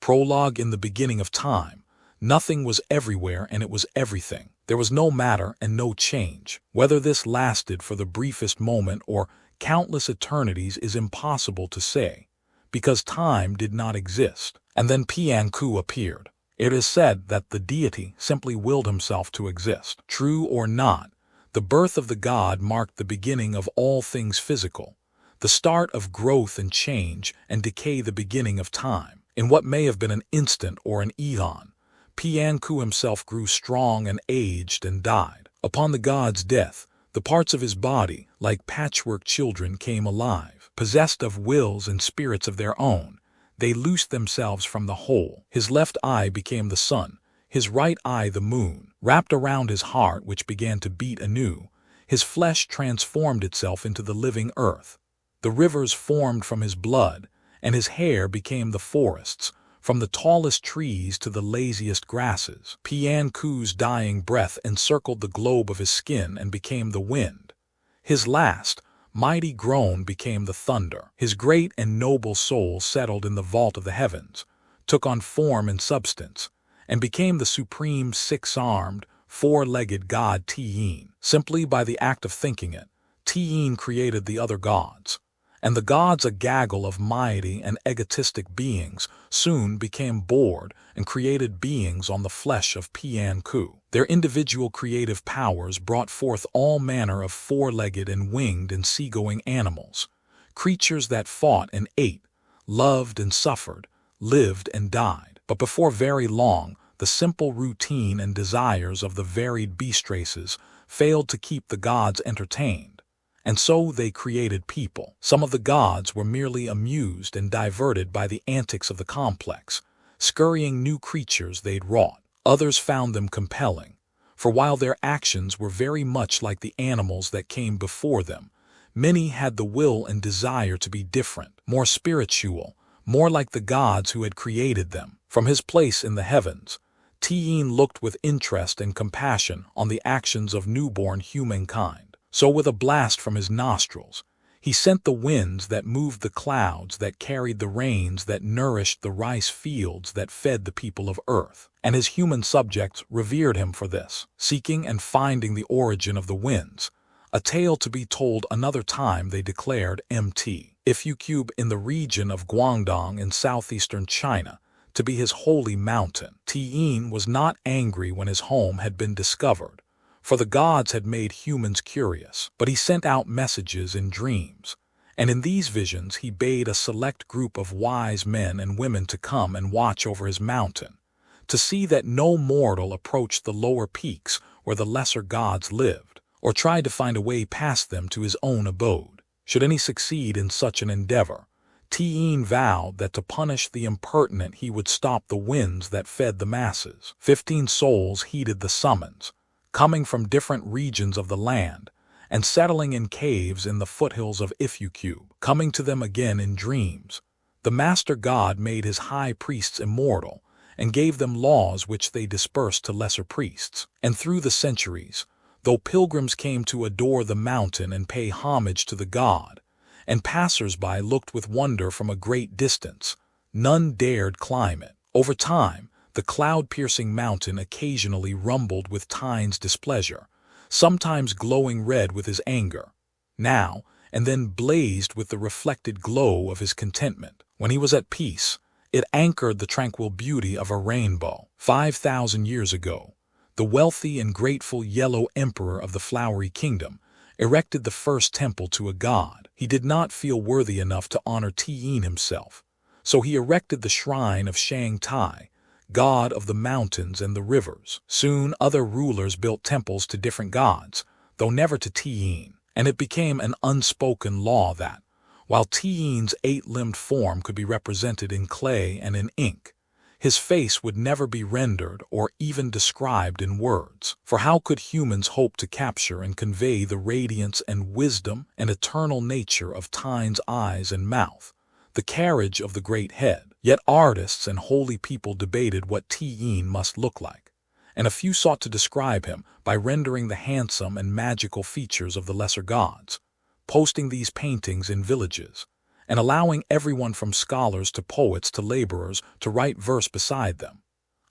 Prologue. In the beginning of time, nothing was everywhere and it was everything. There was no matter and no change. Whether this lasted for the briefest moment or countless eternities is impossible to say, because time did not exist. And then Pianku appeared. It is said that the deity simply willed himself to exist. True or not, the birth of the god marked the beginning of all things physical, the start of growth and change and decay, the beginning of time. In what may have been an instant or an eon, Pianku himself grew strong and aged and died. Upon the god's death, the parts of his body, like patchwork children, came alive. Possessed of wills and spirits of their own, they loosed themselves from the whole. His left eye became the sun, his right eye the moon. Wrapped around his heart, which began to beat anew, his flesh transformed itself into the living earth. The rivers formed from his blood, and his hair became the forests, from the tallest trees to the laziest grasses. Pianku's dying breath encircled the globe of his skin and became the wind. His last, mighty groan became the thunder. His great and noble soul settled in the vault of the heavens, took on form and substance, and became the supreme six-armed, four-legged god Tien. Simply by the act of thinking it, Tien created the other gods. And the gods, a gaggle of mighty and egotistic beings, soon became bored and created beings on the flesh of Pianku. Their individual creative powers brought forth all manner of four-legged and winged and seagoing animals, creatures that fought and ate, loved and suffered, lived and died. But before very long, the simple routine and desires of the varied beast races failed to keep the gods entertained. And so they created people. Some of the gods were merely amused and diverted by the antics of the complex, scurrying new creatures they'd wrought. Others found them compelling, for while their actions were very much like the animals that came before them, many had the will and desire to be different, more spiritual, more like the gods who had created them. From his place in the heavens, Tien looked with interest and compassion on the actions of newborn humankind. So with a blast from his nostrils, he sent the winds that moved the clouds, that carried the rains, that nourished the rice fields, that fed the people of earth. And his human subjects revered him for this, seeking and finding the origin of the winds, a tale to be told another time. They declared Mt. Ifukube in the region of Guangdong in southeastern China to be his holy mountain. Tien was not angry when his home had been discovered, for the gods had made humans curious, but he sent out messages in dreams, and in these visions he bade a select group of wise men and women to come and watch over his mountain, to see that no mortal approached the lower peaks where the lesser gods lived, or tried to find a way past them to his own abode. Should any succeed in such an endeavor, Tien vowed that to punish the impertinent he would stop the winds that fed the masses. 15 souls heeded the summons, coming from different regions of the land, and settling in caves in the foothills of Ifukube. Coming to them again in dreams, the master god made his high priests immortal, and gave them laws which they dispersed to lesser priests. And through the centuries, though pilgrims came to adore the mountain and pay homage to the god, and passers-by looked with wonder from a great distance, none dared climb it. Over time, the cloud-piercing mountain occasionally rumbled with Tien's displeasure, sometimes glowing red with his anger, now and then blazed with the reflected glow of his contentment. When he was at peace, it anchored the tranquil beauty of a rainbow. 5,000 years ago, the wealthy and grateful Yellow Emperor of the Flowery Kingdom erected the first temple to a god. He did not feel worthy enough to honor Tien himself, so he erected the shrine of Shang-Tai, god of the mountains and the rivers. Soon other rulers built temples to different gods, though never to Tien, and it became an unspoken law that, while Tien's 8-limbed form could be represented in clay and in ink, his face would never be rendered or even described in words. For how could humans hope to capture and convey the radiance and wisdom and eternal nature of Tien's eyes and mouth, the carriage of the great head? Yet artists and holy people debated what Tien must look like, and a few sought to describe him by rendering the handsome and magical features of the lesser gods, posting these paintings in villages, and allowing everyone from scholars to poets to laborers to write verse beside them.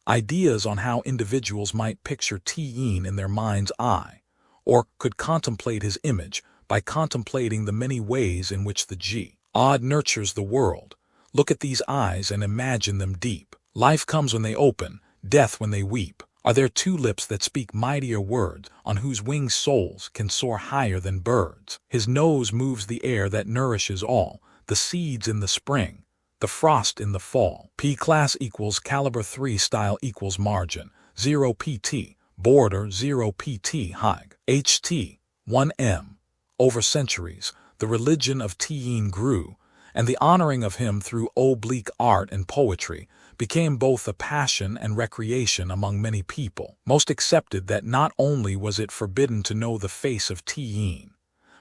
Ideas on how individuals might picture Tiyin in their mind's eye, or could contemplate his image by contemplating the many ways in which the Odd nurtures the world. Look at these eyes and imagine them deep. Life comes when they open, death when they weep. Are there two lips that speak mightier words, on whose wings souls can soar higher than birds? His nose moves the air that nourishes all, the seeds in the spring, the frost in the fall. P-class equals caliber 3 style equals margin, 0 pt, border 0 pt high, HT, 1M. Over centuries, the religion of Tiyin grew, and the honoring of him through oblique art and poetry became both a passion and recreation among many people. Most accepted that not only was it forbidden to know the face of Tiyin,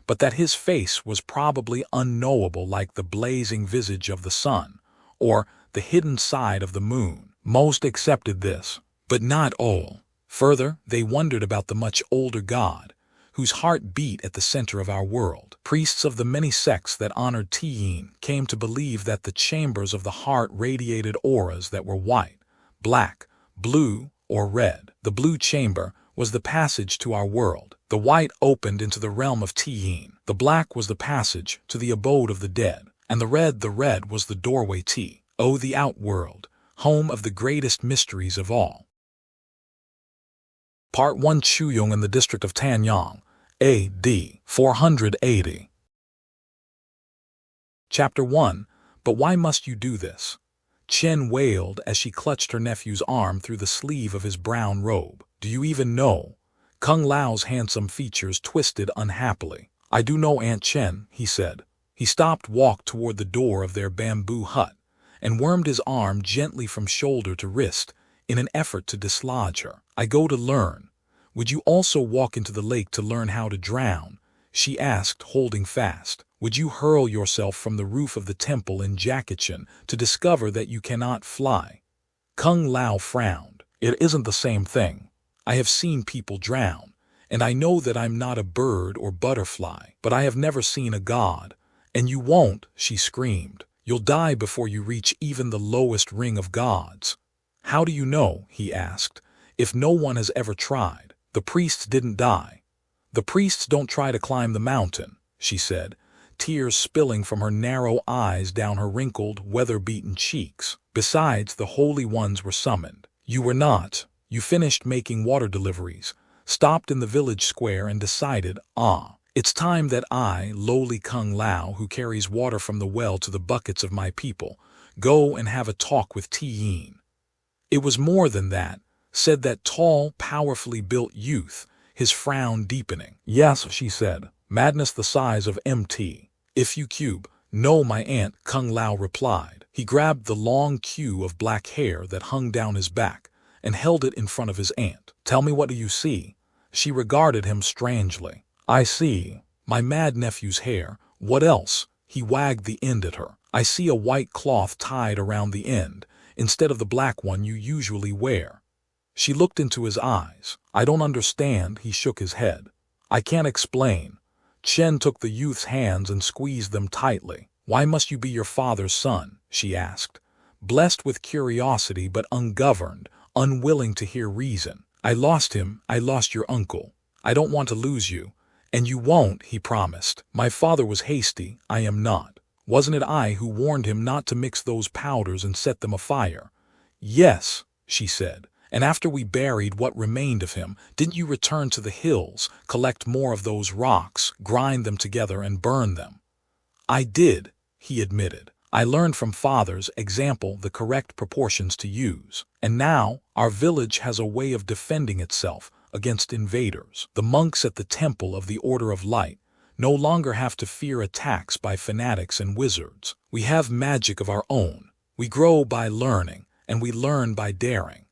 but that his face was probably unknowable like the blazing visage of the sun, or the hidden side of the moon. Most accepted this, but not all. Further, they wondered about the much older God, whose heart beat at the center of our world. Priests of the many sects that honored Tiyin came to believe that the chambers of the heart radiated auras that were white, black, blue, or red. The blue chamber was the passage to our world. The white opened into the realm of Tiyin. The black was the passage to the abode of the dead. And the red was the doorway to the outworld, home of the greatest mysteries of all. Part 1 Chuyong in the district of Tanyang, A.D. 480. Chapter 1. But why must you do this? Chen wailed as she clutched her nephew's arm through the sleeve of his brown robe. Do you even know? Kung Lao's handsome features twisted unhappily. I do know, Aunt Chen, he said. He stopped, walked toward the door of their bamboo hut, and wormed his arm gently from shoulder to wrist in an effort to dislodge her. I go to learn. Would you also walk into the lake to learn how to drown? She asked, holding fast. Would you hurl yourself from the roof of the temple in Jacquechin to discover that you cannot fly? Kung Lao frowned. It isn't the same thing. I have seen people drown, and I know that I'm not a bird or butterfly, but I have never seen a god. And you won't, she screamed. You'll die before you reach even the lowest ring of gods. How do you know, he asked, if no one has ever tried? The priests didn't die. The priests don't try to climb the mountain, she said, tears spilling from her narrow eyes down her wrinkled, weather-beaten cheeks. Besides, the holy ones were summoned. You were not. You finished making water deliveries, stopped in the village square and decided, it's time that I, lowly Kung Lao, who carries water from the well to the buckets of my people, go and have a talk with Tiyin. It was more than that, said that tall, powerfully built youth, his frown deepening. Yes, she said, madness the size of MT. If you cube, no, my aunt, Kung Lao replied. He grabbed the long queue of black hair that hung down his back and held it in front of his aunt. Tell me, what do you see? She regarded him strangely. I see my mad nephew's hair. What else? He wagged the end at her. I see a white cloth tied around the end, instead of the black one you usually wear. She looked into his eyes. I don't understand, he shook his head. I can't explain. Chen took the youth's hands and squeezed them tightly. Why must you be your father's son? She asked, blessed with curiosity but ungoverned, unwilling to hear reason. I lost him, I lost your uncle. I don't want to lose you. And you won't, he promised. My father was hasty, I am not. Wasn't it I who warned him not to mix those powders and set them afire? Yes, she said. And after we buried what remained of him, didn't you return to the hills, collect more of those rocks, grind them together and burn them? I did, he admitted. I learned from father's example the correct proportions to use. And now, our village has a way of defending itself against invaders. The monks at the Temple of the Order of Light no longer have to fear attacks by fanatics and wizards. We have magic of our own. We grow by learning, and we learn by daring.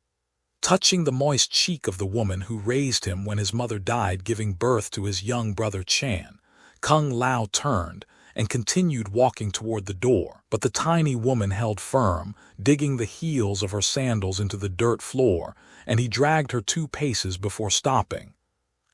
Touching the moist cheek of the woman who raised him when his mother died giving birth to his young brother Chan, Kung Lao turned and continued walking toward the door, but the tiny woman held firm, digging the heels of her sandals into the dirt floor, and he dragged her 2 paces before stopping.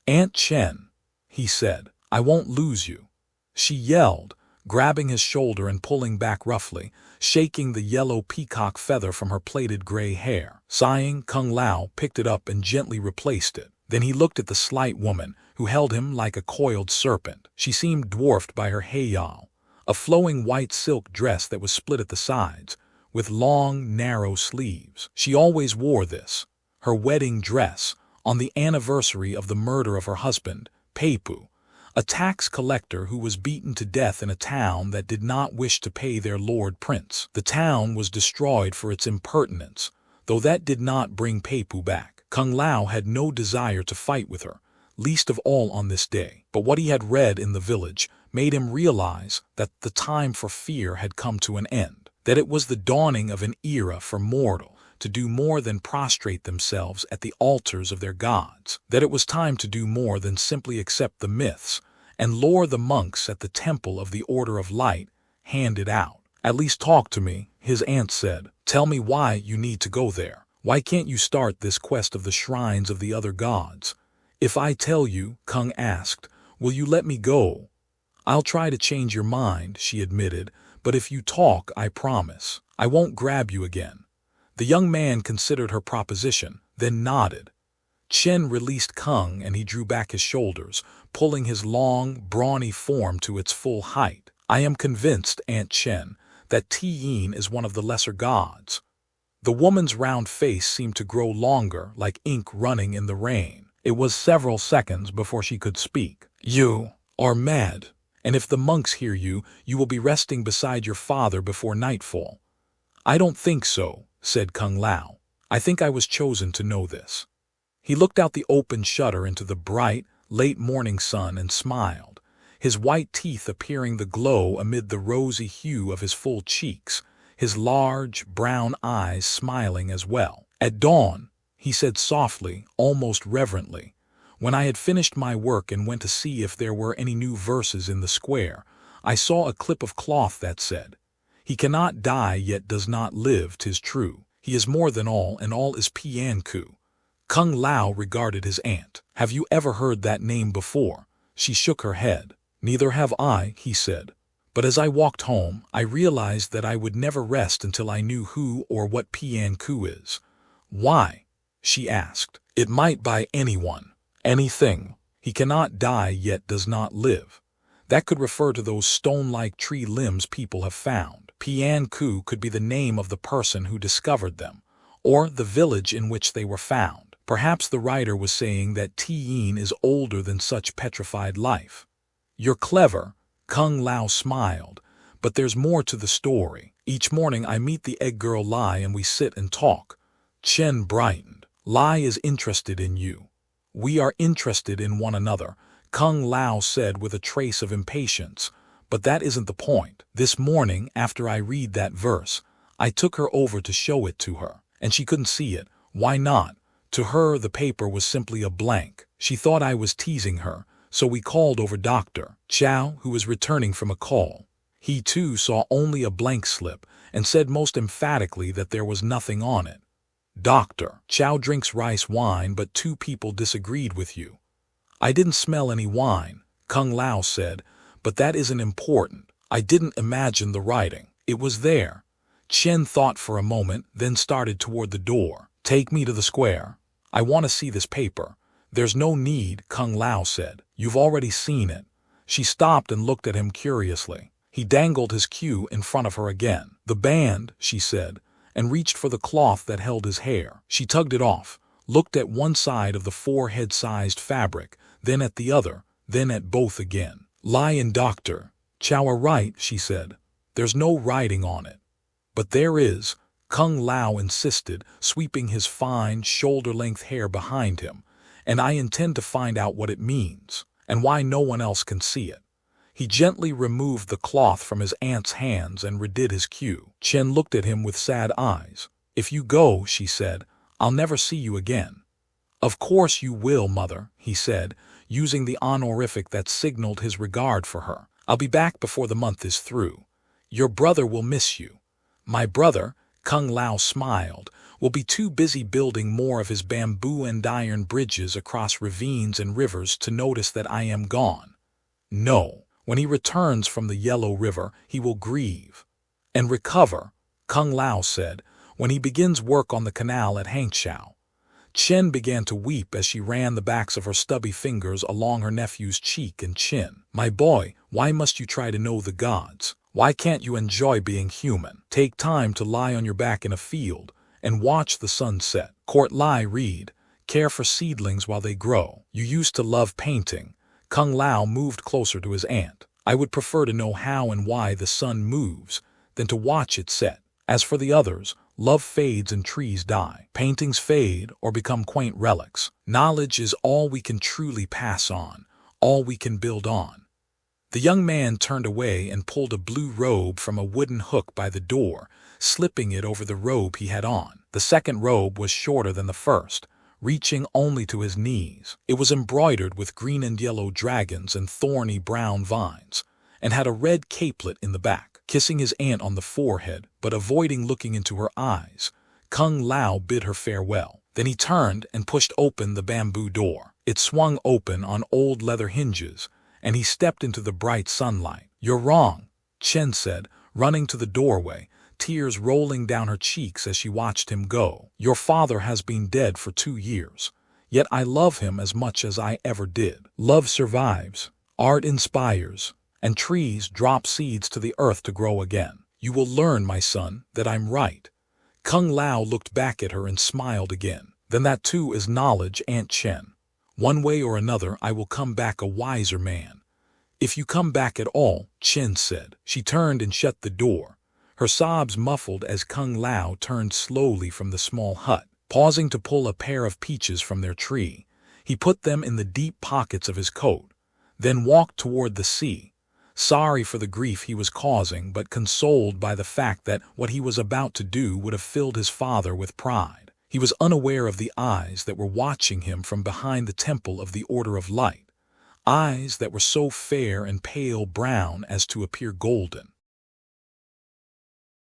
Aunt Chen, he said, I won't lose you. She yelled, grabbing his shoulder and pulling back roughly, shaking the yellow peacock feather from her plaited gray hair. Sighing, Kung Lao picked it up and gently replaced it. Then he looked at the slight woman, who held him like a coiled serpent. She seemed dwarfed by her heiau, a flowing white silk dress that was split at the sides, with long, narrow sleeves. She always wore this, her wedding dress, on the anniversary of the murder of her husband, Peipu, a tax collector who was beaten to death in a town that did not wish to pay their lord prince. The town was destroyed for its impertinence, though that did not bring Peipu back. Kung Lao had no desire to fight with her, least of all on this day. But what he had read in the village made him realize that the time for fear had come to an end, that it was the dawning of an era for mortal to do more than prostrate themselves at the altars of their gods, that it was time to do more than simply accept the myths and lore the monks at the temple of the Order of Light handed out. At least talk to me, his aunt said. Tell me why you need to go there. Why can't you start this quest of the shrines of the other gods? If I tell you, Kung asked, will you let me go? I'll try to change your mind, she admitted, but if you talk, I promise, I won't grab you again. The young man considered her proposition, then nodded. Chen released Kung and he drew back his shoulders, pulling his long, brawny form to its full height. I am convinced, Aunt Chen, that Tiyin is one of the lesser gods. The woman's round face seemed to grow longer, like ink running in the rain. It was several seconds before she could speak. You are mad, and if the monks hear you, you will be resting beside your father before nightfall. I don't think so, said Kung Lao. I think I was chosen to know this. He looked out the open shutter into the bright, late morning sun and smiled, his white teeth appearing the glow amid the rosy hue of his full cheeks, his large, brown eyes smiling as well. At dawn, he said softly, almost reverently, when I had finished my work and went to see if there were any new verses in the square, I saw a clip of cloth that said, he cannot die yet does not live, 'tis true. He is more than all, and all is Pianku. Kung Lao regarded his aunt. Have you ever heard that name before? She shook her head. Neither have I, he said. But as I walked home, I realized that I would never rest until I knew who or what Pianku is. Why? She asked. It might by anyone, anything. He cannot die yet does not live. That could refer to those stone-like tree limbs people have found. Pianku could be the name of the person who discovered them, or the village in which they were found. Perhaps the writer was saying that Tiyin is older than such petrified life. You're clever, Kung Lao smiled, but there's more to the story. Each morning I meet the egg girl Lai and we sit and talk. Chen brightened. Lai is interested in you. We are interested in one another, Kung Lao said with a trace of impatience. But that isn't the point. This morning, after I read that verse, I took her over to show it to her, and she couldn't see it. Why not? To her, the paper was simply a blank. She thought I was teasing her, so we called over Dr. Chow, who was returning from a call. He too saw only a blank slip and said most emphatically that there was nothing on it. Dr. Chow drinks rice wine, but 2 people disagreed with you. I didn't smell any wine, Kung Lao said, but that isn't important. I didn't imagine the writing. It was there. Chen thought for a moment, then started toward the door. Take me to the square. I want to see this paper. There's no need, Kung Lao said. You've already seen it. She stopped and looked at him curiously. He dangled his cue in front of her again. The band, she said, and reached for the cloth that held his hair. She tugged it off, looked at one side of the forehead-sized fabric, then at the other, then at both again. Lai and Dr. Chow are right, she said. There's no writing on it. But there is, Kung Lao insisted, sweeping his fine, shoulder-length hair behind him, and I intend to find out what it means, and why no one else can see it. He gently removed the cloth from his aunt's hands and redid his cue. Chen looked at him with sad eyes. If you go, she said, I'll never see you again. Of course you will, mother, he said, using the honorific that signaled his regard for her. I'll be back before the month is through. Your brother will miss you. My brother, Kung Lao smiled, will be too busy building more of his bamboo and iron bridges across ravines and rivers to notice that I am gone. No. When he returns from the Yellow River, he will grieve and recover, Kung Lao said, when he begins work on the canal at Hangzhou. Chen began to weep as she ran the backs of her stubby fingers along her nephew's cheek and chin. My boy, why must you try to know the gods? Why can't you enjoy being human? Take time to lie on your back in a field and watch the sun set. Court Lai read, care for seedlings while they grow. You used to love painting. Kung Lao moved closer to his aunt. I would prefer to know how and why the sun moves than to watch it set. As for the others, love fades and trees die. Paintings fade or become quaint relics. Knowledge is all we can truly pass on, all we can build on. The young man turned away and pulled a blue robe from a wooden hook by the door, slipping it over the robe he had on. The second robe was shorter than the first, reaching only to his knees. It was embroidered with green and yellow dragons and thorny brown vines, and had a red capelet in the back. Kissing his aunt on the forehead, but avoiding looking into her eyes, Kung Lao bid her farewell. Then he turned and pushed open the bamboo door. It swung open on old leather hinges, and he stepped into the bright sunlight. You're wrong, Chen said, running to the doorway, tears rolling down her cheeks as she watched him go. Your father has been dead for 2 years, yet I love him as much as I ever did. Love survives, art inspires, and trees drop seeds to the earth to grow again. You will learn, my son, that I'm right. Kung Lao looked back at her and smiled again. Then that too is knowledge, Aunt Chen. One way or another I will come back a wiser man. If you come back at all, Chen said. She turned and shut the door, her sobs muffled as Kung Lao turned slowly from the small hut. Pausing to pull a pair of peaches from their tree, he put them in the deep pockets of his coat, then walked toward the sea, sorry for the grief he was causing but consoled by the fact that what he was about to do would have filled his father with pride. He was unaware of the eyes that were watching him from behind the temple of the Order of Light, eyes that were so fair and pale brown as to appear golden.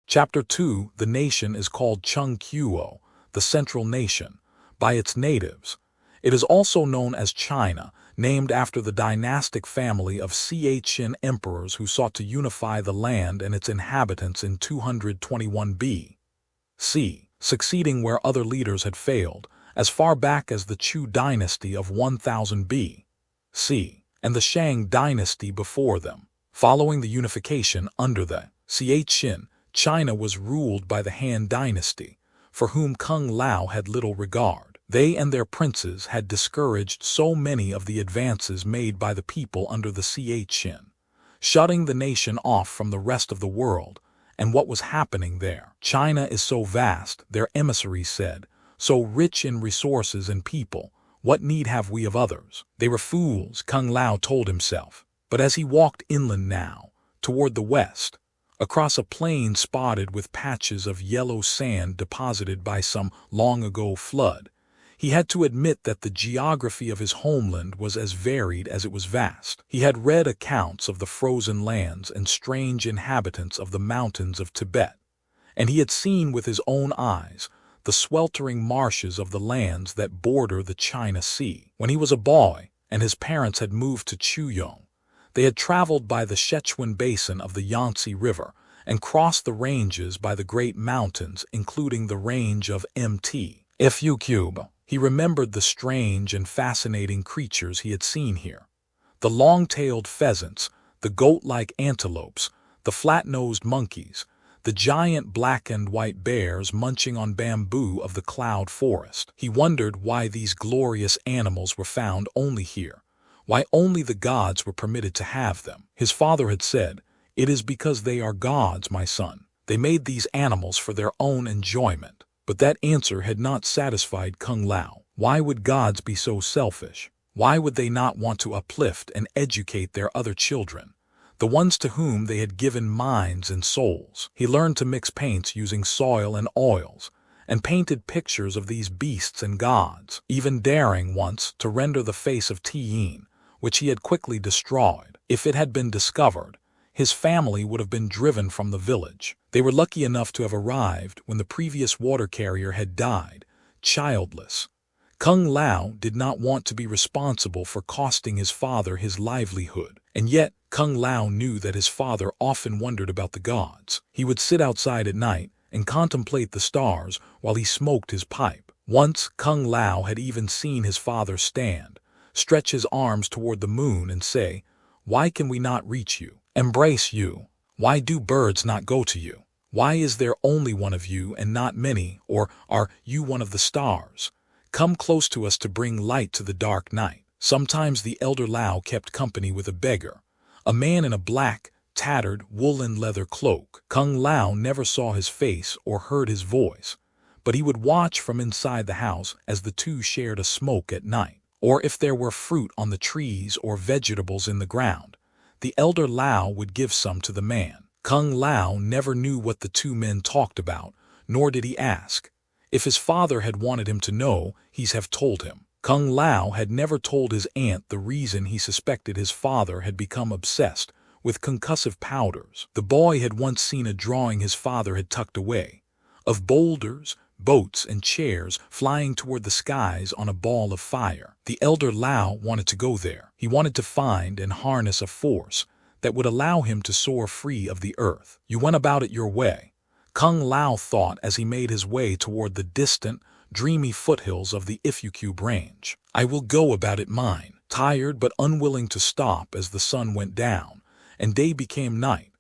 Chapter 2. The nation is called Chungquo, the Central Nation, by its natives. It is also known as China, named after the dynastic family of Xin emperors who sought to unify the land and its inhabitants in 221 B.C., succeeding where other leaders had failed, as far back as the Chu dynasty of 1000 B.C. and the Shang dynasty before them. Following the unification under the Xin, China was ruled by the Han dynasty, for whom Kung Lao had little regard. They and their princes had discouraged so many of the advances made by the people under the Xin, shutting the nation off from the rest of the world and what was happening there. China is so vast, their emissaries said, so rich in resources and people, what need have we of others? They were fools, Kung Lao told himself. But as he walked inland now, toward the west, across a plain spotted with patches of yellow sand deposited by some long-ago flood, he had to admit that the geography of his homeland was as varied as it was vast. He had read accounts of the frozen lands and strange inhabitants of the mountains of Tibet, and he had seen with his own eyes the sweltering marshes of the lands that border the China Sea. When he was a boy and his parents had moved to Chuyong, they had traveled by the Sichuan basin of the Yangtze River and crossed the ranges by the great mountains, including the range of Mt. Fucube. He remembered the strange and fascinating creatures he had seen here. The long-tailed pheasants, the goat-like antelopes, the flat-nosed monkeys, the giant black and white bears munching on bamboo of the cloud forest. He wondered why these glorious animals were found only here, why only the gods were permitted to have them. His father had said, "It is because they are gods, my son. They made these animals for their own enjoyment." But that answer had not satisfied Kung Lao. Why would gods be so selfish? Why would they not want to uplift and educate their other children, the ones to whom they had given minds and souls? He learned to mix paints using soil and oils, and painted pictures of these beasts and gods, even daring once to render the face of Tiyin, which he had quickly destroyed. If it had been discovered, his family would have been driven from the village. They were lucky enough to have arrived when the previous water carrier had died, childless. Kung Lao did not want to be responsible for costing his father his livelihood, and yet Kung Lao knew that his father often wondered about the gods. He would sit outside at night and contemplate the stars while he smoked his pipe. Once Kung Lao had even seen his father stand, stretch his arms toward the moon and say, "Why can we not reach you, embrace you? Why do birds not go to you? Why is there only one of you and not many, or are you one of the stars? Come close to us to bring light to the dark night." Sometimes the elder Lao kept company with a beggar, a man in a black, tattered woolen leather cloak. Kung Lao never saw his face or heard his voice, but he would watch from inside the house as the two shared a smoke at night. Or if there were fruit on the trees or vegetables in the ground, the elder Lao would give some to the man. Kung Lao never knew what the two men talked about, nor did he ask. If his father had wanted him to know, he'd have told him. Kung Lao had never told his aunt the reason he suspected his father had become obsessed with concussive powders. The boy had once seen a drawing his father had tucked away, of boulders, boats, and chairs flying toward the skies on a ball of fire. The elder Lao wanted to go there. He wanted to find and harness a force that would allow him to soar free of the earth. You went about it your way, Kung Lao thought as he made his way toward the distant, dreamy foothills of the Ifukube range. I will go about it mine. Tired but unwilling to stop as the sun went down and day became night,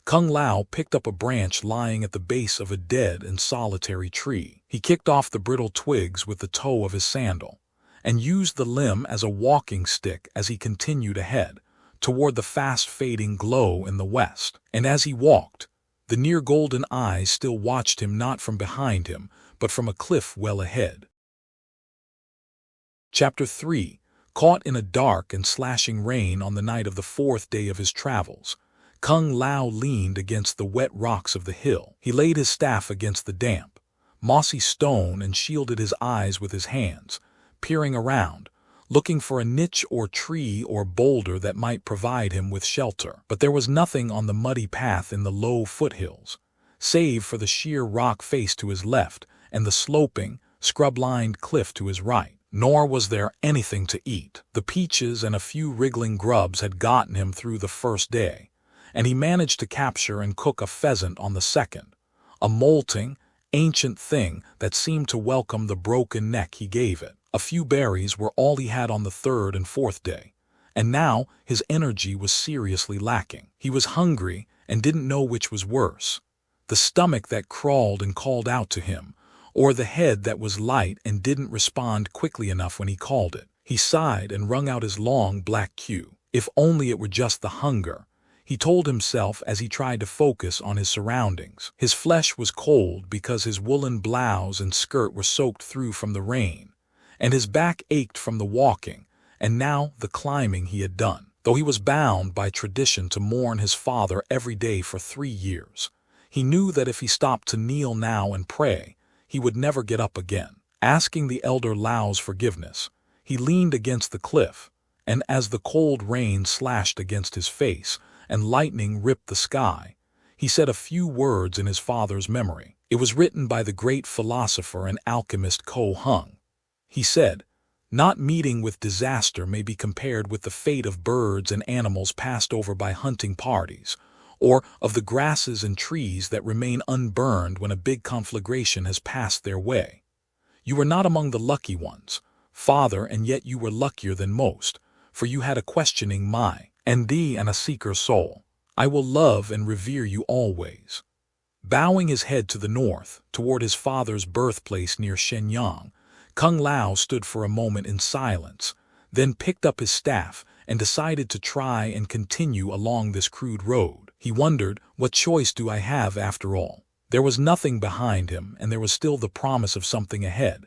Kung Lao picked up a branch lying at the base of a dead and solitary tree. He kicked off the brittle twigs with the toe of his sandal and used the limb as a walking stick as he continued ahead toward the fast-fading glow in the west. And as he walked, the near-golden eyes still watched him not from behind him, but from a cliff well ahead. Chapter 3. Caught in a dark and slashing rain on the night of the fourth day of his travels, Kung Lao leaned against the wet rocks of the hill. He laid his staff against the damp, mossy stone and shielded his eyes with his hands, peering around, looking for a niche or tree or boulder that might provide him with shelter. But there was nothing on the muddy path in the low foothills, save for the sheer rock face to his left and the sloping, scrub-lined cliff to his right. Nor was there anything to eat. The peaches and a few wriggling grubs had gotten him through the first day, and he managed to capture and cook a pheasant on the second, a molting, ancient thing that seemed to welcome the broken neck he gave it. A few berries were all he had on the third and fourth day, and now his energy was seriously lacking. He was hungry and didn't know which was worse, the stomach that crawled and called out to him, or the head that was light and didn't respond quickly enough when he called it. He sighed and wrung out his long black queue. If only it were just the hunger, he told himself as he tried to focus on his surroundings. His flesh was cold because his woolen blouse and skirt were soaked through from the rain, and his back ached from the walking and now the climbing he had done. Though he was bound by tradition to mourn his father every day for 3 years, he knew that if he stopped to kneel now and pray, he would never get up again. Asking the elder Lao's forgiveness, he leaned against the cliff, and as the cold rain slashed against his face and lightning ripped the sky, he said a few words in his father's memory. It was written by the great philosopher and alchemist Ko Hung. He said, "Not meeting with disaster may be compared with the fate of birds and animals passed over by hunting parties, or of the grasses and trees that remain unburned when a big conflagration has passed their way. You were not among the lucky ones, father, and yet you were luckier than most, for you had a questioning mind, and a seeker soul. I will love and revere you always." Bowing his head to the north, toward his father's birthplace near Shenyang, Kung Lao stood for a moment in silence, then picked up his staff and decided to try and continue along this crude road. He wondered, what choice do I have after all? There was nothing behind him, and there was still the promise of something ahead.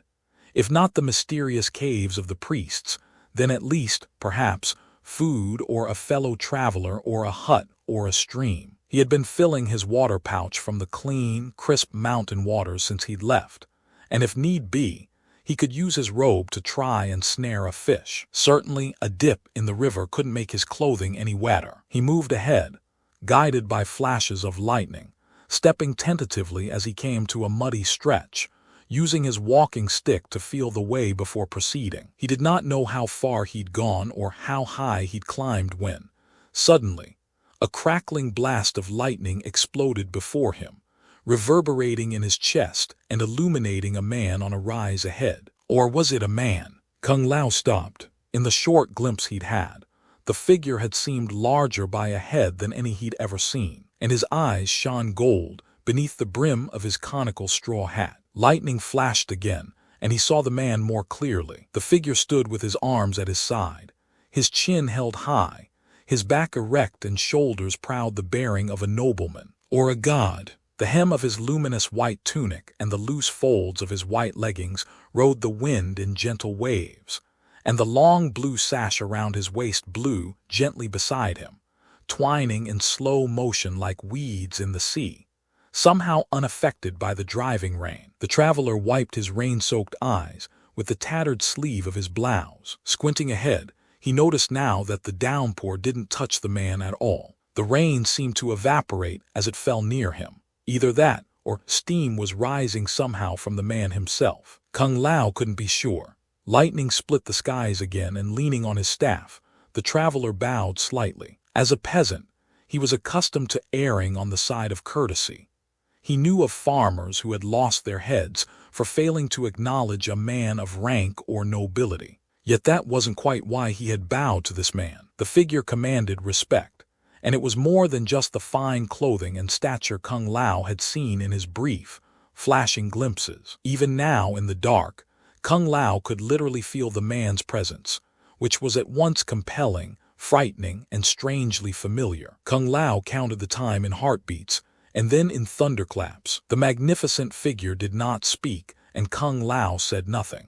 If not the mysterious caves of the priests, then at least, perhaps, food or a fellow traveler or a hut or a stream. He had been filling his water pouch from the clean, crisp mountain waters since he'd left, and if need be, he could use his robe to try and snare a fish. Certainly, a dip in the river couldn't make his clothing any wetter. He moved ahead, guided by flashes of lightning, stepping tentatively as he came to a muddy stretch, using his walking stick to feel the way before proceeding. He did not know how far he'd gone or how high he'd climbed when, suddenly, a crackling blast of lightning exploded before him, reverberating in his chest and illuminating a man on a rise ahead. Or was it a man? Kung Lao stopped. In the short glimpse he'd had, the figure had seemed larger by a head than any he'd ever seen, and his eyes shone gold beneath the brim of his conical straw hat. Lightning flashed again, and he saw the man more clearly. The figure stood with his arms at his side, his chin held high, his back erect and shoulders proud, the bearing of a nobleman or a god. The hem of his luminous white tunic and the loose folds of his white leggings rode the wind in gentle waves, and the long blue sash around his waist blew gently beside him, twining in slow motion like weeds in the sea, somehow unaffected by the driving rain. The traveler wiped his rain-soaked eyes with the tattered sleeve of his blouse. Squinting ahead, he noticed now that the downpour didn't touch the man at all. The rain seemed to evaporate as it fell near him. Either that, or steam was rising somehow from the man himself. Kung Lao couldn't be sure. Lightning split the skies again, and leaning on his staff, the traveler bowed slightly. As a peasant, he was accustomed to erring on the side of courtesy. He knew of farmers who had lost their heads for failing to acknowledge a man of rank or nobility. Yet that wasn't quite why he had bowed to this man. The figure commanded respect, and it was more than just the fine clothing and stature Kung Lao had seen in his brief, flashing glimpses. Even now, in the dark, Kung Lao could literally feel the man's presence, which was at once compelling, frightening, and strangely familiar. Kung Lao counted the time in heartbeats, and then in thunderclaps. The magnificent figure did not speak, and Kung Lao said nothing.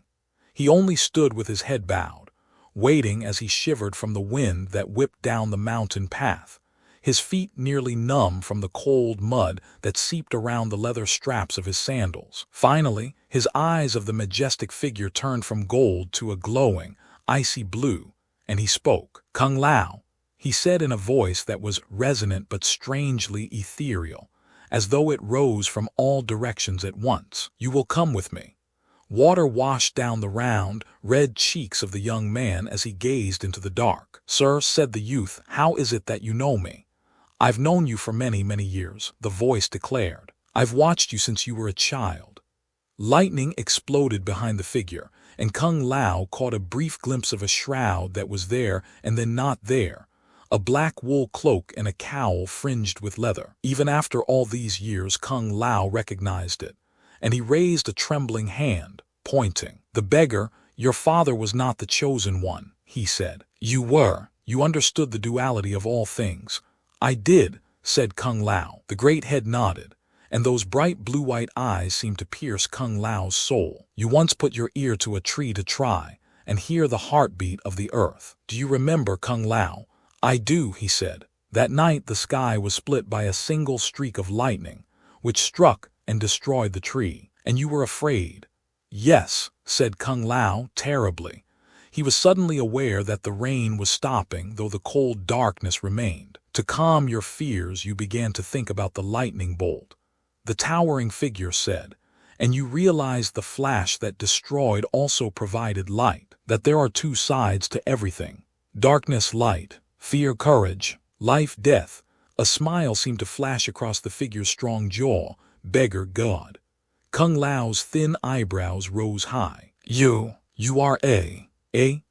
He only stood with his head bowed, waiting as he shivered from the wind that whipped down the mountain path, his feet nearly numb from the cold mud that seeped around the leather straps of his sandals. Finally, his eyes of the majestic figure turned from gold to a glowing, icy blue, and he spoke. "Kung Lao," he said in a voice that was resonant but strangely ethereal, as though it rose from all directions at once. "You will come with me." Water washed down the round, red cheeks of the young man as he gazed into the dark. "Sir," said the youth, "how is it that you know me?" "I've known you for many, many years," the voice declared. "I've watched you since you were a child." Lightning exploded behind the figure, and Kung Lao caught a brief glimpse of a shroud that was there and then not there, a black wool cloak and a cowl fringed with leather. Even after all these years, Kung Lao recognized it, and he raised a trembling hand, pointing. "The beggar, your father was not the chosen one," he said. "You were. You understood the duality of all things." "I did," said Kung Lao. The great head nodded, and those bright blue-white eyes seemed to pierce Kung Lao's soul. "You once put your ear to a tree to try and hear the heartbeat of the earth. Do you remember, Kung Lao?" "I do," he said. "That night the sky was split by a single streak of lightning, which struck and destroyed the tree. And you were afraid." "Yes," said Kung Lao, terribly. He was suddenly aware that the rain was stopping, though the cold darkness remained. "To calm your fears, you began to think about the lightning bolt," the towering figure said, "and you realized the flash that destroyed also provided light, that there are two sides to everything. Darkness, light, fear, courage, life, death." A smile seemed to flash across the figure's strong jaw. "Beggar, God." Kung Lao's thin eyebrows rose high. You are a."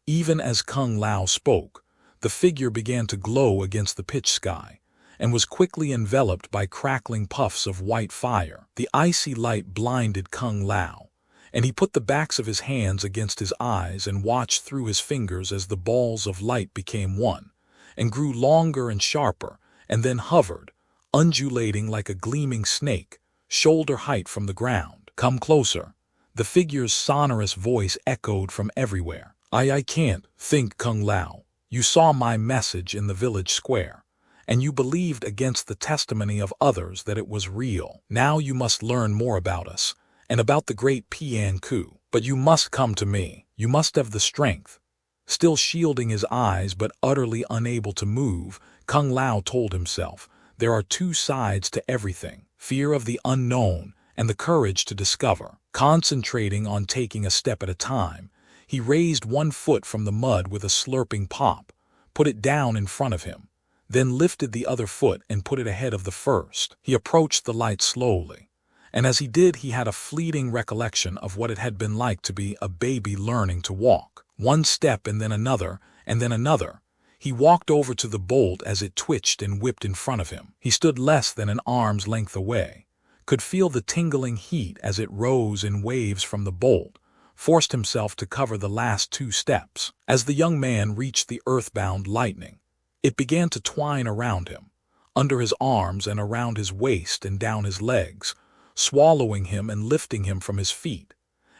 Even as Kung Lao spoke, the figure began to glow against the pitch sky, and was quickly enveloped by crackling puffs of white fire. The icy light blinded Kung Lao, and he put the backs of his hands against his eyes and watched through his fingers as the balls of light became one, and grew longer and sharper, and then hovered, undulating like a gleaming snake, shoulder height from the ground. "Come closer." The figure's sonorous voice echoed from everywhere. I can't think, Kung Lao. You saw my message in the village square, and you believed against the testimony of others that it was real. Now you must learn more about us, and about the great Pian coup. But you must come to me. You must have the strength." Still shielding his eyes but utterly unable to move, Kung Lao told himself, "There are two sides to everything, fear of the unknown and the courage to discover." Concentrating on taking a step at a time, he raised one foot from the mud with a slurping pop, put it down in front of him, then lifted the other foot and put it ahead of the first. He approached the light slowly, and as he did he had a fleeting recollection of what it had been like to be a baby learning to walk. One step and then another, and then another. He walked over to the bolt as it twitched and whipped in front of him. He stood less than an arm's length away, could feel the tingling heat as it rose in waves from the bolt, forced himself to cover the last 2 steps. As the young man reached the earthbound lightning, it began to twine around him, under his arms and around his waist and down his legs, swallowing him and lifting him from his feet,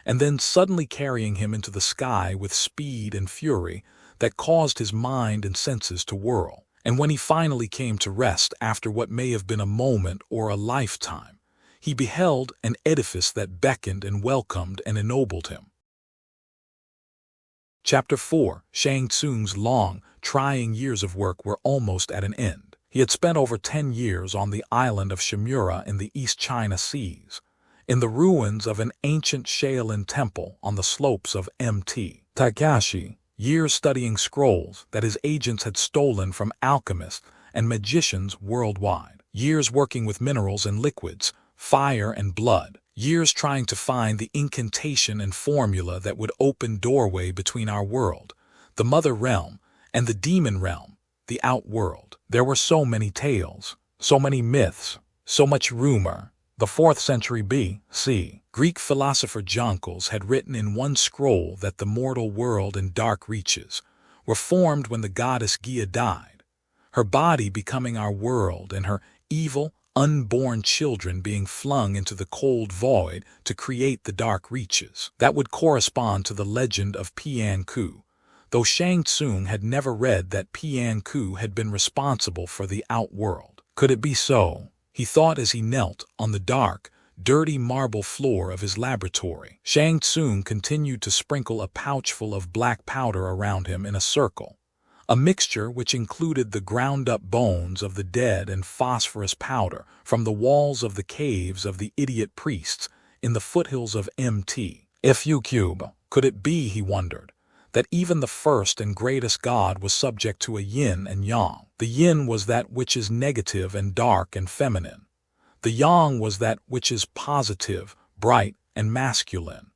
and then suddenly carrying him into the sky with speed and fury that caused his mind and senses to whirl. And when he finally came to rest after what may have been a moment or a lifetime, he beheld an edifice that beckoned and welcomed and ennobled him. Chapter 4. Shang Tsung's long, trying years of work were almost at an end. He had spent over 10 years on the island of Shimura in the East China Seas, in the ruins of an ancient Shaolin temple on the slopes of Mt. Takashi, years studying scrolls that his agents had stolen from alchemists and magicians worldwide, years working with minerals and liquids, fire and blood, years trying to find the incantation and formula that would open doorway between our world, the mother realm, and the demon realm, the outworld. There were so many tales, so many myths, so much rumor. The 4th century B.C. Greek philosopher Jonquils had written in one scroll that the mortal world and dark reaches were formed when the goddess Gaia died, her body becoming our world and her evil, unborn children being flung into the cold void to create the dark reaches. That would correspond to the legend of Pian Ku, though Shang Tsung had never read that Pian Ku had been responsible for the outworld. Could it be so? He thought as he knelt on the dark, dirty marble floor of his laboratory. Shang Tsung continued to sprinkle a pouchful of black powder around him in a circle, a mixture which included the ground-up bones of the dead and phosphorus powder from the walls of the caves of the idiot priests in the foothills of Mt. Fucube. Could it be, he wondered, that even the first and greatest god was subject to a yin and yang? The yin was that which is negative and dark and feminine. The yang was that which is positive, bright, and masculine.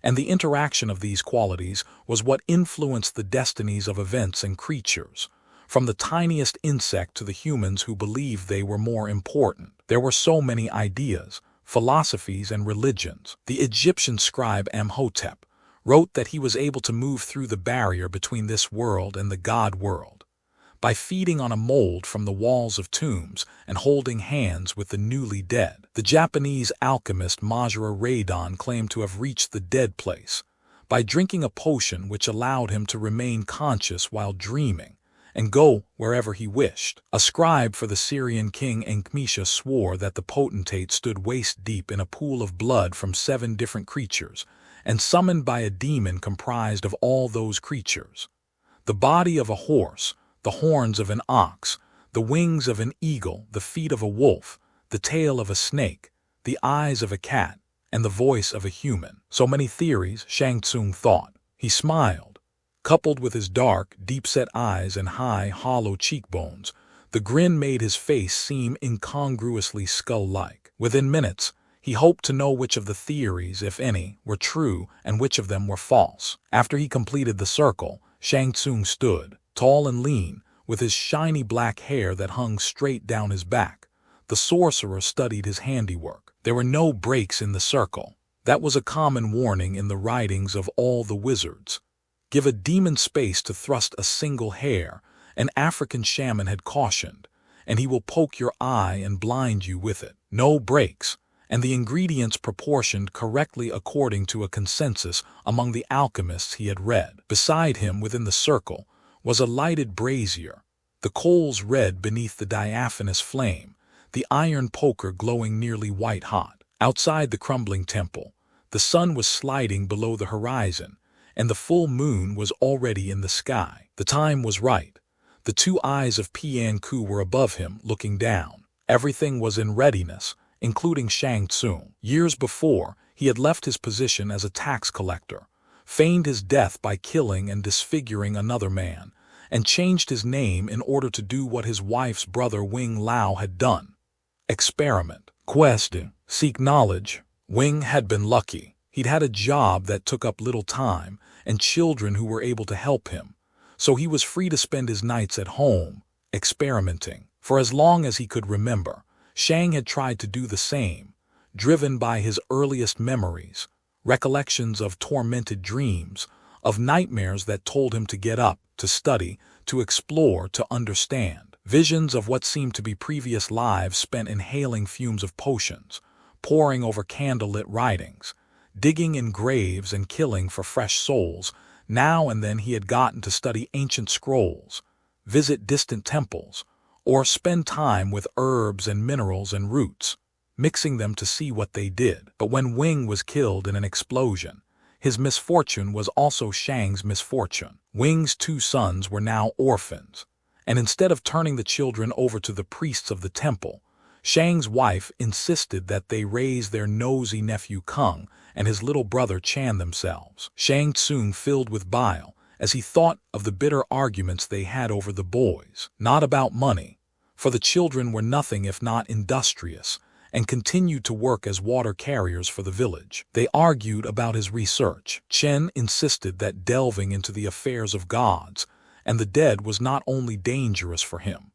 And the interaction of these qualities was what influenced the destinies of events and creatures, from the tiniest insect to the humans who believed they were more important. There were so many ideas, philosophies, and religions. The Egyptian scribe Amhotep wrote that he was able to move through the barrier between this world and the God world by feeding on a mold from the walls of tombs and holding hands with the newly dead. The Japanese alchemist Majora Radon claimed to have reached the dead place by drinking a potion which allowed him to remain conscious while dreaming and go wherever he wished. A scribe for the Syrian king Enkhmesha swore that the potentate stood waist-deep in a pool of blood from 7 different creatures and summoned by a demon comprised of all those creatures: the body of a horse, the horns of an ox, the wings of an eagle, the feet of a wolf, the tail of a snake, the eyes of a cat, and the voice of a human. So many theories, Shang Tsung thought. He smiled. Coupled with his dark, deep-set eyes and high, hollow cheekbones, the grin made his face seem incongruously skull-like. Within minutes, he hoped to know which of the theories, if any, were true and which of them were false. After he completed the circle, Shang Tsung stood, tall and lean, with his shiny black hair that hung straight down his back. The sorcerer studied his handiwork. There were no breaks in the circle. That was a common warning in the writings of all the wizards. Give a demon space to thrust a single hair, an African shaman had cautioned, and he will poke your eye and blind you with it. No breaks, and the ingredients proportioned correctly according to a consensus among the alchemists he had read. Beside him, within the circle, was a lighted brazier, the coals red beneath the diaphanous flame, the iron poker glowing nearly white-hot. Outside the crumbling temple, the sun was sliding below the horizon, and the full moon was already in the sky. The time was right. The 2 eyes of Pian Ku were above him, looking down. Everything was in readiness, including Shang Tsung. Years before, he had left his position as a tax collector, feigned his death by killing and disfiguring another man, and changed his name in order to do what his wife's brother Wing Lao had done. Experiment. Quest. Seek knowledge. Wing had been lucky. He'd had a job that took up little time and children who were able to help him, so he was free to spend his nights at home, experimenting. For as long as he could remember, Shang had tried to do the same, driven by his earliest memories, recollections of tormented dreams, of nightmares that told him to get up, to study, to explore, to understand. Visions of what seemed to be previous lives spent inhaling fumes of potions, poring over candlelit writings, digging in graves and killing for fresh souls. Now and then he had gotten to study ancient scrolls, visit distant temples, or spend time with herbs and minerals and roots, mixing them to see what they did. But when Wing was killed in an explosion, his misfortune was also Shang's misfortune. Wing's 2 sons were now orphans, and instead of turning the children over to the priests of the temple, Shang's wife insisted that they raise their nosy nephew Kung and his little brother Chan themselves. Shang Tsung filled with bile as he thought of the bitter arguments they had over the boys. Not about money, for the children were nothing if not industrious and continued to work as water carriers for the village. They argued about his research. Chen insisted that delving into the affairs of gods and the dead was not only dangerous for him,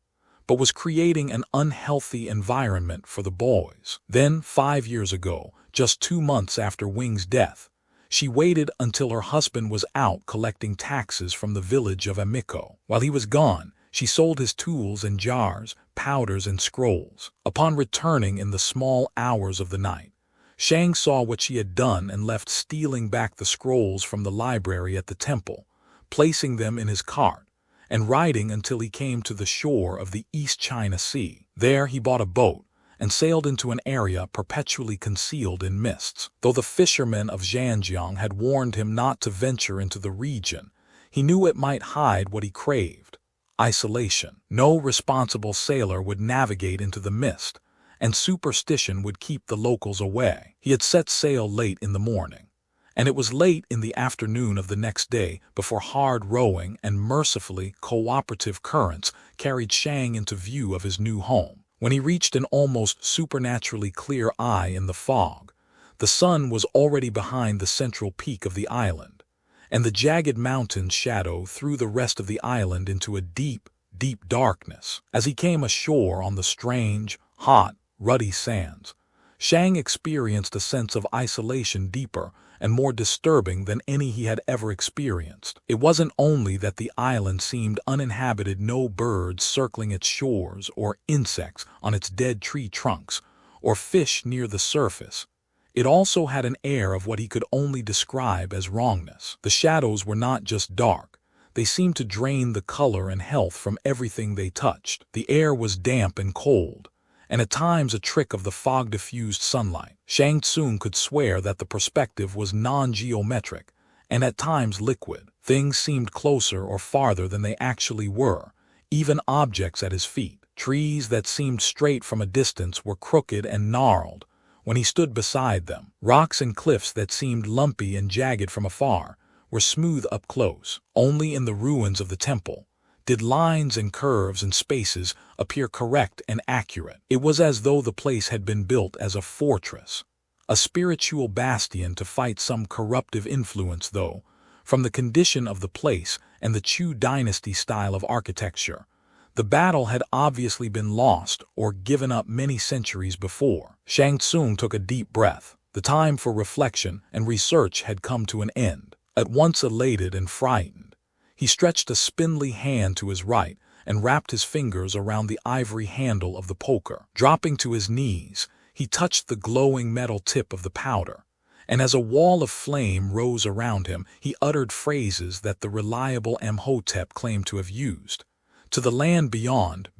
but was creating an unhealthy environment for the boys. Then, 5 years ago, just 2 months after Wing's death, she waited until her husband was out collecting taxes from the village of Amiko. While he was gone, she sold his tools and jars, powders and scrolls. Upon returning in the small hours of the night, Shang saw what she had done and left stealing back the scrolls from the library at the temple, placing them in his cart, and riding until he came to the shore of the East China Sea. There he bought a boat and sailed into an area perpetually concealed in mists. Though the fishermen of Zhanjiang had warned him not to venture into the region, he knew it might hide what he craved: isolation. No responsible sailor would navigate into the mist, and superstition would keep the locals away. He had set sail late in the morning, and it was late in the afternoon of the next day before hard rowing and mercifully cooperative currents carried Shang into view of his new home. When he reached an almost supernaturally clear eye in the fog, the sun was already behind the central peak of the island, and the jagged mountains shadow threw the rest of the island into a deep, deep darkness. As he came ashore on the strange, hot, ruddy sands, Shang experienced a sense of isolation deeper and more disturbing than any he had ever experienced. It wasn't only that the island seemed uninhabited, no birds circling its shores, or insects on its dead tree trunks, or fish near the surface. It also had an air of what he could only describe as wrongness. The shadows were not just dark, they seemed to drain the color and health from everything they touched. The air was damp and cold, and at times a trick of the fog-diffused sunlight. Shang Tsung could swear that the perspective was non-geometric, and at times liquid. Things seemed closer or farther than they actually were, even objects at his feet. Trees that seemed straight from a distance were crooked and gnarled when he stood beside them. Rocks and cliffs that seemed lumpy and jagged from afar were smooth up close. Only in the ruins of the temple did lines and curves and spaces appear correct and accurate. It was as though the place had been built as a fortress, a spiritual bastion to fight some corruptive influence, though, from the condition of the place and the Chu dynasty style of architecture, the battle had obviously been lost or given up many centuries before. Shang Tsung took a deep breath. The time for reflection and research had come to an end. At once elated and frightened, he stretched a spindly hand to his right and wrapped his fingers around the ivory handle of the poker. Dropping to his knees, he touched the glowing metal tip of the powder, and as a wall of flame rose around him, he uttered phrases that the reliable Imhotep claimed to have used. To the land beyond,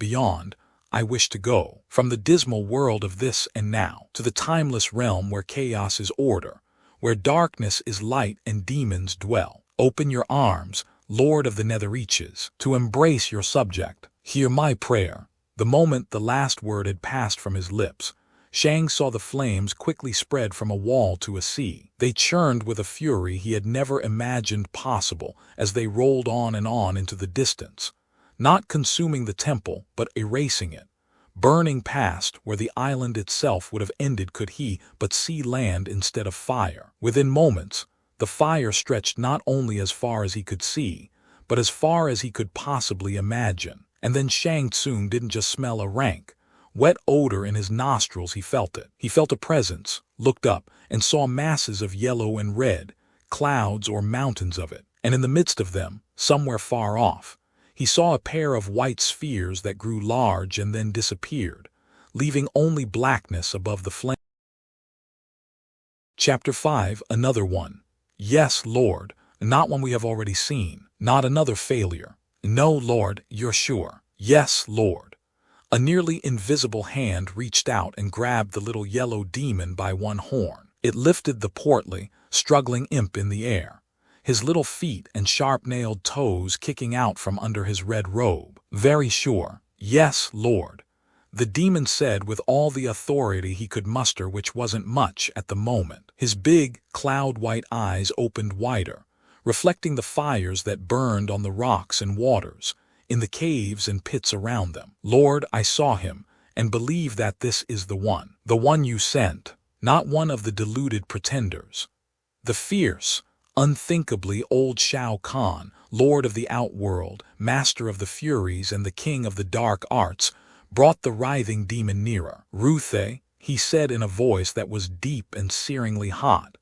I wish to go. From the dismal world of this and now, to the timeless realm where chaos is order, where darkness is light and demons dwell. Open your arms, Lord of the nether reaches, to embrace your subject. Hear my prayer. The moment the last word had passed from his lips, Shang saw the flames quickly spread from a wall to a sea. They churned with a fury he had never imagined possible as they rolled on and on into the distance, not consuming the temple but erasing it, burning past where the island itself would have ended could he but see land instead of fire. Within moments, the fire stretched not only as far as he could see, but as far as he could possibly imagine. And then Shang Tsung didn't just smell a rank, wet odor in his nostrils, he felt it. He felt a presence, looked up, and saw masses of yellow and red, clouds or mountains of it. And in the midst of them, somewhere far off, he saw a pair of white spheres that grew large and then disappeared, leaving only blackness above the flame. Chapter 5. Another one. Yes, Lord, not one we have already seen. Not another failure. No, Lord, you're sure. Yes, Lord. A nearly invisible hand reached out and grabbed the little yellow demon by one horn. It lifted the portly, struggling imp in the air, his little feet and sharp-nailed toes kicking out from under his red robe. Very sure. Yes, Lord. The demon said with all the authority he could muster, which wasn't much at the moment. His big, cloud-white eyes opened wider, reflecting the fires that burned on the rocks and waters, in the caves and pits around them. Lord, I saw him, and believe that this is the one you sent, not one of the deluded pretenders. The fierce, unthinkably old Shao Kahn, Lord of the Outworld, Master of the Furies and the King of the Dark Arts, brought the writhing demon nearer. Ruthe, he said in a voice that was deep and searingly hot,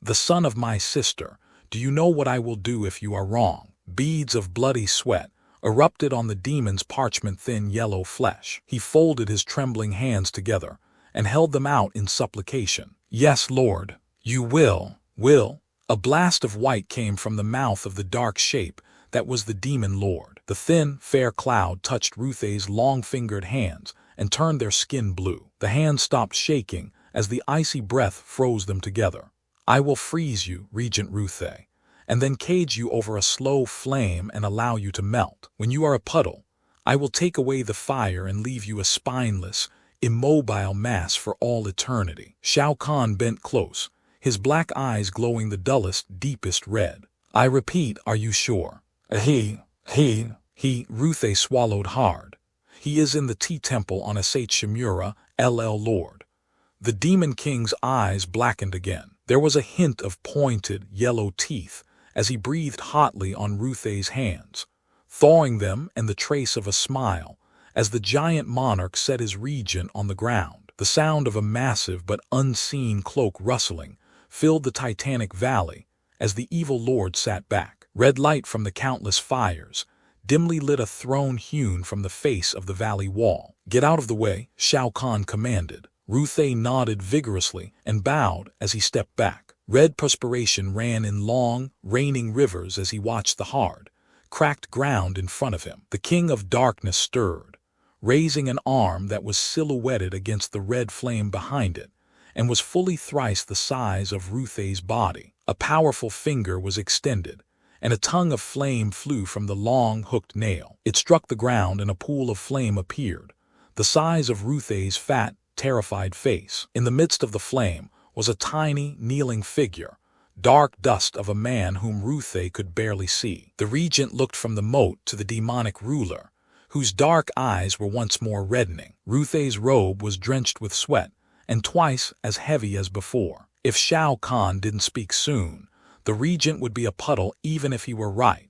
the son of my sister, do you know what I will do if you are wrong? Beads of bloody sweat erupted on the demon's parchment-thin yellow flesh. He folded his trembling hands together and held them out in supplication. Yes, Lord, you will. A blast of white came from the mouth of the dark shape that was the demon lord. The thin, fair cloud touched Ruthe's long-fingered hands and turned their skin blue. The hands stopped shaking as the icy breath froze them together. I will freeze you, Regent Ruthe, and then cage you over a slow flame and allow you to melt. When you are a puddle, I will take away the fire and leave you a spineless, immobile mass for all eternity. Shao Kahn bent close, his black eyes glowing the dullest, deepest red. I repeat, are you sure? Ruthe swallowed hard. He is in the tea temple on Asate Shimura, LL Lord. The Demon King's eyes blackened again. There was a hint of pointed, yellow teeth as he breathed hotly on Ruthe's hands, thawing them and the trace of a smile as the giant monarch set his regent on the ground. The sound of a massive but unseen cloak rustling filled the titanic valley as the evil lord sat back. Red light from the countless fires dimly lit a throne hewn from the face of the valley wall. Get out of the way, Shao Kahn commanded. Ruthe nodded vigorously and bowed as he stepped back. Red perspiration ran in long, raining rivers as he watched the hard, cracked ground in front of him. The King of Darkness stirred, raising an arm that was silhouetted against the red flame behind it, and was fully thrice the size of Ruthe's body. A powerful finger was extended, and a tongue of flame flew from the long, hooked nail. It struck the ground and a pool of flame appeared, the size of Ruthe's fat, terrified face. In the midst of the flame was a tiny, kneeling figure, dark dust of a man whom Ruthe could barely see. The regent looked from the moat to the demonic ruler, whose dark eyes were once more reddening. Ruthe's robe was drenched with sweat, and twice as heavy as before. If Shao Kahn didn't speak soon, the regent would be a puddle even if he were right,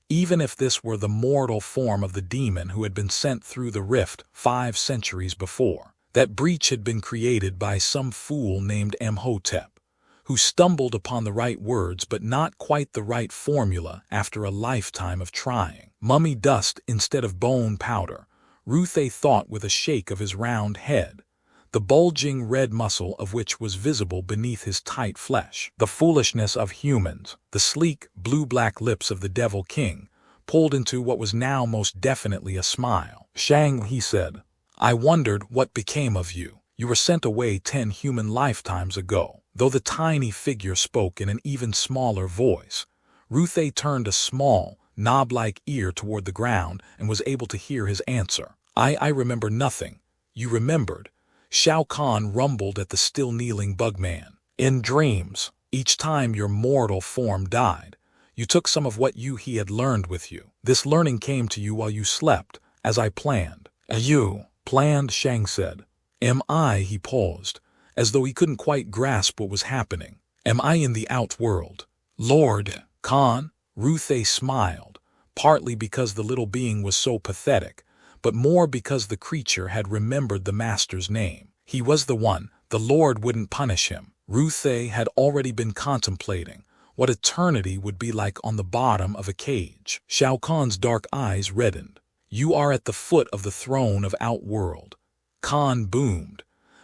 even if this were the mortal form of the demon who had been sent through the rift 5 centuries before. That breach had been created by some fool named Imhotep, who stumbled upon the right words but not quite the right formula after a lifetime of trying. Mummy dust instead of bone powder, Ruthe thought with a shake of his round head, the bulging red muscle of which was visible beneath his tight flesh. The foolishness of humans, the sleek, blue-black lips of the Devil King, pulled into what was now most definitely a smile. Shang, he said, I wondered what became of you. You were sent away 10 human lifetimes ago. Though the tiny figure spoke in an even smaller voice, Ruthe turned a small, knob-like ear toward the ground and was able to hear his answer. I remember nothing. You remembered. Shao Kahn rumbled at the still kneeling Bugman. In dreams, each time your mortal form died, you took some of what he had learned with you. This learning came to you while you slept, as I planned. You planned, Shang said. Am I? He paused, as though he couldn't quite grasp what was happening. Am I in the outworld? Lord Khan, Ruthe smiled, partly because the little being was so pathetic, but more because the creature had remembered the master's name. He was the one. The Lord wouldn't punish him. Ruthe had already been contemplating what eternity would be like on the bottom of a cage. Shao Kahn's dark eyes reddened. You are at the foot of the throne of Outworld. Khan boomed.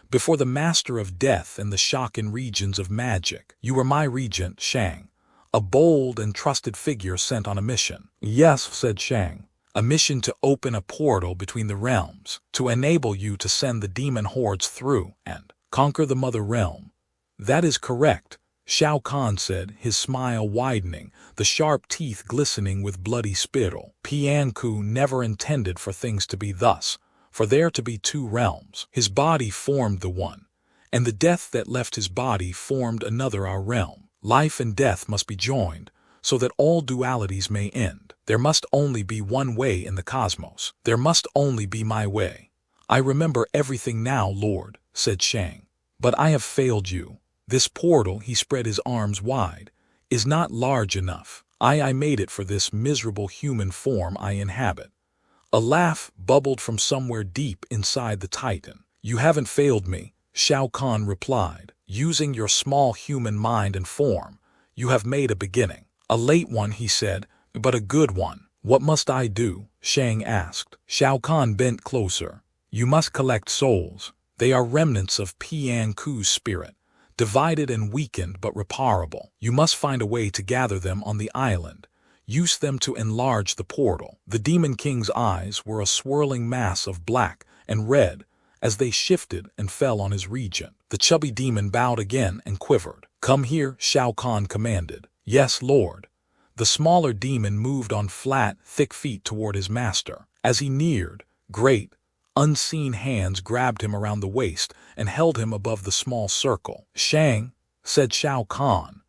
Before the master of death and the Shakin regions of magic. You were my regent, Shang. A bold and trusted figure sent on a mission. Yes, said Shang. A mission to open a portal between the realms, to enable you to send the demon hordes through and conquer the Mother Realm. That is correct, Shao Kahn said, his smile widening, the sharp teeth glistening with bloody spittle. Pianku never intended for things to be thus, for there to be two realms. His body formed the one, and the death that left his body formed another, our realm. Life and death must be joined, so that all dualities may end. There must only be one way in the cosmos. There must only be my way. I remember everything now, Lord, said Shang. But I have failed you. This portal, he spread his arms wide, is not large enough. I made it for this miserable human form I inhabit. A laugh bubbled from somewhere deep inside the Titan. You haven't failed me, Shao Kahn replied. Using your small human mind and form, you have made a beginning. A late one, he said, but a good one. What must I do? Shang asked. Shao Kahn bent closer. You must collect souls. They are remnants of Pianku's spirit, divided and weakened but reparable. You must find a way to gather them on the island. Use them to enlarge the portal. The Demon King's eyes were a swirling mass of black and red as they shifted and fell on his regent. The chubby demon bowed again and quivered. Come here, Shao Kahn commanded. Yes, Lord. The smaller demon moved on flat, thick feet toward his master. As he neared, great, unseen hands grabbed him around the waist and held him above the small circle. Shang, said Shao Kahn,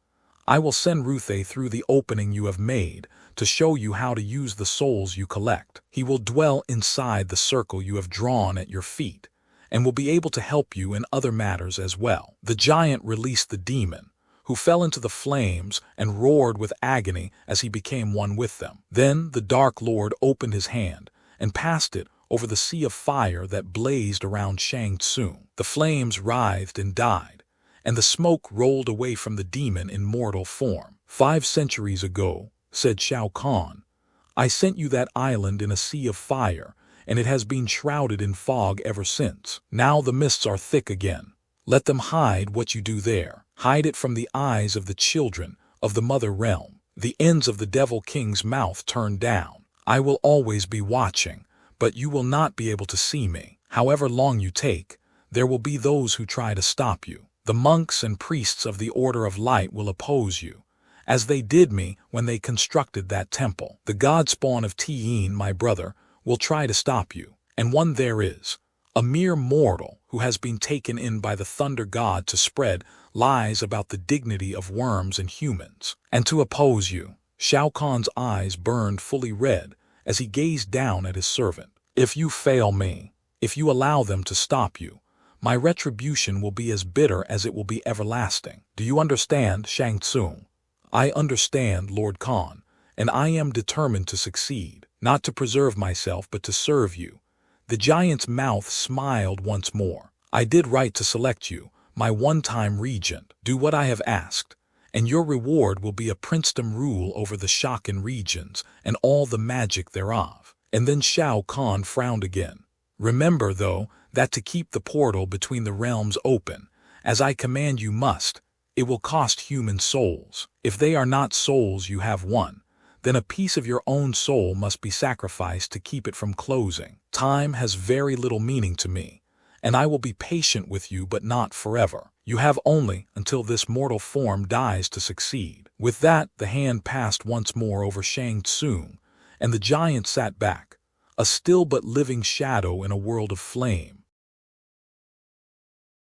I will send Ruthe through the opening you have made to show you how to use the souls you collect. He will dwell inside the circle you have drawn at your feet and will be able to help you in other matters as well. The giant released the demon, who fell into the flames and roared with agony as he became one with them. Then the Dark Lord opened his hand and passed it over the sea of fire that blazed around Shang Tsung. The flames writhed and died, and the smoke rolled away from the demon in mortal form. 5 centuries ago, said Shao Kahn, I sent you that island in a sea of fire, and it has been shrouded in fog ever since. Now the mists are thick again. Let them hide what you do there. Hide it from the eyes of the children of the Mother Realm. The ends of the Devil King's mouth turned down. I will always be watching, but you will not be able to see me. However long you take, there will be those who try to stop you. The monks and priests of the Order of Light will oppose you, as they did me when they constructed that temple. The god spawn of Tien, my brother, will try to stop you, and one there is, a mere mortal who has been taken in by the Thunder God to spread lies about the dignity of worms and humans, and to oppose you. Shao Kahn's eyes burned fully red as he gazed down at his servant. If you fail me, if you allow them to stop you, my retribution will be as bitter as it will be everlasting. Do you understand, Shang Tsung? I understand, Lord Khan, and I am determined to succeed, not to preserve myself but to serve you. The giant's mouth smiled once more. I did right to select you, my one-time regent. Do what I have asked, and your reward will be a princedom rule over the Shakin regions and all the magic thereof. And then Shao Kahn frowned again. Remember, though, that to keep the portal between the realms open, as I command you must, it will cost human souls. If they are not souls you have won, then a piece of your own soul must be sacrificed to keep it from closing. Time has very little meaning to me, and I will be patient with you but not forever. You have only until this mortal form dies to succeed. With that, the hand passed once more over Shang Tsung, and the giant sat back, a still but living shadow in a world of flame.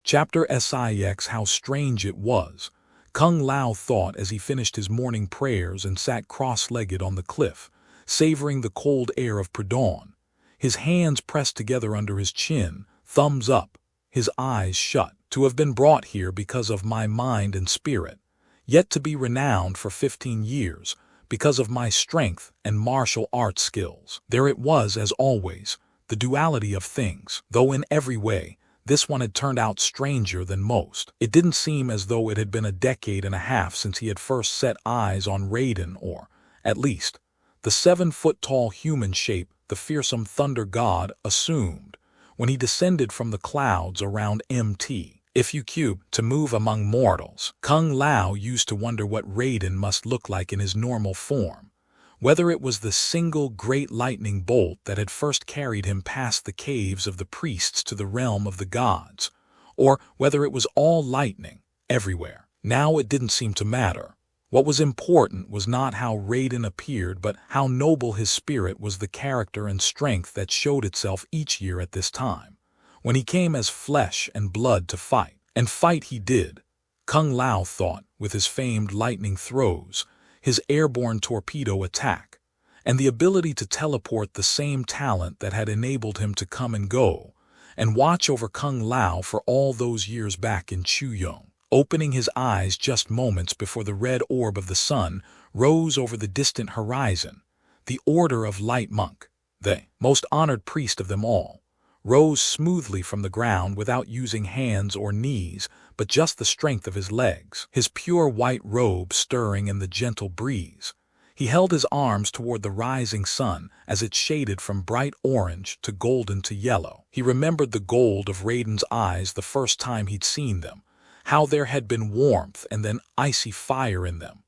Chapter SIX How Strange It Was. Kung Lao thought as he finished his morning prayers and sat cross-legged on the cliff, savoring the cold air of pre-dawn. His hands pressed together under his chin, thumbs up, his eyes shut. To have been brought here because of my mind and spirit, yet to be renowned for 15 years, because of my strength and martial arts skills. There it was, as always, the duality of things, though in every way, this one had turned out stranger than most. It didn't seem as though it had been a decade and a half since he had first set eyes on Raiden, or, at least, the 7-foot-tall human shape the fearsome thunder god assumed when he descended from the clouds around Mt. If you cube to move among mortals. Kung Lao used to wonder what Raiden must look like in his normal form, whether it was the single great lightning bolt that had first carried him past the caves of the priests to the realm of the gods, or whether it was all lightning, everywhere. Now it didn't seem to matter. What was important was not how Raiden appeared, but how noble his spirit was, the character and strength that showed itself each year at this time, when he came as flesh and blood to fight. And fight he did, Kung Lao thought, with his famed lightning throws, his airborne torpedo attack, and the ability to teleport, the same talent that had enabled him to come and go, and watch over Kung Lao for all those years back in Chuyong. Opening his eyes just moments before the red orb of the sun rose over the distant horizon, the Order of Light Monk, the most honored priest of them all, rose smoothly from the ground without using hands or knees, but just the strength of his legs, his pure white robe stirring in the gentle breeze. He held his arms toward the rising sun as it shaded from bright orange to golden to yellow. He remembered the gold of Raiden's eyes the first time he'd seen them, how there had been warmth and then icy fire in them,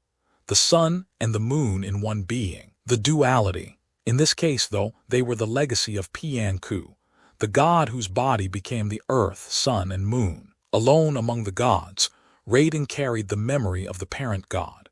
the sun and the moon in one being. The duality. In this case, though, they were the legacy of Pianku, the god whose body became the earth, sun, and moon. Alone among the gods, Raiden carried the memory of the parent god.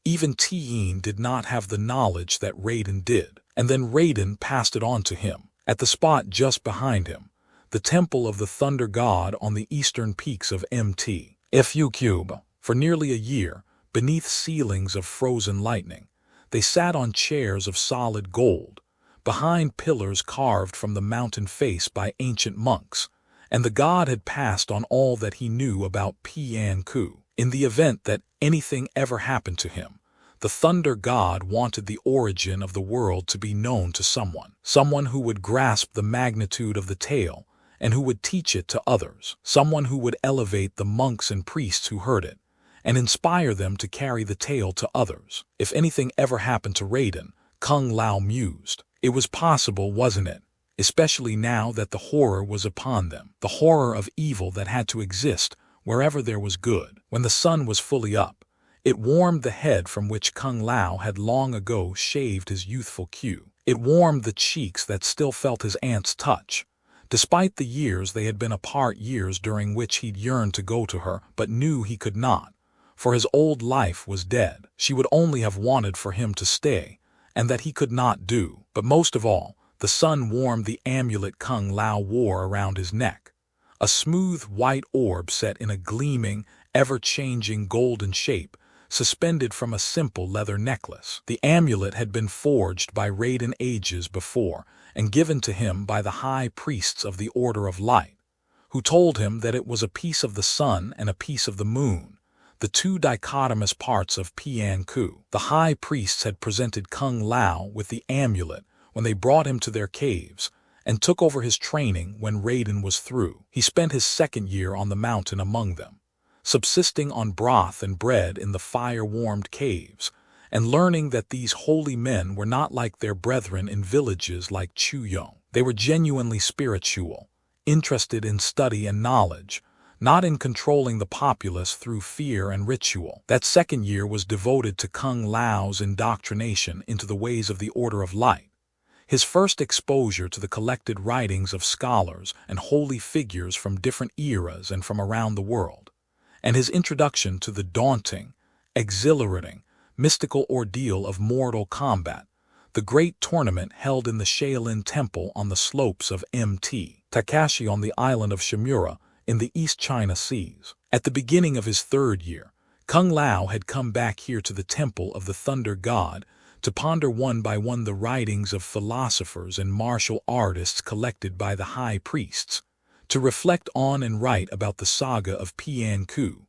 Even Tien did not have the knowledge that Raiden did, and then Raiden passed it on to him. At the spot just behind him, the temple of the thunder god on the eastern peaks of Mt. Fu Cube. For nearly a year, beneath ceilings of frozen lightning, they sat on chairs of solid gold, behind pillars carved from the mountain face by ancient monks, and the god had passed on all that he knew about Pianku. In the event that anything ever happened to him, the thunder god wanted the origin of the world to be known to someone who would grasp the magnitude of the tale and who would teach it to others, someone who would elevate the monks and priests who heard it, and inspire them to carry the tale to others. If anything ever happened to Raiden, Kung Lao mused, it was possible, wasn't it? Especially now that the horror was upon them, the horror of evil that had to exist wherever there was good. When the sun was fully up, it warmed the head from which Kung Lao had long ago shaved his youthful queue. It warmed the cheeks that still felt his aunt's touch, despite the years they had been apart, years during which he'd yearned to go to her but knew he could not, for his old life was dead. She would only have wanted for him to stay, and that he could not do. But most of all, the sun warmed the amulet Kung Lao wore around his neck, a smooth white orb set in a gleaming, ever-changing golden shape, suspended from a simple leather necklace. The amulet had been forged by Raiden ages before and given to him by the high priests of the Order of Light, who told him that it was a piece of the sun and a piece of the moon, the two dichotomous parts of Pianku. The high priests had presented Kung Lao with the amulet when they brought him to their caves, and took over his training when Raiden was through. He spent his second year on the mountain among them, subsisting on broth and bread in the fire-warmed caves, and learning that these holy men were not like their brethren in villages like Chuyong. They were genuinely spiritual, interested in study and knowledge, not in controlling the populace through fear and ritual. That second year was devoted to Kung Lao's indoctrination into the ways of the Order of Light, his first exposure to the collected writings of scholars and holy figures from different eras and from around the world, and his introduction to the daunting, exhilarating, mystical ordeal of Mortal Kombat, the great tournament held in the Shaolin Temple on the slopes of Mt. Takashi on the island of Shimura, in the East China Seas. At the beginning of his 3rd year, Kung Lao had come back here to the temple of the Thunder God to ponder one by one the writings of philosophers and martial artists collected by the high priests, to reflect on and write about the saga of Pian Ku,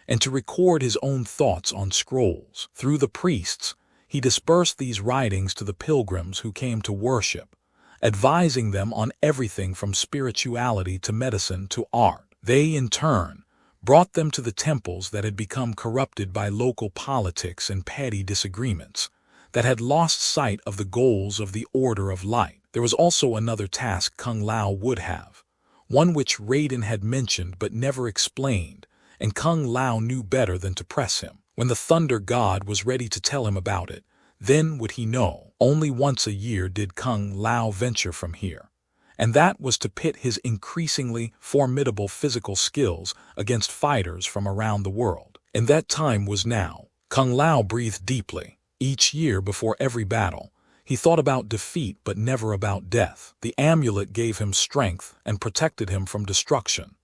and to record his own thoughts on scrolls. Through the priests, he dispersed these writings to the pilgrims who came to worship, advising them on everything from spirituality to medicine to art. They, in turn, brought them to the temples that had become corrupted by local politics and petty disagreements, that had lost sight of the goals of the Order of Light. There was also another task Kung Lao would have, one which Raiden had mentioned but never explained, and Kung Lao knew better than to press him. When the Thunder God was ready to tell him about it, then would he know. Only once a year did Kung Lao venture from here, and that was to pit his increasingly formidable physical skills against fighters from around the world. And that time was now. Kung Lao breathed deeply. Each year before every battle, he thought about defeat but never about death. The amulet gave him strength and protected him from destruction,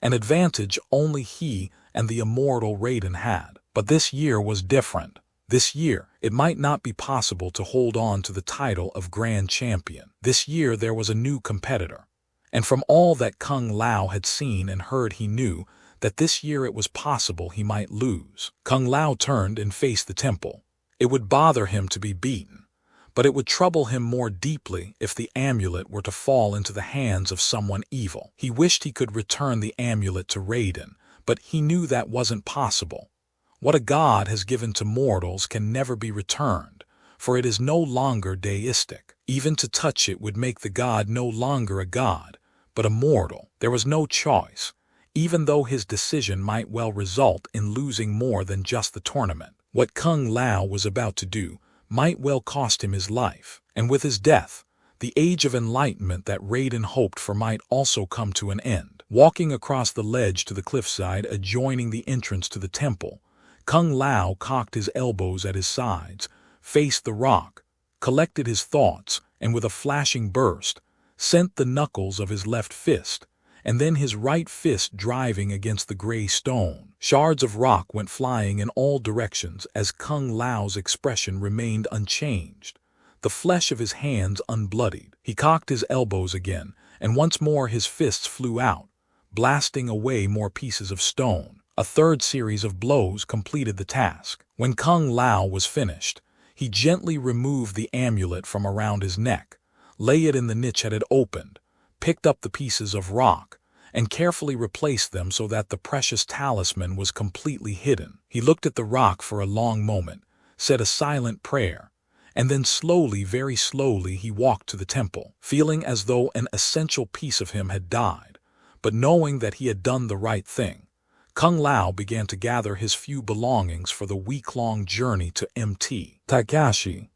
an advantage only he and the immortal Raiden had. But this year was different. This year, it might not be possible to hold on to the title of Grand Champion. This year there was a new competitor, and from all that Kung Lao had seen and heard he knew that this year it was possible he might lose. Kung Lao turned and faced the temple. It would bother him to be beaten, but it would trouble him more deeply if the amulet were to fall into the hands of someone evil. He wished he could return the amulet to Raiden, but he knew that wasn't possible. What a god has given to mortals can never be returned, for it is no longer deistic. Even to touch it would make the god no longer a god, but a mortal. There was no choice, even though his decision might well result in losing more than just the tournament. What Kung Lao was about to do might well cost him his life, and with his death, the age of enlightenment that Raiden hoped for might also come to an end. Walking across the ledge to the cliffside adjoining the entrance to the temple, Kung Lao cocked his elbows at his sides, faced the rock, collected his thoughts, and with a flashing burst, sent the knuckles of his left fist, and then his right fist driving against the gray stone. Shards of rock went flying in all directions as Kung Lao's expression remained unchanged, the flesh of his hands unbloodied. He cocked his elbows again, and once more his fists flew out, blasting away more pieces of stone. A third series of blows completed the task. When Kung Lao was finished, he gently removed the amulet from around his neck, lay it in the niche it had opened, picked up the pieces of rock, and carefully replaced them so that the precious talisman was completely hidden. He looked at the rock for a long moment, said a silent prayer, and then slowly, very slowly, he walked to the temple, feeling as though an essential piece of him had died, but knowing that he had done the right thing. Kung Lao began to gather his few belongings for the week-long journey to Mt. Takashi.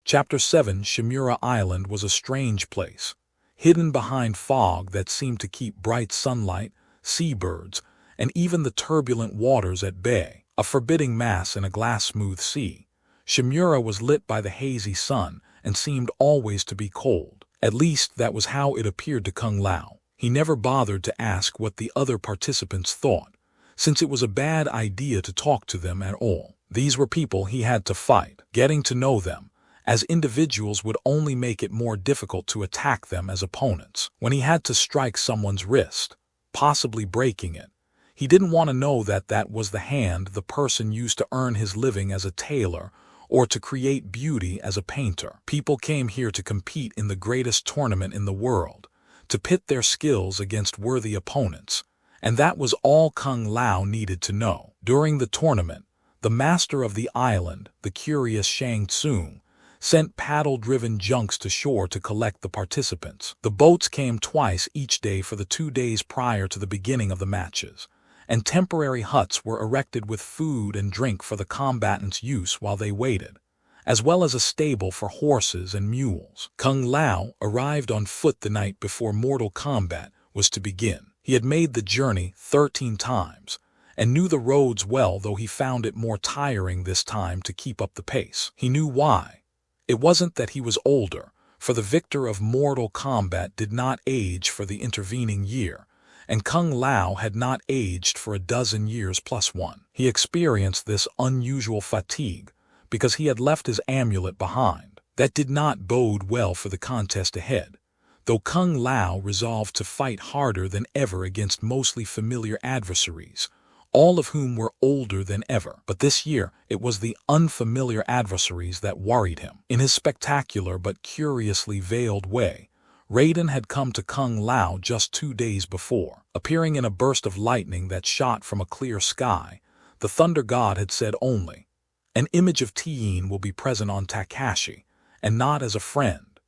Chapter 7. Shimura Island was a strange place, hidden behind fog that seemed to keep bright sunlight, seabirds, and even the turbulent waters at bay. A forbidding mass in a glass-smooth sea, Shimura was lit by the hazy sun and seemed always to be cold. At least that was how it appeared to Kung Lao. He never bothered to ask what the other participants thought, since it was a bad idea to talk to them at all. These were people he had to fight. Getting to know them as individuals would only make it more difficult to attack them as opponents. When he had to strike someone's wrist, possibly breaking it, he didn't want to know that that was the hand the person used to earn his living as a tailor or to create beauty as a painter. People came here to compete in the greatest tournament in the world, to pit their skills against worthy opponents, and that was all Kung Lao needed to know. During the tournament, the master of the island, the curious Shang Tsung, sent paddle-driven junks to shore to collect the participants. The boats came twice each day for the 2 days prior to the beginning of the matches, and temporary huts were erected with food and drink for the combatants' use while they waited, as well as a stable for horses and mules. Kung Lao arrived on foot the night before Mortal Kombat was to begin. He had made the journey 13 times, and knew the roads well, though he found it more tiring this time to keep up the pace. He knew why. It wasn't that he was older, for the victor of Mortal Kombat did not age for the intervening year, and Kung Lao had not aged for a dozen years plus one. He experienced this unusual fatigue because he had left his amulet behind. That did not bode well for the contest ahead, though Kung Lao resolved to fight harder than ever against mostly familiar adversaries, all of whom were older than ever. But this year, it was the unfamiliar adversaries that worried him. In his spectacular but curiously veiled way, Raiden had come to Kung Lao just 2 days before. Appearing in a burst of lightning that shot from a clear sky, the Thunder God had said only, "An image of Tien will be present on Takashi, and not as a friend."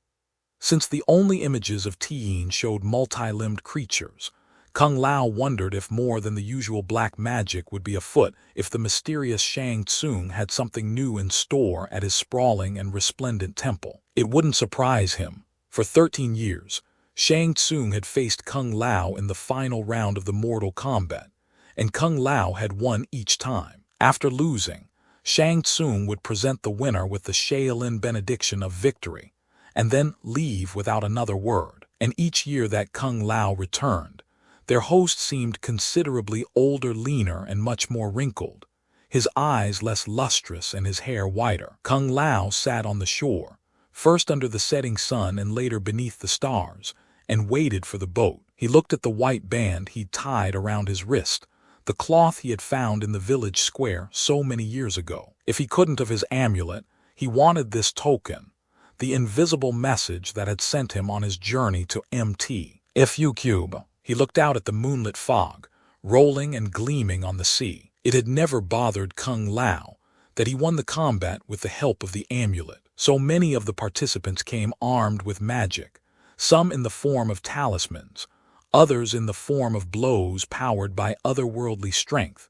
Since the only images of Tien showed multi-limbed creatures, Kung Lao wondered if more than the usual black magic would be afoot, if the mysterious Shang Tsung had something new in store at his sprawling and resplendent temple. It wouldn't surprise him. For 13 years, Shang Tsung had faced Kung Lao in the final round of the Mortal Kombat, and Kung Lao had won each time. After losing, Shang Tsung would present the winner with the Shaolin benediction of victory, and then leave without another word. And each year that Kung Lao returned, their host seemed considerably older, leaner, and much more wrinkled, his eyes less lustrous and his hair whiter. Kung Lao sat on the shore, first under the setting sun and later beneath the stars, and waited for the boat. He looked at the white band he'd tied around his wrist, the cloth he had found in the village square so many years ago. If he couldn't have his amulet, he wanted this token, the invisible message that had sent him on his journey to MT. Fu Cube. He looked out at the moonlit fog, rolling and gleaming on the sea. It had never bothered Kung Lao that he won the combat with the help of the amulet. So many of the participants came armed with magic, some in the form of talismans, others in the form of blows powered by otherworldly strength,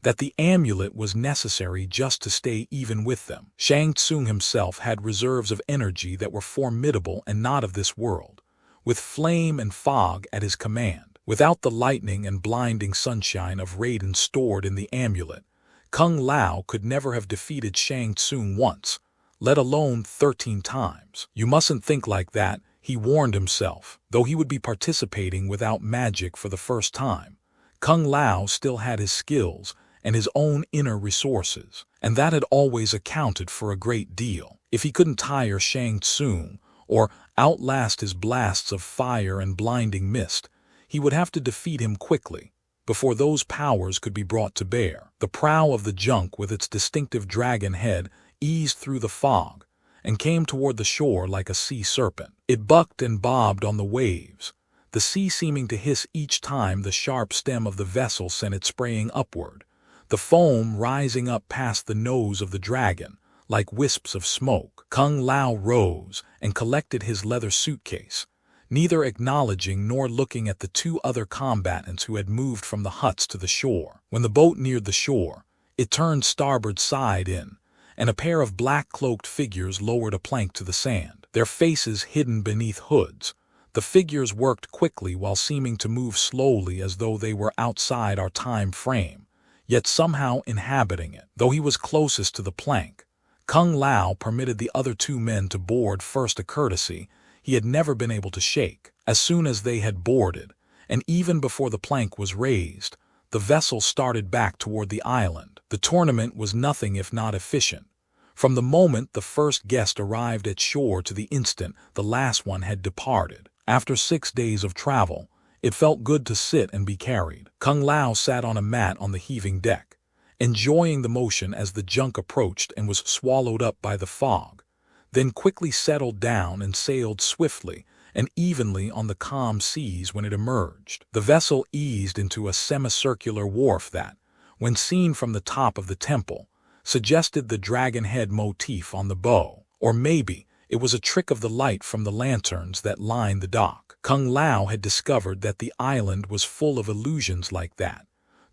that the amulet was necessary just to stay even with them. Shang Tsung himself had reserves of energy that were formidable and not of this world, with flame and fog at his command. Without the lightning and blinding sunshine of Raiden stored in the amulet, Kung Lao could never have defeated Shang Tsung once, let alone 13 times. You mustn't think like that, he warned himself. Though he would be participating without magic for the first time, Kung Lao still had his skills and his own inner resources, and that had always accounted for a great deal. If he couldn't tire Shang Tsung, or outlast his blasts of fire and blinding mist, he would have to defeat him quickly, before those powers could be brought to bear. The prow of the junk with its distinctive dragon head eased through the fog, and came toward the shore like a sea serpent. It bucked and bobbed on the waves, the sea seeming to hiss each time the sharp stem of the vessel sent it spraying upward, the foam rising up past the nose of the dragon, like wisps of smoke. Kung Lao rose and collected his leather suitcase, neither acknowledging nor looking at the 2 other combatants who had moved from the huts to the shore. When the boat neared the shore, it turned starboard side in, and a pair of black-cloaked figures lowered a plank to the sand, their faces hidden beneath hoods. The figures worked quickly while seeming to move slowly as though they were outside our time frame, yet somehow inhabiting it. Though he was closest to the plank, Kung Lao permitted the other 2 men to board first, a courtesy he had never been able to shake. As soon as they had boarded, and even before the plank was raised, the vessel started back toward the island. The tournament was nothing if not efficient. From the moment the first guest arrived at shore to the instant the last one had departed. After 6 days of travel, it felt good to sit and be carried. Kung Lao sat on a mat on the heaving deck, enjoying the motion as the junk approached and was swallowed up by the fog, then quickly settled down and sailed swiftly and evenly on the calm seas when it emerged. The vessel eased into a semicircular wharf that, when seen from the top of the temple, suggested the dragon head motif on the bow, or maybe it was a trick of the light from the lanterns that lined the dock. Kung Lao had discovered that the island was full of illusions like that,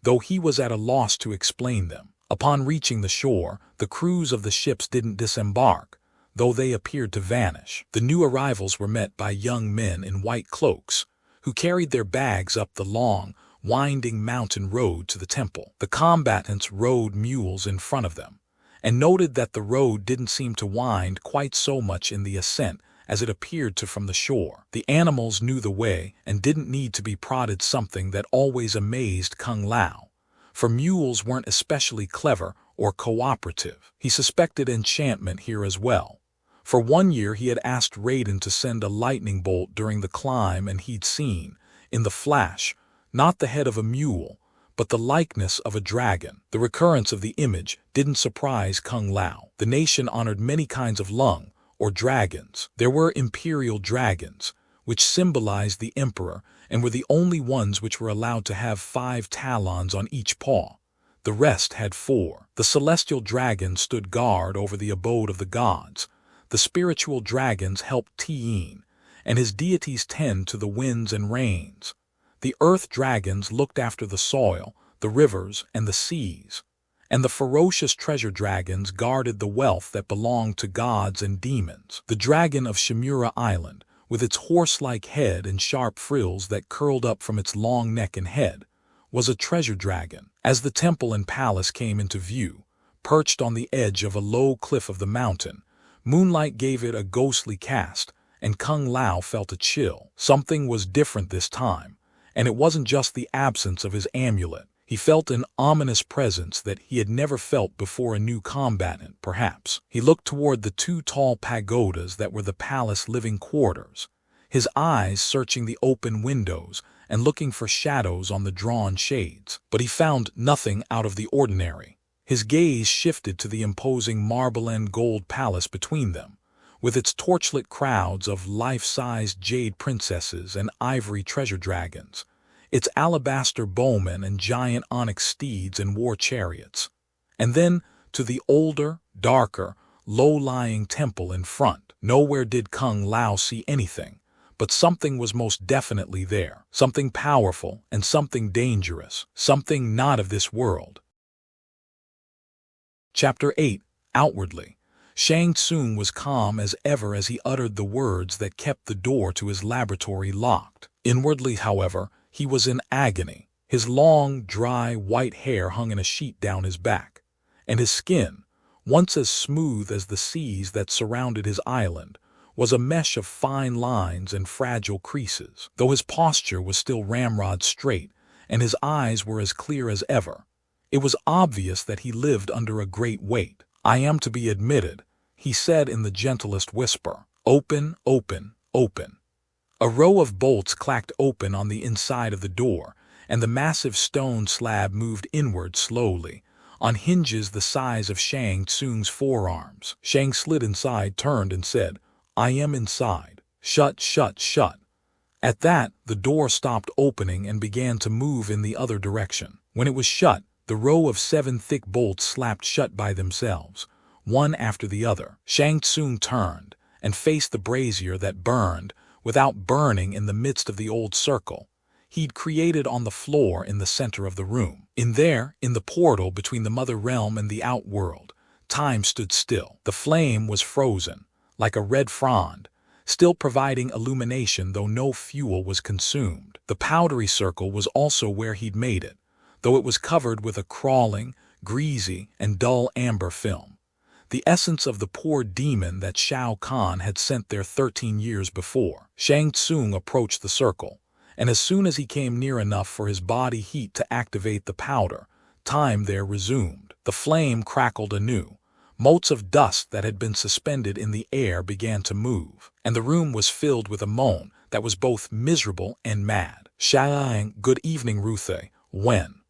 though he was at a loss to explain them. Upon reaching the shore, the crews of the ships didn't disembark, though they appeared to vanish. The new arrivals were met by young men in white cloaks, who carried their bags up the long, winding mountain road to the temple. The combatants rode mules in front of them, and noted that the road didn't seem to wind quite so much in the ascent as it appeared to from the shore. The animals knew the way and didn't need to be prodded, something that always amazed Kung Lao, for mules weren't especially clever or cooperative. He suspected enchantment here as well. For 1 year he had asked Raiden to send a lightning bolt during the climb, and he'd seen, in the flash, not the head of a mule, but the likeness of a dragon. The recurrence of the image didn't surprise Kung Lao. The nation honored many kinds of lung, or dragons. There were imperial dragons, which symbolized the emperor and were the only ones which were allowed to have 5 talons on each paw. The rest had 4. The celestial dragon stood guard over the abode of the gods. The spiritual dragons helped Tien, and his deities tend to the winds and rains. The earth dragons looked after the soil, the rivers, and the seas. And the ferocious treasure dragons guarded the wealth that belonged to gods and demons. The dragon of Shimura Island, with its horse-like head and sharp frills that curled up from its long neck and head, was a treasure dragon. As the temple and palace came into view, perched on the edge of a low cliff of the mountain, moonlight gave it a ghostly cast, and Kung Lao felt a chill. Something was different this time, and it wasn't just the absence of his amulet. He felt an ominous presence that he had never felt before a new combatant, perhaps. He looked toward the 2 tall pagodas that were the palace living quarters, his eyes searching the open windows and looking for shadows on the drawn shades. But he found nothing out of the ordinary. His gaze shifted to the imposing marble and gold palace between them, with its torchlit crowds of life-sized jade princesses and ivory treasure dragons, its alabaster bowmen and giant onyx steeds and war chariots. And then to the older, darker, low-lying temple in front. Nowhere did Kung Lao see anything, but something was most definitely there. Something powerful and something dangerous, something not of this world. Chapter 8. Outwardly, Shang Tsung was calm as ever as he uttered the words that kept the door to his laboratory locked. Inwardly, however, he was in agony. His long, dry, white hair hung in a sheet down his back, and his skin, once as smooth as the seas that surrounded his island, was a mesh of fine lines and fragile creases. Though his posture was still ramrod straight, and his eyes were as clear as ever, it was obvious that he lived under a great weight. "I am to be admitted," he said in the gentlest whisper. "Open, open, open." A row of bolts clacked open on the inside of the door, and the massive stone slab moved inward slowly, on hinges the size of Shang Tsung's forearms. Shang slid inside, turned, and said, "I am inside." "Shut, shut, shut." At that, the door stopped opening and began to move in the other direction. When it was shut, the row of 7 thick bolts slapped shut by themselves, one after the other. Shang Tsung turned and faced the brazier that burned, without burning, in the midst of the old circle he'd created on the floor in the center of the room. In the portal between the mother realm and the outworld, time stood still. The flame was frozen, like a red frond, still providing illumination though no fuel was consumed. The powdery circle was also where he'd made it, though it was covered with a crawling, greasy, and dull amber film, the essence of the poor demon that Shao Kahn had sent there 13 years before. Shang Tsung approached the circle, and as soon as he came near enough for his body heat to activate the powder, time there resumed. The flame crackled anew. Motes of dust that had been suspended in the air began to move, and the room was filled with a moan that was both miserable and mad. "Shang, good evening, Ruthe." When?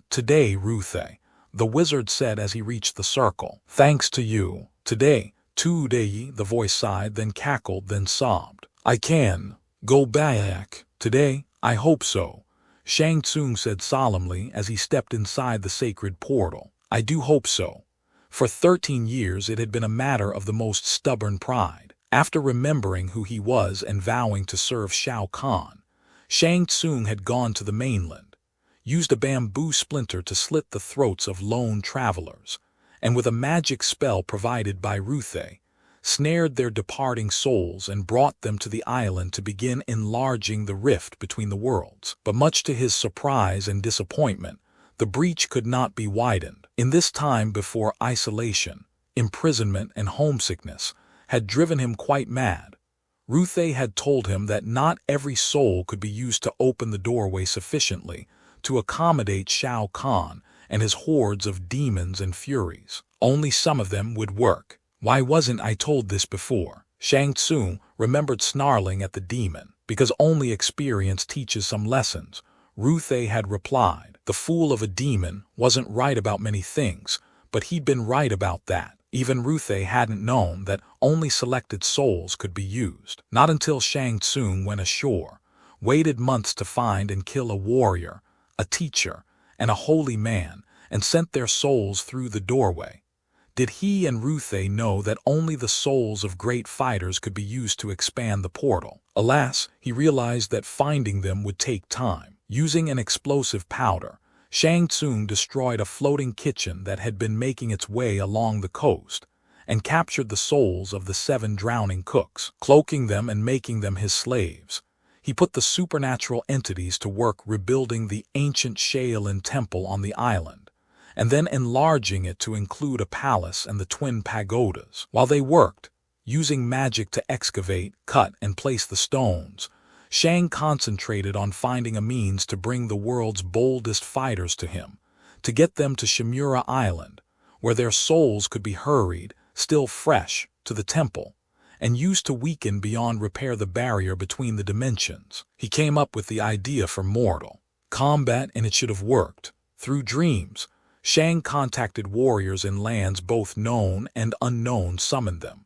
Today, Ruthe," the wizard said as he reached the circle. "Thanks to you. Today, the voice sighed, then cackled, then sobbed. "I can go back today? I hope so," Shang Tsung said solemnly as he stepped inside the sacred portal. "I do hope so." For 13 years it had been a matter of the most stubborn pride. After remembering who he was and vowing to serve Shao Kahn, Shang Tsung had gone to the mainland, used a bamboo splinter to slit the throats of lone travelers, and with a magic spell provided by Ruthe, snared their departing souls and brought them to the island to begin enlarging the rift between the worlds. But much to his surprise and disappointment, the breach could not be widened. In this time before isolation, imprisonment, and homesickness had driven him quite mad, Ruthe had told him that not every soul could be used to open the doorway sufficiently to accommodate Shao Kahn and his hordes of demons and furies. Only some of them would work. Why wasn't I told this before? Shang Tsung remembered snarling at the demon. Because only experience teaches some lessons, Ruthe had replied. The fool of a demon wasn't right about many things, but he'd been right about that. Even Ruthe hadn't known that only selected souls could be used. Not until Shang Tsung went ashore, waited months to find and kill a warrior, a teacher, and a holy man, and sent their souls through the doorway, did he and Ruthe know that only the souls of great fighters could be used to expand the portal. Alas, he realized that finding them would take time. Using an explosive powder, Shang Tsung destroyed a floating kitchen that had been making its way along the coast, and captured the souls of the 7 drowning cooks. Cloaking them and making them his slaves, he put the supernatural entities to work rebuilding the ancient Shaolin temple on the island, and then enlarging it to include a palace and the twin pagodas. While they worked, using magic to excavate, cut, and place the stones, Shang concentrated on finding a means to bring the world's boldest fighters to him, to get them to Shimura Island, where their souls could be hurried, still fresh, to the temple, and used to weaken beyond repair the barrier between the dimensions. He came up with the idea for Mortal Kombat, and it should have worked. Through dreams, Shang contacted warriors in lands both known and unknown, summoned them,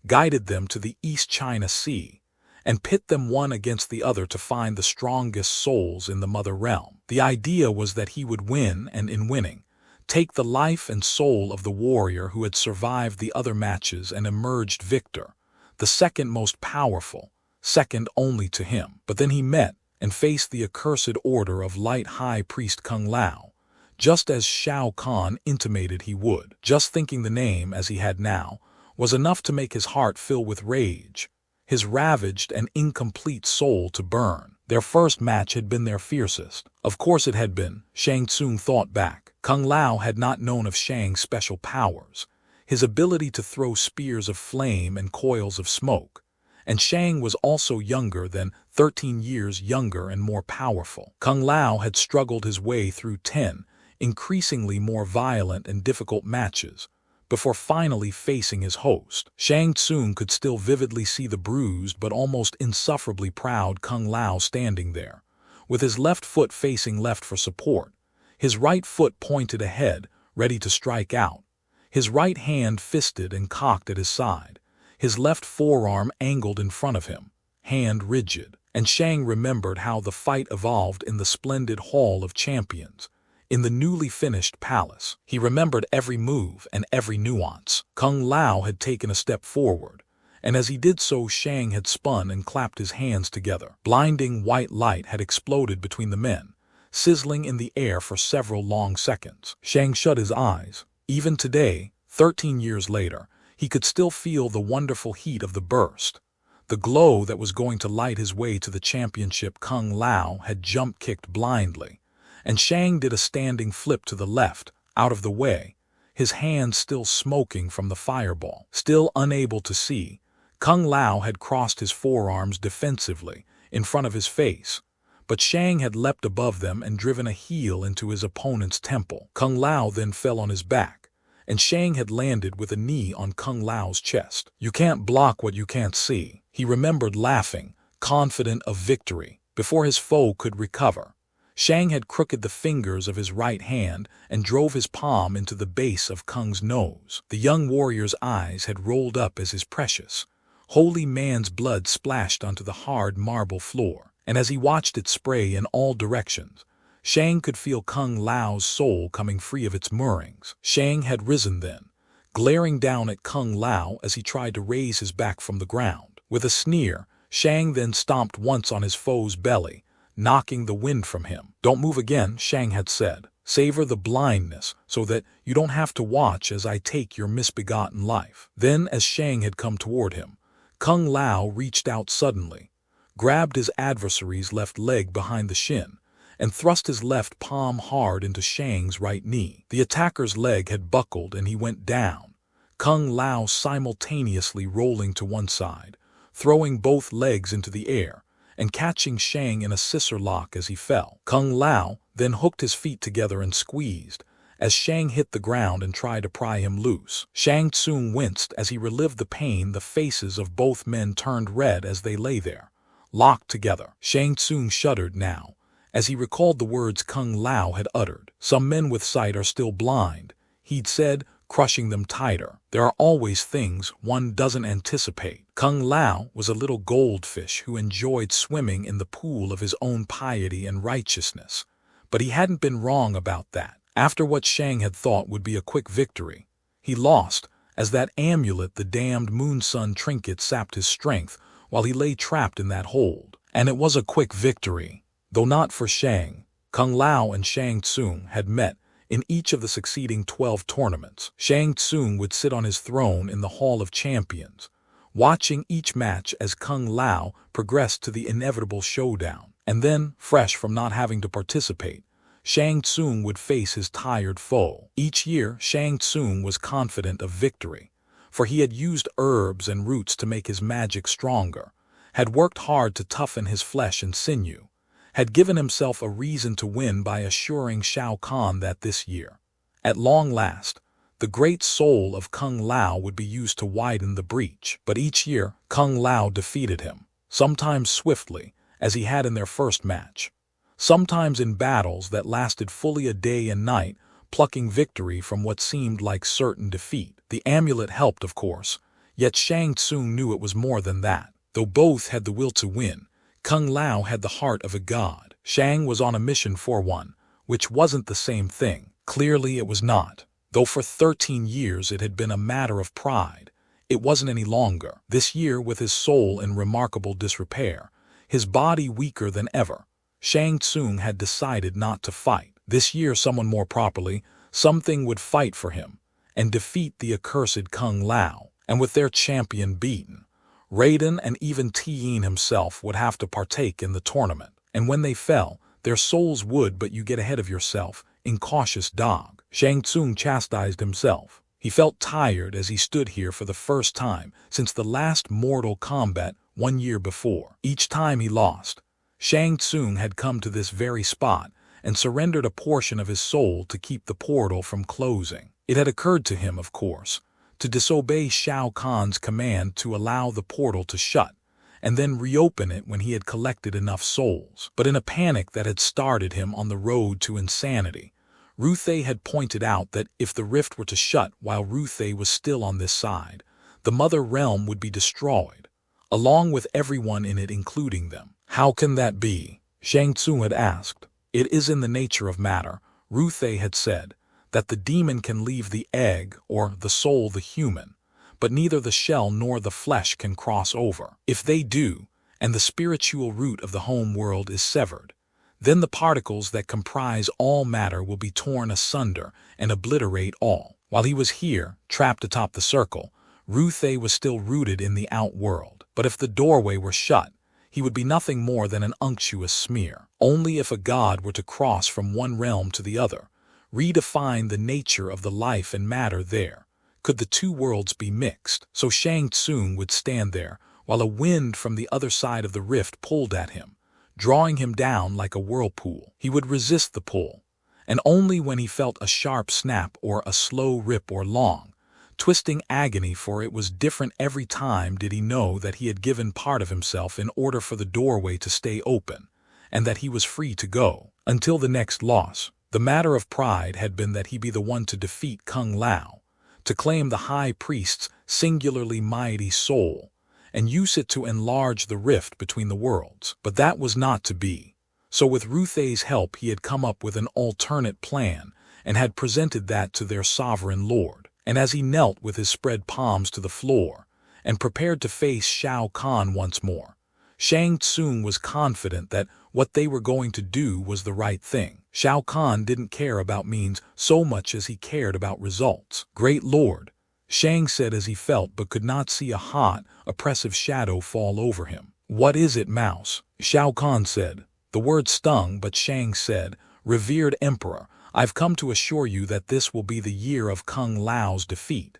guided them to the East China Sea, and pit them one against the other to find the strongest souls in the Mother Realm. The idea was that he would win, and in winning, take the life and soul of the warrior who had survived the other matches and emerged victor, the second most powerful, second only to him. But then he met and faced the accursed order of Light High Priest Kung Lao, just as Shao Kahn intimated he would. Just thinking the name as he had now was enough to make his heart fill with rage, his ravaged and incomplete soul to burn. Their first match had been their fiercest. Of course it had been, Shang Tsung thought back. Kung Lao had not known of Shang's special powers, his ability to throw spears of flame and coils of smoke, and Shang was also younger than 13 years younger and more powerful. Kung Lao had struggled his way through 10 increasingly more violent and difficult matches before finally facing his host. Shang Tsung could still vividly see the bruised but almost insufferably proud Kung Lao standing there, with his left foot facing left for support, his right foot pointed ahead, ready to strike out, his right hand fisted and cocked at his side, his left forearm angled in front of him, hand rigid. And Shang remembered how the fight evolved in the splendid Hall of Champions, in the newly finished palace. He remembered every move and every nuance. Kung Lao had taken a step forward, and as he did so, Shang had spun and clapped his hands together. Blinding white light had exploded between the men, sizzling in the air for several long seconds. Shang shut his eyes. Even today, 13 years later, he could still feel the wonderful heat of the burst, the glow that was going to light his way to the championship. Kung Lao had jump-kicked blindly, and Shang did a standing flip to the left, out of the way, his hands still smoking from the fireball. Still unable to see, Kung Lao had crossed his forearms defensively in front of his face, but Shang had leapt above them and driven a heel into his opponent's temple. Kung Lao then fell on his back, and Shang had landed with a knee on Kung Lao's chest. You can't block what you can't see. He remembered laughing, confident of victory. Before his foe could recover, Shang had crooked the fingers of his right hand and drove his palm into the base of Kung's nose. The young warrior's eyes had rolled up as his precious, holy man's blood splashed onto the hard marble floor, and as he watched it spray in all directions, Shang could feel Kung Lao's soul coming free of its moorings. Shang had risen then, glaring down at Kung Lao as he tried to raise his back from the ground. With a sneer, Shang then stomped once on his foe's belly, knocking the wind from him. Don't move again, Shang had said. Savor the blindness so that you don't have to watch as I take your misbegotten life. Then, as Shang had come toward him, Kung Lao reached out suddenly, grabbed his adversary's left leg behind the shin, and thrust his left palm hard into Shang's right knee. The attacker's leg had buckled and he went down, Kung Lao simultaneously rolling to one side, throwing both legs into the air and catching Shang in a scissor lock as he fell. Kung Lao then hooked his feet together and squeezed, as Shang hit the ground and tried to pry him loose. Shang Tsung winced as he relived the pain. The faces of both men turned red as they lay there, locked together. Shang Tsung shuddered now, as he recalled the words Kung Lao had uttered. "Some men with sight are still blind," he'd said, crushing them tighter. "There are always things one doesn't anticipate." Kung Lao was a little goldfish who enjoyed swimming in the pool of his own piety and righteousness, but he hadn't been wrong about that. After what Shang had thought would be a quick victory, he lost, as that amulet, the damned moon sun trinket, sapped his strength while he lay trapped in that hold. And it was a quick victory, though not for Shang. Kung Lao and Shang Tsung had met in each of the succeeding 12 tournaments. Shang Tsung would sit on his throne in the Hall of Champions, watching each match as Kung Lao progressed to the inevitable showdown. And then, fresh from not having to participate, Shang Tsung would face his tired foe. Each year, Shang Tsung was confident of victory, for he had used herbs and roots to make his magic stronger, had worked hard to toughen his flesh and sinew, had given himself a reason to win by assuring Shao Kahn that this year, at long last, the great soul of Kung Lao would be used to widen the breach. But each year, Kung Lao defeated him, sometimes swiftly, as he had in their first match, sometimes in battles that lasted fully a day and night, plucking victory from what seemed like certain defeat. The amulet helped, of course, yet Shang Tsung knew it was more than that. Though both had the will to win, Kung Lao had the heart of a god. Shang was on a mission for one, which wasn't the same thing. Clearly it was not. Though for 13 years it had been a matter of pride, it wasn't any longer. This year, with his soul in remarkable disrepair, his body weaker than ever, Shang Tsung had decided not to fight. This year, someone more properly, something would fight for him and defeat the accursed Kung Lao. And with their champion beaten, Raiden and even Tien himself would have to partake in the tournament. And when they fell, their souls would. But you get ahead of yourself, incautious dog. Shang Tsung chastised himself. He felt tired as he stood here for the first time since the last Mortal Kombat 1 year before. Each time he lost, Shang Tsung had come to this very spot and surrendered a portion of his soul to keep the portal from closing. It had occurred to him, of course, to disobey Shao Kahn's command to allow the portal to shut, and then reopen it when he had collected enough souls. But in a panic that had started him on the road to insanity, Ruthe had pointed out that if the rift were to shut while Ruthe was still on this side, the Mother Realm would be destroyed, along with everyone in it, including them. "How can that be?" Shang Tsung had asked. "It is in the nature of matter," Ruthe had said, "that the demon can leave the egg, or the soul the human, but neither the shell nor the flesh can cross over. If they do, and the spiritual root of the home world is severed, then the particles that comprise all matter will be torn asunder and obliterate all." While he was here, trapped atop the circle, Ruthe was still rooted in the outworld. But if the doorway were shut, he would be nothing more than an unctuous smear. Only if a god were to cross from one realm to the other, redefine the nature of the life and matter there, could the two worlds be mixed. So Shang Tsung would stand there while a wind from the other side of the rift pulled at him, drawing him down like a whirlpool. He would resist the pull, and only when he felt a sharp snap or a slow rip or long, twisting agony, for it was different every time, did he know that he had given part of himself in order for the doorway to stay open, and that he was free to go. Until the next loss, the matter of pride had been that he be the one to defeat Kung Lao, to claim the High Priest's singularly mighty soul, and use it to enlarge the rift between the worlds. But that was not to be. So with Ruthe's help he had come up with an alternate plan, and had presented that to their sovereign lord. And as he knelt with his spread palms to the floor, and prepared to face Shao Kahn once more, Shang Tsung was confident that what they were going to do was the right thing. Shao Kahn didn't care about means so much as he cared about results. "Great Lord," Shang said as he felt but could not see a hot, oppressive shadow fall over him. "What is it, Mouse?" Shao Kahn said. The word stung, but Shang said, "Revered Emperor, I've come to assure you that this will be the year of Kung Lao's defeat.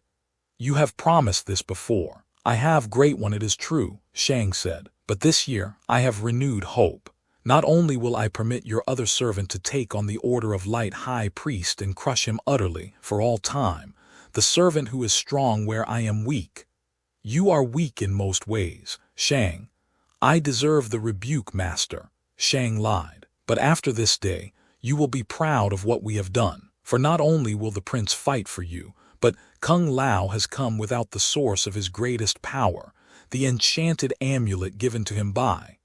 You have promised this before. I have great one, it is true, Shang said. But this year I have renewed hope. Not only will I permit your other servant to take on the order of light high priest and crush him utterly, for all time, the servant who is strong where I am weak. You are weak in most ways, Shang. I deserve the rebuke, master, Shang lied. But after this day, you will be proud of what we have done. For not only will the prince fight for you, but Kung Lao has come without the source of his greatest power, the enchanted amulet given to him by.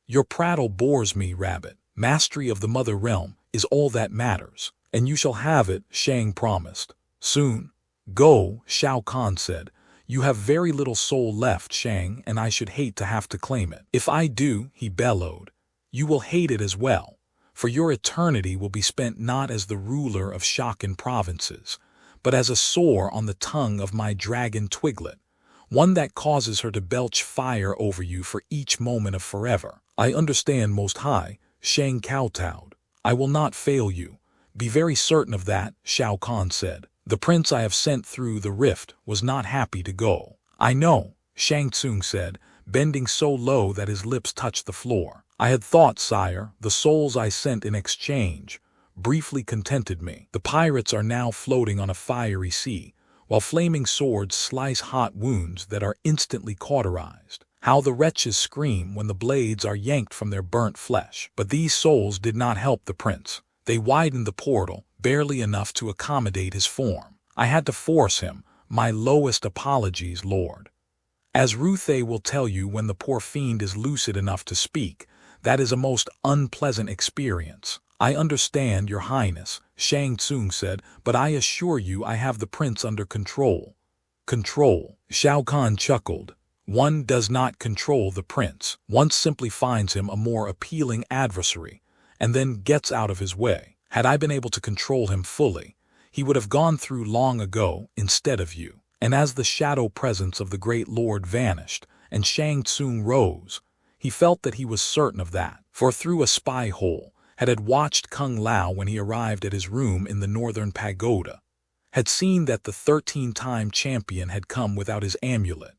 Your prattle bores me, rabbit. Mastery of the mother realm is all that matters, and you shall have it, Shang promised. Soon. Go, Shao Kahn said. You have very little soul left, Shang, and I should hate to have to claim it. If I do, he bellowed, you will hate it as well, for your eternity will be spent not as the ruler of Shakan provinces, but as a sore on the tongue of my dragon Twiglet, one that causes her to belch fire over you for each moment of forever. I understand, Most High, Shang kowtowed. I will not fail you. Be very certain of that, Shao Kahn said. The prince I have sent through the rift was not happy to go. I know, Shang Tsung said, bending so low that his lips touched the floor. I had thought, sire, the souls I sent in exchange briefly contented me. The pirates are now floating on a fiery sea, while flaming swords slice hot wounds that are instantly cauterized. How the wretches scream when the blades are yanked from their burnt flesh. But these souls did not help the prince. They widened the portal, barely enough to accommodate his form. I had to force him. My lowest apologies, Lord. As Ruthe will tell you, when the poor fiend is lucid enough to speak, that is a most unpleasant experience. I understand, Your Highness, Shang Tsung said, but I assure you I have the prince under control. Control? Shao Kahn chuckled. One does not control the prince. One simply finds him a more appealing adversary, and then gets out of his way. Had I been able to control him fully, he would have gone through long ago instead of you. And as the shadow presence of the great lord vanished, and Shang Tsung rose, he felt that he was certain of that, for through a spy hole, had watched Kung Lao when he arrived at his room in the northern pagoda, had seen that the 13-time champion had come without his amulet,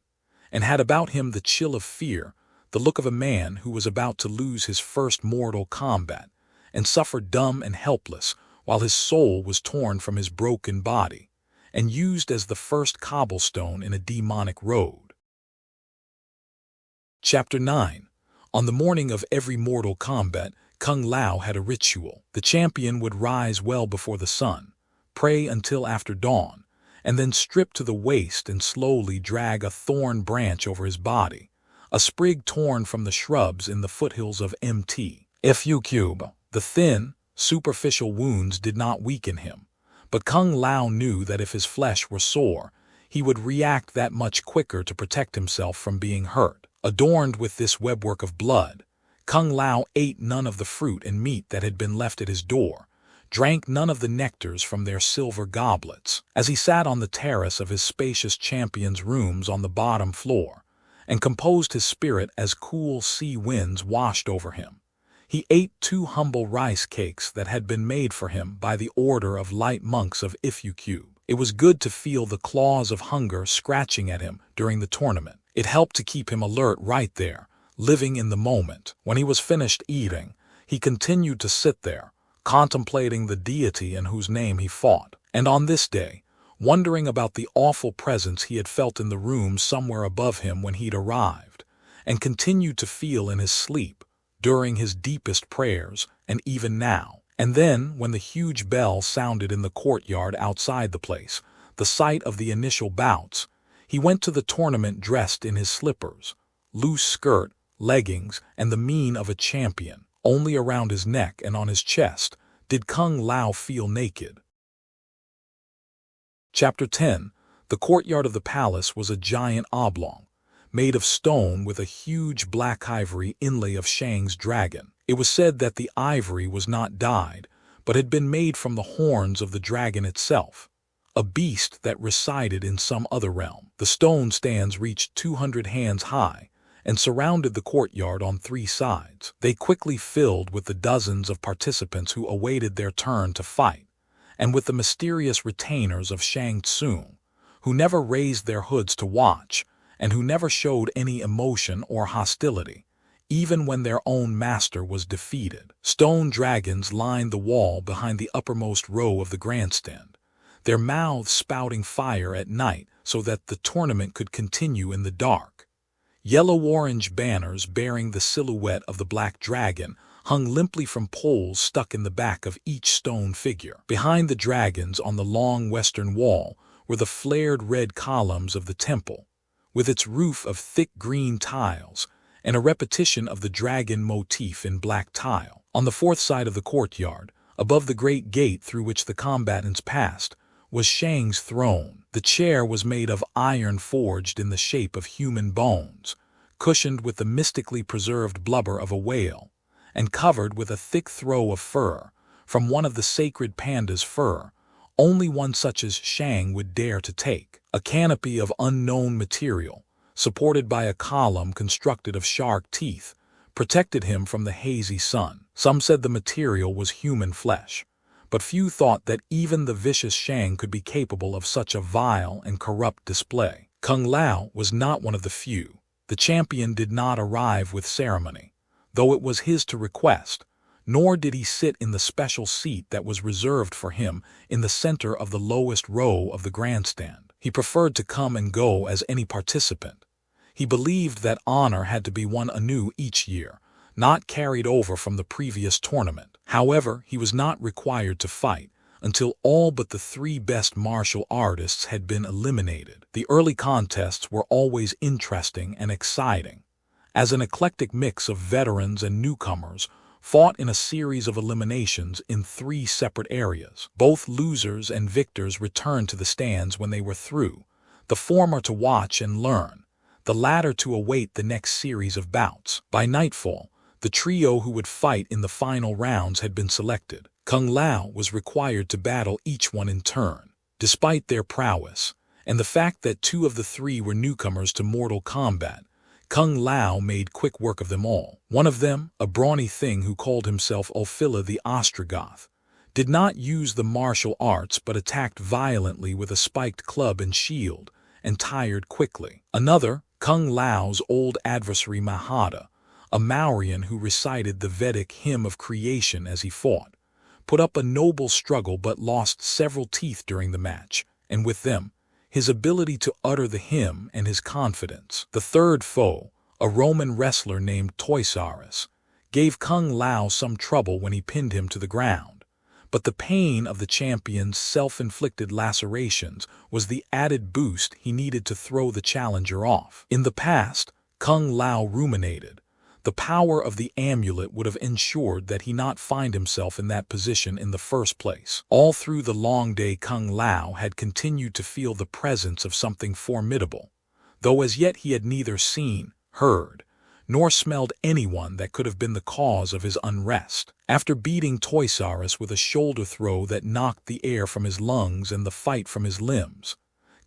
and had about him the chill of fear, the look of a man who was about to lose his first mortal combat, and suffer dumb and helpless while his soul was torn from his broken body, and used as the first cobblestone in a demonic road. Chapter 9. On the morning of every Mortal Kombat, Kung Lao had a ritual. The champion would rise well before the sun, pray until after dawn, and then strip to the waist and slowly drag a thorn branch over his body, a sprig torn from the shrubs in the foothills of Mt. Fucube. The thin, superficial wounds did not weaken him, but Kung Lao knew that if his flesh were sore, he would react that much quicker to protect himself from being hurt. Adorned with this webwork of blood, Kung Lao ate none of the fruit and meat that had been left at his door, drank none of the nectars from their silver goblets. As he sat on the terrace of his spacious champion's rooms on the bottom floor, and composed his spirit as cool sea winds washed over him, he ate 2 humble rice cakes that had been made for him by the order of light monks of Ifukube. It was good to feel the claws of hunger scratching at him during the tournament. It helped to keep him alert right there, living in the moment. When he was finished eating, he continued to sit there, contemplating the deity in whose name he fought, and on this day, wondering about the awful presence he had felt in the room somewhere above him when he'd arrived, and continued to feel in his sleep, during his deepest prayers, and even now. And then, when the huge bell sounded in the courtyard outside the place, the site of the initial bouts, he went to the tournament dressed in his slippers, loose skirt, leggings, and the mien of a champion. Only around his neck and on his chest did Kung Lao feel naked. Chapter 10. The courtyard of the palace was a giant oblong, made of stone with a huge black ivory inlay of Shang's dragon. It was said that the ivory was not dyed, but had been made from the horns of the dragon itself, a beast that resided in some other realm. The stone stands reached 200 hands high, and surrounded the courtyard on 3 sides. They quickly filled with the dozens of participants who awaited their turn to fight, and with the mysterious retainers of Shang Tsung, who never raised their hoods to watch, and who never showed any emotion or hostility, even when their own master was defeated. Stone dragons lined the wall behind the uppermost row of the grandstand, their mouths spouting fire at night so that the tournament could continue in the dark. Yellow-orange banners bearing the silhouette of the black dragon hung limply from poles stuck in the back of each stone figure. Behind the dragons on the long western wall were the flared red columns of the temple, with its roof of thick green tiles and a repetition of the dragon motif in black tile. On the fourth side of the courtyard, above the great gate through which the combatants passed, was Shang's throne. The chair was made of iron forged in the shape of human bones, cushioned with the mystically preserved blubber of a whale, and covered with a thick throw of fur from one of the sacred panda's fur, only one such as Shang would dare to take. A canopy of unknown material, supported by a column constructed of shark teeth, protected him from the hazy sun. Some said the material was human flesh, but few thought that even the vicious Shang could be capable of such a vile and corrupt display. Kung Lao was not one of the few. The champion did not arrive with ceremony, though it was his to request, nor did he sit in the special seat that was reserved for him in the center of the lowest row of the grandstand. He preferred to come and go as any participant. He believed that honor had to be won anew each year, not carried over from the previous tournament. However, he was not required to fight until all but the 3 best martial artists had been eliminated. The early contests were always interesting and exciting, as an eclectic mix of veterans and newcomers fought in a series of eliminations in 3 separate areas. Both losers and victors returned to the stands when they were through, the former to watch and learn, the latter to await the next series of bouts. By nightfall, the trio who would fight in the final rounds had been selected. Kung Lao was required to battle each one in turn. Despite their prowess, and the fact that 2 of the 3 were newcomers to Mortal Kombat, Kung Lao made quick work of them all. One of them, a brawny thing who called himself Ulfila the Ostrogoth, did not use the martial arts but attacked violently with a spiked club and shield, and tired quickly. Another, Kung Lao's old adversary Mahada, a Mauryan who recited the Vedic hymn of creation as he fought, put up a noble struggle but lost several teeth during the match, and with them, his ability to utter the hymn and his confidence. The third foe, a Roman wrestler named Toysaurus, gave Kung Lao some trouble when he pinned him to the ground, but the pain of the champion's self-inflicted lacerations was the added boost he needed to throw the challenger off. In the past, Kung Lao ruminated. The power of the amulet would have ensured that he not find himself in that position in the first place. All through the long day Kung Lao had continued to feel the presence of something formidable, though as yet he had neither seen, heard, nor smelled anyone that could have been the cause of his unrest. After beating Toysaurus with a shoulder throw that knocked the air from his lungs and the fight from his limbs,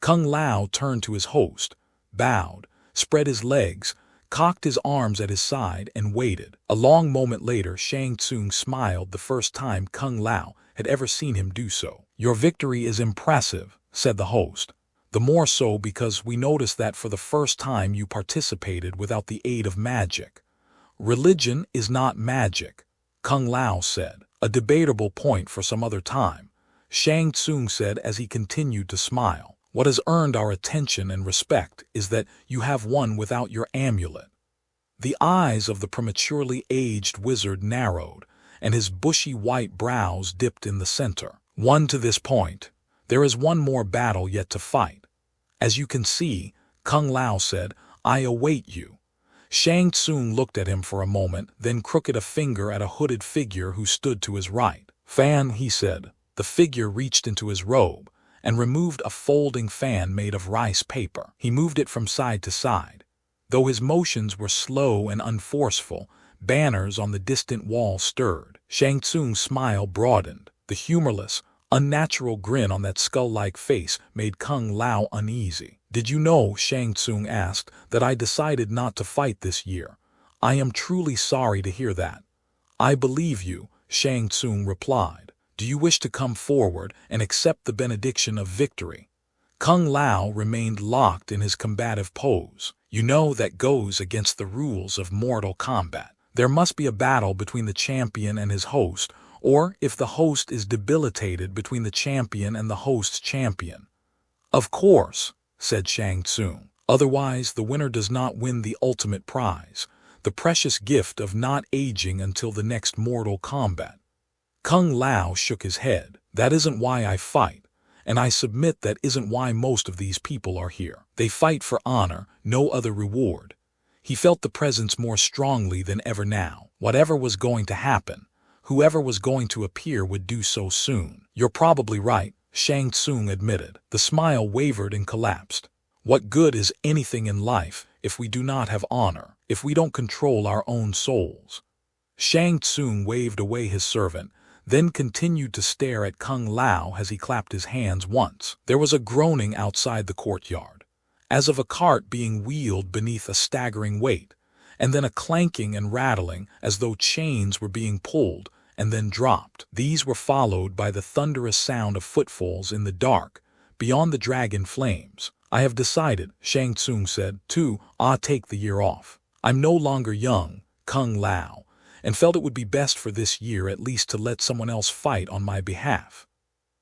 Kung Lao turned to his host, bowed, spread his legs, cocked his arms at his side, and waited. A long moment later, Shang Tsung smiled the first time Kung Lao had ever seen him do so. "Your victory is impressive," said the host, "the more so because we noticed that for the first time you participated without the aid of magic." "Religion is not magic," Kung Lao said. "A debatable point for some other time," Shang Tsung said as he continued to smile. "What has earned our attention and respect is that you have won without your amulet." The eyes of the prematurely aged wizard narrowed, and his bushy white brows dipped in the center. "Won to this point. There is one more battle yet to fight. As you can see," Kung Lao said, "I await you." Shang Tsung looked at him for a moment, then crooked a finger at a hooded figure who stood to his right. "Fan," he said. The figure reached into his robe and removed a folding fan made of rice paper. He moved it from side to side. Though his motions were slow and unforceful, banners on the distant wall stirred. Shang Tsung's smile broadened. The humorless, unnatural grin on that skull-like face made Kung Lao uneasy. "Did you know," Shang Tsung asked, "that I decided not to fight this year? I am truly sorry to hear that." "I believe you," Shang Tsung replied. "Do you wish to come forward and accept the benediction of victory?" Kung Lao remained locked in his combative pose. You know, that goes against the rules of Mortal Kombat. There must be a battle between the champion and his host, or if the host is debilitated, between the champion and the host's champion. Of course, said Shang Tsung. Otherwise, the winner does not win the ultimate prize, the precious gift of not aging until the next Mortal Kombat. Kung Lao shook his head. That isn't why I fight, and I submit that isn't why most of these people are here. They fight for honor, no other reward. He felt the presence more strongly than ever now. Whatever was going to happen, whoever was going to appear would do so soon. You're probably right, Shang Tsung admitted. The smile wavered and collapsed. What good is anything in life if we do not have honor, if we don't control our own souls? Shang Tsung waved away his servant, then continued to stare at Kung Lao as he clapped his hands once. There was a groaning outside the courtyard, as of a cart being wheeled beneath a staggering weight, and then a clanking and rattling as though chains were being pulled and then dropped. These were followed by the thunderous sound of footfalls in the dark, beyond the dragon flames. I have decided, Shang Tsung said, to take the year off. I'm no longer young, Kung Lao, and felt it would be best for this year at least to let someone else fight on my behalf.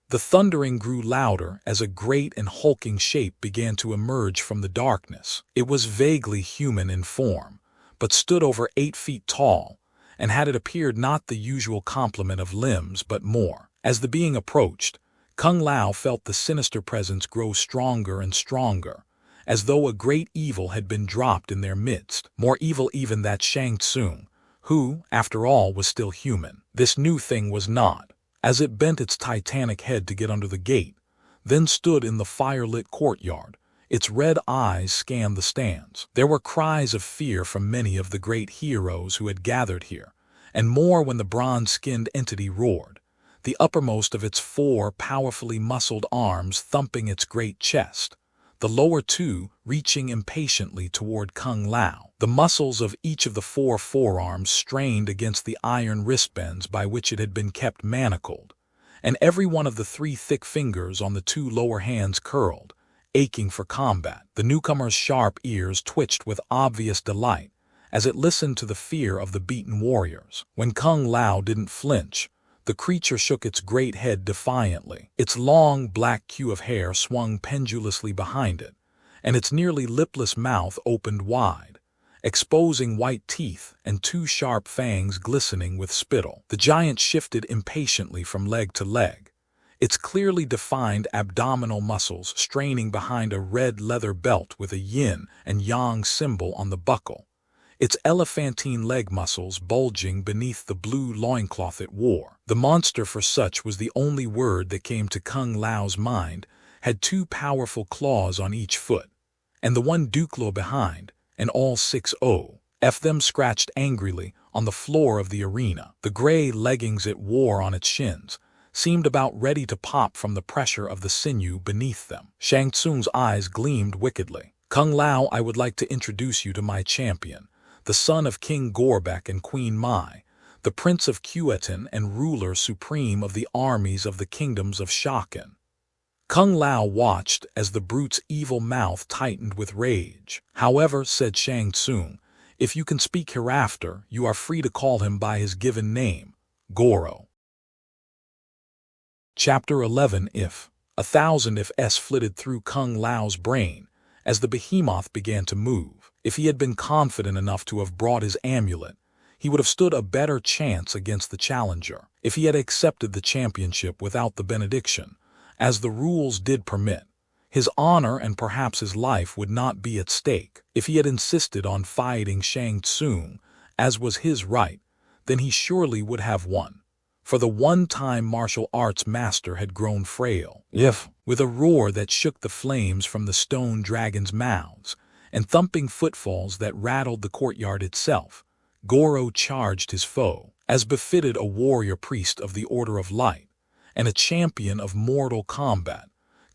The thundering grew louder as a great and hulking shape began to emerge from the darkness. It was vaguely human in form, but stood over 8 feet tall, and had it appeared not the usual complement of limbs but more. As the being approached, Kung Lao felt the sinister presence grow stronger and stronger, as though a great evil had been dropped in their midst, more evil even than Shang Tsung, who, after all, was still human. This new thing was not, as it bent its titanic head to get under the gate, then stood in the fire-lit courtyard. Its red eyes scanned the stands. There were cries of fear from many of the great heroes who had gathered here, and more when the bronze-skinned entity roared, the uppermost of its 4 powerfully muscled arms thumping its great chest, the lower 2 reaching impatiently toward Kung Lao. The muscles of each of the 4 forearms strained against the iron wristbands by which it had been kept manacled, and every one of the 3 thick fingers on the 2 lower hands curled, aching for combat. The newcomer's sharp ears twitched with obvious delight as it listened to the fear of the beaten warriors. When Kung Lao didn't flinch, the creature shook its great head defiantly. Its long black queue of hair swung pendulously behind it, and its nearly lipless mouth opened wide, exposing white teeth and 2 sharp fangs glistening with spittle. The giant shifted impatiently from leg to leg, its clearly defined abdominal muscles straining behind a red leather belt with a yin and yang symbol on the buckle, its elephantine leg muscles bulging beneath the blue loincloth it wore. The monster, for such was the only word that came to Kung Lao's mind, had 2 powerful claws on each foot, and the one Duclaw behind, and all 6 of them scratched angrily on the floor of the arena. The gray leggings it wore on its shins seemed about ready to pop from the pressure of the sinew beneath them. Shang Tsung's eyes gleamed wickedly. Kung Lao, I would like to introduce you to my champion, the son of King Gorbek and Queen Mai, the Prince of Kuetan and ruler supreme of the armies of the kingdoms of Shaken. Kung Lao watched as the brute's evil mouth tightened with rage. However, said Shang Tsung, if you can speak hereafter, you are free to call him by his given name, Goro. Chapter 11. If 1,000 ifs flitted through Kung Lao's brain as the behemoth began to move. If he had been confident enough to have brought his amulet, he would have stood a better chance against the challenger. If he had accepted the championship without the benediction, as the rules did permit, his honor and perhaps his life would not be at stake. If he had insisted on fighting Shang Tsung, as was his right, then he surely would have won, for the one-time martial arts master had grown frail. With a roar that shook the flames from the stone dragons' mouths, and thumping footfalls that rattled the courtyard itself, Goro charged his foe. As befitted a warrior priest of the Order of Light, and a champion of Mortal Kombat,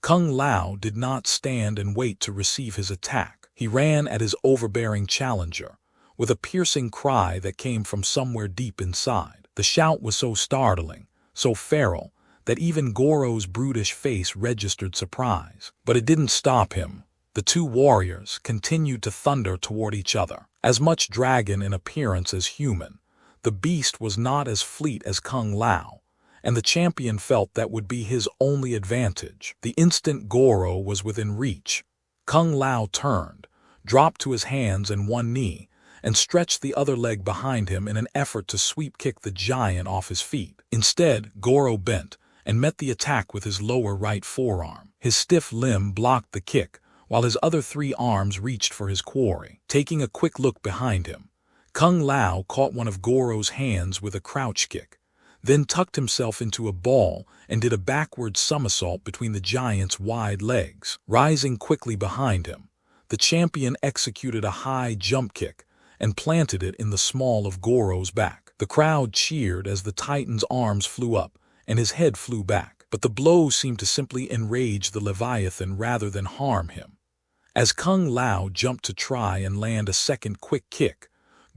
Kung Lao did not stand and wait to receive his attack. He ran at his overbearing challenger, with a piercing cry that came from somewhere deep inside. The shout was so startling, so feral, that even Goro's brutish face registered surprise. But it didn't stop him. The two warriors continued to thunder toward each other. As much dragon in appearance as human, the beast was not as fleet as Kung Lao, and the champion felt that would be his only advantage. The instant Goro was within reach, Kung Lao turned, dropped to his hands and one knee, and stretched the other leg behind him in an effort to sweep-kick the giant off his feet. Instead, Goro bent and met the attack with his lower right forearm. His stiff limb blocked the kick, while his other three arms reached for his quarry. Taking a quick look behind him, Kung Lao caught one of Goro's hands with a crouch kick, then tucked himself into a ball and did a backward somersault between the giant's wide legs. Rising quickly behind him, the champion executed a high jump kick and planted it in the small of Goro's back. The crowd cheered as the Titan's arms flew up and his head flew back, but the blow seemed to simply enrage the Leviathan rather than harm him. As Kung Lao jumped to try and land a second quick kick,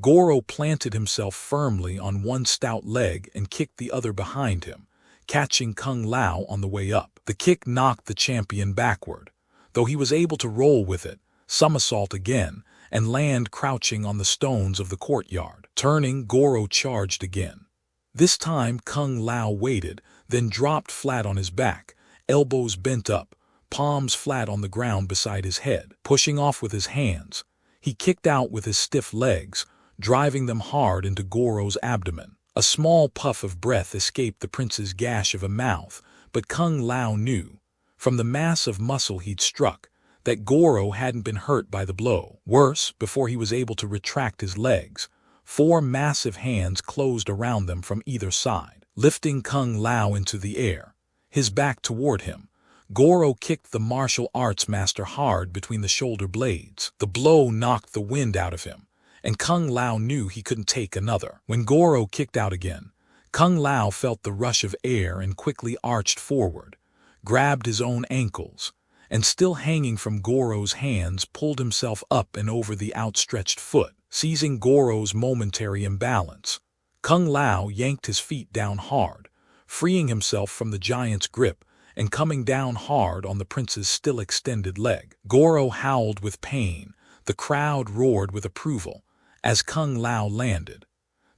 Goro planted himself firmly on one stout leg and kicked the other behind him, catching Kung Lao on the way up. The kick knocked the champion backward, though he was able to roll with it, somersault again, and land crouching on the stones of the courtyard. Turning, Goro charged again. This time Kung Lao waited, then dropped flat on his back, elbows bent up, palms flat on the ground beside his head. Pushing off with his hands, he kicked out with his stiff legs, driving them hard into Goro's abdomen. A small puff of breath escaped the prince's gash of a mouth, but Kung Lao knew, from the mass of muscle he'd struck, that Goro hadn't been hurt by the blow. Worse, before he was able to retract his legs, 4 massive hands closed around them from either side. Lifting Kung Lao into the air, his back toward him, Goro kicked the martial arts master hard between the shoulder blades. The blow knocked the wind out of him, and Kung Lao knew he couldn't take another. When Goro kicked out again, Kung Lao felt the rush of air and quickly arched forward, grabbed his own ankles, and still hanging from Goro's hands pulled himself up and over the outstretched foot. Seizing Goro's momentary imbalance, Kung Lao yanked his feet down hard, freeing himself from the giant's grip and coming down hard on the prince's still extended leg. Goro howled with pain. The crowd roared with approval as Kung Lao landed.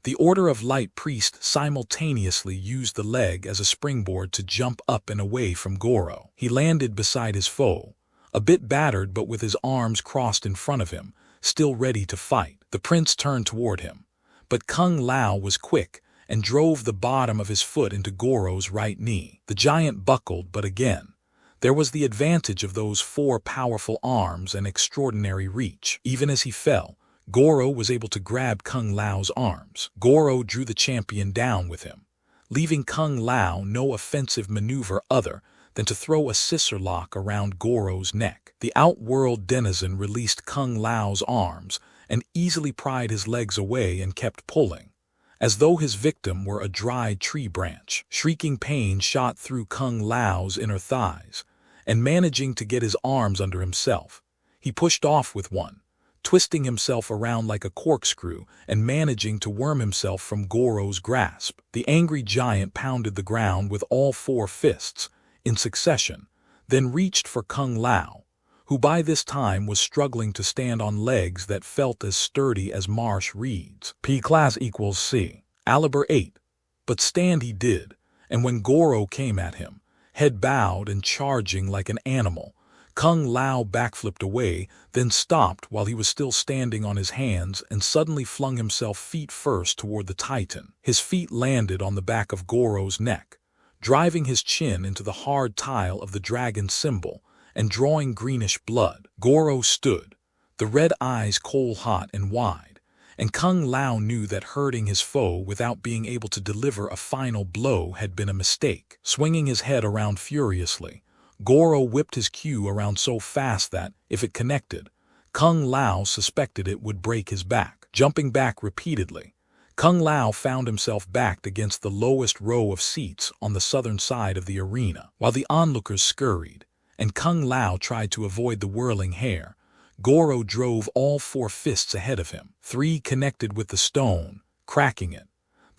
The Order of Light Priest simultaneously used the leg as a springboard to jump up and away from Goro. He landed beside his foe, a bit battered but with his arms crossed in front of him, still ready to fight. The prince turned toward him, but Kung Lao was quick and drove the bottom of his foot into Goro's right knee. The giant buckled, but again, there was the advantage of those 4 powerful arms and extraordinary reach. Even as he fell, Goro was able to grab Kung Lao's arms. Goro drew the champion down with him, leaving Kung Lao no offensive maneuver other than to throw a scissor lock around Goro's neck. The outworld denizen released Kung Lao's arms and easily pried his legs away and kept pulling, as though his victim were a dried tree branch. Shrieking pain shot through Kung Lao's inner thighs, and managing to get his arms under himself, he pushed off with one, twisting himself around like a corkscrew and managing to worm himself from Goro's grasp. The angry giant pounded the ground with all 4 fists in succession, then reached for Kung Lao, who by this time was struggling to stand on legs that felt as sturdy as marsh reeds. P-class equals C. Aliber 8. But stand he did, and when Goro came at him, head bowed and charging like an animal, Kung Lao backflipped away, then stopped while he was still standing on his hands and suddenly flung himself feet first toward the Titan. His feet landed on the back of Goro's neck, driving his chin into the hard tile of the dragon symbol and drawing greenish blood. Goro stood, the red eyes coal-hot and wide, and Kung Lao knew that hurting his foe without being able to deliver a final blow had been a mistake. Swinging his head around furiously, Goro whipped his cue around so fast that, if it connected, Kung Lao suspected it would break his back. Jumping back repeatedly, Kung Lao found himself backed against the lowest row of seats on the southern side of the arena. While the onlookers scurried, and Kung Lao tried to avoid the whirling hair, Goro drove all 4 fists ahead of him. 3 connected with the stone, cracking it.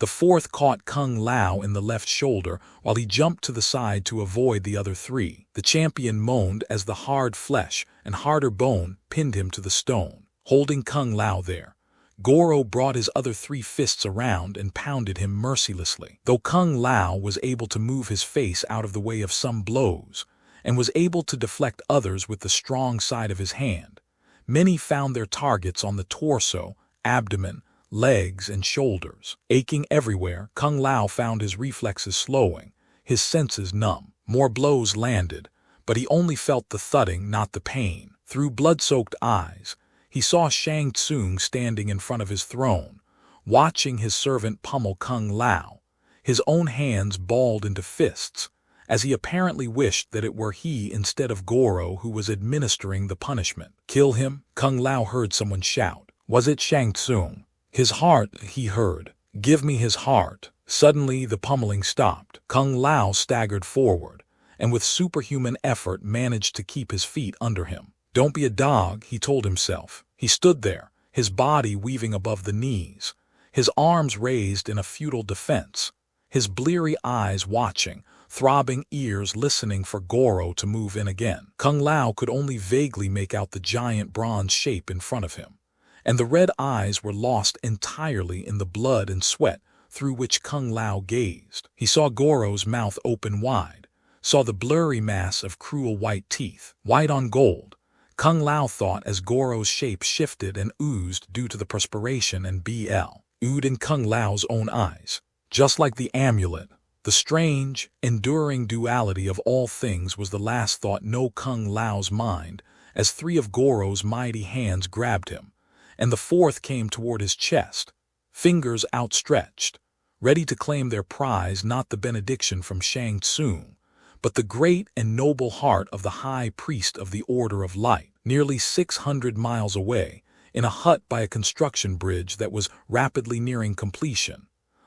The fourth caught Kung Lao in the left shoulder while he jumped to the side to avoid the other three. The champion moaned as the hard flesh and harder bone pinned him to the stone, holding Kung Lao there. Goro brought his other three fists around and pounded him mercilessly. Though Kung Lao was able to move his face out of the way of some blows, and was able to deflect others with the strong side of his hand, many found their targets on the torso, abdomen, legs, and shoulders. Aching everywhere, Kung Lao found his reflexes slowing, his senses numb. More blows landed, but he only felt the thudding, not the pain. Through blood-soaked eyes, he saw Shang Tsung standing in front of his throne, watching his servant pummel Kung Lao, his own hands balled into fists, as he apparently wished that it were he instead of Goro who was administering the punishment. "Kill him?" Kung Lao heard someone shout. Was it Shang Tsung? "His heart," he heard. "Give me his heart." Suddenly the pummeling stopped. Kung Lao staggered forward, and with superhuman effort managed to keep his feet under him. "Don't be a dog," he told himself. He stood there, his body weaving above the knees, his arms raised in a futile defense, his bleary eyes watching, throbbing ears listening for Goro to move in again. Kung Lao could only vaguely make out the giant bronze shape in front of him, and the red eyes were lost entirely in the blood and sweat through which Kung Lao gazed. He saw Goro's mouth open wide, saw the blurry mass of cruel white teeth, white on gold. Kung Lao thought as Goro's shape shifted and oozed due to the perspiration and oohed in Kung Lao's own eyes. Just like the amulet, the strange, enduring duality of all things was the last thought no Kung Lao's mind as three of Goro's mighty hands grabbed him, and the fourth came toward his chest, fingers outstretched, ready to claim their prize, not the benediction from Shang Tsung, but the great and noble heart of the high priest of the Order of Light. Nearly 600 miles away, in a hut by a construction bridge that was rapidly nearing completion,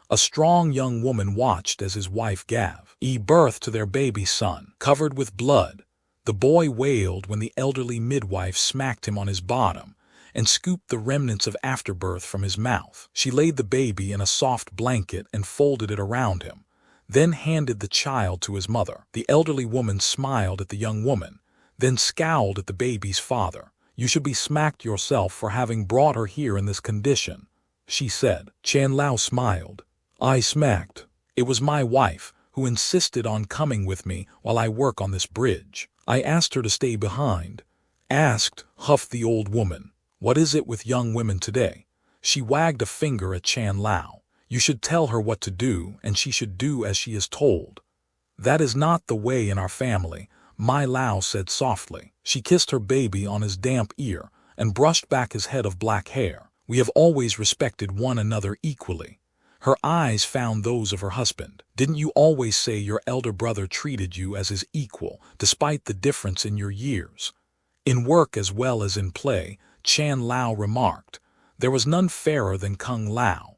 a strong young woman watched as his wife gave birth to their baby son. Covered with blood, the boy wailed when the elderly midwife smacked him on his bottom and scooped the remnants of afterbirth from his mouth. She laid the baby in a soft blanket and folded it around him, then handed the child to his mother. The elderly woman smiled at the young woman, then scowled at the baby's father. "You should be smacked yourself for having brought her here in this condition," she said. Chan Lao smiled. "I smacked. It was my wife who insisted on coming with me while I work on this bridge. I asked her to stay behind." "Asked," huffed the old woman. "What is it with young women today?" She wagged a finger at Chan Lao. "You should tell her what to do, and she should do as she is told." "That is not the way in our family," Mai Lao said softly. She kissed her baby on his damp ear and brushed back his head of black hair. "We have always respected one another equally." Her eyes found those of her husband. "Didn't you always say your elder brother treated you as his equal, despite the difference in your years?" "In work as well as in play," Chan Lao remarked. "There was none fairer than Kung Lao."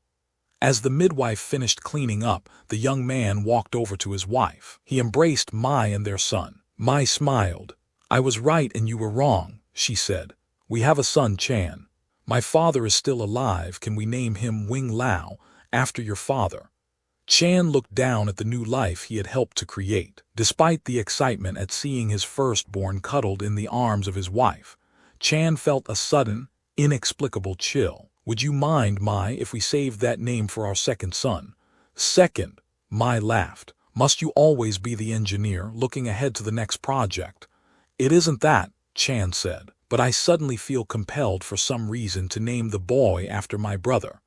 As the midwife finished cleaning up, the young man walked over to his wife. He embraced Mai and their son. Mai smiled. "I was right and you were wrong," she said. "We have a son, Chan. My father is still alive. Can we name him Wing Lao, after your father?" Chan looked down at the new life he had helped to create. Despite the excitement at seeing his firstborn cuddled in the arms of his wife, Chan felt a sudden, inexplicable chill. "Would you mind, Mai, if we saved that name for our second son?" "Second?" Mai laughed. "Must you always be the engineer, looking ahead to the next project?" "It isn't that," Chan said, "but I suddenly feel compelled for some reason to name the boy after my brother."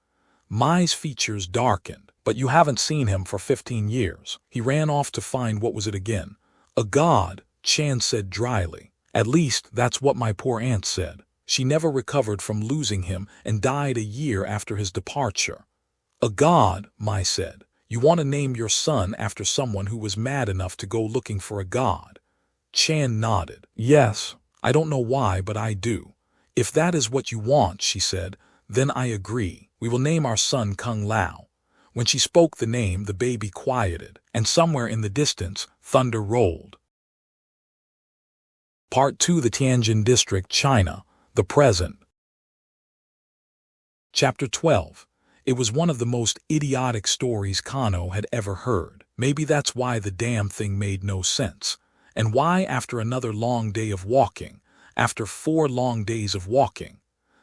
Mai's features darkened. "But you haven't seen him for 15 years. He ran off to find what was it again?" "A god," Chan said dryly. "At least, that's what my poor aunt said. She never recovered from losing him and died a year after his departure." "A god," Mai said. "You want to name your son after someone who was mad enough to go looking for a god?" Chan nodded. "Yes, I don't know why, but I do." "If that is what you want," she said, "then I agree. We will name our son Kung Lao." When she spoke the name, the baby quieted, and somewhere in the distance, thunder rolled. Part 2: The Tianjin District, China, the present. Chapter 12. It was one of the most idiotic stories Kano had ever heard. Maybe that's why the damn thing made no sense. And why, after another long day of walking, after 4 long days of walking,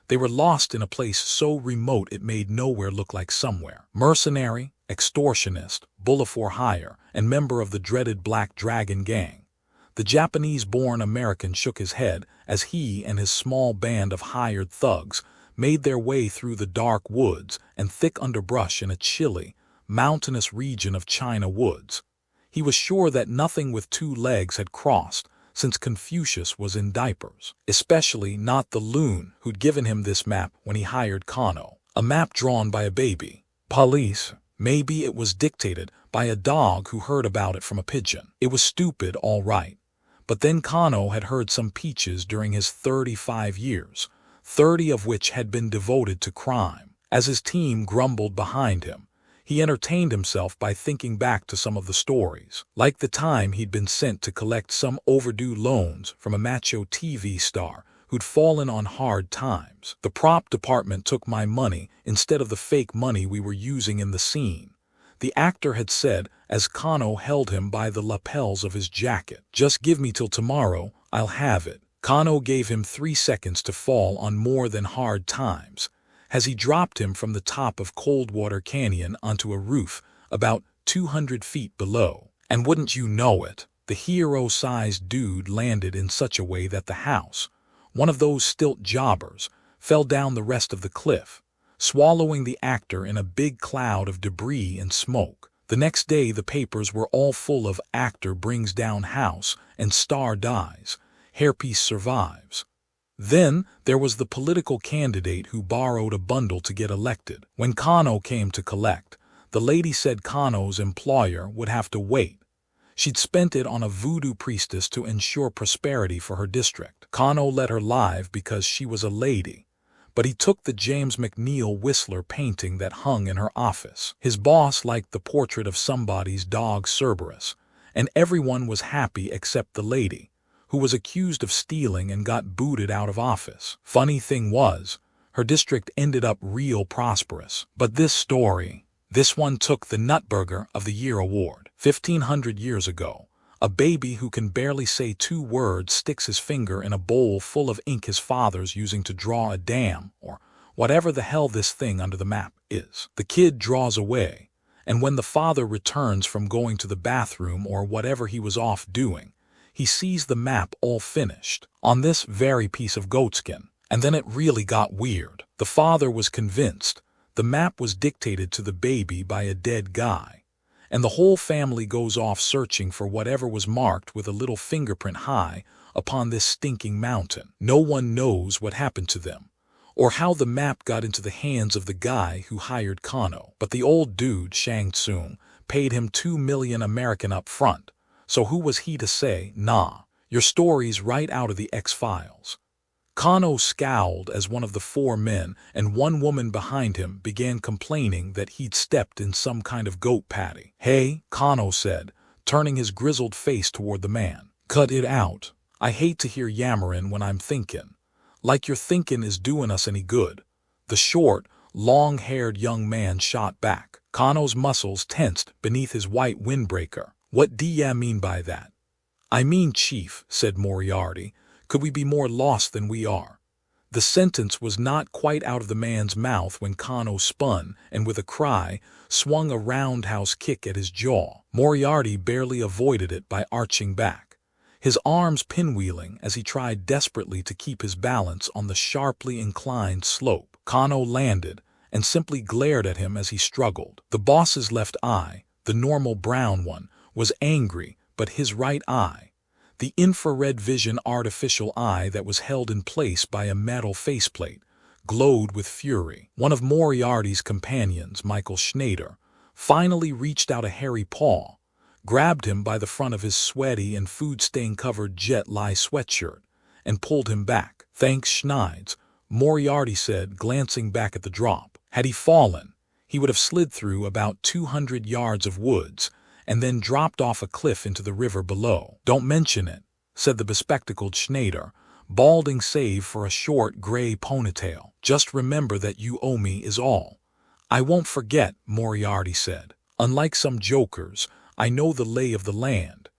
they were lost in a place so remote it made nowhere look like somewhere. Mercenary, extortionist, bull for hire, and member of the dreaded Black Dragon Gang. The Japanese-born American shook his head as he and his small band of hired thugs made their way through the dark woods and thick underbrush in a chilly, mountainous region of China woods. He was sure that nothing with 2 legs had crossed since Confucius was in diapers, especially not the loon who'd given him this map when he hired Kano. A map drawn by a baby. Police. Maybe it was dictated by a dog who heard about it from a pigeon. It was stupid, all right. But then Kano had heard some peaches during his 35 years, 30 of which had been devoted to crime. As his team grumbled behind him, he entertained himself by thinking back to some of the stories, like the time he'd been sent to collect some overdue loans from a macho TV star who'd fallen on hard times. The prop department took my money instead of the fake money we were using in the scene, the actor had said as Kano held him by the lapels of his jacket. Just give me till tomorrow, I'll have it. Kano gave him 3 seconds to fall on more than hard times, as he dropped him from the top of Coldwater Canyon onto a roof about 200 feet below. And wouldn't you know it, the hero-sized dude landed in such a way that the house, one of those stilt jobbers, fell down the rest of the cliff, swallowing the actor in a big cloud of debris and smoke. The next day the papers were all full of actor brings down house and star dies, hairpiece survives. Then there was the political candidate who borrowed a bundle to get elected. When Kano came to collect, the lady said Kano's employer would have to wait. She'd spent it on a voodoo priestess to ensure prosperity for her district. Kano let her live because she was a lady, but he took the James McNeill Whistler painting that hung in her office. His boss liked the portrait of somebody's dog Cerberus, and everyone was happy except the lady, who was accused of stealing and got booted out of office. Funny thing was, her district ended up real prosperous. But this one took the Nutburger of the Year award. 1,500 years ago, a baby who can barely say 2 words sticks his finger in a bowl full of ink his father's using to draw a dam, or whatever the hell this thing under the map is. The kid draws away, and when the father returns from going to the bathroom or whatever he was off doing, he sees the map all finished, on this very piece of goatskin. And then it really got weird. The father was convinced the map was dictated to the baby by a dead guy, and the whole family goes off searching for whatever was marked with a little fingerprint high upon this stinking mountain. No one knows what happened to them, or how the map got into the hands of the guy who hired Kano. But the old dude, Shang Tsung, paid him 2 million American up front. So who was he to say, nah, your story's right out of the X-Files? Kano scowled as one of the 4 men and 1 woman behind him began complaining that he'd stepped in some kind of goat patty. Hey, Kano said, turning his grizzled face toward the man. Cut it out. I hate to hear yammerin' when I'm thinking. Like your thinking is doing us any good. The short, long-haired young man shot back. Kano's muscles tensed beneath his white windbreaker. What do ya mean by that? I mean, Chief, said Moriarty, could we be more lost than we are? The sentence was not quite out of the man's mouth when Kano spun and with a cry swung a roundhouse kick at his jaw. Moriarty barely avoided it by arching back, his arms pinwheeling as he tried desperately to keep his balance on the sharply inclined slope. Kano landed and simply glared at him as he struggled. The boss's left eye, the normal brown one, was angry, but his right eye, the infrared vision artificial eye that was held in place by a metal faceplate, glowed with fury. One of Moriarty's companions, Michael Schneider, finally reached out a hairy paw, grabbed him by the front of his sweaty and food-stain-covered jet-lie sweatshirt, and pulled him back. Thanks, Schneids, Moriarty said, glancing back at the drop. Had he fallen, he would have slid through about 200 yards of woods, and then dropped off a cliff into the river below. Don't mention it, said the bespectacled Schneider, balding save for a short gray ponytail. Just remember that you owe me is all. "I won't forget," Moriarty said. "Unlike some jokers, I know the lay of the land."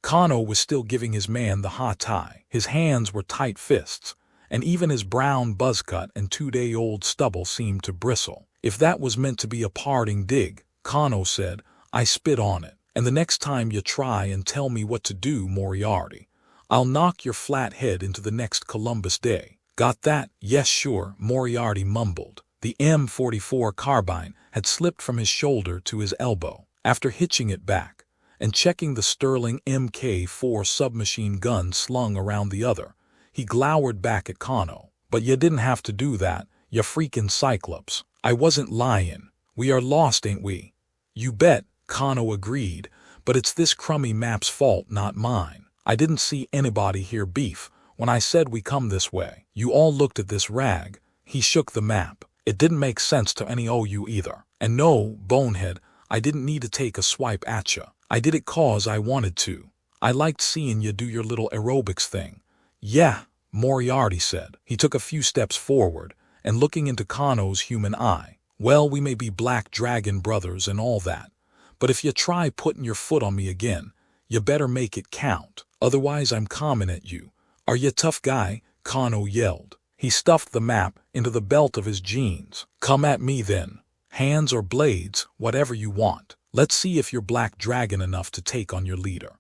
Kano was still giving his man the hot eye. His hands were tight fists, and even his brown buzzcut and 2-day-old stubble seemed to bristle. "If that was meant to be a parting dig," Kano said, "I spit on it. And the next time you try and tell me what to do, Moriarty, I'll knock your flat head into the next Columbus Day. Got that?" "Yes, sure," Moriarty mumbled. The M44 carbine had slipped from his shoulder to his elbow. After hitching it back and checking the Sterling Mk4 submachine gun slung around the other, he glowered back at Kano. "But you didn't have to do that, you freaking Cyclops." "I wasn't lying. We are lost, ain't we?" "You bet," Kano agreed, "but it's this crummy map's fault, not mine. I didn't see anybody hear beef when I said we come this way. You all looked at this rag." He shook the map. "It didn't make sense to any o' you either. And no, bonehead, I didn't need to take a swipe at you. I did it 'cause I wanted to. I liked seeing you do your little aerobics thing." "Yeah," Moriarty said. He took a few steps forward, and looking into Kano's human eye. "Well, we may be Black Dragon brothers and all that, but if you try putting your foot on me again, you better make it count. Otherwise I'm coming at you." "Are you a tough guy?" Kano yelled. He stuffed the map into the belt of his jeans. "Come at me then. Hands or blades, whatever you want. Let's see if you're Black Dragon enough to take on your leader."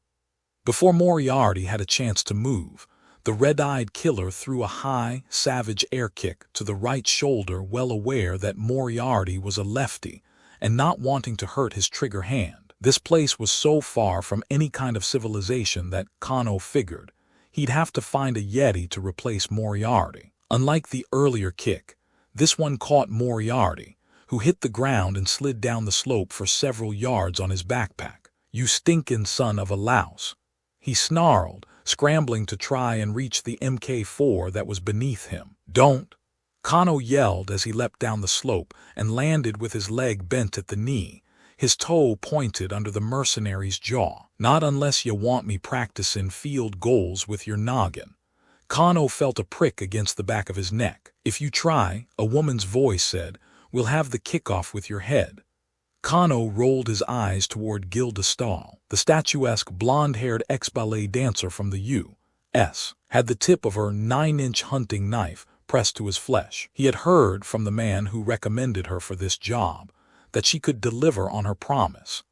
Before Moriarty had a chance to move, the red-eyed killer threw a high, savage air kick to the right shoulder, well aware that Moriarty was a lefty and not wanting to hurt his trigger hand. This place was so far from any kind of civilization that Kano figured he'd have to find a Yeti to replace Moriarty. Unlike the earlier kick, this one caught Moriarty, who hit the ground and slid down the slope for several yards on his backpack. "You stinkin' son of a louse," he snarled, scrambling to try and reach the Mk4 that was beneath him. "Don't!" Kano yelled as he leapt down the slope and landed with his leg bent at the knee, his toe pointed under the mercenary's jaw. "Not unless you want me practicing field goals with your noggin." Kano felt a prick against the back of his neck. "If you try," a woman's voice said, "we'll have the kickoff with your head." Kano rolled his eyes toward Gilda Stahl. The statuesque blonde-haired ex-ballet dancer from the U.S. had the tip of her 9-inch hunting knife pressed to his flesh. He had heard from the man who recommended her for this job that she could deliver on her promise.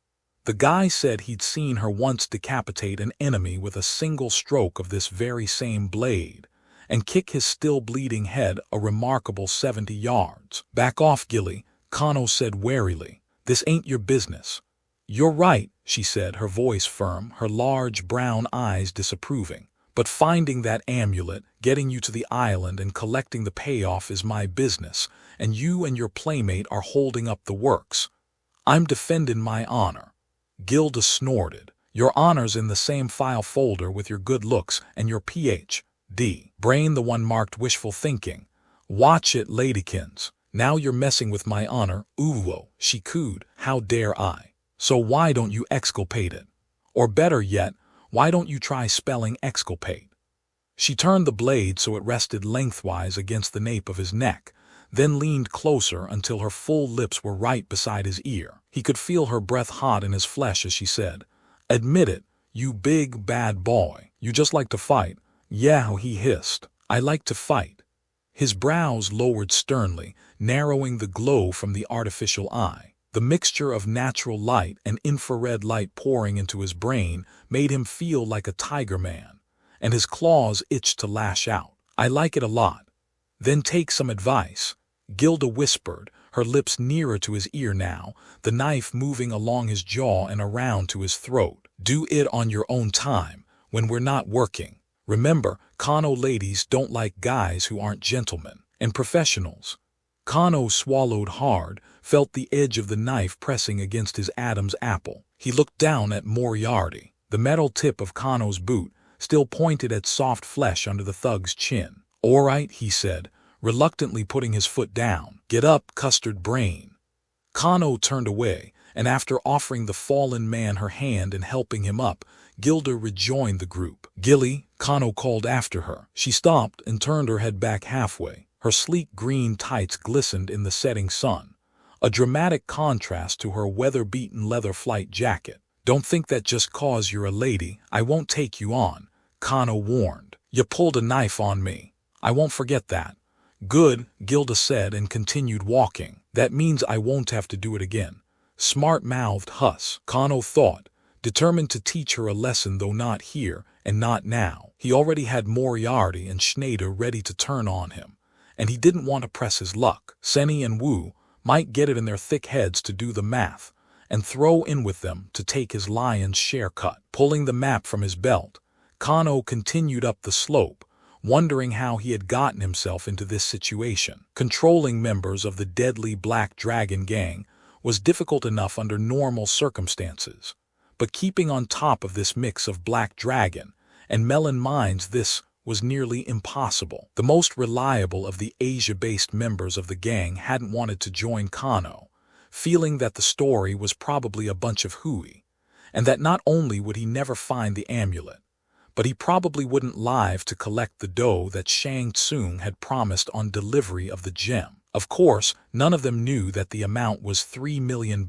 The guy said he'd seen her once decapitate an enemy with a single stroke of this very same blade and kick his still-bleeding head a remarkable 70 yards. "Back off, Gilly," Kano said warily. "This ain't your business." "You're right," she said, her voice firm, her large brown eyes disapproving. "But finding that amulet, getting you to the island, and collecting the payoff is my business, and you and your playmate are holding up the works. I'm defending my honor." Gilda snorted. "Your honor's in the same file folder with your good looks and your Ph.D. brain, the one marked wishful thinking. Watch it, ladykins. Now you're messing with my honor." "Ooh," she cooed, "how dare I? So why don't you exculpate it? Or better yet, why don't you try spelling exculpate?" She turned the blade so it rested lengthwise against the nape of his neck, then leaned closer until her full lips were right beside his ear. He could feel her breath hot in his flesh as she said, "Admit it, you big, bad boy. You just like to fight." "Yeah," he hissed. "I like to fight." His brows lowered sternly, narrowing the glow from the artificial eye. The mixture of natural light and infrared light pouring into his brain made him feel like a tiger man, and his claws itched to lash out. "I like it a lot." "Then take some advice," Gilda whispered, her lips nearer to his ear now, the knife moving along his jaw and around to his throat. "Do it on your own time, when we're not working. Remember, Kano ladies don't like guys who aren't gentlemen and professionals." Kano swallowed hard, felt the edge of the knife pressing against his Adam's apple. He looked down at Moriarty. The metal tip of Kano's boot still pointed at soft flesh under the thug's chin. "All right," he said, reluctantly putting his foot down. "Get up, custard brain." Kano turned away, and after offering the fallen man her hand and helping him up, Gilda rejoined the group. "Gilly," Kano called after her. She stopped and turned her head back halfway. Her sleek green tights glistened in the setting sun. a dramatic contrast to her weather-beaten leather flight jacket. "Don't think that just 'cause you're a lady, I won't take you on," Kano warned. "You pulled a knife on me. I won't forget that." "Good," Gilda said and continued walking. "That means I won't have to do it again." Smart-mouthed huss, Kano thought, determined to teach her a lesson, though not here and not now. He already had Moriarty and Schneider ready to turn on him, and he didn't want to press his luck. Senny and Wu might get it in their thick heads to do the math and throw in with them to take his lion's share cut. Pulling the map from his belt, Kano continued up the slope, wondering how he had gotten himself into this situation. Controlling members of the deadly Black Dragon gang was difficult enough under normal circumstances, but keeping on top of this mix of Black Dragon and Melon Mines, this was nearly impossible. The most reliable of the Asia-based members of the gang hadn't wanted to join Kano, feeling that the story was probably a bunch of hooey, and that not only would he never find the amulet, but he probably wouldn't live to collect the dough that Shang Tsung had promised on delivery of the gem. Of course, none of them knew that the amount was $3 million,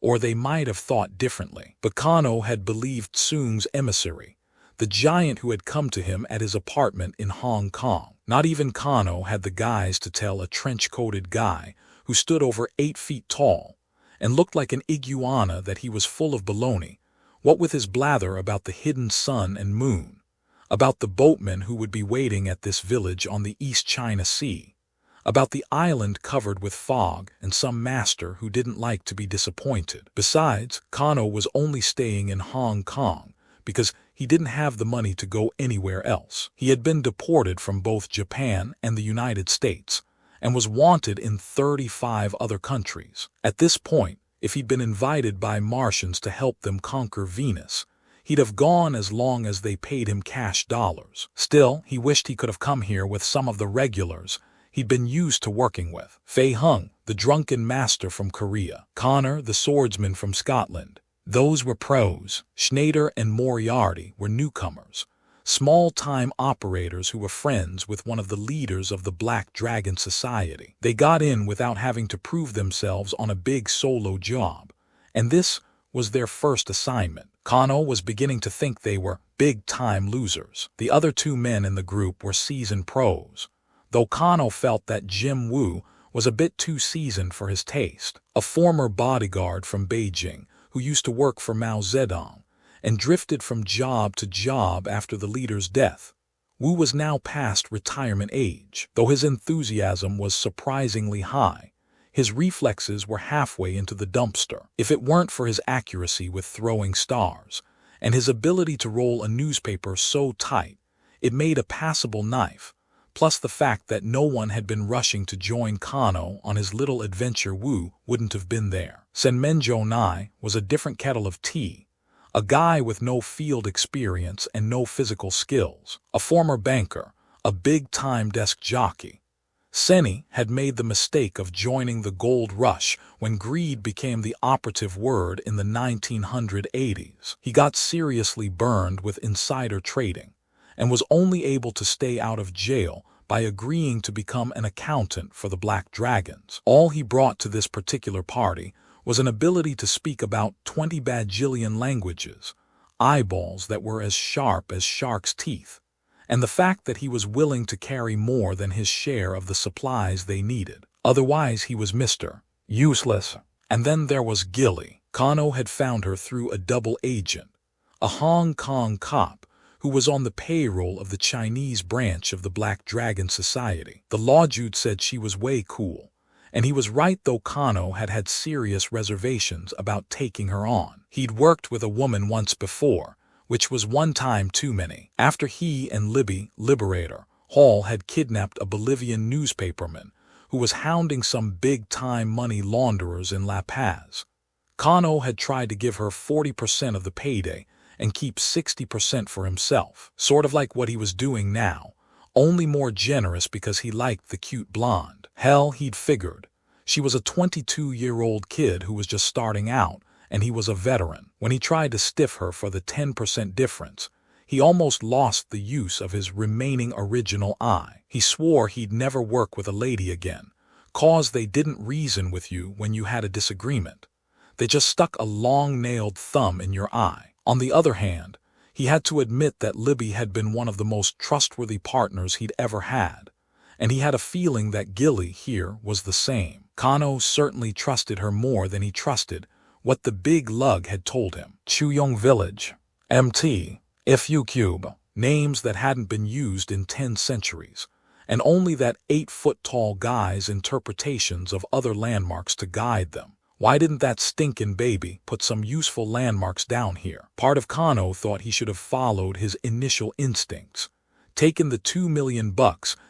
or they might have thought differently. But Kano had believed Tsung's emissary, the giant who had come to him at his apartment in Hong Kong. Not even Kano had the guys to tell a trench-coated guy who stood over 8 feet tall and looked like an iguana that he was full of baloney, what with his blather about the hidden sun and moon, about the boatmen who would be waiting at this village on the East China Sea, about the island covered with fog and some master who didn't like to be disappointed. Besides, Kano was only staying in Hong Kong because he didn't have the money to go anywhere else. He had been deported from both Japan and the United States and was wanted in 35 other countries. At this point, if he'd been invited by Martians to help them conquer Venus, he'd have gone as long as they paid him cash dollars. Still, he wished he could have come here with some of the regulars he'd been used to working with. Fei Hung, the drunken master from Korea. Connor, the swordsman from Scotland. Those were pros. Schneider and Moriarty were newcomers, small-time operators who were friends with one of the leaders of the Black Dragon Society. They got in without having to prove themselves on a big solo job, and this was their first assignment. Kano was beginning to think they were big-time losers. The other 2 men in the group were seasoned pros, though Kano felt that Jim Wu was a bit too seasoned for his taste. A former bodyguard from Beijing who used to work for Mao Zedong and drifted from job to job after the leader's death. Wu was now past retirement age. Though his enthusiasm was surprisingly high, his reflexes were halfway into the dumpster. If it weren't for his accuracy with throwing stars and his ability to roll a newspaper so tight it made a passable knife, plus the fact that no one had been rushing to join Kano on his little adventure, Wu wouldn't have been there. Senmenjo Nai was a different kettle of tea, a guy with no field experience and no physical skills, a former banker, a big-time desk jockey. Senny had made the mistake of joining the gold rush when greed became the operative word in the 1980s. He got seriously burned with insider trading and was only able to stay out of jail by agreeing to become an accountant for the Black Dragons. All he brought to this particular party was an ability to speak about 20 bajillion languages, eyeballs that were as sharp as sharks' teeth, and the fact that he was willing to carry more than his share of the supplies they needed. Otherwise, he was Mr. Useless. And then there was Gilly. Kano had found her through a double agent, a Hong Kong cop who was on the payroll of the Chinese branch of the Black Dragon Society. The lawjude said she was way cool, and he was right, though Kano had had serious reservations about taking her on. He'd worked with a woman once before, which was one time too many. After he and Libby Liberator Hall had kidnapped a Bolivian newspaperman who was hounding some big-time money launderers in La Paz, Kano had tried to give her 40% of the payday and keep 60% for himself. Sort of like what he was doing now, only more generous because he liked the cute blonde. Hell, he'd figured. She was a 22-year-old kid who was just starting out, and he was a veteran. When he tried to stiff her for the 10% difference, he almost lost the use of his remaining original eye. He swore he'd never work with a lady again, 'cause they didn't reason with you when you had a disagreement. They just stuck a long-nailed thumb in your eye. On the other hand, he had to admit that Libby had been one of the most trustworthy partners he'd ever had, and he had a feeling that Gilly here was the same. Kano certainly trusted her more than he trusted what the big lug had told him. Chuyong Village, MT, Fu Cube, names that hadn't been used in 10 centuries, and only that 8-foot-tall guy's interpretations of other landmarks to guide them. Why didn't that stinkin' baby put some useful landmarks down here? Part of Kano thought he should have followed his initial instincts, taken the $2 million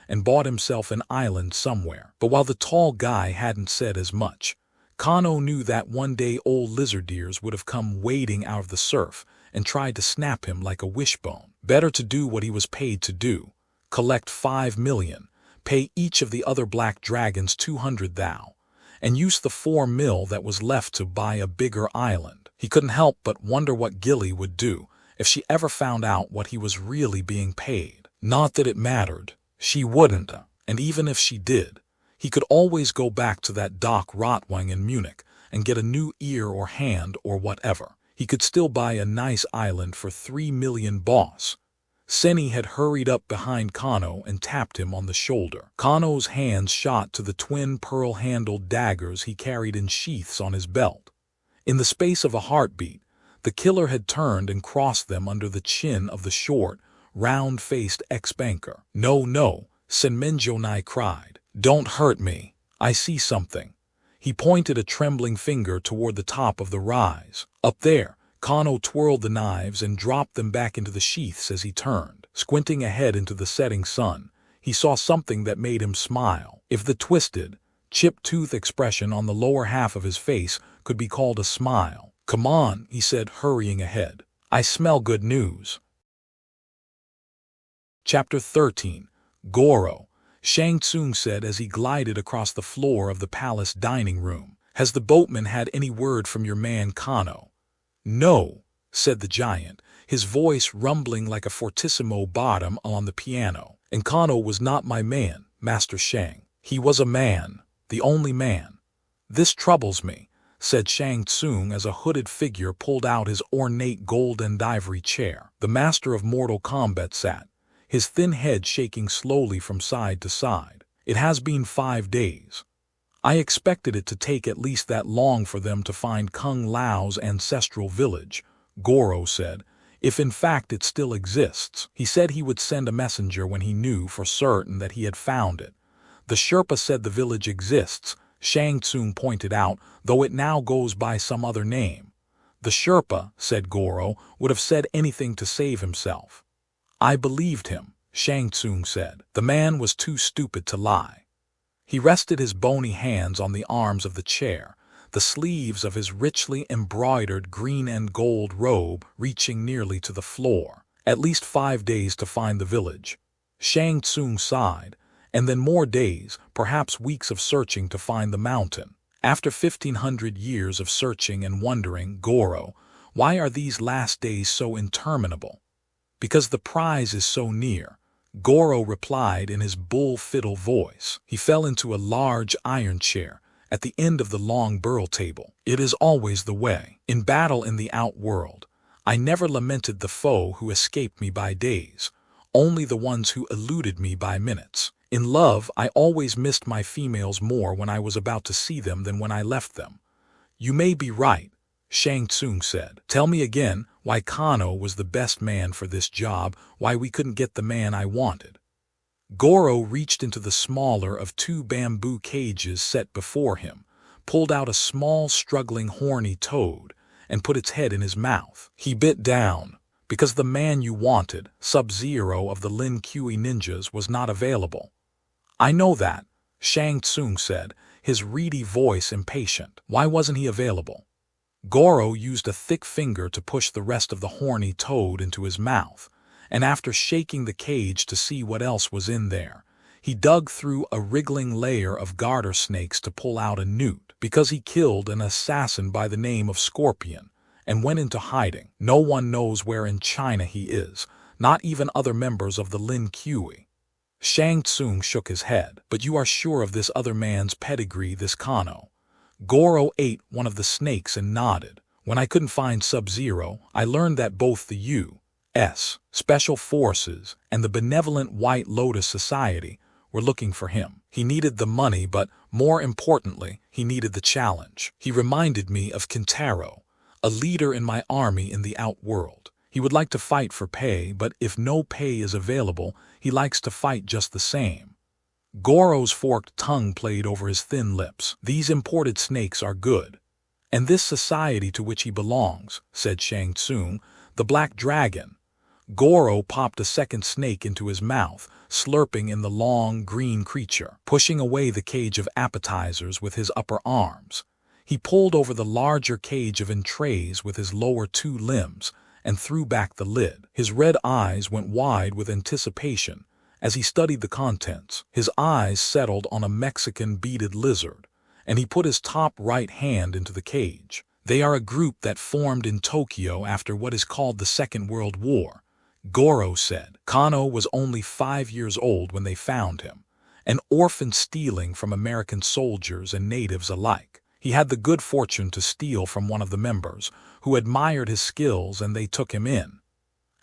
and bought himself an island somewhere. But while the tall guy hadn't said as much, Kano knew that one day old lizard ears would have come wading out of the surf and tried to snap him like a wishbone. Better to do what he was paid to do, collect 5 million, pay each of the other black dragons 200 thou, and use the 4 mil that was left to buy a bigger island. He couldn't help but wonder what Gilly would do if she ever found out what he was really being paid. Not that it mattered. She wouldn't, and even if she did, he could always go back to that Doc Rotwang in Munich and get a new ear or hand or whatever. He could still buy a nice island for 3 million boss. Senny had hurried up behind Kano and tapped him on the shoulder. Kano's hands shot to the twin pearl-handled daggers he carried in sheaths on his belt. In the space of a heartbeat, the killer had turned and crossed them under the chin of the short, round-faced ex-banker. "No, no," Senmenjonai cried. "Don't hurt me. I see something." He pointed a trembling finger toward the top of the rise. Up there, Kano twirled the knives and dropped them back into the sheaths as he turned. Squinting ahead into the setting sun, he saw something that made him smile. If the twisted, chipped tooth expression on the lower half of his face could be called a smile. "Come on," he said, hurrying ahead. "I smell good news." Chapter 13. Goro, Shang Tsung said as he glided across the floor of the palace dining room. "Has the boatman had any word from your man Kano?" "No," said the giant, his voice rumbling like a fortissimo bottom on the piano. "And Kano was not my man, Master Shang. He was a man, the only man." "This troubles me," said Shang Tsung as a hooded figure pulled out his ornate gold and ivory chair. The master of Mortal Kombat sat, his thin head shaking slowly from side to side. "It has been 5 days. I expected it to take at least that long for them to find Kung Lao's ancestral village," Goro said, "if in fact it still exists." He said he would send a messenger when he knew for certain that he had found it. "The Sherpa said the village exists," Shang Tsung pointed out, "though it now goes by some other name." "The Sherpa," said Goro, "would have said anything to save himself." "I believed him," Shang Tsung said. "The man was too stupid to lie." He rested his bony hands on the arms of the chair, the sleeves of his richly embroidered green and gold robe reaching nearly to the floor. "At least 5 days to find the village." Shang Tsung sighed, "and then more days, perhaps weeks of searching to find the mountain." "After 1,500 years of searching and wondering, Goro, why are these last days so interminable?" "Because the prize is so near," Goro replied in his bull-fiddle voice. He fell into a large iron chair at the end of the long burl table. "It is always the way. In battle in the outworld, I never lamented the foe who escaped me by days, only the ones who eluded me by minutes. In love, I always missed my females more when I was about to see them than when I left them." "You may be right," Shang Tsung said. "Tell me again why Kano was the best man for this job, why we couldn't get the man I wanted." Goro reached into the smaller of 2 bamboo cages set before him, pulled out a small struggling horny toad, and put its head in his mouth. He bit down, because the man you wanted, Sub-Zero of the Lin Kui ninjas, was not available. "I know that," Shang Tsung said, his reedy voice impatient. "Why wasn't he available?" Goro used a thick finger to push the rest of the horny toad into his mouth, and after shaking the cage to see what else was in there, he dug through a wriggling layer of garter snakes to pull out a newt. "Because he killed an assassin by the name of Scorpion and went into hiding. No one knows where in China he is, not even other members of the Lin Kui." Shang Tsung shook his head. But you are sure of this other man's pedigree, this Kano? Goro ate one of the snakes and nodded. When I couldn't find Sub-Zero, I learned that both the U.S. Special Forces and the benevolent White Lotus Society were looking for him. He needed the money, but more importantly, he needed the challenge. He reminded me of Kintaro, a leader in my army in the outworld. He would like to fight for pay, but if no pay is available, he likes to fight just the same. Goro's forked tongue played over his thin lips. These imported snakes are good. And this society to which he belongs, said Shang Tsung, the Black Dragon. Goro popped a second snake into his mouth, slurping in the long, green creature, pushing away the cage of appetizers with his upper arms. He pulled over the larger cage of entrays with his lower two limbs and threw back the lid. His red eyes went wide with anticipation as he studied the contents. His eyes settled on a Mexican beaded lizard, and he put his top right hand into the cage. They are a group that formed in Tokyo after what is called the Second World War, Goro said. Kano was only 5 years old when they found him, an orphan stealing from American soldiers and natives alike. He had the good fortune to steal from one of the members, who admired his skills, and they took him in.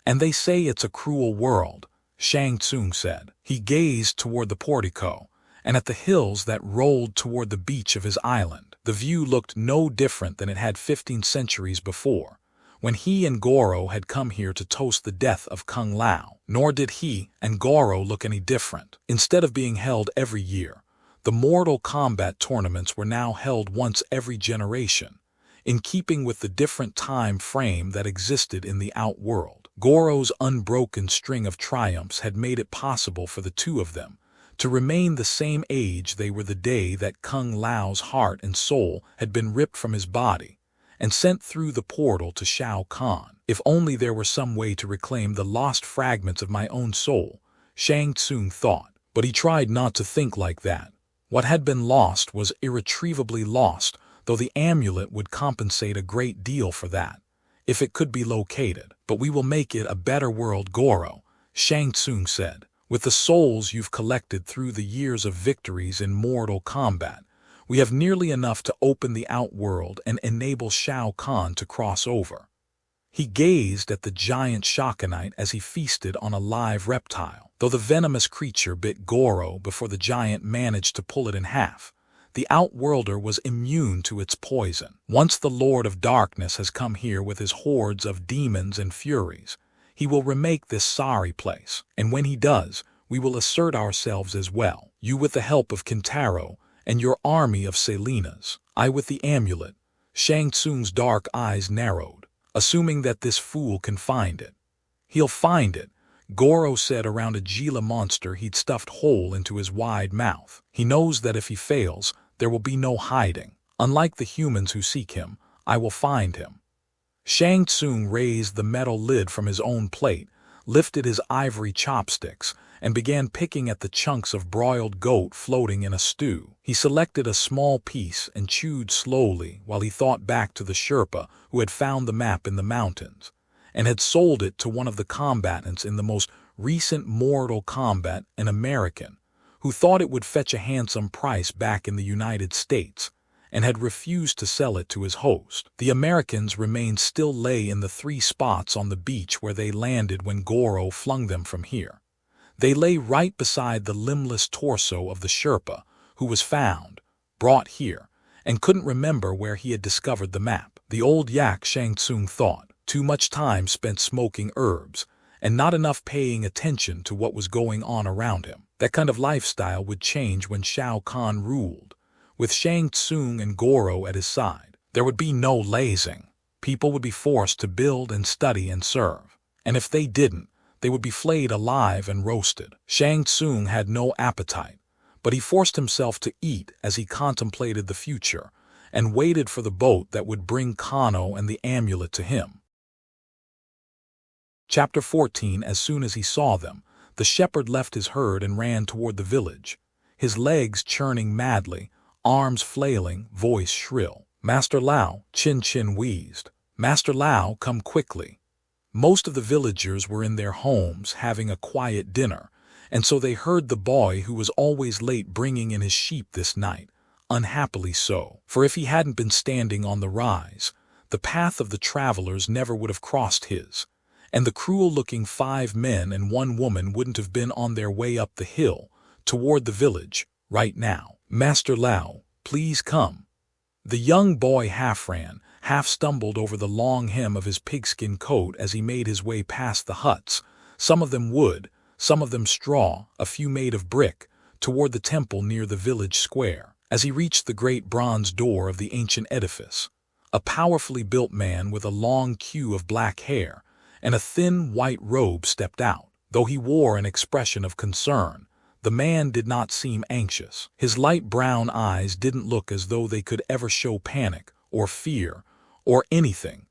And they say it's a cruel world, Shang Tsung said. He gazed toward the portico, and at the hills that rolled toward the beach of his island. The view looked no different than it had 15 centuries before, when he and Goro had come here to toast the death of Kung Lao. Nor did he and Goro look any different. Instead of being held every year, the Mortal Kombat tournaments were now held once every generation, in keeping with the different time frame that existed in the outworld. Goro's unbroken string of triumphs had made it possible for the two of them to remain the same age they were the day that Kung Lao's heart and soul had been ripped from his body and sent through the portal to Shao Kahn. If only there were some way to reclaim the lost fragments of my own soul, Shang Tsung thought. But he tried not to think like that. What had been lost was irretrievably lost, though the amulet would compensate a great deal for that, if it could be located. But we will make it a better world, Goro, Shang Tsung said. With the souls you've collected through the years of victories in Mortal Kombat, we have nearly enough to open the outworld and enable Shao Kahn to cross over. He gazed at the giant Shakanite as he feasted on a live reptile. Though the venomous creature bit Goro before the giant managed to pull it in half, the outworlder was immune to its poison. Once the Lord of Darkness has come here with his hordes of demons and furies, he will remake this sorry place, and when he does, we will assert ourselves as well. You with the help of Kintaro, and your army of Selenas. I with the amulet. Shang Tsung's dark eyes narrowed, assuming that this fool can find it. He'll find it, Goro said around a Gila monster he'd stuffed whole into his wide mouth. He knows that if he fails, there will be no hiding. Unlike the humans who seek him, I will find him. Shang Tsung raised the metal lid from his own plate, lifted his ivory chopsticks, and began picking at the chunks of broiled goat floating in a stew. He selected a small piece and chewed slowly while he thought back to the Sherpa who had found the map in the mountains, and had sold it to one of the combatants in the most recent Mortal Kombat, an American, who thought it would fetch a handsome price back in the United States, and had refused to sell it to his host. The Americans remained still lay in the 3 spots on the beach where they landed when Goro flung them from here. They lay right beside the limbless torso of the Sherpa, who was found, brought here, and couldn't remember where he had discovered the map. The old yak, Shang Tsung thought. Too much time spent smoking herbs, and not enough paying attention to what was going on around him. That kind of lifestyle would change when Shao Kahn ruled. With Shang Tsung and Goro at his side, there would be no lazing. People would be forced to build and study and serve. And if they didn't, they would be flayed alive and roasted. Shang Tsung had no appetite, but he forced himself to eat as he contemplated the future and waited for the boat that would bring Kano and the amulet to him. Chapter 14. As soon as he saw them, the shepherd left his herd and ran toward the village, his legs churning madly, arms flailing, voice shrill. Master Lao, Chin Chin wheezed. Master Lao, come quickly. Most of the villagers were in their homes having a quiet dinner, And so they heard the boy who was always late bringing in his sheep this night, unhappily so. For if he hadn't been standing on the rise, the path of the travelers never would have crossed his, and the cruel-looking 5 men and 1 woman wouldn't have been on their way up the hill, toward the village, right now. "Master Lao, please come." The young boy half ran, half stumbled over the long hem of his pigskin coat as he made his way past the huts, some of them wood, some of them straw, a few made of brick, toward the temple near the village square. As he reached the great bronze door of the ancient edifice, a powerfully built man with a long queue of black hair and a thin white robe stepped out. Though he wore an expression of concern, the man did not seem anxious. His light brown eyes didn't look as though they could ever show panic or fear or anything,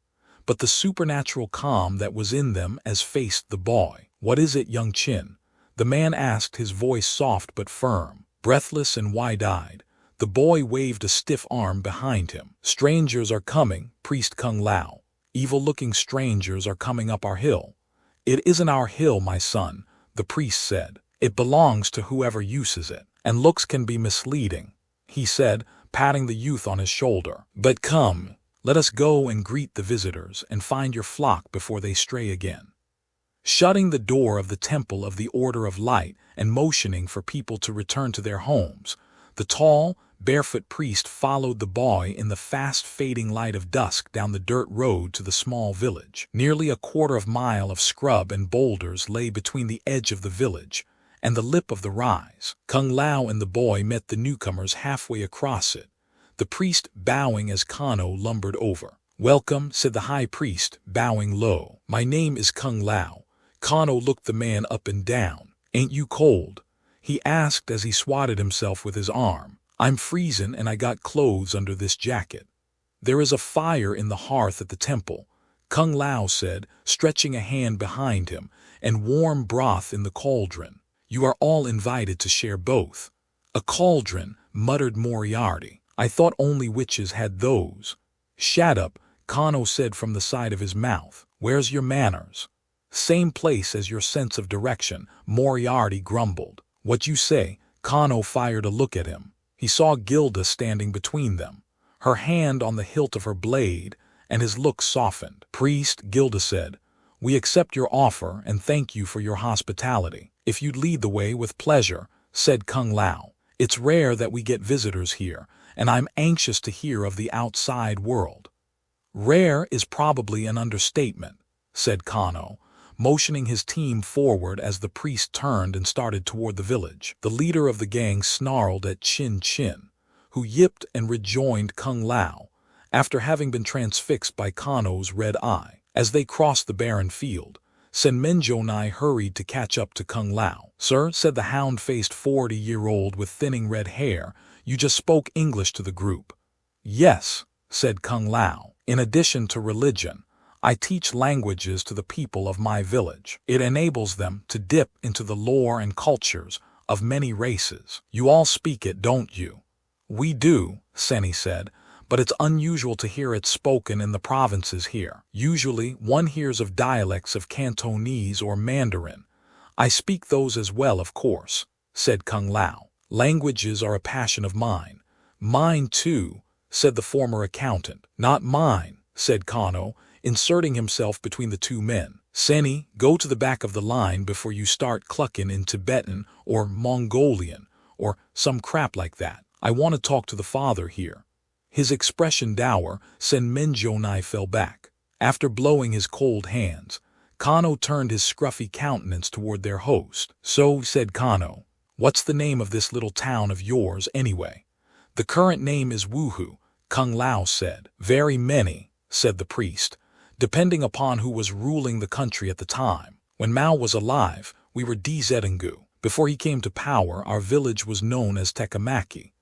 but the supernatural calm that was in them as faced the boy. "What is it, young Chin?" the man asked, his voice soft but firm. Breathless and wide-eyed, the boy waved a stiff arm behind him. "Strangers are coming, Priest Kung Lao. Evil-looking strangers are coming up our hill." "It isn't our hill, my son," the priest said. "It belongs to whoever uses it, and looks can be misleading," he said, patting the youth on his shoulder. "But come, let us go and greet the visitors and find your flock before they stray again." Shutting the door of the Temple of the Order of Light and motioning for people to return to their homes, the tall, barefoot priest followed the boy in the fast-fading light of dusk down the dirt road to the small village. Nearly a quarter of a mile of scrub and boulders lay between the edge of the village and the lip of the rise. Kung Lao and the boy met the newcomers halfway across it, the priest bowing as Kano lumbered over. "Welcome," said the high priest, bowing low. "My name is Kung Lao." Kano looked the man up and down. "Ain't you cold?" he asked as he swatted himself with his arm. "I'm freezing and I got clothes under this jacket." "There is a fire in the hearth at the temple," Kung Lao said, stretching a hand behind him, "and warm broth in the cauldron. You are all invited to share both." "A cauldron," muttered Moriarty. "I thought only witches had those." "Shut up," Kano said from the side of his mouth. "Where's your manners?" "Same place as your sense of direction," Moriarty grumbled. "What you say?" Kano fired a look at him. He saw Gilda standing between them, her hand on the hilt of her blade, and his look softened. "Priest," Gilda said, "we accept your offer and thank you for your hospitality." "If you'd lead the way, with pleasure," said Kung Lao. "It's rare that we get visitors here, and I'm anxious to hear of the outside world." "Rare is probably an understatement," said Kano, motioning his team forward as the priest turned and started toward the village. The leader of the gang snarled at Chin Chin, who yipped and rejoined Kung Lao, after having been transfixed by Kano's red eye. As they crossed the barren field, Senmenjonai hurried to catch up to Kung Lao. "Sir," said the hound-faced 40-year-old with thinning red hair, "you just spoke English to the group." "Yes," said Kung Lao. "In addition to religion, I teach languages to the people of my village. It enables them to dip into the lore and cultures of many races. You all speak it, don't you?" "We do," Seni said, "but it's unusual to hear it spoken in the provinces here. Usually, one hears of dialects of Cantonese or Mandarin. I speak those as well, of course," said Kung Lao. "Languages are a passion of mine." "Mine too," said the former accountant. "Not mine," said Kano, inserting himself between the two men. "Seni, go to the back of the line before you start clucking in Tibetan or Mongolian or some crap like that. I want to talk to the father here." His expression dour, Senmenjonai fell back. After blowing his cold hands, Kano turned his scruffy countenance toward their host. "So," said Kano, "what's the name of this little town of yours, anyway?" "The current name is Wuhu," Kung Lao said. "Very many," said the priest, "depending upon who was ruling the country at the time. When Mao was alive, we were Dzengu. Before he came to power, our village was known as Tekamaki."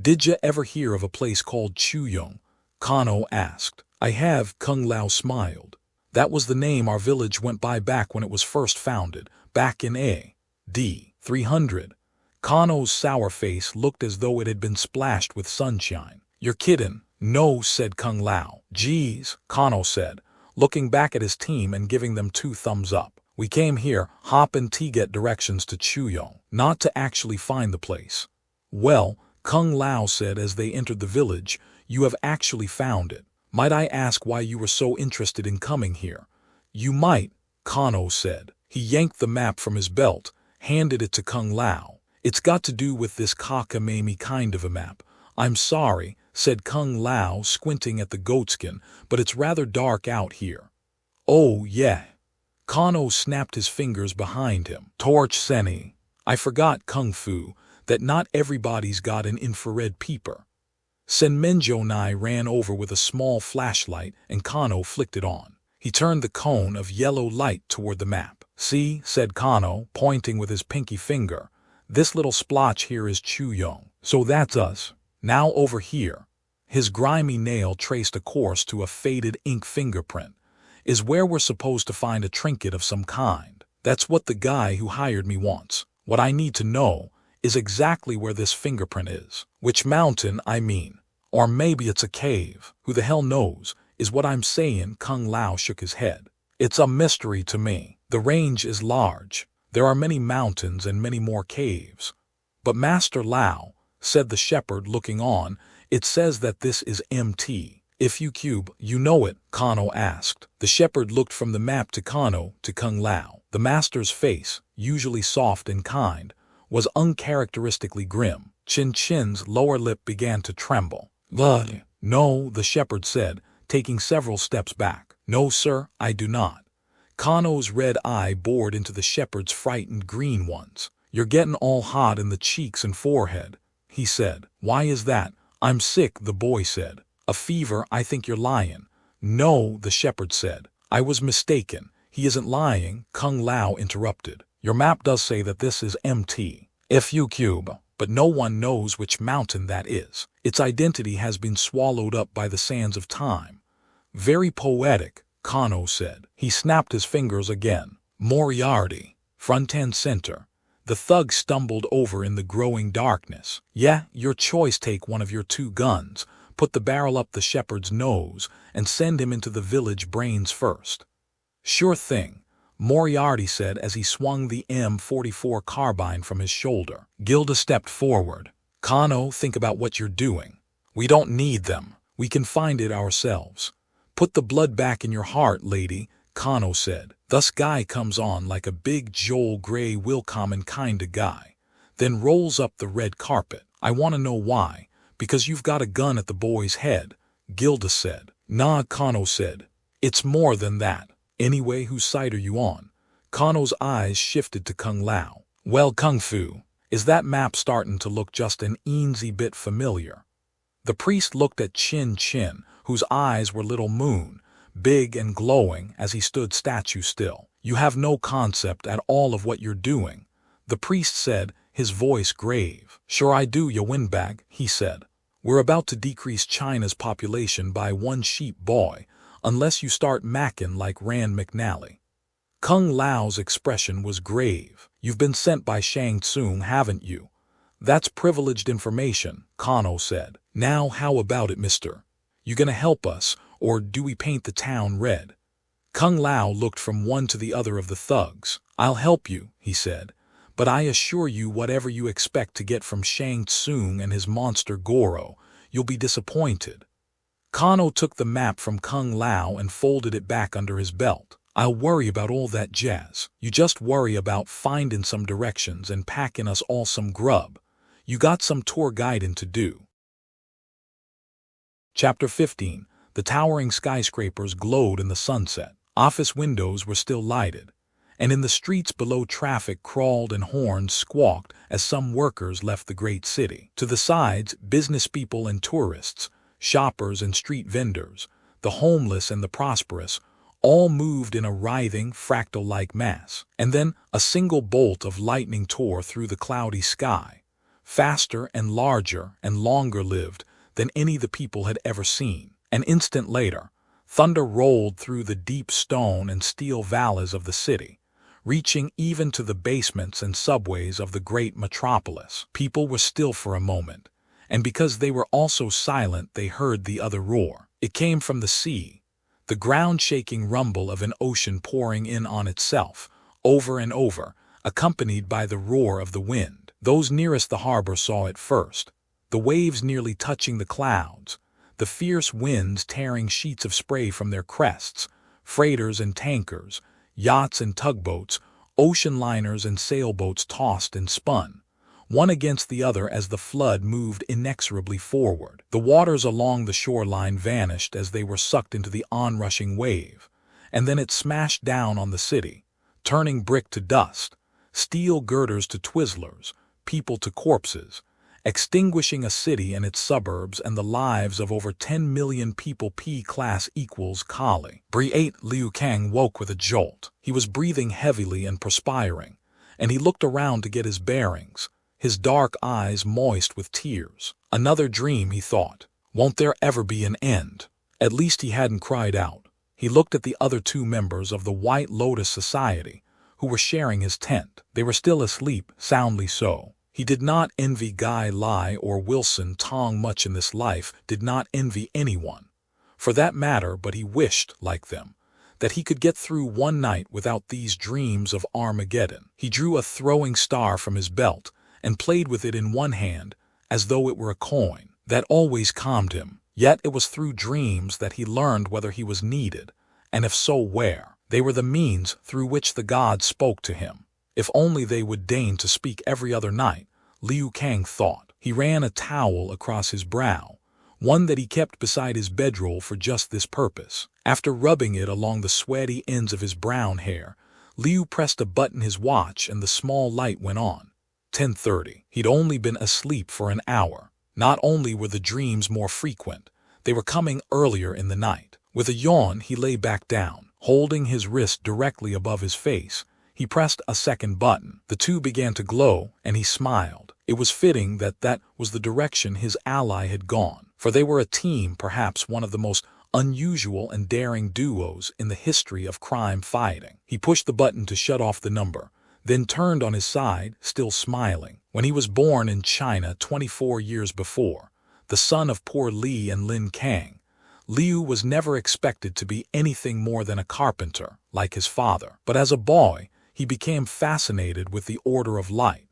"Did ya ever hear of a place called Chuyong?" Kano asked. "I have," Kung Lao smiled. "That was the name our village went by back when it was first founded, back in A.D. 300. Kano's sour face looked as though it had been splashed with sunshine. "You're kiddin'." "No," said Kung Lao. "Geez," Kano said, looking back at his team and giving them 2 thumbs up. We came here, hop and to get directions to Chuyong, not to actually find the place. Well, Kung Lao said as they entered the village, you have actually found it. Might I ask why you were so interested in coming here? You might, Kano said. He yanked the map from his belt, handed it to Kung Lao. It's got to do with this cockamamie kind of a map. I'm sorry, said Kung Lao, squinting at the goatskin, but it's rather dark out here. Oh, yeah. Kano snapped his fingers behind him. Torch Seni. I forgot, Kung Fu, that not everybody's got an infrared peeper. Senmenjo-nai ran over with a small flashlight and Kano flicked it on. He turned the cone of yellow light toward the map. See, said Kano, pointing with his pinky finger. This little splotch here is Chuyong. So that's us. Now over here. His grimy nail traced a course to a faded ink fingerprint. Is where we're supposed to find a trinket of some kind. That's what the guy who hired me wants. What I need to know is exactly where this fingerprint is. Which mountain, I mean. Or maybe it's a cave. Who the hell knows, is what I'm saying. Kung Lao shook his head. It's a mystery to me. The range is large. There are many mountains and many more caves. But Master Lao, said the shepherd looking on, it says that this is MT. If you cube, you know it, Kano asked. The shepherd looked from the map to Kano to Kung Lao. The master's face, usually soft and kind, was uncharacteristically grim. Chin's lower lip began to tremble. No, the shepherd said, taking several steps back. No, sir, I do not. Kano's red eye bored into the shepherd's frightened green ones. You're getting all hot in the cheeks and forehead, he said. Why is that? I'm sick, the boy said. A fever, I think you're lying. No, the shepherd said. I was mistaken. He isn't lying, Kung Lao interrupted. Your map does say that this is MT. If you cube, but no one knows which mountain that is. Its identity has been swallowed up by the sands of time. Very poetic, Kano said. He snapped his fingers again. Moriarty, front and center. The thug stumbled over in the growing darkness. Yeah, your choice. Take one of your two guns, put the barrel up the shepherd's nose, and send him into the village brains first. Sure thing, Moriarty said as he swung the M44 carbine from his shoulder. Gilda stepped forward. Kano, think about what you're doing. We don't need them. We can find it ourselves. Put the blood back in your heart, lady, Kano said. Thus guy comes on like a big Joel Grey Willcommon kinda guy. Then rolls up the red carpet. I want to know why. Because you've got a gun at the boy's head, Gilda said. Nah, Kano said. It's more than that. Anyway, whose side are you on? Kano's eyes shifted to Kung Lao. Well, Kung Fu, is that map starting to look just an eensy bit familiar? The priest looked at Chin, whose eyes were little moon, big and glowing as he stood statue still. You have no concept at all of what you're doing, the priest said, his voice grave. Sure I do, ya windbag, he said. We're about to decrease China's population by 1 sheep boy, unless you start mackin' like Rand McNally. Kung Lao's expression was grave. You've been sent by Shang Tsung, haven't you? That's privileged information, Kano said. Now how about it, mister? You gonna help us, or do we paint the town red? Kung Lao looked from one to the other of the thugs. I'll help you, he said. But I assure you, whatever you expect to get from Shang Tsung and his monster Goro, you'll be disappointed. Kano took the map from Kung Lao and folded it back under his belt. I'll worry about all that jazz. You just worry about finding some directions and packing us all some grub. You got some tour guiding to do. Chapter 15. The towering skyscrapers glowed in the sunset. Office windows were still lighted, and in the streets below traffic crawled and horns squawked as some workers left the great city. To the sides, business people and tourists, shoppers and street vendors, the homeless and the prosperous, all moved in a writhing, fractal-like mass. And then a single bolt of lightning tore through the cloudy sky, faster and larger and longer-lived than any the people had ever seen. An instant later, thunder rolled through the deep stone and steel valleys of the city, reaching even to the basements and subways of the great metropolis. People were still for a moment, and because they were also silent, they heard the other roar. It came from the sea, the ground-shaking rumble of an ocean pouring in on itself, over and over, accompanied by the roar of the wind. Those nearest the harbor saw it first, the waves nearly touching the clouds, the fierce winds tearing sheets of spray from their crests, freighters and tankers, yachts and tugboats, ocean liners and sailboats tossed and spun, one against the other as the flood moved inexorably forward. The waters along the shoreline vanished as they were sucked into the onrushing wave, and then it smashed down on the city, turning brick to dust, steel girders to Twizzlers, people to corpses, extinguishing a city and its suburbs and the lives of over 10 million people. P-class equals Kali. Liu Kang woke with a jolt. He was breathing heavily and perspiring, and he looked around to get his bearings, his dark eyes moist with tears. Another dream, he thought. Won't there ever be an end? At least he hadn't cried out. He looked at the other two members of the White Lotus Society, who were sharing his tent. They were still asleep, soundly so. He did not envy Guy Lai or Wilson Tong much in this life, did not envy anyone, for that matter, but he wished, like them, that he could get through one night without these dreams of Armageddon. He drew a throwing star from his belt and played with it in one hand as though it were a coin. That always calmed him, yet it was through dreams that he learned whether he was needed, and if so, where. They were the means through which the gods spoke to him. If only they would deign to speak every other night, Liu Kang thought. He ran a towel across his brow, one that he kept beside his bedroll for just this purpose. After rubbing it along the sweaty ends of his brown hair, Liu pressed a button his watch and the small light went on. 10:30. He'd only been asleep for an hour. Not only were the dreams more frequent, they were coming earlier in the night. With a yawn, he lay back down, holding his wrist directly above his face. He pressed a second button. The two began to glow, and he smiled. It was fitting that that was the direction his ally had gone, for they were a team, perhaps one of the most unusual and daring duos in the history of crime fighting. He pushed the button to shut off the number, then turned on his side, still smiling. When he was born in China 24 years before, the son of poor Li and Lin Kang, Liu was never expected to be anything more than a carpenter, like his father. But as a boy, he became fascinated with the Order of Light,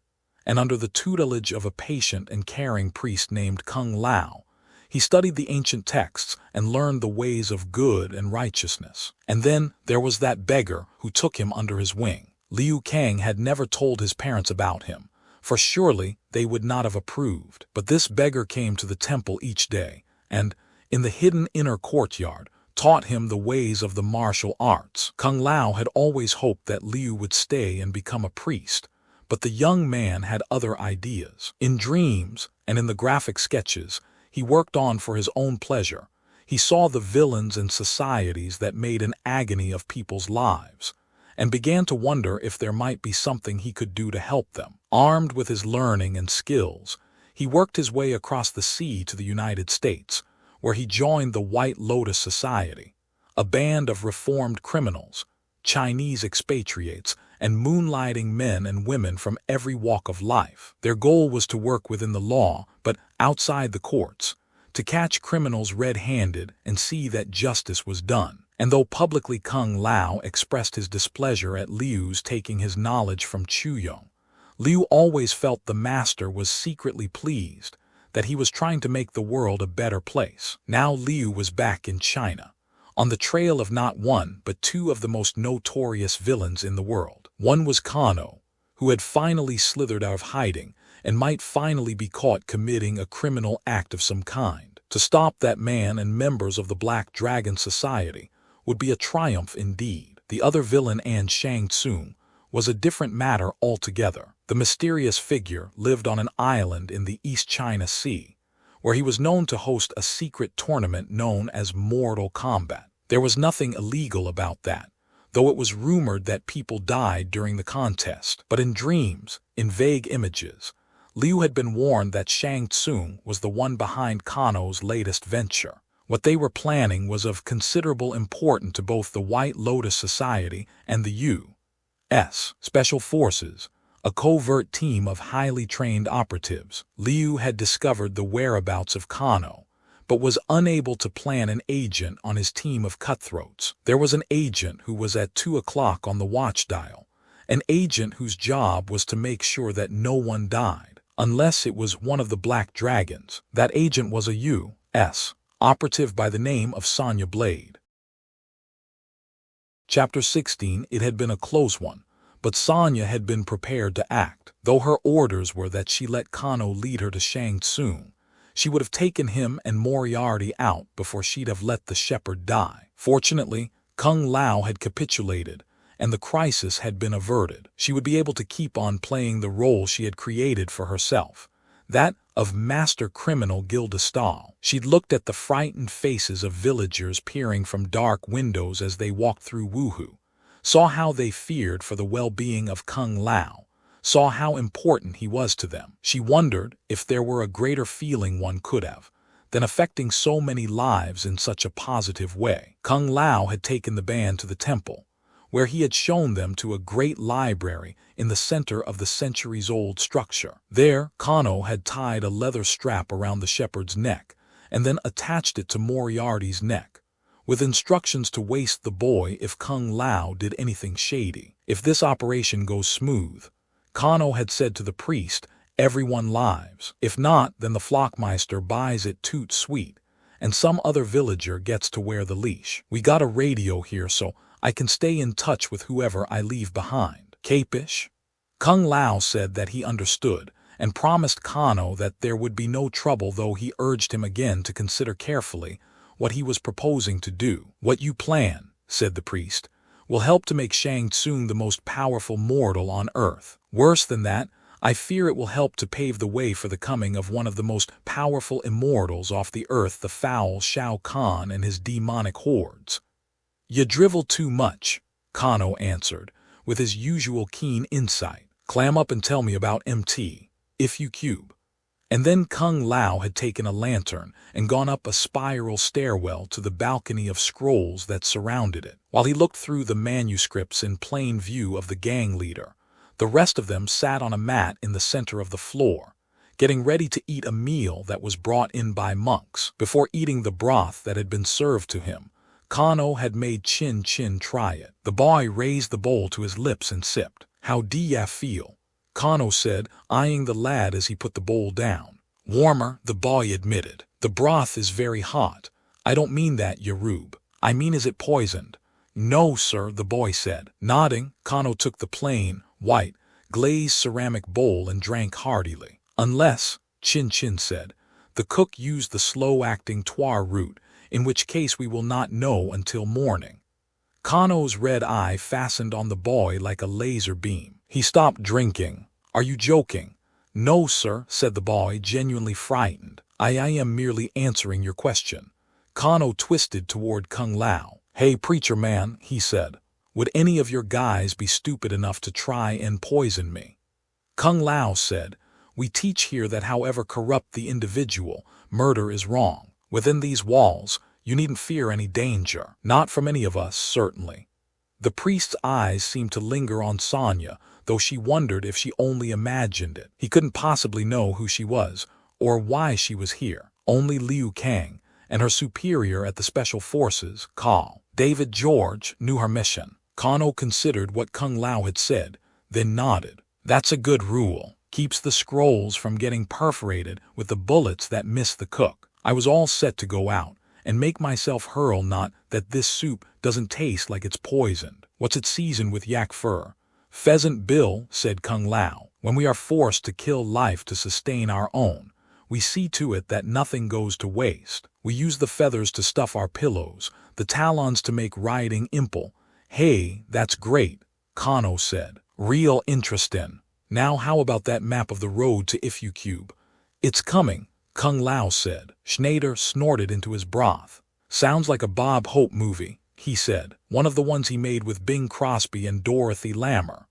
and under the tutelage of a patient and caring priest named Kung Lao, he studied the ancient texts and learned the ways of good and righteousness. And then there was that beggar who took him under his wing. Liu Kang had never told his parents about him, for surely they would not have approved. But this beggar came to the temple each day, and, in the hidden inner courtyard, taught him the ways of the martial arts. Kung Lao had always hoped that Liu would stay and become a priest, but the young man had other ideas. In dreams, and in the graphic sketches, he worked on for his own pleasure. He saw the villains and societies that made an agony of people's lives, and began to wonder if there might be something he could do to help them. Armed with his learning and skills, he worked his way across the sea to the United States, where he joined the White Lotus Society, a band of reformed criminals, Chinese expatriates, and moonlighting men and women from every walk of life. Their goal was to work within the law, but outside the courts, to catch criminals red-handed and see that justice was done. And though publicly Kung Lao expressed his displeasure at Liu's taking his knowledge from Chuyong, Liu always felt the master was secretly pleased, that he was trying to make the world a better place. Now Liu was back in China, on the trail of not one but two of the most notorious villains in the world. One was Kano, who had finally slithered out of hiding and might finally be caught committing a criminal act of some kind. To stop that man and members of the Black Dragon Society would be a triumph indeed. The other villain, An Shang Tsung, was a different matter altogether. The mysterious figure lived on an island in the East China Sea, where he was known to host a secret tournament known as Mortal Kombat. There was nothing illegal about that, though it was rumored that people died during the contest. But in dreams, in vague images, Liu had been warned that Shang Tsung was the one behind Kano's latest venture. What they were planning was of considerable importance to both the White Lotus Society and the U.S. Special Forces, a covert team of highly trained operatives. Liu had discovered the whereabouts of Kano, but was unable to plan an agent on his team of cutthroats. There was an agent who was at 2 o'clock on the watch dial, An agent whose job was to make sure that no one died, unless it was one of the Black Dragons. That agent was a U.S. operative by the name of Sonya Blade. Chapter 16. It had been a close one, but Sonya had been prepared to act. Though her orders were that she let Kano lead her to Shang Tsung, she would have taken him and Moriarty out before she'd have let the shepherd die. Fortunately, Kung Lao had capitulated, and the crisis had been averted. She would be able to keep on playing the role she had created for herself, that of master criminal Gilda Stahl. She'd looked at the frightened faces of villagers peering from dark windows as they walked through Wuhu, saw how they feared for the well-being of Kung Lao, saw how important he was to them. She wondered if there were a greater feeling one could have than affecting so many lives in such a positive way. Kung Lao had taken the band to the temple, where he had shown them to a great library in the center of the centuries-old structure. There, Kano had tied a leather strap around the shepherd's neck and then attached it to Moriarty's neck, with instructions to waste the boy if Kung Lao did anything shady. If this operation goes smooth, Kano had said to the priest, everyone lives. If not, then the Flockmeister buys it toot sweet, and some other villager gets to wear the leash. We got a radio here so I can stay in touch with whoever I leave behind. Capish? Kung Lao said that he understood, and promised Kano that there would be no trouble, though he urged him again to consider carefully what he was proposing to do. What you plan, said the priest, will help to make Shang Tsung the most powerful mortal on Earth. Worse than that, I fear it will help to pave the way for the coming of one of the most powerful immortals off the earth, the foul Shao Kahn and his demonic hordes. You drivel too much, Kano answered, with his usual keen insight. Clam up and tell me about MT, if you cube. And then Kung Lao had taken a lantern and gone up a spiral stairwell to the balcony of scrolls that surrounded it. While he looked through the manuscripts in plain view of the gang leader, the rest of them sat on a mat in the center of the floor, getting ready to eat a meal that was brought in by monks. Before eating the broth that had been served to him, Kano had made Chin Chin try it. The boy raised the bowl to his lips and sipped. How do ya feel? Kano said, eyeing the lad as he put the bowl down. Warmer, the boy admitted. The broth is very hot. I don't mean that, Yarub. I mean, is it poisoned? No, sir, the boy said. Nodding, Kano took the plain, white, glazed ceramic bowl and drank heartily. Unless, Chin Chin said, the cook used the slow-acting tuar root, in which case we will not know until morning. Kano's red eye fastened on the boy like a laser beam. He stopped drinking. Are you joking? No, sir, said the boy, genuinely frightened. I am merely answering your question. Kano twisted toward Kung Lao. Hey, preacher man, he said. Would any of your guys be stupid enough to try and poison me? Kung Lao said, we teach here that however corrupt the individual, murder is wrong. Within these walls, you needn't fear any danger. Not from any of us, certainly. The priest's eyes seemed to linger on Sonya, though she wondered if she only imagined it. He couldn't possibly know who she was, or why she was here. Only Liu Kang, and her superior at the Special Forces, Carl David George, knew her mission. Kano considered what Kung Lao had said, then nodded. That's a good rule. Keeps the scrolls from getting perforated with the bullets that miss the cook. I was all set to go out and make myself hurl not that this soup doesn't taste like it's poisoned. What's it seasoned with? Yak fur. Pheasant bill, said Kung Lao. When we are forced to kill life to sustain our own, we see to it that nothing goes to waste. We use the feathers to stuff our pillows, the talons to make riding imple. Hey, that's great, Kano said. Real interestin'. Now how about that map of the road to Ifukube? It's coming, Kung Lao said. Schneider snorted into his broth. Sounds like a Bob Hope movie, he said. One of the ones he made with Bing Crosby and Dorothy Lamour.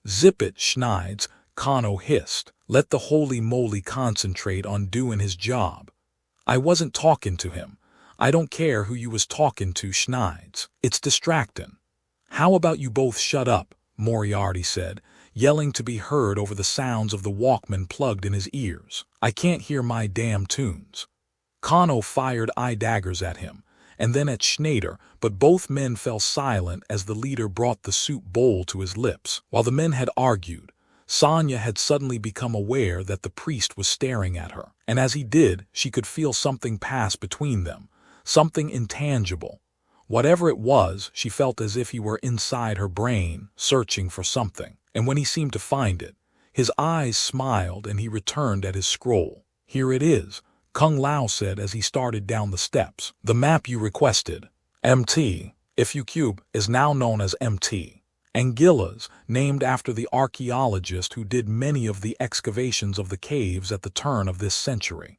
Zip it, Schneids, Kano hissed. Let the holy moly concentrate on doing his job. I wasn't talking to him. I don't care who you was talking to, Schneids. It's distractin'. How about you both shut up, Moriarty said, yelling to be heard over the sounds of the Walkman plugged in his ears. I can't hear my damn tunes. Kano fired eye daggers at him, and then at Schneider, but both men fell silent as the leader brought the soup bowl to his lips. While the men had argued, Sonya had suddenly become aware that the priest was staring at her, and as he did, she could feel something pass between them, something intangible. Whatever it was, she felt as if he were inside her brain, searching for something, and when he seemed to find it, his eyes smiled and he returned at his scroll. "Here it is," Kung Lao said as he started down the steps. "The map you requested. MT, Ifu Cube, is now known as MT. Anguillas, named after the archaeologist who did many of the excavations of the caves at the turn of this century."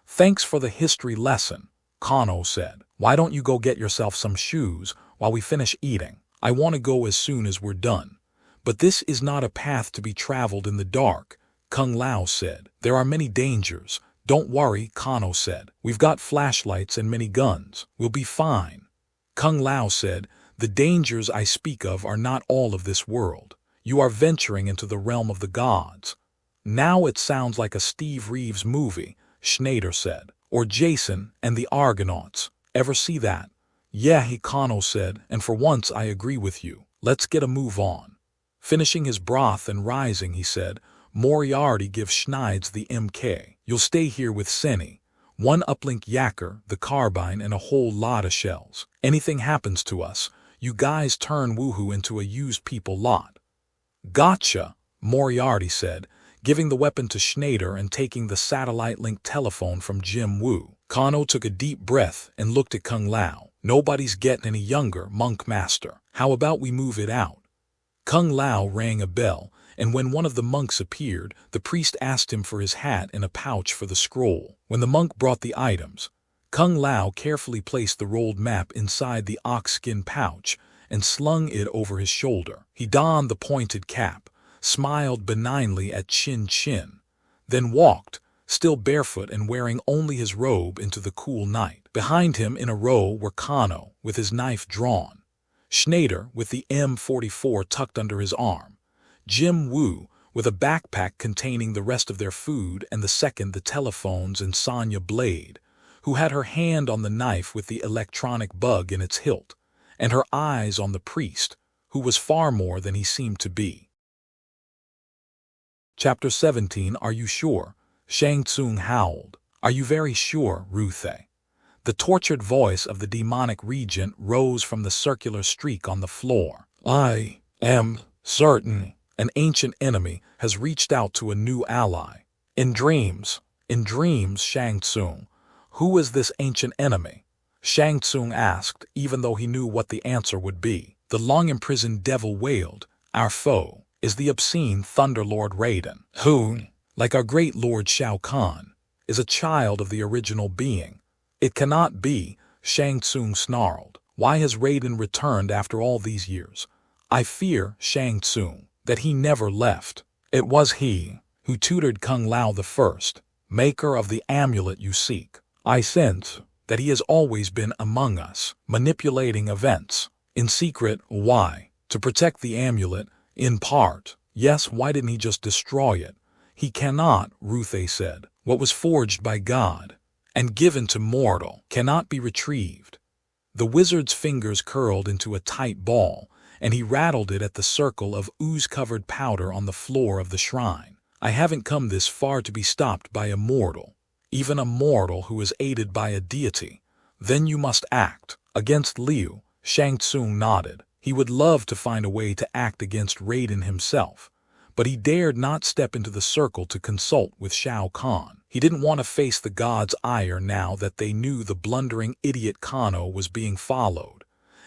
"Thanks for the history lesson," Kano said. "Why don't you go get yourself some shoes while we finish eating? I want to go as soon as we're done." "But this is not a path to be traveled in the dark," Kung Lao said. "There are many dangers." "Don't worry," Kano said. "We've got flashlights and many guns. We'll be fine." Kung Lao said, "The dangers I speak of are not all of this world. You are venturing into the realm of the gods." "Now it sounds like a Steve Reeves movie," Schneider said. "Or Jason and the Argonauts. Ever see that?" "Yeah," Kano said, "and for once I agree with you. Let's get a move on." Finishing his broth and rising, he said, "Moriarty gives Schneids the MK. You'll stay here with Senny. One uplink yacker, the carbine, and a whole lot of shells. Anything happens to us, you guys turn Woohoo into a used people lot." "Gotcha," Moriarty said, giving the weapon to Schneider and taking the satellite-linked telephone from Jim Woo. Kano took a deep breath and looked at Kung Lao. "Nobody's getting any younger, Monk Master. How about we move it out?" Kung Lao rang a bell, and when one of the monks appeared, the priest asked him for his hat and a pouch for the scroll. When the monk brought the items, Kung Lao carefully placed the rolled map inside the ox-skin pouch and slung it over his shoulder. He donned the pointed cap, smiled benignly at Chin Chin, then walked, still barefoot and wearing only his robe, into the cool night. Behind him in a row were Kano, with his knife drawn, Schneider with the M44 tucked under his arm, Jim Woo with a backpack containing the rest of their food, and the second the telephones, and Sonya Blade, who had her hand on the knife with the electronic bug in its hilt, and her eyes on the priest, who was far more than he seemed to be. Chapter 17. Are you sure? Shang Tsung howled. "Are you very sure, Ruthe?" The tortured voice of the demonic regent rose from the circular streak on the floor. "I am certain. An ancient enemy has reached out to a new ally. In dreams, Shang Tsung. Who is this ancient enemy?" Shang Tsung asked, even though he knew what the answer would be. The long-imprisoned devil wailed. "Our foe is the obscene Thunderlord Raiden, who, like our great Lord Shao Kahn, is a child of the original being." "It cannot be," Shang Tsung snarled. "Why has Raiden returned after all these years?" "I fear, Shang Tsung, that he never left. It was he who tutored Kung Lao the First, maker of the amulet you seek. I sense that he has always been among us, manipulating events. In secret, why? To protect the amulet, in part. Yes, why didn't he just destroy it?" "He cannot," Ruthe said. "What was forged by God and given to mortal cannot be retrieved." The wizard's fingers curled into a tight ball, and he rattled it at the circle of ooze-covered powder on the floor of the shrine. "I haven't come this far to be stopped by a mortal, even a mortal who is aided by a deity." "Then you must act against Liu." Shang Tsung nodded. He would love to find a way to act against Raiden himself, but he dared not step into the circle to consult with Shao Kahn. He didn't want to face the gods' ire now that they knew the blundering idiot Kano was being followed,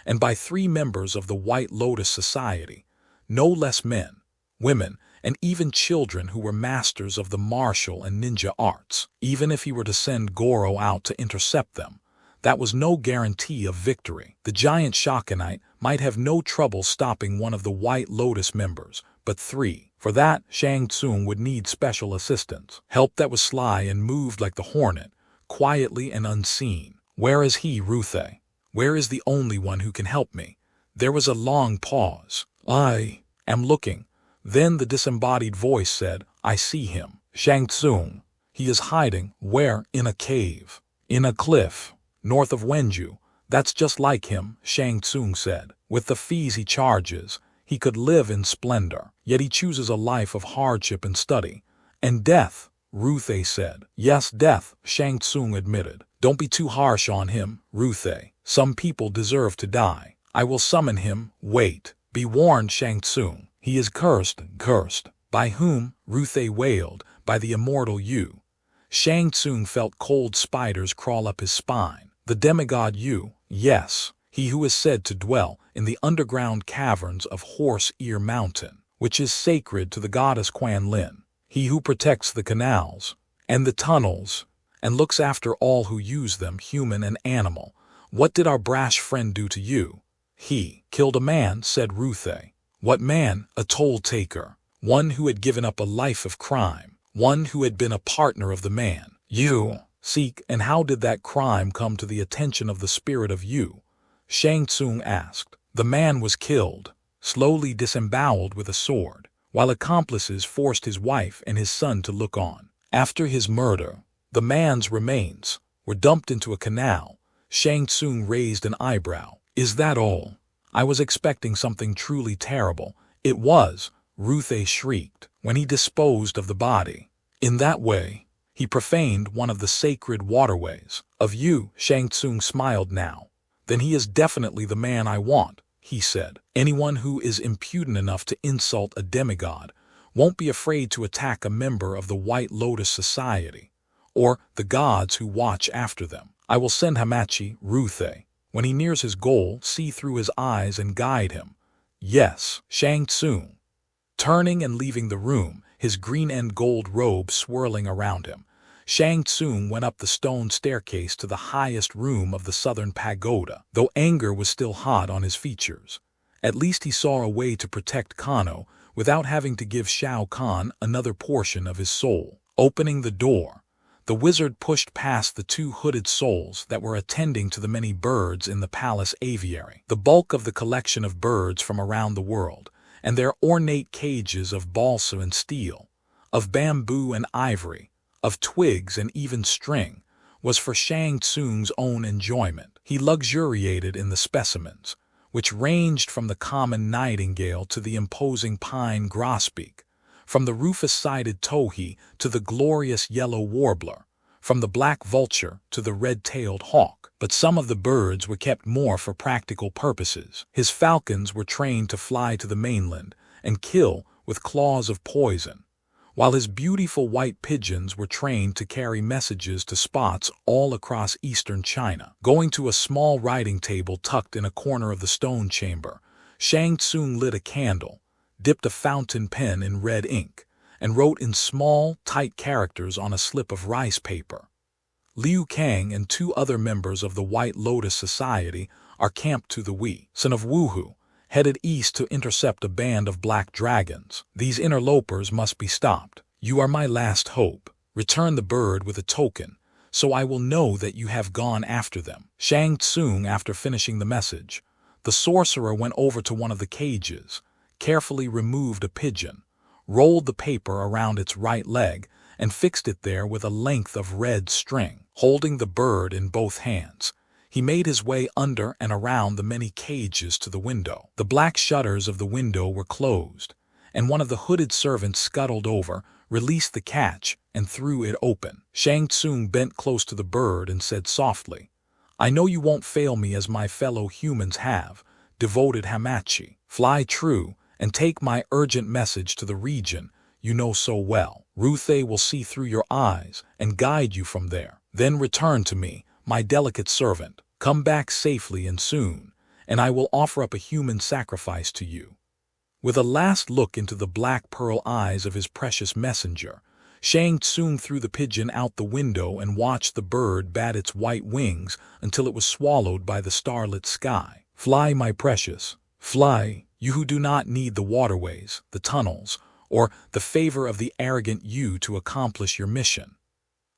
and by 3 members of the White Lotus Society, no less men, women, and even children who were masters of the martial and ninja arts. Even if he were to send Goro out to intercept them, that was no guarantee of victory. The giant Shakunite might have no trouble stopping one of the White Lotus members, but 3. For that, Shang Tsung would need special assistance, help that was sly and moved like the hornet, quietly and unseen. "Where is he, Ruthe? Where is the only one who can help me?" There was a long pause. "I am looking." Then the disembodied voice said, "I see him. Shang Tsung. He is hiding." "Where?" "In a cave. In a cliff, north of Wenju." That's just like him, Shang Tsung said. With the fees he charges, he could live in splendor, yet he chooses a life of hardship and study. And death, Ruthe said. Yes, death, Shang Tsung admitted. Don't be too harsh on him, Ruthe. Some people deserve to die. I will summon him. Wait. Be warned, Shang Tsung. He is cursed. Cursed. By whom? Ruthe wailed. By the immortal Yu. Shang Tsung felt cold spiders crawl up his spine. The demigod Yu, yes, he who is said to dwell in the underground caverns of Horse Ear Mountain, which is sacred to the goddess Quan Lin. He who protects the canals and the tunnels and looks after all who use them, human and animal. What did our brash friend do to you? He killed a man, said Ruthe. What man? A toll-taker. One who had given up a life of crime. One who had been a partner of the man. You. Seek, and how did that crime come to the attention of the spirit of you? Shang Tsung asked. The man was killed, slowly disemboweled with a sword, while accomplices forced his wife and his son to look on. After his murder, the man's remains were dumped into a canal. Shang Tsung raised an eyebrow. Is that all? I was expecting something truly terrible. It was, Ruthe shrieked, when he disposed of the body. In that way, he profaned one of the sacred waterways. Of you, Shang Tsung smiled now. Then he is definitely the man I want, he said. Anyone who is impudent enough to insult a demigod won't be afraid to attack a member of the White Lotus Society, or the gods who watch after them. I will send Hamachi, Ruthe. When he nears his goal, see through his eyes and guide him. Yes, Shang Tsung. Turning and leaving the room, his green and gold robe swirling around him, Shang Tsung went up the stone staircase to the highest room of the southern pagoda. Though anger was still hot on his features, at least he saw a way to protect Kano without having to give Shao Kahn another portion of his soul. Opening the door, the wizard pushed past the two hooded souls that were attending to the many birds in the palace aviary. The bulk of the collection of birds from around the world, and their ornate cages of balsa and steel, of bamboo and ivory, of twigs and even string, was for Shang Tsung's own enjoyment. He luxuriated in the specimens, which ranged from the common nightingale to the imposing pine grosbeak, from the rufous-sided towhee to the glorious yellow warbler, from the black vulture to the red-tailed hawk. But some of the birds were kept more for practical purposes. His falcons were trained to fly to the mainland and kill with claws of poison, while his beautiful white pigeons were trained to carry messages to spots all across eastern China. Going to a small writing table tucked in a corner of the stone chamber, Shang Tsung lit a candle, dipped a fountain pen in red ink, and wrote in small, tight characters on a slip of rice paper. Liu Kang and two other members of the White Lotus Society are camped to the Wei, son of Wuhu, headed east to intercept a band of black dragons. These interlopers must be stopped. You are my last hope. Return the bird with a token, so I will know that you have gone after them. Shang Tsung, after finishing the message, the sorcerer went over to one of the cages, carefully removed a pigeon, rolled the paper around its right leg, and fixed it there with a length of red string. Holding the bird in both hands, he made his way under and around the many cages to the window. The black shutters of the window were closed, and one of the hooded servants scuttled over, released the catch, and threw it open. Shang Tsung bent close to the bird and said softly, I know you won't fail me as my fellow humans have, devoted Hamachi. Fly true and take my urgent message to the region you know so well. Ruthe will see through your eyes and guide you from there. Then return to me, my delicate servant. Come back safely and soon, and I will offer up a human sacrifice to you. With a last look into the black pearl eyes of his precious messenger, Shang Tsung threw the pigeon out the window and watched the bird bat its white wings until it was swallowed by the starlit sky. Fly, my precious, fly, you who do not need the waterways, the tunnels, or the favor of the arrogant you to accomplish your mission.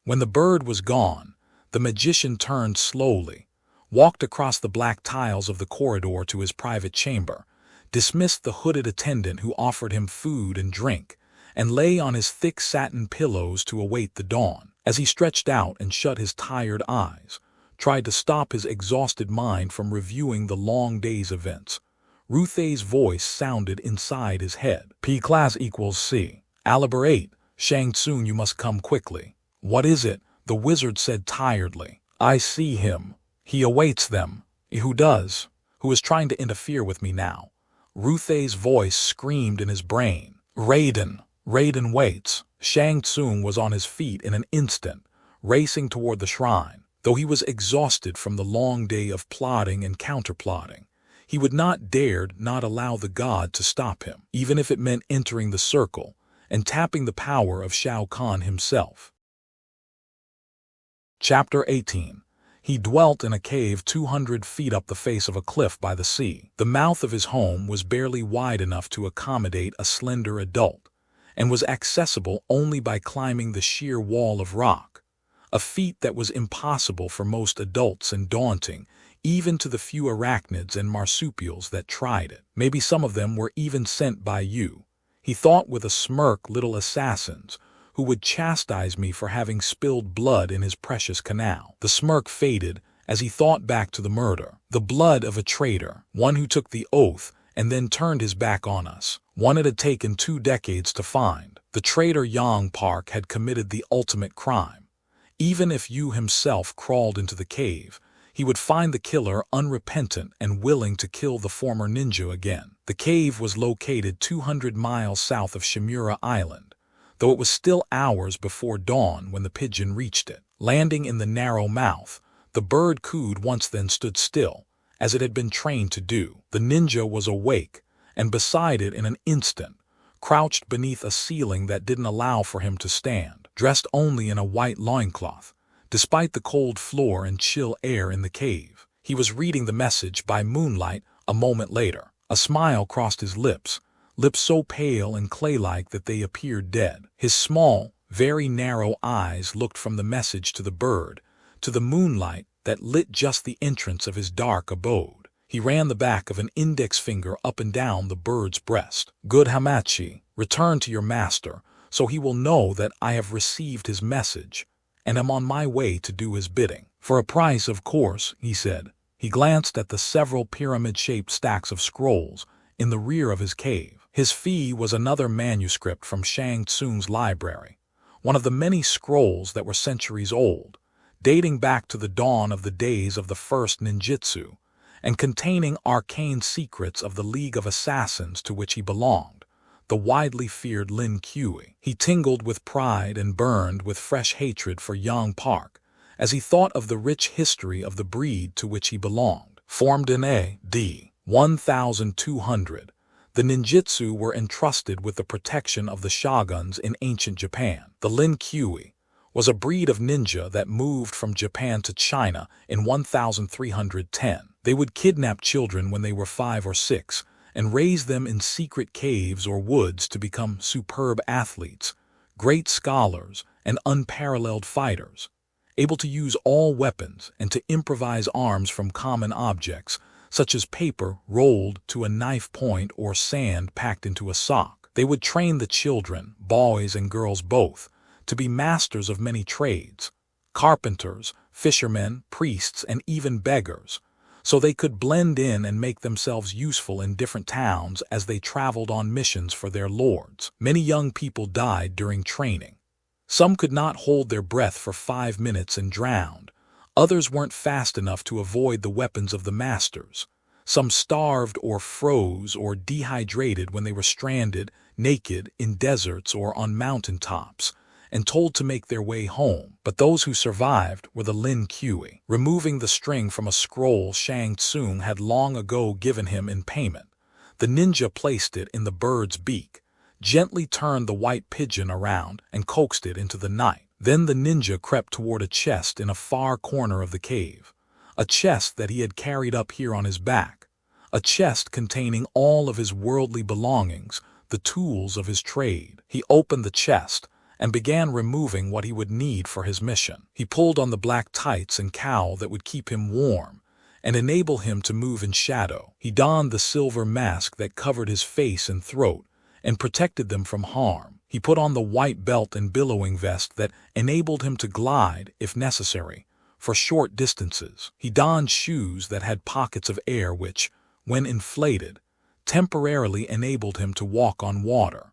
When the bird was gone, the magician turned slowly, walked across the black tiles of the corridor to his private chamber, dismissed the hooded attendant who offered him food and drink, and lay on his thick satin pillows to await the dawn. As he stretched out and shut his tired eyes, tried to stop his exhausted mind from reviewing the long day's events. Ruthei's voice sounded inside his head. P-class equals C. Aliber 8. Shang Tsung, you must come quickly. What is it? The wizard said tiredly. I see him. He awaits them. Who does? Who is trying to interfere with me now? Ruthei's voice screamed in his brain. Raiden. Raiden waits. Shang Tsung was on his feet in an instant, racing toward the shrine. Though he was exhausted from the long day of plotting and counterplotting, he would not not allow the god to stop him, even if it meant entering the circle and tapping the power of Shao Kahn himself. Chapter 18. He dwelt in a cave 200 feet up the face of a cliff by the sea. The mouth of his home was barely wide enough to accommodate a slender adult, and was accessible only by climbing the sheer wall of rock, a feat that was impossible for most adults and daunting, even to the few arachnids and marsupials that tried it. Maybe some of them were even sent by you, he thought with a smirk, little assassins, who would chastise me for having spilled blood in his precious canal. The smirk faded as he thought back to the murder. The blood of a traitor, one who took the oath and then turned his back on us, one it had taken 2 decades to find. The traitor Yang Park had committed the ultimate crime. Even if Yu himself crawled into the cave, he would find the killer unrepentant and willing to kill the former ninja again. The cave was located 200 miles south of Shimura Island, though it was still hours before dawn when the pigeon reached it. Landing in the narrow mouth, the bird cooed once, then stood still, as it had been trained to do. The ninja was awake, and beside it in an instant, crouched beneath a ceiling that didn't allow for him to stand, dressed only in a white loincloth. Despite the cold floor and chill air in the cave, he was reading the message by moonlight. A moment later, a smile crossed his lips so pale and clay-like that they appeared dead. His small, very narrow eyes looked from the message to the bird, to the moonlight that lit just the entrance of his dark abode. He ran the back of an index finger up and down the bird's breast. Good Hamachi, return to your master, so he will know that I have received his message, and am on my way to do his bidding. For a price, of course, he said. He glanced at the several pyramid-shaped stacks of scrolls in the rear of his cave. His fee was another manuscript from Shang Tsung's library, one of the many scrolls that were centuries old, dating back to the dawn of the days of the first ninjutsu, and containing arcane secrets of the League of Assassins to which he belonged, the widely feared Lin Kuei. He tingled with pride and burned with fresh hatred for Yang Park, as he thought of the rich history of the breed to which he belonged. Formed in A.D. 1200, the ninjutsu were entrusted with the protection of the shoguns in ancient Japan. The Lin Kuei was a breed of ninja that moved from Japan to China in 1310. They would kidnap children when they were 5 or 6 and raise them in secret caves or woods to become superb athletes, great scholars, and unparalleled fighters, able to use all weapons and to improvise arms from common objects, such as paper rolled to a knife point or sand packed into a sock. They would train the children, boys and girls both, to be masters of many trades, carpenters, fishermen, priests, and even beggars, so they could blend in and make themselves useful in different towns as they traveled on missions for their lords. Many young people died during training. Some could not hold their breath for 5 minutes and drowned. Others weren't fast enough to avoid the weapons of the masters. Some starved or froze or dehydrated when they were stranded, naked, in deserts or on mountain tops, and told to make their way home. But those who survived were the Lin Kuei. Removing the string from a scroll Shang Tsung had long ago given him in payment, the ninja placed it in the bird's beak, gently turned the white pigeon around, and coaxed it into the night. Then the ninja crept toward a chest in a far corner of the cave, a chest that he had carried up here on his back, a chest containing all of his worldly belongings, the tools of his trade. He opened the chest and began removing what he would need for his mission. He pulled on the black tights and cowl that would keep him warm and enable him to move in shadow. He donned the silver mask that covered his face and throat and protected them from harm. He put on the white belt and billowing vest that enabled him to glide, if necessary, for short distances. He donned shoes that had pockets of air which, when inflated, temporarily enabled him to walk on water.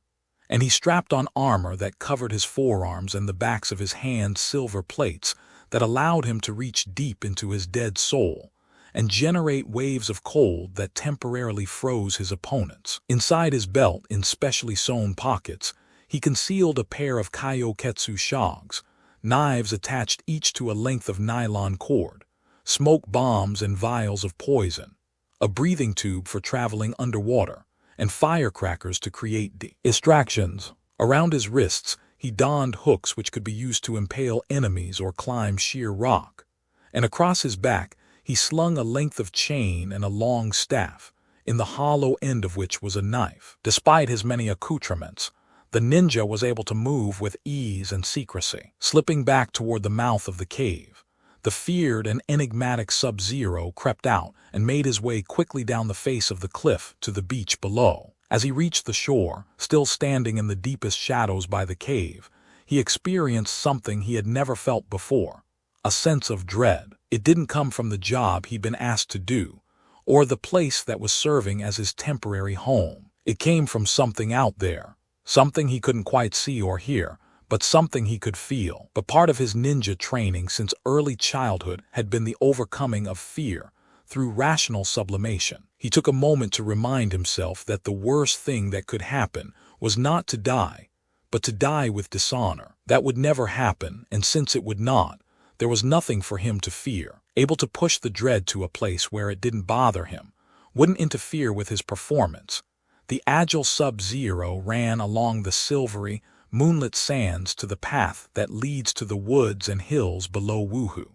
And he strapped on armor that covered his forearms and the backs of his hands, silver plates that allowed him to reach deep into his dead soul and generate waves of cold that temporarily froze his opponents. Inside his belt, in specially sewn pockets, he concealed a pair of kyoketsu shogs, knives attached each to a length of nylon cord, smoke bombs and vials of poison, a breathing tube for traveling underwater, and firecrackers to create distractions. Around his wrists, he donned hooks which could be used to impale enemies or climb sheer rock, and across his back he slung a length of chain and a long staff, in the hollow end of which was a knife. Despite his many accoutrements, the ninja was able to move with ease and secrecy. Slipping back toward the mouth of the cave, the feared and enigmatic Sub-Zero crept out and made his way quickly down the face of the cliff to the beach below. As he reached the shore, still standing in the deepest shadows by the cave, he experienced something he had never felt before, a sense of dread. It didn't come from the job he'd been asked to do, or the place that was serving as his temporary home. It came from something out there, something he couldn't quite see or hear, but something he could feel. But part of his ninja training since early childhood had been the overcoming of fear through rational sublimation. He took a moment to remind himself that the worst thing that could happen was not to die, but to die with dishonor. That would never happen, and since it would not, there was nothing for him to fear. Able to push the dread to a place where it didn't bother him, wouldn't interfere with his performance, the agile Sub-Zero ran along the silvery, moonlit sands to the path that leads to the woods and hills below Woohoo.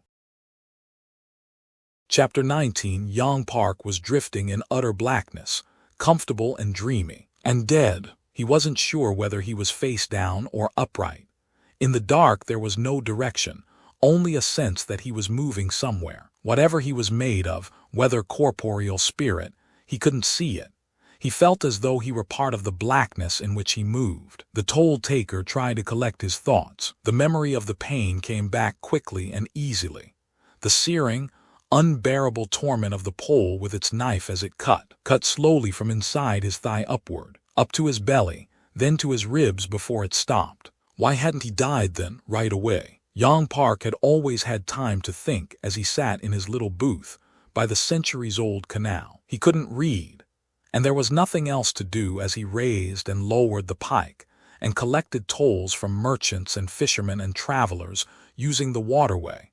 Chapter 19. Yang Park was drifting in utter blackness, comfortable and dreamy. And dead. He wasn't sure whether he was face down or upright. In the dark there was no direction, only a sense that he was moving somewhere. Whatever he was made of, whether corporeal spirit, he couldn't see it. He felt as though he were part of the blackness in which he moved. The toll-taker tried to collect his thoughts. The memory of the pain came back quickly and easily. The searing, unbearable torment of the pole with its knife as it cut slowly from inside his thigh upward, up to his belly, then to his ribs before it stopped. Why hadn't he died then, right away? Yang Park had always had time to think as he sat in his little booth by the centuries-old canal. He couldn't read, and there was nothing else to do as he raised and lowered the pike and collected tolls from merchants and fishermen and travelers using the waterway,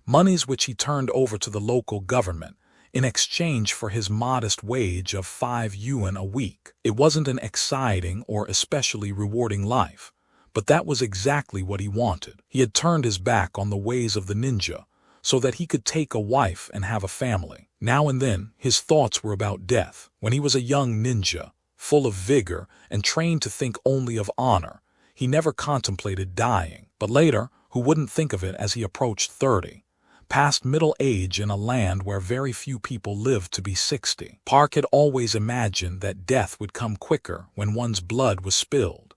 monies which he turned over to the local government in exchange for his modest wage of 5 yuan a week. It wasn't an exciting or especially rewarding life, but that was exactly what he wanted. He had turned his back on the ways of the ninja so that he could take a wife and have a family. Now and then, his thoughts were about death. When he was a young ninja, full of vigor and trained to think only of honor, he never contemplated dying. But later, who wouldn't think of it as he approached 30? Past middle age in a land where very few people lived to be 60. Park had always imagined that death would come quicker when one's blood was spilled,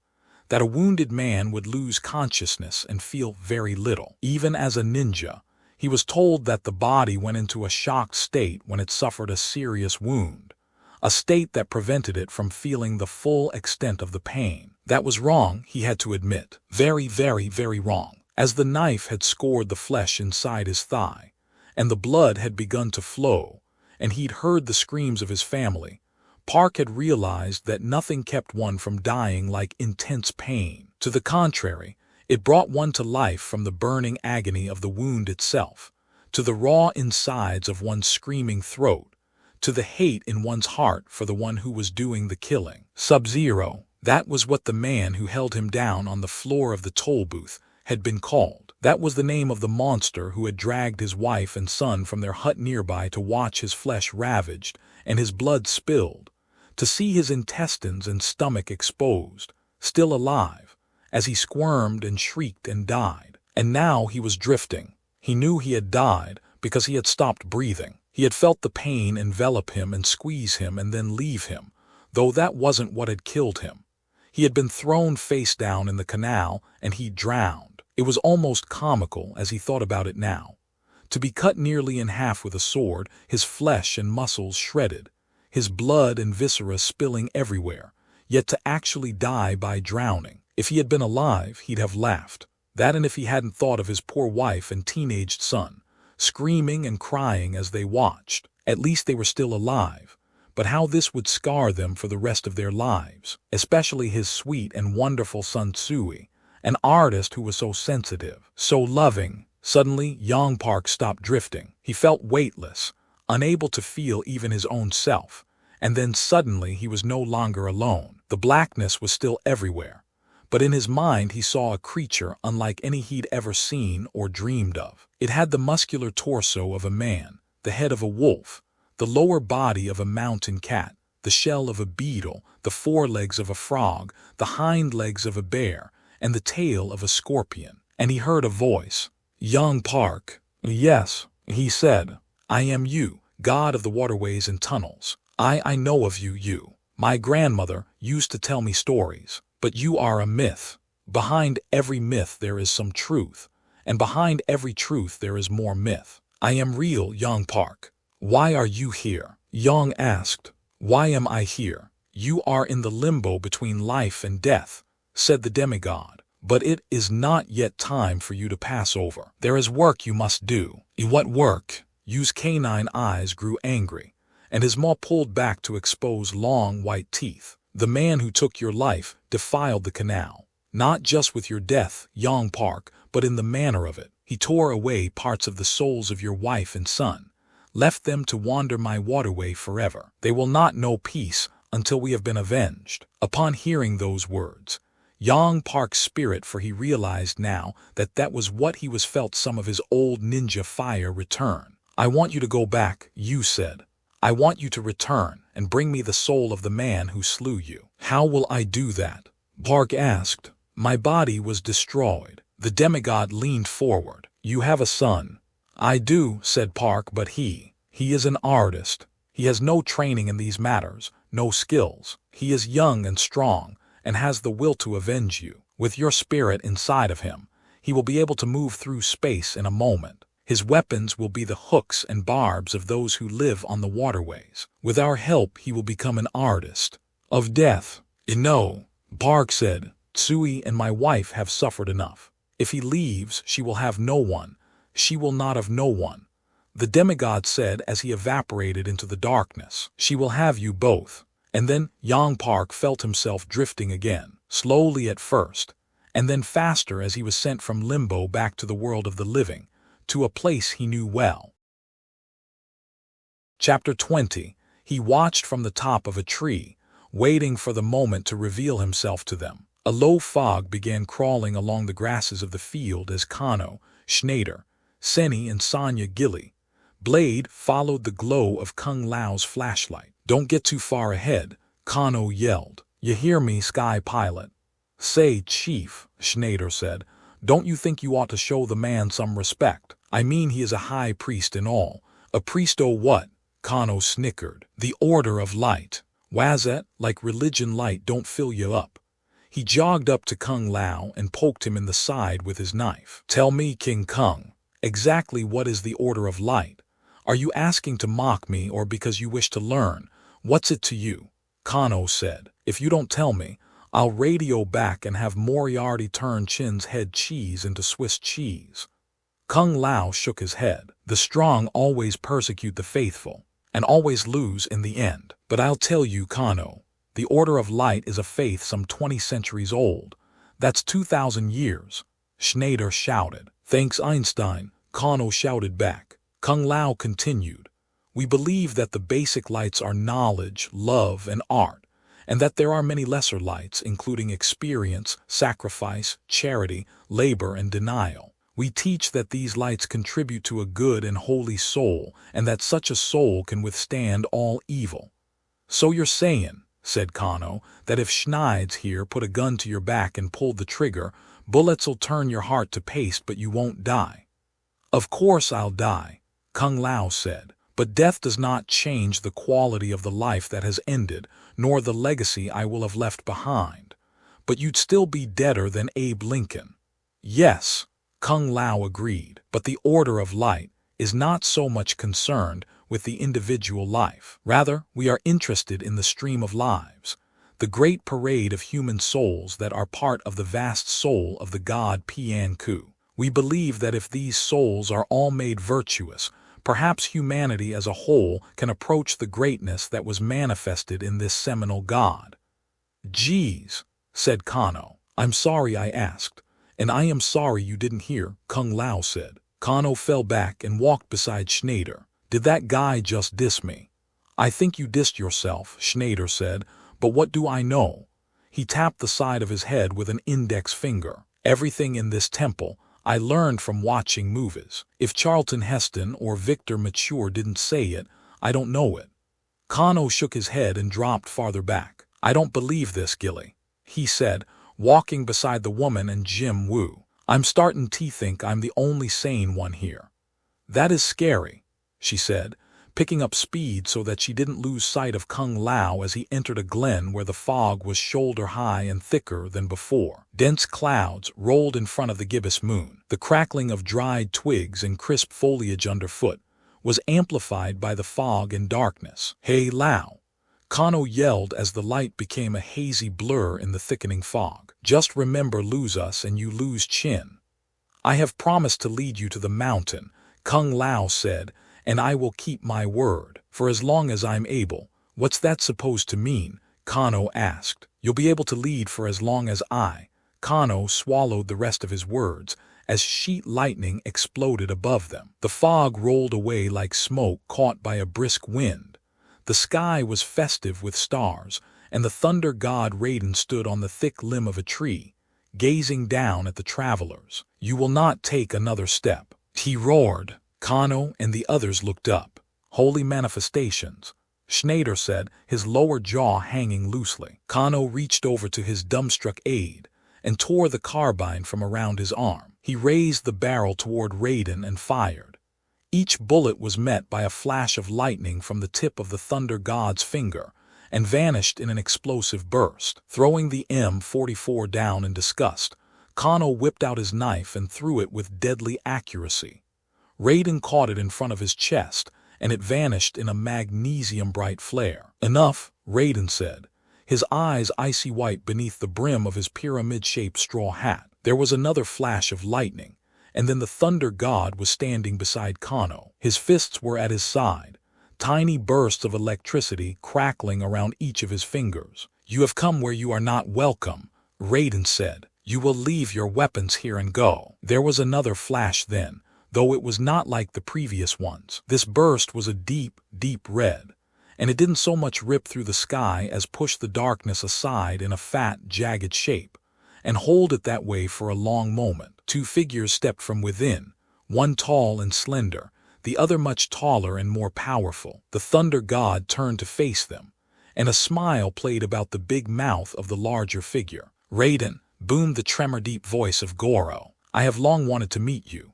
that a wounded man would lose consciousness and feel very little. Even as a ninja, he was told that the body went into a shocked state when it suffered a serious wound, a state that prevented it from feeling the full extent of the pain. That was wrong, he had to admit. Very, very, very wrong. As the knife had scored the flesh inside his thigh, and the blood had begun to flow, and he'd heard the screams of his family, Park had realized that nothing kept one from dying like intense pain. To the contrary, it brought one to life from the burning agony of the wound itself, to the raw insides of one's screaming throat, to the hate in one's heart for the one who was doing the killing. Sub-Zero, that was what the man who held him down on the floor of the toll booth had been called. That was the name of the monster who had dragged his wife and son from their hut nearby to watch his flesh ravaged and his blood spilled, to see his intestines and stomach exposed, still alive, as he squirmed and shrieked and died. And now he was drifting. He knew he had died because he had stopped breathing. He had felt the pain envelop him and squeeze him and then leave him, though that wasn't what had killed him. He had been thrown face down in the canal and he drowned. It was almost comical as he thought about it now, To be cut nearly in half with a sword, his flesh and muscles shredded, his blood and viscera spilling everywhere, yet to actually die by drowning. If he had been alive, he'd have laughed. That, and if he hadn't thought of his poor wife and teenaged son, screaming and crying as they watched. At least they were still alive. But how this would scar them for the rest of their lives, especially his sweet and wonderful son Tsui, an artist who was so sensitive, so loving. Suddenly, Young Park stopped drifting. He felt weightless, unable to feel even his own self. And then suddenly he was no longer alone. The blackness was still everywhere. But in his mind he saw a creature unlike any he'd ever seen or dreamed of. It had the muscular torso of a man, the head of a wolf, the lower body of a mountain cat, the shell of a beetle, the forelegs of a frog, the hind legs of a bear, and the tail of a scorpion. And he heard a voice. Young Park. Yes, he said. I am you, god of the waterways and tunnels. I know of you. My grandmother used to tell me stories, but you are a myth. Behind every myth there is some truth, and behind every truth there is more myth. I am real, Young Park. Why are you here? Young asked. Why am I here? You are in the limbo between life and death, said the demigod. But it is not yet time for you to pass over. There is work you must do. What work? Yu's canine eyes grew angry, and his maw pulled back to expose long white teeth. The man who took your life defiled the canal, not just with your death, Young Park, but in the manner of it. He tore away parts of the souls of your wife and son, left them to wander my waterway forever. They will not know peace until we have been avenged. Upon hearing those words, Young Park's spirit, for he realized now that was what he was felt some of his old ninja fire return. I want you to go back, Yu said. I want you to return and bring me the soul of the man who slew you. How will I do that? Park asked. My body was destroyed. The demigod leaned forward. You have a son. I do, said Park, but he is an artist. He has no training in these matters, no skills. He is young and strong, and has the will to avenge you. With your spirit inside of him, he will be able to move through space in a moment. His weapons will be the hooks and barbs of those who live on the waterways. With our help, he will become an artist of death. No, Park said. Tsui and my wife have suffered enough. If he leaves, she will have no one. She will not have no one. The demigod said as he evaporated into the darkness. She will have you both. And then Young Park felt himself drifting again, slowly at first, and then faster as he was sent from limbo back to the world of the living, to a place he knew well. Chapter 20. He watched from the top of a tree, waiting for the moment to reveal himself to them. A low fog began crawling along the grasses of the field as Kano, Schneider, Senni and Sonya Gilly, Blade followed the glow of Kung Lao's flashlight. Don't get too far ahead, Kano yelled. You hear me, Sky Pilot? Say, Chief, Schneider said. Don't you think you ought to show the man some respect? I mean, he is a high priest and all. A priest o' what? Kano snickered. The Order of Light. Wazet, like religion light don't fill you up. He jogged up to Kung Lao and poked him in the side with his knife. Tell me, King Kung, exactly what is the Order of Light? Are you asking to mock me or because you wish to learn? What's it to you? Kano said. If you don't tell me, I'll radio back and have Moriarty turn Chin's head cheese into Swiss cheese. Kung Lao shook his head. The strong always persecute the faithful, and always lose in the end. But I'll tell you, Kano, the Order of Light is a faith some 20 centuries old. That's 2,000 years. Schneider shouted. Thanks, Einstein, Kano shouted back. Kung Lao continued. We believe that the basic lights are knowledge, love, and art, and that there are many lesser lights, including experience, sacrifice, charity, labor, and denial. We teach that these lights contribute to a good and holy soul, and that such a soul can withstand all evil. So you're saying, said Kano, that if Schneids here put a gun to your back and pulled the trigger, bullets'll turn your heart to paste but you won't die. Of course I'll die, Kung Lao said, but death does not change the quality of the life that has ended, nor the legacy I will have left behind. But you'd still be deader than Abe Lincoln. Yes, Kung Lao agreed, but the Order of Light, is not so much concerned with the individual life. Rather, we are interested in the stream of lives, the great parade of human souls that are part of the vast soul of the god Pianku. We believe that if these souls are all made virtuous, perhaps humanity as a whole can approach the greatness that was manifested in this seminal god. "Geez," said Kano. "I'm sorry I asked, and I am sorry you didn't hear," Kung Lao said. Kano fell back and walked beside Schneider. "Did that guy just diss me?" "I think you dissed yourself," Schneider said, "but what do I know?" He tapped the side of his head with an index finger. "Everything in this temple I learned from watching movies. If Charlton Heston or Victor Mature didn't say it, I don't know it." Kano shook his head and dropped farther back. "I don't believe this, Gilly," he said, walking beside the woman and Jim Wu. "I'm starting to think I'm the only sane one here." "That is scary," she said, picking up speed so that she didn't lose sight of Kung Lao as he entered a glen where the fog was shoulder-high and thicker than before. Dense clouds rolled in front of the gibbous moon. The crackling of dried twigs and crisp foliage underfoot was amplified by the fog and darkness. "Hey, Lao!" Kano yelled as the light became a hazy blur in the thickening fog. "Just remember, lose us and you lose Chin." "I have promised to lead you to the mountain," Kung Lao said, "and I will keep my word, for as long as I'm able." "What's that supposed to mean?" Kano asked. "You'll be able to lead for as long as I." Kano swallowed the rest of his words as sheet lightning exploded above them. The fog rolled away like smoke caught by a brisk wind. The sky was festive with stars, and the thunder god Raiden stood on the thick limb of a tree, gazing down at the travelers. "You will not take another step," he roared. Kano and the others looked up. "Holy manifestations," Schneider said, his lower jaw hanging loosely. Kano reached over to his dumbstruck aide and tore the carbine from around his arm. He raised the barrel toward Raiden and fired. Each bullet was met by a flash of lightning from the tip of the thunder god's finger and vanished in an explosive burst. Throwing the M44 down in disgust, Kano whipped out his knife and threw it with deadly accuracy. Raiden caught it in front of his chest, and it vanished in a magnesium-bright flare. "Enough," Raiden said, his eyes icy white beneath the brim of his pyramid-shaped straw hat. There was another flash of lightning, and then the thunder god was standing beside Kano. His fists were at his side, tiny bursts of electricity crackling around each of his fingers. "You have come where you are not welcome," Raiden said. "You will leave your weapons here and go." There was another flash then, though it was not like the previous ones. This burst was a deep, deep red, and it didn't so much rip through the sky as push the darkness aside in a fat, jagged shape, and hold it that way for a long moment. Two figures stepped from within, one tall and slender, the other much taller and more powerful. The thunder god turned to face them, and a smile played about the big mouth of the larger figure. "Raiden," boomed the tremor-deep voice of Goro, "I have long wanted to meet you."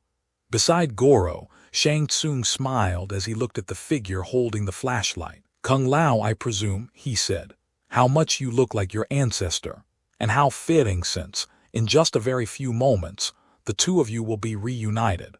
Beside Goro, Shang Tsung smiled as he looked at the figure holding the flashlight. "Kung Lao, I presume," he said. "How much you look like your ancestor. And how fitting since, in just a very few moments, the two of you will be reunited."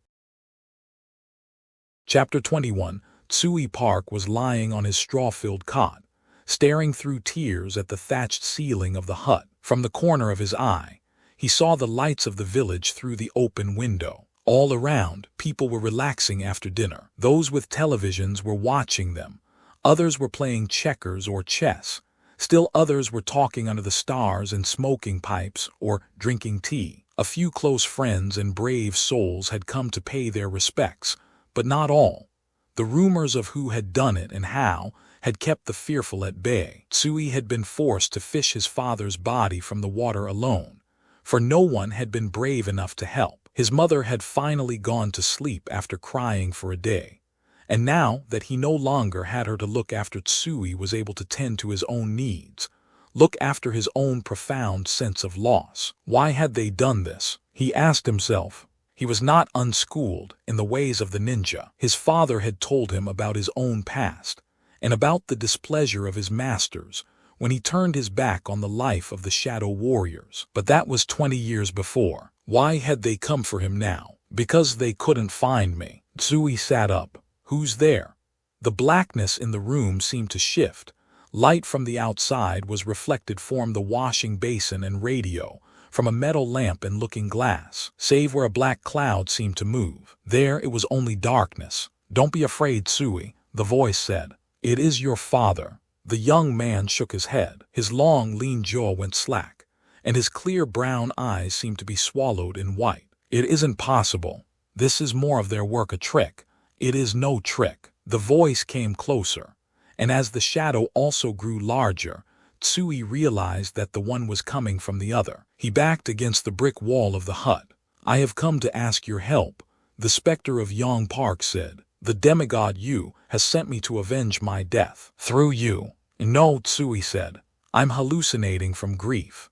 Chapter 21. Tsui Park was lying on his straw-filled cot, staring through tears at the thatched ceiling of the hut. From the corner of his eye, he saw the lights of the village through the open window. All around, people were relaxing after dinner. Those with televisions were watching them. Others were playing checkers or chess. Still others were talking under the stars in smoking pipes or drinking tea. A few close friends and brave souls had come to pay their respects, but not all. The rumors of who had done it and how had kept the fearful at bay. Tsui had been forced to fish his father's body from the water alone, for no one had been brave enough to help. His mother had finally gone to sleep after crying for a day, and now that he no longer had her to look after, Tsui was able to tend to his own needs, look after his own profound sense of loss. Why had they done this? He asked himself. He was not unschooled in the ways of the ninja. His father had told him about his own past, and about the displeasure of his masters when he turned his back on the life of the shadow warriors. But that was 20 years before. Why had they come for him now? "Because they couldn't find me," Tsui sat up. Who's there? The blackness in the room seemed to shift. Light from the outside was reflected from the washing basin and radio, from a metal lamp and looking glass, save where a black cloud seemed to move. There it was only darkness. Don't be afraid, Tsui, the voice said. It is your father. The young man shook his head. His long, lean jaw went slack, and his clear brown eyes seemed to be swallowed in white. It isn't possible. This is more of their work a trick. It is no trick. The voice came closer, and as the shadow also grew larger, Tsui realized that the one was coming from the other. He backed against the brick wall of the hut. I have come to ask your help, the specter of Yong Park said. The demigod Yu has sent me to avenge my death. Through you. No, Tsui said. I'm hallucinating from grief.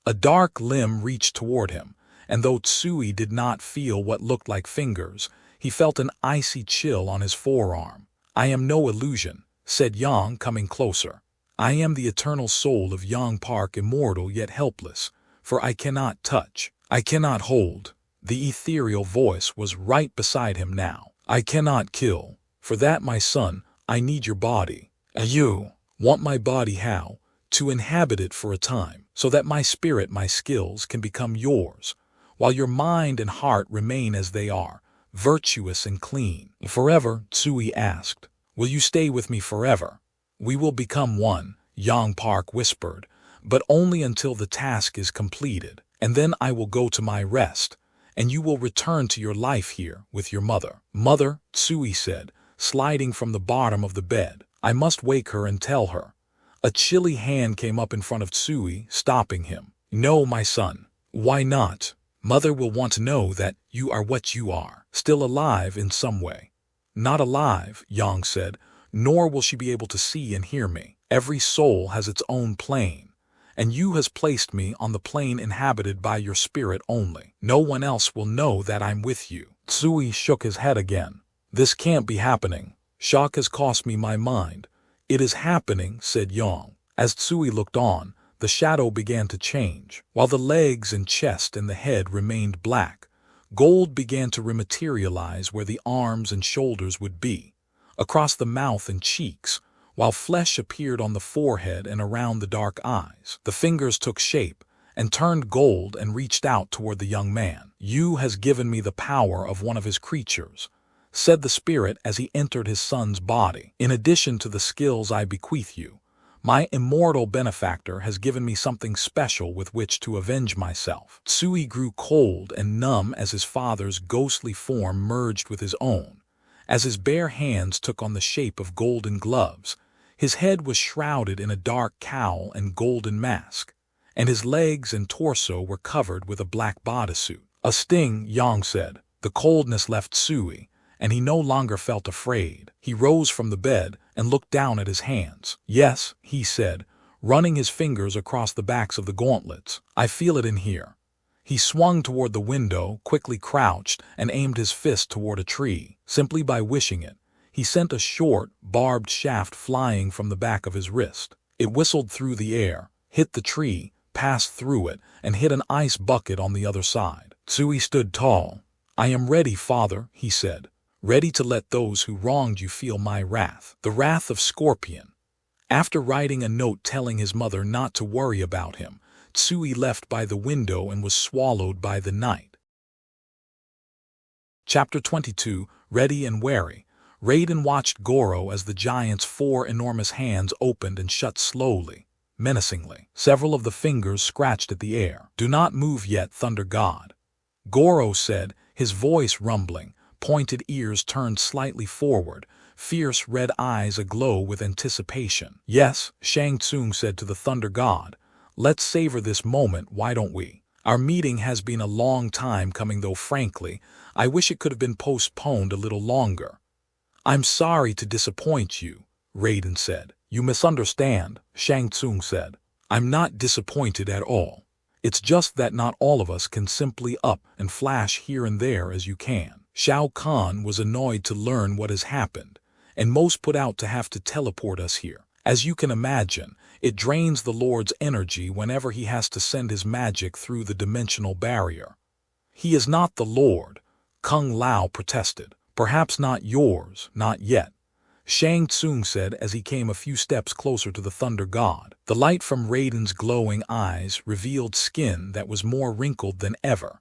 A dark limb reached toward him, and though Tsui did not feel what looked like fingers, he felt an icy chill on his forearm. I am no illusion, said Yang, coming closer. I am the eternal soul of Yong Park, immortal yet helpless, for I cannot touch, I cannot hold. The ethereal voice was right beside him now. I cannot kill. For that, my son, I need your body. You want my body how? To inhabit it for a time, so that my spirit, my skills can become yours, while your mind and heart remain as they are, virtuous and clean. Forever, Tsui asked. Will you stay with me forever? We will become one, Yong Park whispered, but only until the task is completed, and then I will go to my rest, and you will return to your life here with your mother. Mother, Tsui said, sliding from the bottom of the bed. I must wake her and tell her. A chilly hand came up in front of Tsui, stopping him. No, my son. Why not? Mother will want to know that you are what you are, still alive in some way. Not alive, Yang said, nor will she be able to see and hear me. Every soul has its own plane, and you has placed me on the plane inhabited by your spirit only. No one else will know that I'm with you. Tsui shook his head again. This can't be happening. Shock has cost me my mind. It is happening, said Yang. As Tsui looked on, the shadow began to change. While the legs and chest and the head remained black, gold began to rematerialize where the arms and shoulders would be, across the mouth and cheeks, while flesh appeared on the forehead and around the dark eyes. The fingers took shape and turned gold and reached out toward the young man. You has given me the power of one of his creatures, said the spirit as he entered his son's body. In addition to the skills I bequeath you, my immortal benefactor has given me something special with which to avenge myself. Tsui grew cold and numb as his father's ghostly form merged with his own, as his bare hands took on the shape of golden gloves. His head was shrouded in a dark cowl and golden mask, and his legs and torso were covered with a black bodysuit. A sting, Yang said. The coldness left Tsui, and he no longer felt afraid. He rose from the bed and looked down at his hands. Yes, he said, running his fingers across the backs of the gauntlets. I feel it in here. He swung toward the window, quickly crouched, and aimed his fist toward a tree. Simply by wishing it, he sent a short, barbed shaft flying from the back of his wrist. It whistled through the air, hit the tree, passed through it, and hit an ice bucket on the other side. Tsui stood tall. I am ready, father, he said. Ready to let those who wronged you feel my wrath, the wrath of Scorpion. After writing a note telling his mother not to worry about him, Tsui left by the window and was swallowed by the night. Chapter 22, Ready and Wary. Raiden watched Goro as the giant's 4 enormous hands opened and shut slowly, menacingly. Several of the fingers scratched at the air. Do not move yet, Thunder God. Goro said, his voice rumbling. Pointed ears turned slightly forward, fierce red eyes aglow with anticipation. Yes, Shang Tsung said to the Thunder God. Let's savor this moment, why don't we? Our meeting has been a long time coming, though frankly, I wish it could have been postponed a little longer. I'm sorry to disappoint you, Raiden said. You misunderstand, Shang Tsung said. I'm not disappointed at all. It's just that not all of us can simply up and flash here and there as you can. Shao Kahn was annoyed to learn what has happened, and most put out to have to teleport us here. As you can imagine, it drains the Lord's energy whenever he has to send his magic through the dimensional barrier. He is not the Lord, Kung Lao protested. Perhaps not yours, not yet, Shang Tsung said as he came a few steps closer to the Thunder God. The light from Raiden's glowing eyes revealed skin that was more wrinkled than ever,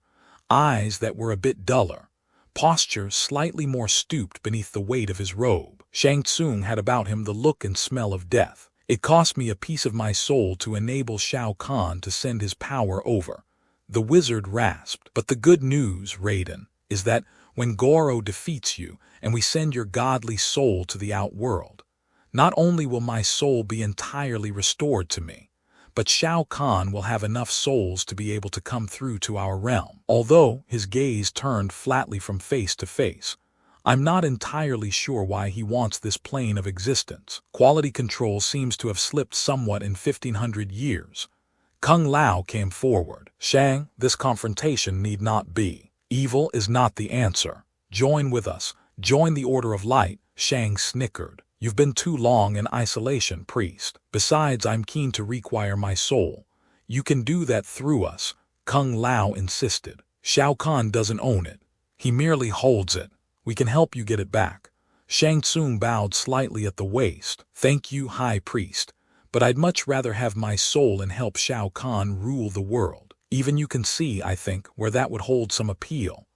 eyes that were a bit duller, posture slightly more stooped beneath the weight of his robe. Shang Tsung had about him the look and smell of death. It cost me a piece of my soul to enable Shao Kahn to send his power over, the wizard rasped. But the good news, Raiden, is that when Goro defeats you and we send your godly soul to the outworld, not only will my soul be entirely restored to me, but Shao Kahn will have enough souls to be able to come through to our realm. Although his gaze turned flatly from face to face, I'm not entirely sure why he wants this plane of existence. Quality control seems to have slipped somewhat in 1500 years. Kung Lao came forward. Shang, this confrontation need not be. Evil is not the answer. Join with us. Join the Order of Light. Shang snickered. You've been too long in isolation, priest. Besides, I'm keen to require my soul. You can do that through us, Kung Lao insisted. Shao Kahn doesn't own it. He merely holds it. We can help you get it back. Shang Tsung bowed slightly at the waist. Thank you, High Priest, but I'd much rather have my soul and help Shao Kahn rule the world. Even you can see, I think, where that would hold some appeal.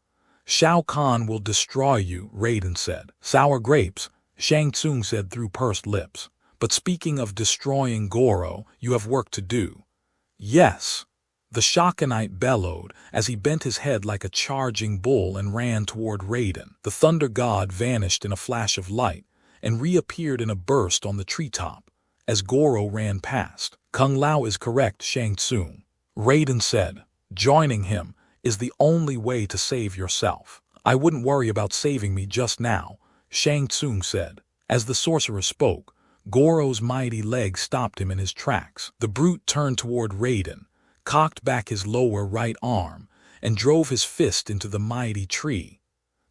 Shao Kahn will destroy you, Raiden said. Sour grapes, Shang Tsung said through pursed lips. But speaking of destroying Goro, you have work to do. Yes. The Shogunite bellowed as he bent his head like a charging bull and ran toward Raiden. The Thunder God vanished in a flash of light and reappeared in a burst on the treetop as Goro ran past. Kung Lao is correct, Shang Tsung, Raiden said. Joining him is the only way to save yourself. I wouldn't worry about saving me just now, Shang Tsung said. As the sorcerer spoke, Goro's mighty leg stopped him in his tracks. The brute turned toward Raiden, cocked back his lower right arm, and drove his fist into the mighty tree.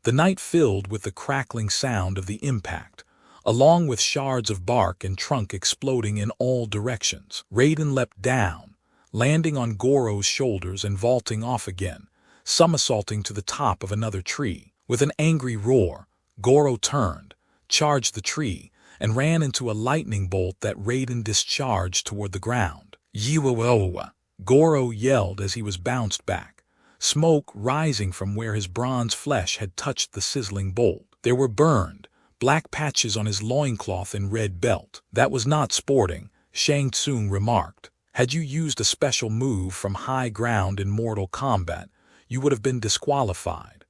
The night filled with the crackling sound of the impact, along with shards of bark and trunk exploding in all directions. Raiden leapt down, landing on Goro's shoulders and vaulting off again, somersaulting to the top of another tree. With an angry roar, Goro turned, charged the tree, and ran into a lightning bolt that Raiden discharged toward the ground. Yiwa! Goro yelled as he was bounced back, smoke rising from where his bronze flesh had touched the sizzling bolt. There were burned, black patches on his loincloth and red belt. That was not sporting, Shang Tsung remarked. Had you used a special move from high ground in Mortal Kombat, you would have been disqualified.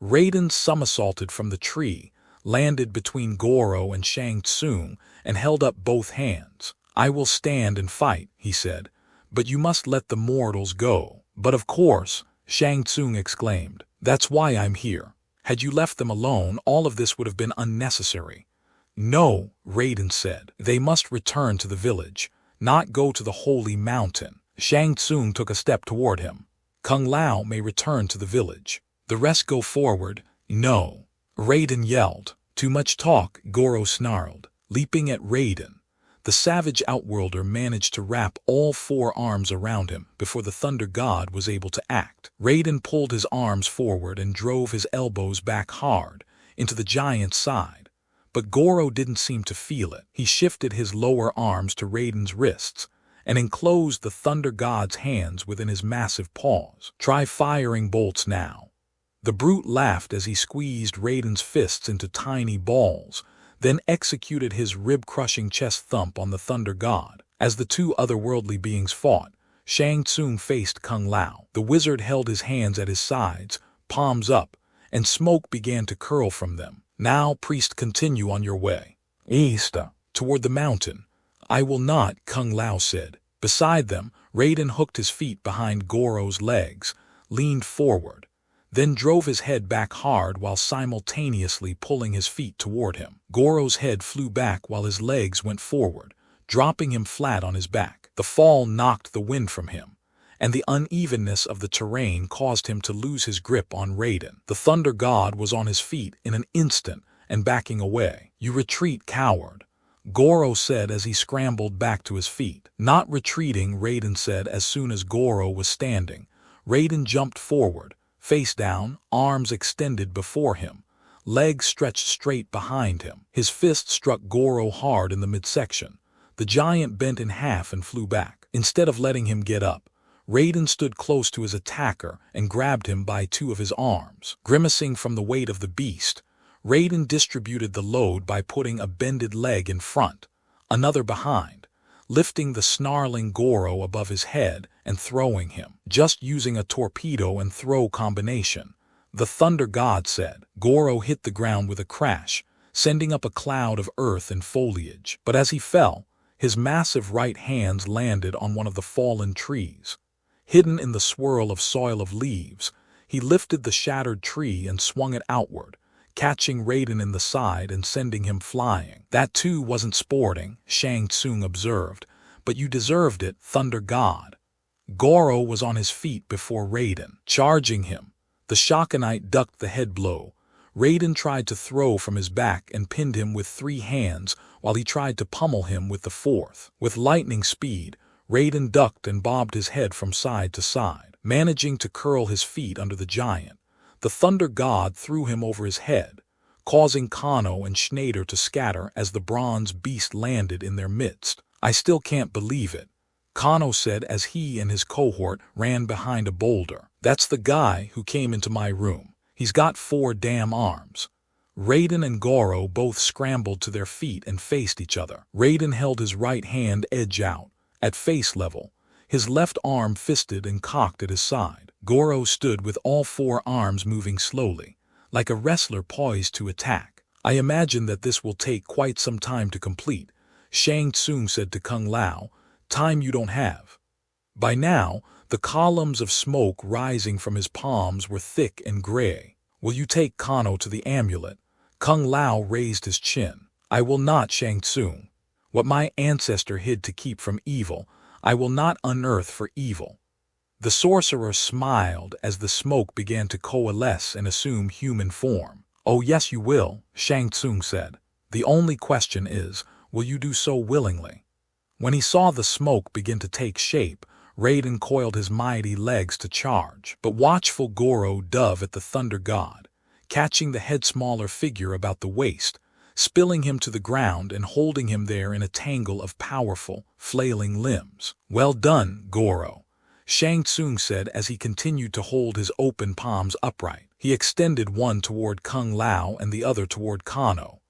Raiden somersaulted from the tree, landed between Goro and Shang Tsung, and held up both hands. I will stand and fight, he said. But you must let the mortals go. But of course, Shang Tsung exclaimed. That's why I'm here. Had you left them alone, all of this would have been unnecessary. No, Raiden said. They must return to the village, not go to the holy mountain. Shang Tsung took a step toward him. Kung Lao may return to the village. The rest go forward. No. Raiden yelled. Too much talk, Goro snarled, leaping at Raiden. The savage outworlder managed to wrap all four arms around him before the Thunder God was able to act. Raiden pulled his arms forward and drove his elbows back hard into the giant's side. But Goro didn't seem to feel it. He shifted his lower arms to Raiden's wrists and enclosed the Thunder God's hands within his massive paws. Try firing bolts now. The brute laughed as he squeezed Raiden's fists into tiny balls, then executed his rib-crushing chest thump on the Thunder God. As the two otherworldly beings fought, Shang Tsung faced Kung Lao. The wizard held his hands at his sides, palms up, and smoke began to curl from them. Now, priest, continue on your way. East, toward the mountain. I will not, Kung Lao said. Beside them, Raiden hooked his feet behind Goro's legs, leaned forward, then drove his head back hard while simultaneously pulling his feet toward him. Goro's head flew back while his legs went forward, dropping him flat on his back. The fall knocked the wind from him, and the unevenness of the terrain caused him to lose his grip on Raiden. The Thunder God was on his feet in an instant and backing away. You retreat, coward, Goro said as he scrambled back to his feet. Not retreating, Raiden said as soon as Goro was standing. Raiden jumped forward, face down, arms extended before him, legs stretched straight behind him. His fist struck Goro hard in the midsection. The giant bent in half and flew back. Instead of letting him get up, Raiden stood close to his attacker and grabbed him by two of his arms. Grimacing from the weight of the beast, Raiden distributed the load by putting a bended leg in front, another behind, lifting the snarling Goro above his head and throwing him. Just using a torpedo and throw combination, the Thunder God said. Goro hit the ground with a crash, sending up a cloud of earth and foliage. But as he fell, his massive right hands landed on one of the fallen trees. Hidden in the swirl of soil of leaves, he lifted the shattered tree and swung it outward, catching Raiden in the side and sending him flying. That too wasn't sporting, Shang Tsung observed, but you deserved it, Thunder God. Goro was on his feet before Raiden, charging him. The Shokunite ducked the head blow. Raiden tried to throw from his back and pinned him with three hands while he tried to pummel him with the fourth. With lightning speed, Raiden ducked and bobbed his head from side to side, managing to curl his feet under the giant. The Thunder God threw him over his head, causing Kano and Schneider to scatter as the bronze beast landed in their midst. I still can't believe it, Kano said as he and his cohort ran behind a boulder. That's the guy who came into my room. He's got 4 damn arms. Raiden and Goro both scrambled to their feet and faced each other. Raiden held his right hand edge out, at face level, his left arm fisted and cocked at his side. Goro stood with all 4 arms moving slowly, like a wrestler poised to attack. I imagine that this will take quite some time to complete, Shang Tsung said to Kung Lao, time you don't have. By now, the columns of smoke rising from his palms were thick and gray. Will you take Kano to the amulet? Kung Lao raised his chin. I will not, Shang Tsung. What my ancestor hid to keep from evil, I will not unearth for evil. The sorcerer smiled as the smoke began to coalesce and assume human form. Oh yes you will, Shang Tsung said. The only question is, will you do so willingly? When he saw the smoke begin to take shape, Raiden coiled his mighty legs to charge. But watchful Goro dove at the Thunder God, catching the head-smaller figure about the waist, spilling him to the ground and holding him there in a tangle of powerful, flailing limbs. Well done, Goro, Shang Tsung said as he continued to hold his open palms upright. He extended one toward Kung Lao and the other toward Kano.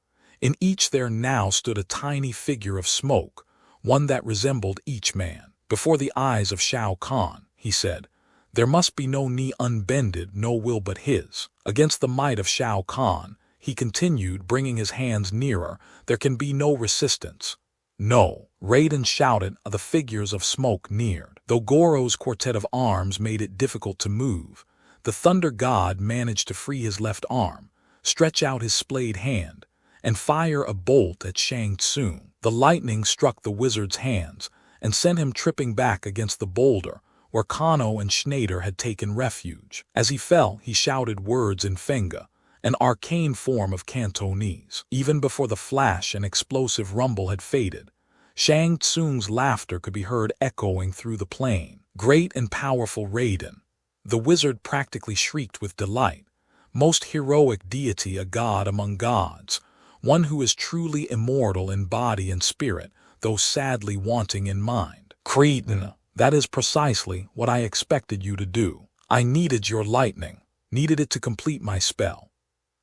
In each there now stood a tiny figure of smoke, one that resembled each man. Before the eyes of Shao Kahn, he said, there must be no knee unbended, no will but his. Against the might of Shao Kahn, he continued, bringing his hands nearer, there can be no resistance. No, Raiden shouted. The figures of smoke neared. Though Goro's quartet of arms made it difficult to move, the Thunder God managed to free his left arm, stretch out his splayed hand, and fire a bolt at Shang Tsung. The lightning struck the wizard's hands and sent him tripping back against the boulder where Kano and Schneider had taken refuge. As he fell, he shouted words in Fenga, an arcane form of Cantonese. Even before the flash and explosive rumble had faded, Shang Tsung's laughter could be heard echoing through the plain. Great and powerful Raiden, the wizard practically shrieked with delight. Most heroic deity, a god among gods, one who is truly immortal in body and spirit, though sadly wanting in mind. Cretin, that is precisely what I expected you to do. I needed your lightning, needed it to complete my spell.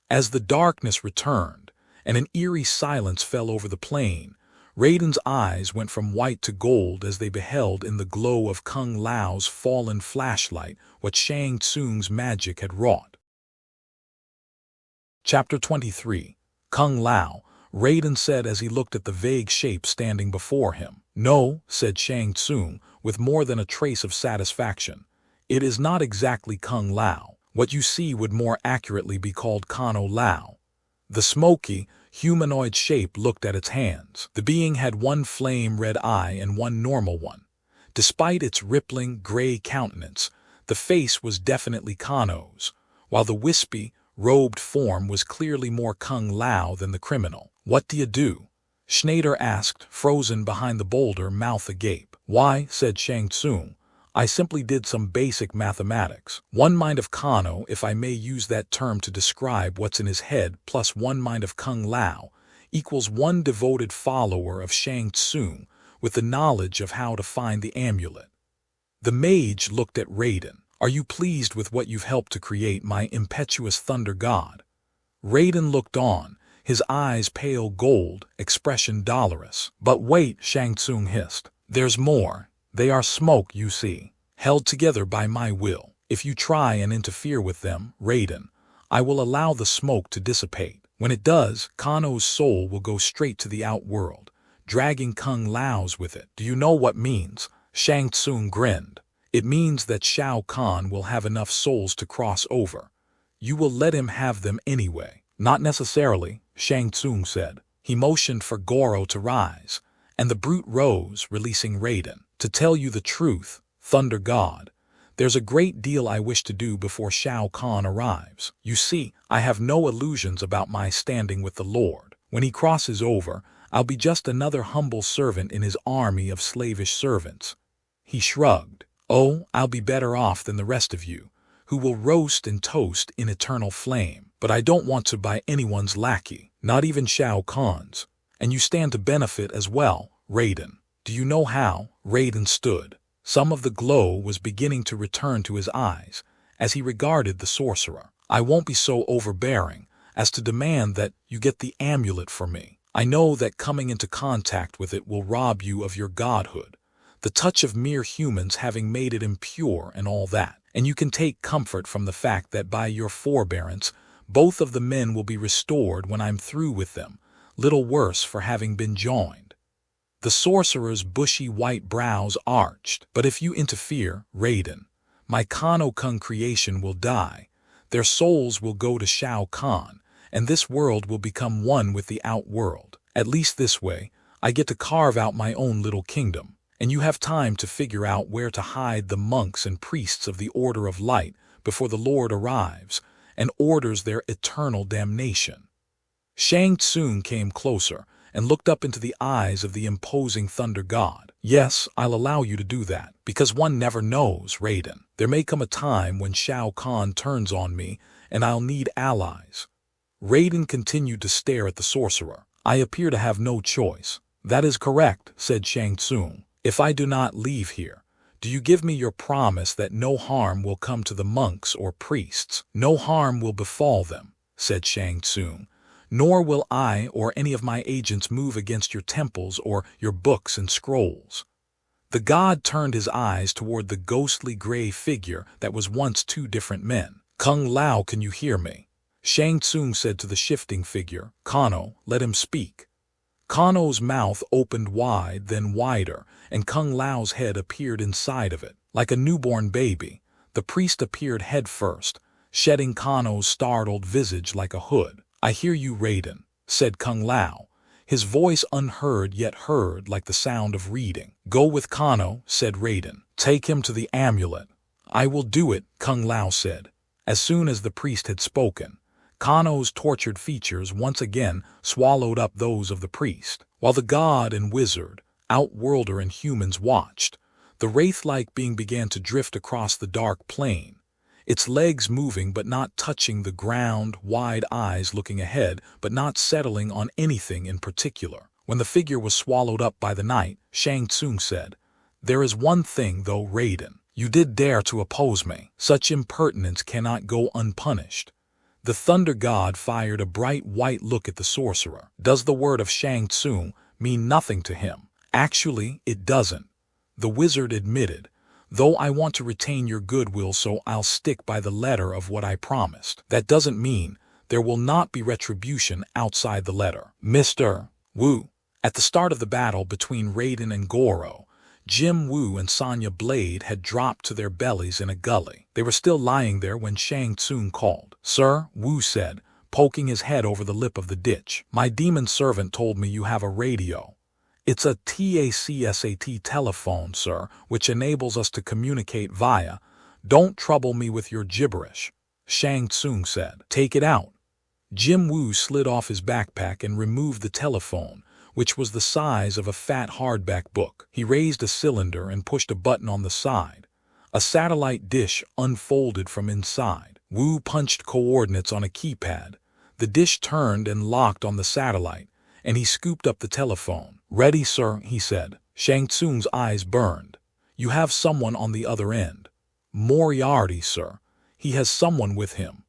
As the darkness returned, and an eerie silence fell over the plain, Raiden's eyes went from white to gold as they beheld in the glow of Kung Lao's fallen flashlight what Shang Tsung's magic had wrought. Chapter 23. Kung Lao, Raiden said as he looked at the vague shape standing before him. No, said Shang Tsung, with more than a trace of satisfaction. It is not exactly Kung Lao. What you see would more accurately be called Kano Lao. The smoky, humanoid shape looked at its hands. The being had one flame-red eye and one normal one. Despite its rippling, gray countenance, the face was definitely Kano's, while the wispy, robed form was clearly more Kung Lao than the criminal. What do you do? Schneider asked, frozen behind the boulder, mouth agape. Why, said Shang Tsung, I simply did some basic mathematics. One mind of Kano, if I may use that term to describe what's in his head, plus one mind of Kung Lao, equals one devoted follower of Shang Tsung with the knowledge of how to find the amulet. The mage looked at Raiden. Are you pleased with what you've helped to create, my impetuous thunder god? Raiden looked on, his eyes pale gold, expression dolorous. But wait, Shang Tsung hissed. There's more. They are smoke, you see, held together by my will. If you try and interfere with them, Raiden, I will allow the smoke to dissipate. When it does, Kano's soul will go straight to the outworld, dragging Kung Lao's with it. Do you know what means? Shang Tsung grinned. It means that Shao Kahn will have enough souls to cross over. You will let him have them anyway. Not necessarily, Shang Tsung said. He motioned for Goro to rise, and the brute rose, releasing Raiden. To tell you the truth, Thunder God, there's a great deal I wish to do before Shao Kahn arrives. You see, I have no illusions about my standing with the Lord. When he crosses over, I'll be just another humble servant in his army of slavish servants. He shrugged. Oh, I'll be better off than the rest of you, who will roast and toast in eternal flame. But I don't want to buy anyone's lackey, not even Shao Kahn's. And you stand to benefit as well, Raiden. Do you know how? Raiden stood. Some of the glow was beginning to return to his eyes as he regarded the sorcerer. I won't be so overbearing as to demand that you get the amulet for me. I know that coming into contact with it will rob you of your godhood, the touch of mere humans having made it impure and all that. And you can take comfort from the fact that by your forbearance, both of the men will be restored when I'm through with them, little worse for having been joined. The sorcerer's bushy white brows arched. But if you interfere, Raiden, my Kano-kun creation will die. Their souls will go to Shao Kahn, and this world will become one with the outworld. At least this way, I get to carve out my own little kingdom, and you have time to figure out where to hide the monks and priests of the Order of Light before the Lord arrives and orders their eternal damnation. Shang Tsung came closer and looked up into the eyes of the imposing Thunder God. Yes, I'll allow you to do that, because one never knows, Raiden. There may come a time when Shao Kahn turns on me, and I'll need allies. Raiden continued to stare at the sorcerer. I appear to have no choice. That is correct, said Shang Tsung. If I do not leave here, do you give me your promise that no harm will come to the monks or priests? No harm will befall them, said Shang Tsung. Nor will I or any of my agents move against your temples or your books and scrolls. The god turned his eyes toward the ghostly gray figure that was once two different men. Kung Lao, can you hear me? Shang Tsung said to the shifting figure. Kano, let him speak. Kano's mouth opened wide, then wider, and Kung Lao's head appeared inside of it. Like a newborn baby, the priest appeared head first, shedding Kano's startled visage like a hood. I hear you, Raiden, said Kung Lao, his voice unheard yet heard like the sound of reading. Go with Kano, said Raiden. Take him to the amulet. I will do it, Kung Lao said. As soon as the priest had spoken, Kano's tortured features once again swallowed up those of the priest. While the god and wizard, outworlder and humans watched, the wraith-like being began to drift across the dark plain, its legs moving but not touching the ground, wide eyes looking ahead but not settling on anything in particular. When the figure was swallowed up by the night, Shang Tsung said, There is one thing, though, Raiden. You did dare to oppose me. Such impertinence cannot go unpunished. The Thunder God fired a bright white look at the sorcerer. Does the word of Shang Tsung mean nothing to him? Actually, it doesn't, the wizard admitted. Though I want to retain your goodwill, so I'll stick by the letter of what I promised. That doesn't mean there will not be retribution outside the letter. Mr. Wu. At the start of the battle between Raiden and Goro, Jim Wu and Sonya Blade had dropped to their bellies in a gully. They were still lying there when Shang Tsung called. Sir, Wu said, poking his head over the lip of the ditch. My demon servant told me you have a radio. It's a TACSAT telephone, sir, which enables us to communicate via. Don't trouble me with your gibberish, Shang Tsung said. Take it out. Jim Wu slid off his backpack and removed the telephone, which was the size of a fat hardback book. He raised a cylinder and pushed a button on the side. A satellite dish unfolded from inside. Wu punched coordinates on a keypad. The dish turned and locked on the satellite, and he scooped up the telephone. "Ready, sir," he said. Shang Tsung's eyes burned. "You have someone on the other end." "Moriarty, sir. He has someone with him."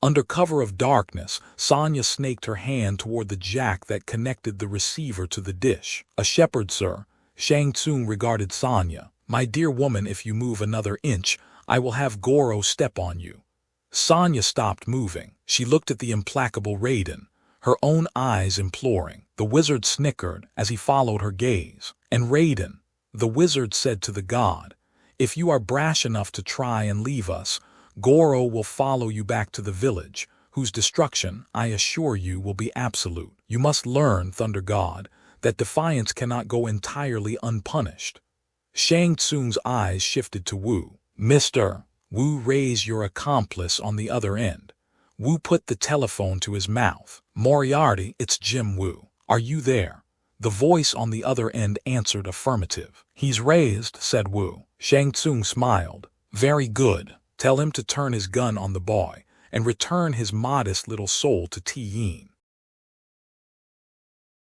Under cover of darkness, Sonya snaked her hand toward the jack that connected the receiver to the dish. "A shepherd, sir." Shang Tsung regarded Sonya. "My dear woman, if you move another inch, I will have Goro step on you." Sonya stopped moving. She looked at the implacable Raiden, her own eyes imploring. The wizard snickered as he followed her gaze. "And Raiden," the wizard said to the god, "if you are brash enough to try and leave us, Goro will follow you back to the village, whose destruction, I assure you, will be absolute. You must learn, Thunder God, that defiance cannot go entirely unpunished." Shang Tsung's eyes shifted to Wu. "Mr. Wu, raise your accomplice on the other end." Wu put the telephone to his mouth. "Moriarty, it's Jim Wu. Are you there?" The voice on the other end answered affirmative. "He's raised," said Wu. Shang Tsung smiled. "Very good. Tell him to turn his gun on the boy and return his modest little soul to Tiyin."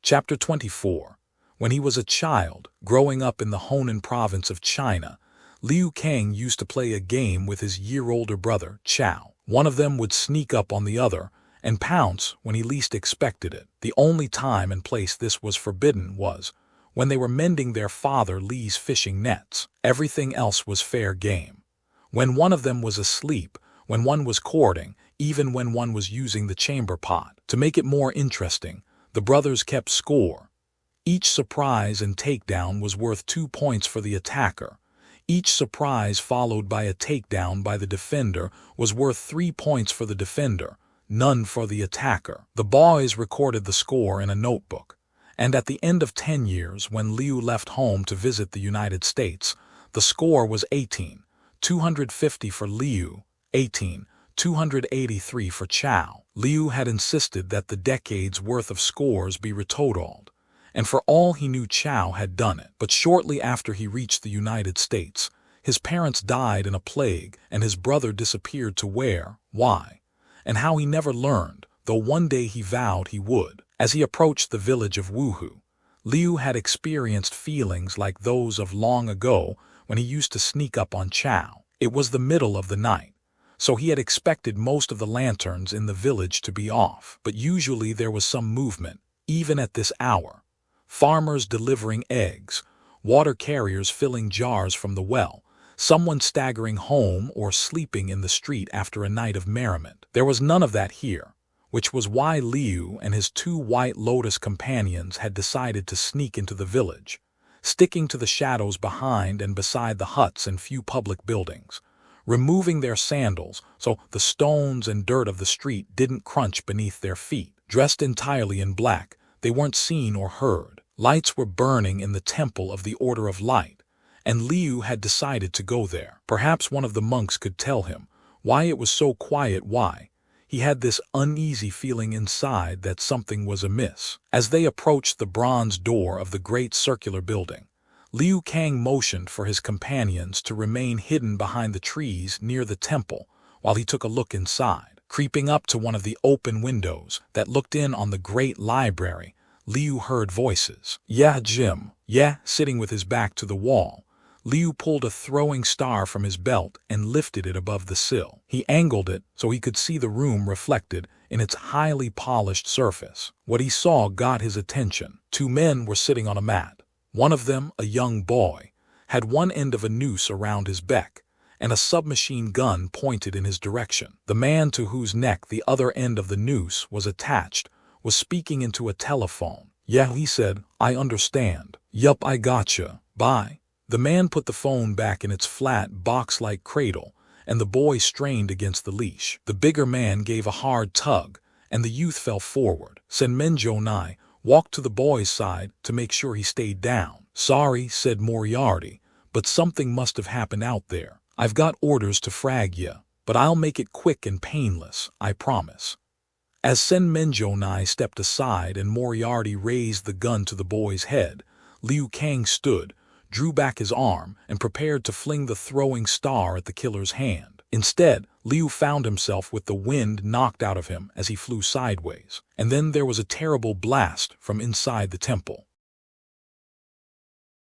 Chapter 24. When he was a child, growing up in the Honan province of China, Liu Kang used to play a game with his year-older brother, Chao. One of them would sneak up on the other and pounce when he least expected it. The only time and place this was forbidden was when they were mending their father Li's fishing nets. Everything else was fair game. When one of them was asleep, when one was courting, even when one was using the chamber pot. To make it more interesting, the brothers kept score. Each surprise and takedown was worth 2 points for the attacker. Each surprise followed by a takedown by the defender was worth 3 points for the defender, none for the attacker. The boys recorded the score in a notebook, and at the end of 10 years, when Liu left home to visit the United States, the score was 18. 250 for Liu, 18, 283 for Chao. Liu had insisted that the decade's worth of scores be retotaled, and for all he knew Chao had done it. But shortly after he reached the United States, his parents died in a plague and his brother disappeared to where, why, and how he never learned, though one day he vowed he would. As he approached the village of Wuhu, Liu had experienced feelings like those of long ago when he used to sneak up on Chao. It was the middle of the night, so he had expected most of the lanterns in the village to be off. But usually there was some movement, even at this hour. Farmers delivering eggs, water carriers filling jars from the well, someone staggering home or sleeping in the street after a night of merriment. There was none of that here, which was why Liu and his 2 White Lotus companions had decided to sneak into the village, sticking to the shadows behind and beside the huts and few public buildings, removing their sandals so the stones and dirt of the street didn't crunch beneath their feet. Dressed entirely in black, they weren't seen or heard. Lights were burning in the Temple of the Order of Light, and Liu had decided to go there. Perhaps one of the monks could tell him why it was so quiet, why he had this uneasy feeling inside that something was amiss. As they approached the bronze door of the great circular building, Liu Kang motioned for his companions to remain hidden behind the trees near the temple while he took a look inside. Creeping up to one of the open windows that looked in on the great library, Liu heard voices. "Yeah, Jim." "Yeah." Sitting with his back to the wall, Liu pulled a throwing star from his belt and lifted it above the sill. He angled it so he could see the room reflected in its highly polished surface. What he saw got his attention. 2 men were sitting on a mat. One of them, a young boy, had one end of a noose around his neck and a submachine gun pointed in his direction. The man to whose neck the other end of the noose was attached was speaking into a telephone. "Yeah," he said, "I understand." "Yup, I gotcha. Bye." The man put the phone back in its flat, box-like cradle, and the boy strained against the leash. The bigger man gave a hard tug, and the youth fell forward. Senmenjo walked to the boy's side to make sure he stayed down. "Sorry," said Moriarty, "but something must have happened out there. I've got orders to frag ya, but I'll make it quick and painless, I promise." As Senmenjo stepped aside and Moriarty raised the gun to the boy's head, Liu Kang stood, drew back his arm, and prepared to fling the throwing star at the killer's hand. Instead, Liu found himself with the wind knocked out of him as he flew sideways, and then there was a terrible blast from inside the temple.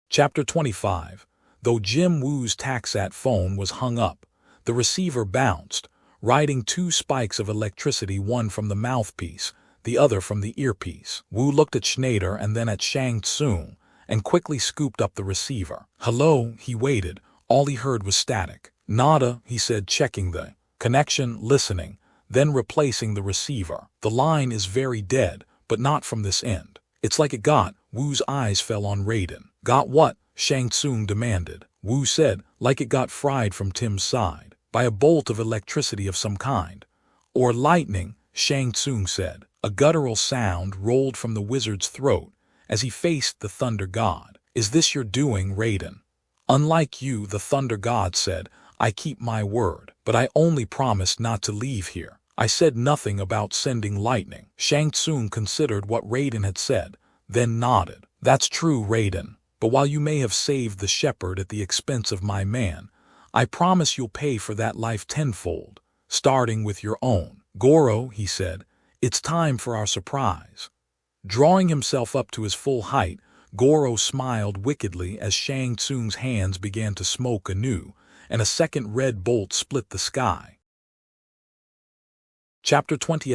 Chapter 25. Though Jim Woo's Taxat phone was hung up, the receiver bounced, riding two spikes of electricity, one from the mouthpiece, the other from the earpiece. Wu looked at Schneider and then at Shang Tsung, and quickly scooped up the receiver. "Hello," he waited. All he heard was static. "Nada," he said, checking the connection, listening, then replacing the receiver. "The line is very dead, but not from this end." "It's like it got." Wu's eyes fell on Raiden. "Got what?" Shang Tsung demanded. Wu said, "Like it got fried from Tim's side. By a bolt of electricity of some kind." "Or lightning," Shang Tsung said. A guttural sound rolled from the wizard's throat as he faced the Thunder God. "Is this your doing, Raiden?" "Unlike you," the Thunder God said, "I keep my word, but I only promised not to leave here. I said nothing about sending lightning." Shang Tsung considered what Raiden had said, then nodded. "That's true, Raiden, but while you may have saved the shepherd at the expense of my man, I promise you'll pay for that life tenfold, starting with your own." "Goro," he said, "it's time for our surprise." Drawing himself up to his full height, Goro smiled wickedly as Shang Tsung's hands began to smoke anew, and a second red bolt split the sky. Chapter 20.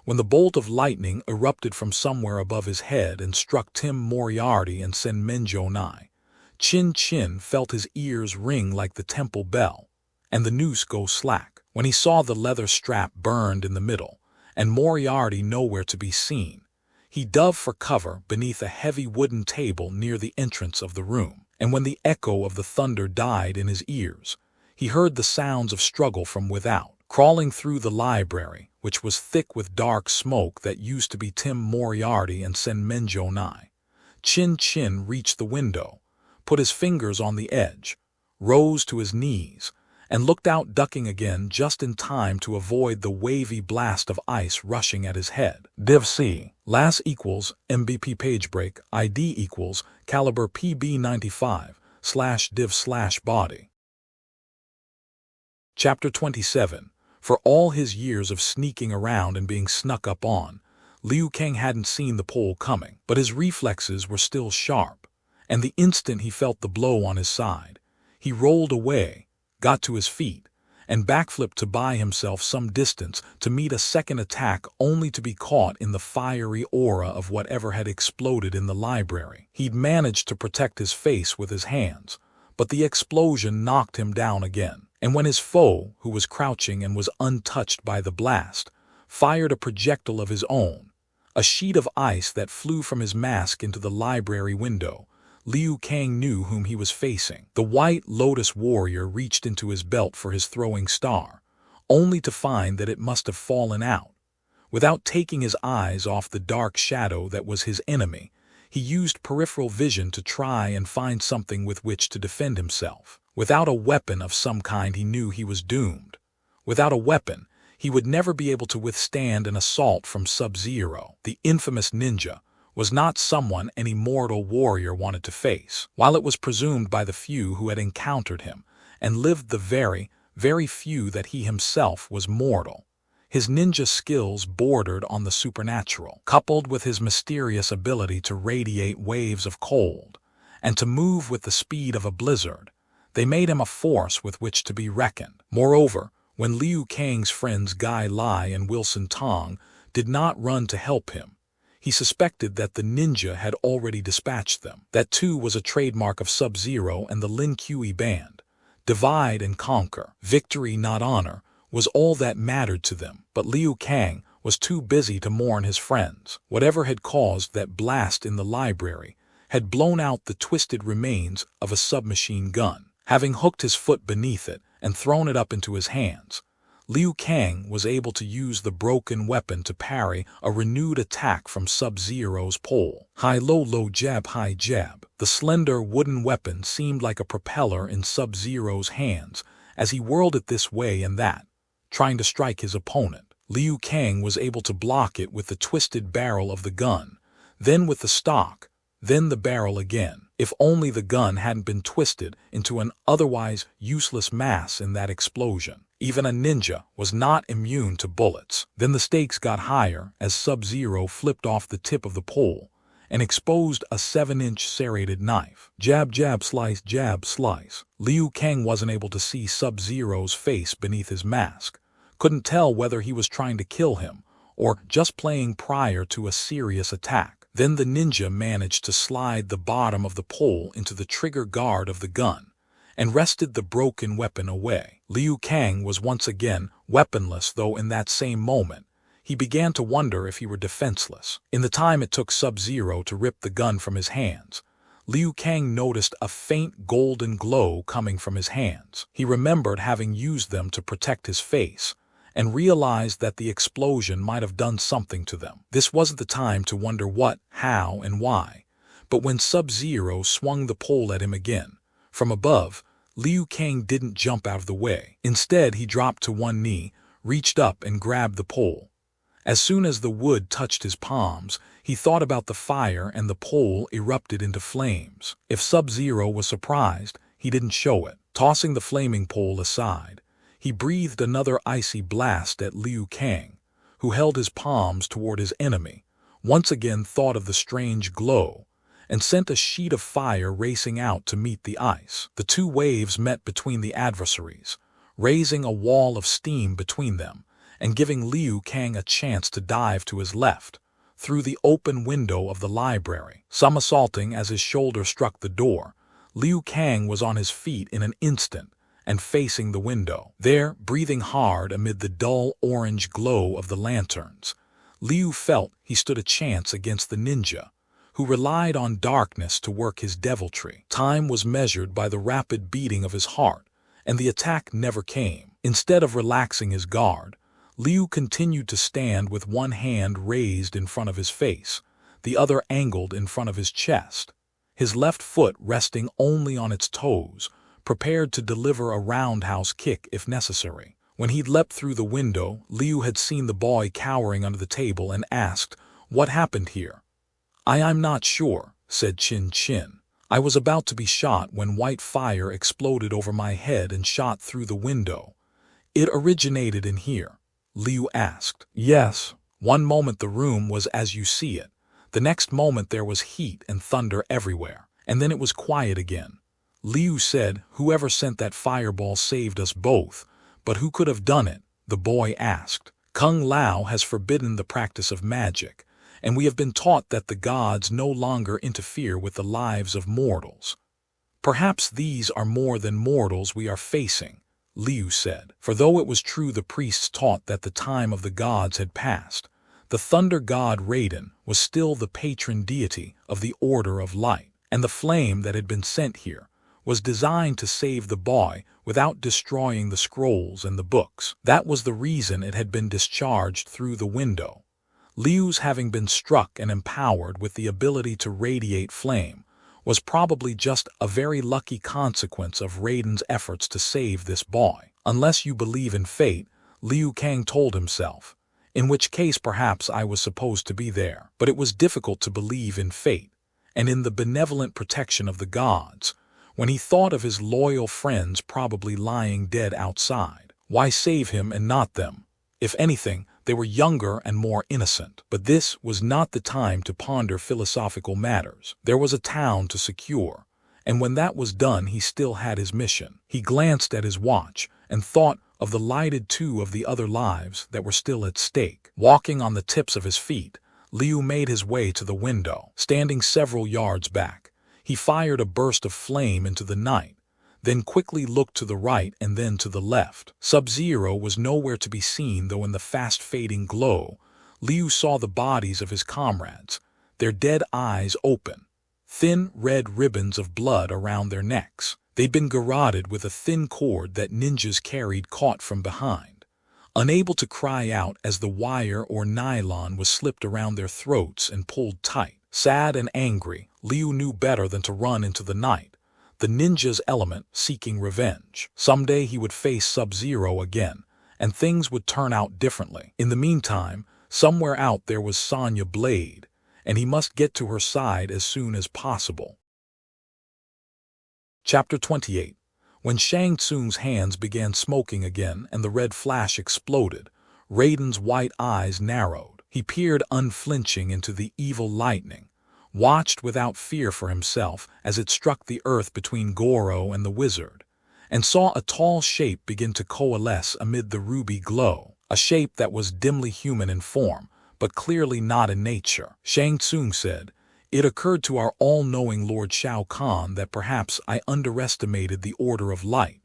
When the bolt of lightning erupted from somewhere above his head and struck Tim Moriarty and Sen Menjo Nai, Chin Chin felt his ears ring like the temple bell, and the noose go slack. When he saw the leather strap burned in the middle, and Moriarty nowhere to be seen, he dove for cover beneath a heavy wooden table near the entrance of the room. And when the echo of the thunder died in his ears, he heard the sounds of struggle from without. Crawling through the library, which was thick with dark smoke that used to be Tim Moriarty and Sen Menjo Nai, Chin Chin reached the window, put his fingers on the edge, rose to his knees, and looked out, ducking again just in time to avoid the wavy blast of ice rushing at his head. Div C. LAS equals MBP page break ID equals caliber PB95/div/body. Chapter 27. For all his years of sneaking around and being snuck up on, Liu Kang hadn't seen the pole coming, but his reflexes were still sharp, and the instant he felt the blow on his side, he rolled away, got to his feet, and backflipped to buy himself some distance to meet a second attack, only to be caught in the fiery aura of whatever had exploded in the library. He'd managed to protect his face with his hands, but the explosion knocked him down again. And when his foe, who was crouching and was untouched by the blast, fired a projectile of his own, a sheet of ice that flew from his mask into the library window, Liu Kang knew whom he was facing. The White Lotus warrior reached into his belt for his throwing star, only to find that it must have fallen out. Without taking his eyes off the dark shadow that was his enemy, he used peripheral vision to try and find something with which to defend himself. Without a weapon of some kind, he knew he was doomed. Without a weapon, he would never be able to withstand an assault from Sub-Zero. The infamous ninja was not someone any mortal warrior wanted to face. While it was presumed by the few who had encountered him, and lived the very, very few, that he himself was mortal, his ninja skills bordered on the supernatural. Coupled with his mysterious ability to radiate waves of cold, and to move with the speed of a blizzard, they made him a force with which to be reckoned. Moreover, when Liu Kang's friends Gai Lai and Wilson Tong did not run to help him, he suspected that the ninja had already dispatched them. That too was a trademark of Sub-Zero and the Lin Kui band. Divide and conquer. Victory, not honor, was all that mattered to them. But Liu Kang was too busy to mourn his friends. Whatever had caused that blast in the library had blown out the twisted remains of a submachine gun. Having hooked his foot beneath it and thrown it up into his hands, Liu Kang was able to use the broken weapon to parry a renewed attack from Sub-Zero's pole. High-low-low jab, high jab. The slender wooden weapon seemed like a propeller in Sub-Zero's hands as he whirled it this way and that, trying to strike his opponent. Liu Kang was able to block it with the twisted barrel of the gun, then with the stock, then the barrel again. If only the gun hadn't been twisted into an otherwise useless mass in that explosion. Even a ninja was not immune to bullets. Then the stakes got higher as Sub-Zero flipped off the tip of the pole and exposed a 7-inch serrated knife. Jab, jab, slice, jab, slice. Liu Kang wasn't able to see Sub-Zero's face beneath his mask, couldn't tell whether he was trying to kill him or just playing prior to a serious attack. Then the ninja managed to slide the bottom of the pole into the trigger guard of the gun and wrested the broken weapon away. Liu Kang was once again weaponless, though in that same moment he began to wonder if he were defenseless. In the time it took Sub-Zero to rip the gun from his hands, Liu Kang noticed a faint golden glow coming from his hands. He remembered having used them to protect his face and realized that the explosion might have done something to them. This wasn't the time to wonder what, how, and why, but when Sub-Zero swung the pole at him again from above, Liu Kang didn't jump out of the way. Instead, he dropped to one knee, reached up and grabbed the pole. As soon as the wood touched his palms, he thought about the fire and the pole erupted into flames. If Sub-Zero was surprised, he didn't show it. Tossing the flaming pole aside, he breathed another icy blast at Liu Kang, who held his palms toward his enemy, once again thought of the strange glow, and sent a sheet of fire racing out to meet the ice. The two waves met between the adversaries, raising a wall of steam between them, and giving Liu Kang a chance to dive to his left, through the open window of the library. Somersaulting as his shoulder struck the door, Liu Kang was on his feet in an instant and facing the window. There, breathing hard amid the dull orange glow of the lanterns, Liu felt he stood a chance against the ninja, who relied on darkness to work his deviltry. Time was measured by the rapid beating of his heart, and the attack never came. Instead of relaxing his guard, Liu continued to stand with one hand raised in front of his face, the other angled in front of his chest, his left foot resting only on its toes, prepared to deliver a roundhouse kick if necessary. When he'd leapt through the window, Liu had seen the boy cowering under the table and asked, "What happened here?" I'm not sure," said Chin Chin. "I was about to be shot when white fire exploded over my head and shot through the window. It originated in here?" Liu asked. "Yes. One moment the room was as you see it. The next moment there was heat and thunder everywhere. And then it was quiet again." Liu said, "Whoever sent that fireball saved us both, but who could have done it?" the boy asked. "Kung Lao has forbidden the practice of magic, and we have been taught that the gods no longer interfere with the lives of mortals. Perhaps these are more than mortals we are facing," Liu said. For though it was true the priests taught that the time of the gods had passed, the thunder god Raiden was still the patron deity of the Order of Light, and the flame that had been sent here was designed to save the boy without destroying the scrolls and the books. That was the reason it had been discharged through the window. Liu's having been struck and empowered with the ability to radiate flame was probably just a very lucky consequence of Raiden's efforts to save this boy. "Unless you believe in fate," Liu Kang told himself, "in which case perhaps I was supposed to be there." But it was difficult to believe in fate and in the benevolent protection of the gods when he thought of his loyal friends probably lying dead outside. Why save him and not them? If anything, they were younger and more innocent. But this was not the time to ponder philosophical matters. There was a town to secure, and when that was done he still had his mission. He glanced at his watch and thought of the lighted two of the other lives that were still at stake. Walking on the tips of his feet, Liu made his way to the window. Standing several yards back, he fired a burst of flame into the night, then quickly looked to the right and then to the left. Sub-Zero was nowhere to be seen, though in the fast-fading glow, Liu saw the bodies of his comrades, their dead eyes open, thin red ribbons of blood around their necks. They'd been garroted with a thin cord that ninjas carried caught from behind, unable to cry out as the wire or nylon was slipped around their throats and pulled tight. Sad and angry, Liu knew better than to run into the night, the ninja's element, seeking revenge. Someday he would face Sub-Zero again, and things would turn out differently. In the meantime, somewhere out there was Sonya Blade, and he must get to her side as soon as possible. Chapter 28. When Shang Tsung's hands began smoking again and the red flash exploded, Raiden's white eyes narrowed. He peered unflinching into the evil lightning, watched without fear for himself as it struck the earth between Goro and the wizard, and saw a tall shape begin to coalesce amid the ruby glow, a shape that was dimly human in form, but clearly not in nature. Shang Tsung said, "It occurred to our all-knowing Lord Shao Kahn that perhaps I underestimated the Order of Light."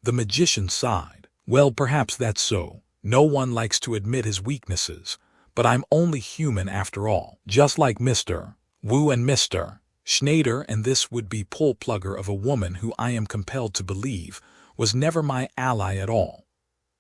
The magician sighed. "Well, perhaps that's so. No one likes to admit his weaknesses, but I'm only human after all. Just like Mr. Wu and Mr. Schneider, and this would-be pull-plugger of a woman who I am compelled to believe was never my ally at all."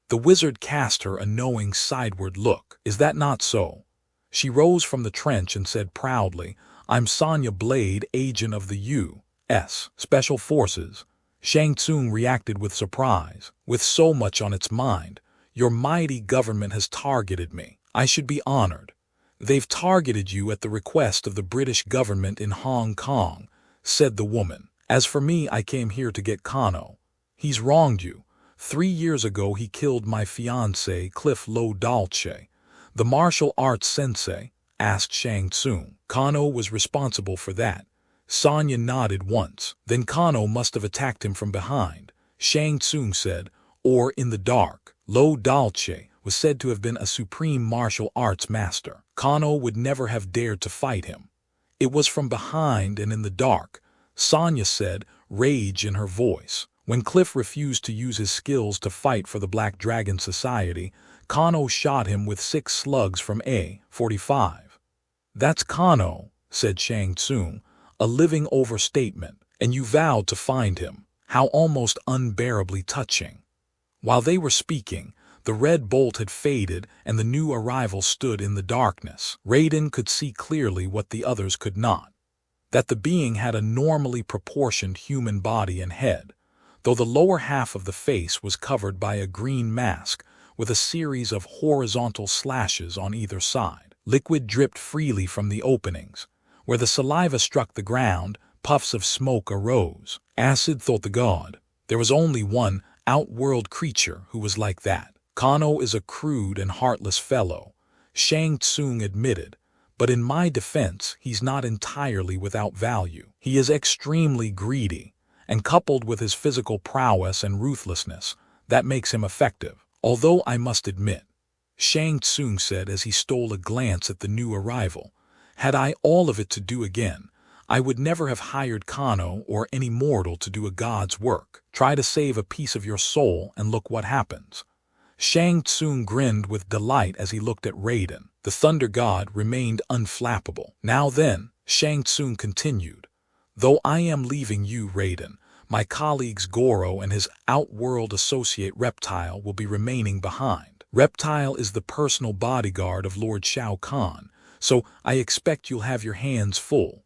The wizard cast her a knowing sideward look. "Is that not so?" She rose from the trench and said proudly, "I'm Sonya Blade, agent of the U.S. Special Forces." Shang Tsung reacted with surprise. "With so much on its mind, your mighty government has targeted me. I should be honored." "They've targeted you at the request of the British government in Hong Kong," said the woman. "As for me, I came here to get Kano. He's wronged you. 3 years ago he killed my fiancée, Cliff Lo Dolce." "The martial arts sensei?" asked Shang Tsung. "Kano was responsible for that." Sonya nodded once. "Then Kano must have attacked him from behind," Shang Tsung said, "or in the dark." Lo Dolce was said to have been a supreme martial arts master. Kano would never have dared to fight him. "It was from behind and in the dark," Sonya said, rage in her voice. "When Cliff refused to use his skills to fight for the Black Dragon Society, Kano shot him with 6 slugs from A-45. "That's Kano," said Shang Tsung, "a living overstatement. And you vowed to find him. How almost unbearably touching." While they were speaking, the red bolt had faded and the new arrival stood in the darkness. Raiden could see clearly what the others could not: that the being had a normally proportioned human body and head, though the lower half of the face was covered by a green mask with a series of horizontal slashes on either side. Liquid dripped freely from the openings. Where the saliva struck the ground, puffs of smoke arose. "Acid," thought the god. "There was only one outworld creature who was like that." "Kano is a crude and heartless fellow," Shang Tsung admitted, "but in my defense he's not entirely without value. He is extremely greedy, and coupled with his physical prowess and ruthlessness, that makes him effective. Although I must admit," Shang Tsung said as he stole a glance at the new arrival, "had I all of it to do again, I would never have hired Kano or any mortal to do a god's work. Try to save a piece of your soul and look what happens." Shang Tsung grinned with delight as he looked at Raiden. The Thunder God remained unflappable. "Now then," Shang Tsung continued, "though I am leaving you, Raiden, my colleagues Goro and his outworld associate Reptile will be remaining behind. Reptile is the personal bodyguard of Lord Shao Kahn, so I expect you'll have your hands full."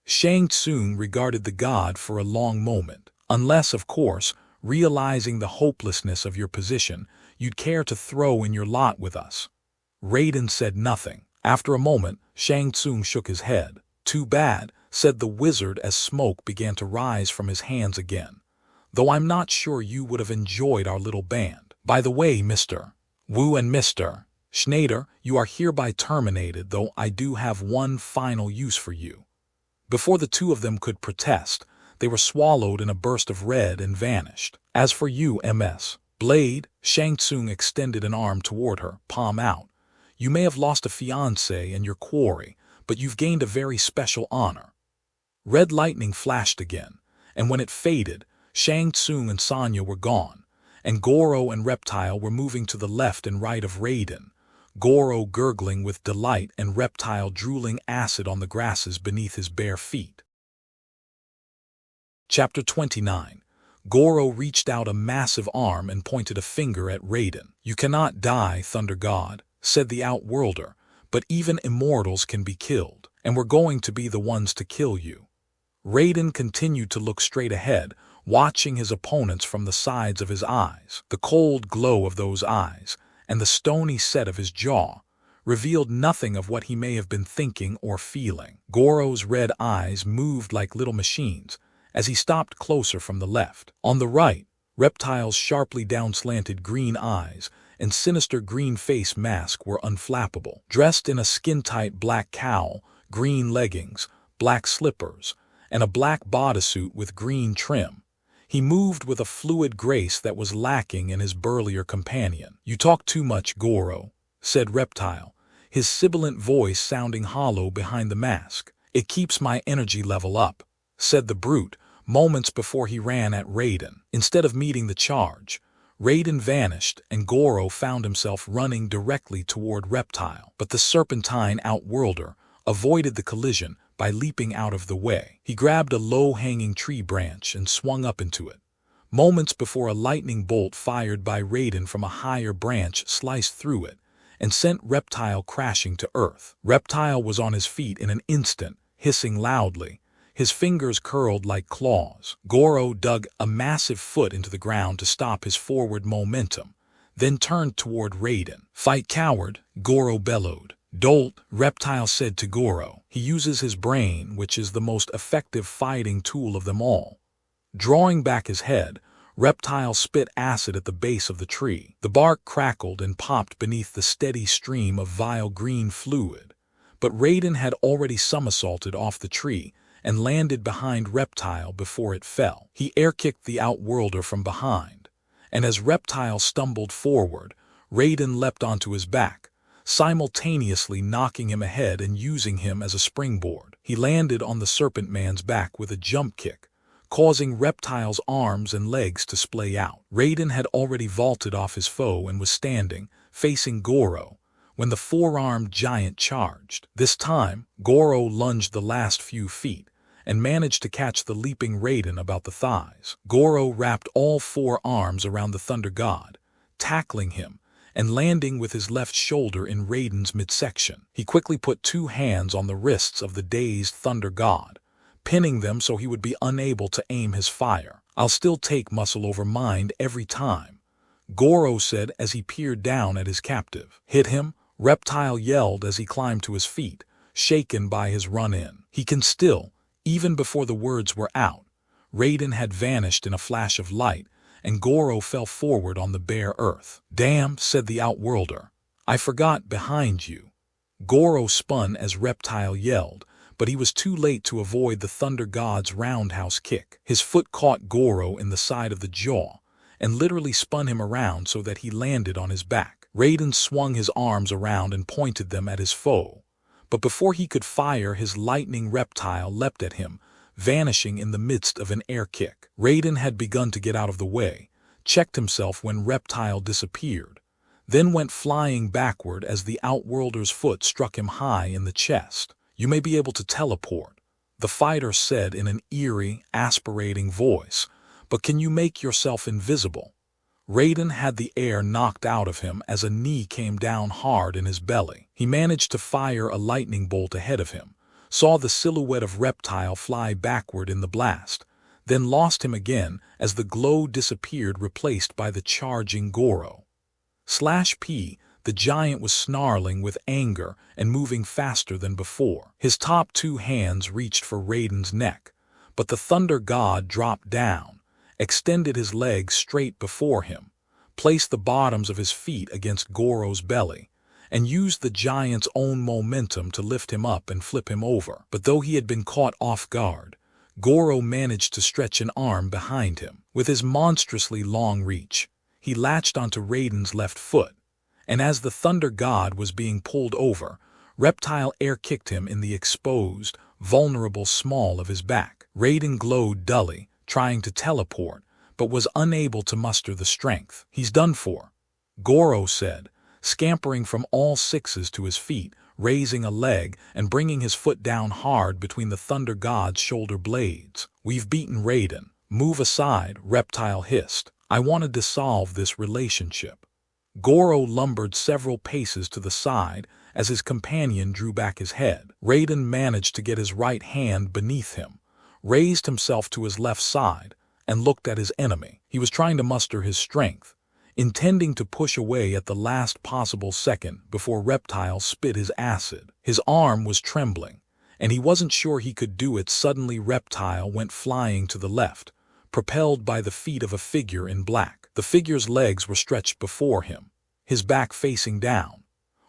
Shang Tsung regarded the god for a long moment. "Unless, of course, realizing the hopelessness of your position, you'd care to throw in your lot with us." Raiden said nothing. After a moment, Shang Tsung shook his head. "Too bad," said the wizard as smoke began to rise from his hands again. "Though I'm not sure you would have enjoyed our little band. By the way, Mr. Wu and Mr. Schneider, you are hereby terminated, though I do have one final use for you." Before the two of them could protest, they were swallowed in a burst of red and vanished. "As for you, Ms. Blade," Shang Tsung extended an arm toward her, palm out, "you may have lost a fiancé and your quarry, but you've gained a very special honor." Red lightning flashed again, and when it faded, Shang Tsung and Sonya were gone, and Goro and Reptile were moving to the left and right of Raiden, Goro gurgling with delight and Reptile drooling acid on the grasses beneath his bare feet. Chapter 29. Goro reached out a massive arm and pointed a finger at Raiden. "You cannot die, Thunder God," said the Outworlder, "but even immortals can be killed, and we're going to be the ones to kill you." Raiden continued to look straight ahead, watching his opponents from the sides of his eyes. The cold glow of those eyes, and the stony set of his jaw, revealed nothing of what he may have been thinking or feeling. Goro's red eyes moved like little machines, as he stopped closer from the left. On the right, Reptile's sharply down-slanted green eyes and sinister green face mask were unflappable. Dressed in a skin-tight black cowl, green leggings, black slippers, and a black bodysuit with green trim, he moved with a fluid grace that was lacking in his burlier companion. "You talk too much, Goro," said Reptile, his sibilant voice sounding hollow behind the mask. "It keeps my energy level up," said the brute, moments before he ran at Raiden. Instead of meeting the charge, Raiden vanished and Goro found himself running directly toward Reptile. But the serpentine outworlder avoided the collision by leaping out of the way. He grabbed a low-hanging tree branch and swung up into it, moments before a lightning bolt fired by Raiden from a higher branch sliced through it and sent Reptile crashing to earth. Reptile was on his feet in an instant, hissing loudly, his fingers curled like claws. Goro dug a massive foot into the ground to stop his forward momentum, then turned toward Raiden. "Fight, coward," Goro bellowed. "Dolt," Reptile said to Goro. "He uses his brain, which is the most effective fighting tool of them all." Drawing back his head, Reptile spit acid at the base of the tree. The bark crackled and popped beneath the steady stream of vile green fluid, but Raiden had already somersaulted off the tree and landed behind Reptile before it fell. He air-kicked the outworlder from behind, and as Reptile stumbled forward, Raiden leapt onto his back, simultaneously knocking him ahead and using him as a springboard. He landed on the Serpent Man's back with a jump kick, causing Reptile's arms and legs to splay out. Raiden had already vaulted off his foe and was standing, facing Goro, when the four-armed giant charged. This time, Goro lunged the last few feet and managed to catch the leaping Raiden about the thighs. Goro wrapped all four arms around the Thunder God, tackling him and landing with his left shoulder in Raiden's midsection. He quickly put two hands on the wrists of the dazed Thunder God, pinning them so he would be unable to aim his fire. "I'll still take muscle over mind every time," Goro said as he peered down at his captive. "Hit him," Reptile yelled as he climbed to his feet, shaken by his run-in. He can still, even before the words were out, Raiden had vanished in a flash of light, and Goro fell forward on the bare earth. "Damn," said the outworlder. "I forgot behind you." Goro spun as Reptile yelled, but he was too late to avoid the Thunder God's roundhouse kick. His foot caught Goro in the side of the jaw and literally spun him around so that he landed on his back. Raiden swung his arms around and pointed them at his foe, but before he could fire, his lightning Reptile leapt at him, vanishing in the midst of an air kick. Raiden had begun to get out of the way, checked himself when Reptile disappeared, then went flying backward as the outworlder's foot struck him high in the chest. "You may be able to teleport," the fighter said in an eerie, aspirating voice, "but can you make yourself invisible?" Raiden had the air knocked out of him as a knee came down hard in his belly. He managed to fire a lightning bolt ahead of him, saw the silhouette of Reptile fly backward in the blast, then lost him again as the glow disappeared, replaced by the charging Goro. /P, the giant was snarling with anger and moving faster than before. His top two hands reached for Raiden's neck, but the Thunder God dropped down, extended his legs straight before him, placed the bottoms of his feet against Goro's belly, and used the giant's own momentum to lift him up and flip him over. But though he had been caught off guard, Goro managed to stretch an arm behind him. With his monstrously long reach, he latched onto Raiden's left foot, and as the Thunder God was being pulled over, Reptile air-kicked him in the exposed, vulnerable small of his back. Raiden glowed dully, trying to teleport, but was unable to muster the strength. "He's done for," Goro said, scampering from all sixes to his feet, raising a leg and bringing his foot down hard between the Thunder God's shoulder blades. "We've beaten Raiden." "Move aside," Reptile hissed. "I want to dissolve this relationship." Goro lumbered several paces to the side as his companion drew back his head. Raiden managed to get his right hand beneath him, raised himself to his left side, and looked at his enemy. He was trying to muster his strength, intending to push away at the last possible second before Reptile spit his acid. His arm was trembling, and he wasn't sure he could do it. Suddenly Reptile went flying to the left, propelled by the feet of a figure in black. The figure's legs were stretched before him, his back facing down.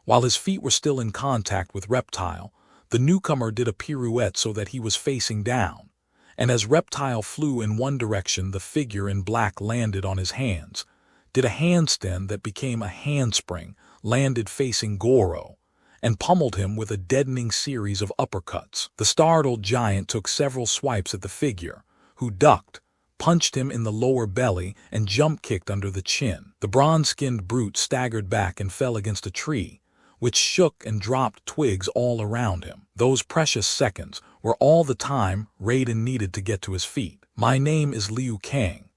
While his feet were still in contact with Reptile, the newcomer did a pirouette so that he was facing down, and as Reptile flew in one direction, the figure in black landed on his hands, did a handstand that became a handspring, landed facing Goro, and pummeled him with a deadening series of uppercuts. The startled giant took several swipes at the figure, who ducked, punched him in the lower belly, and jump-kicked under the chin. The bronze-skinned brute staggered back and fell against a tree, which shook and dropped twigs all around him. Those precious seconds were all the time Raiden needed to get to his feet. "My name is Liu Kang,"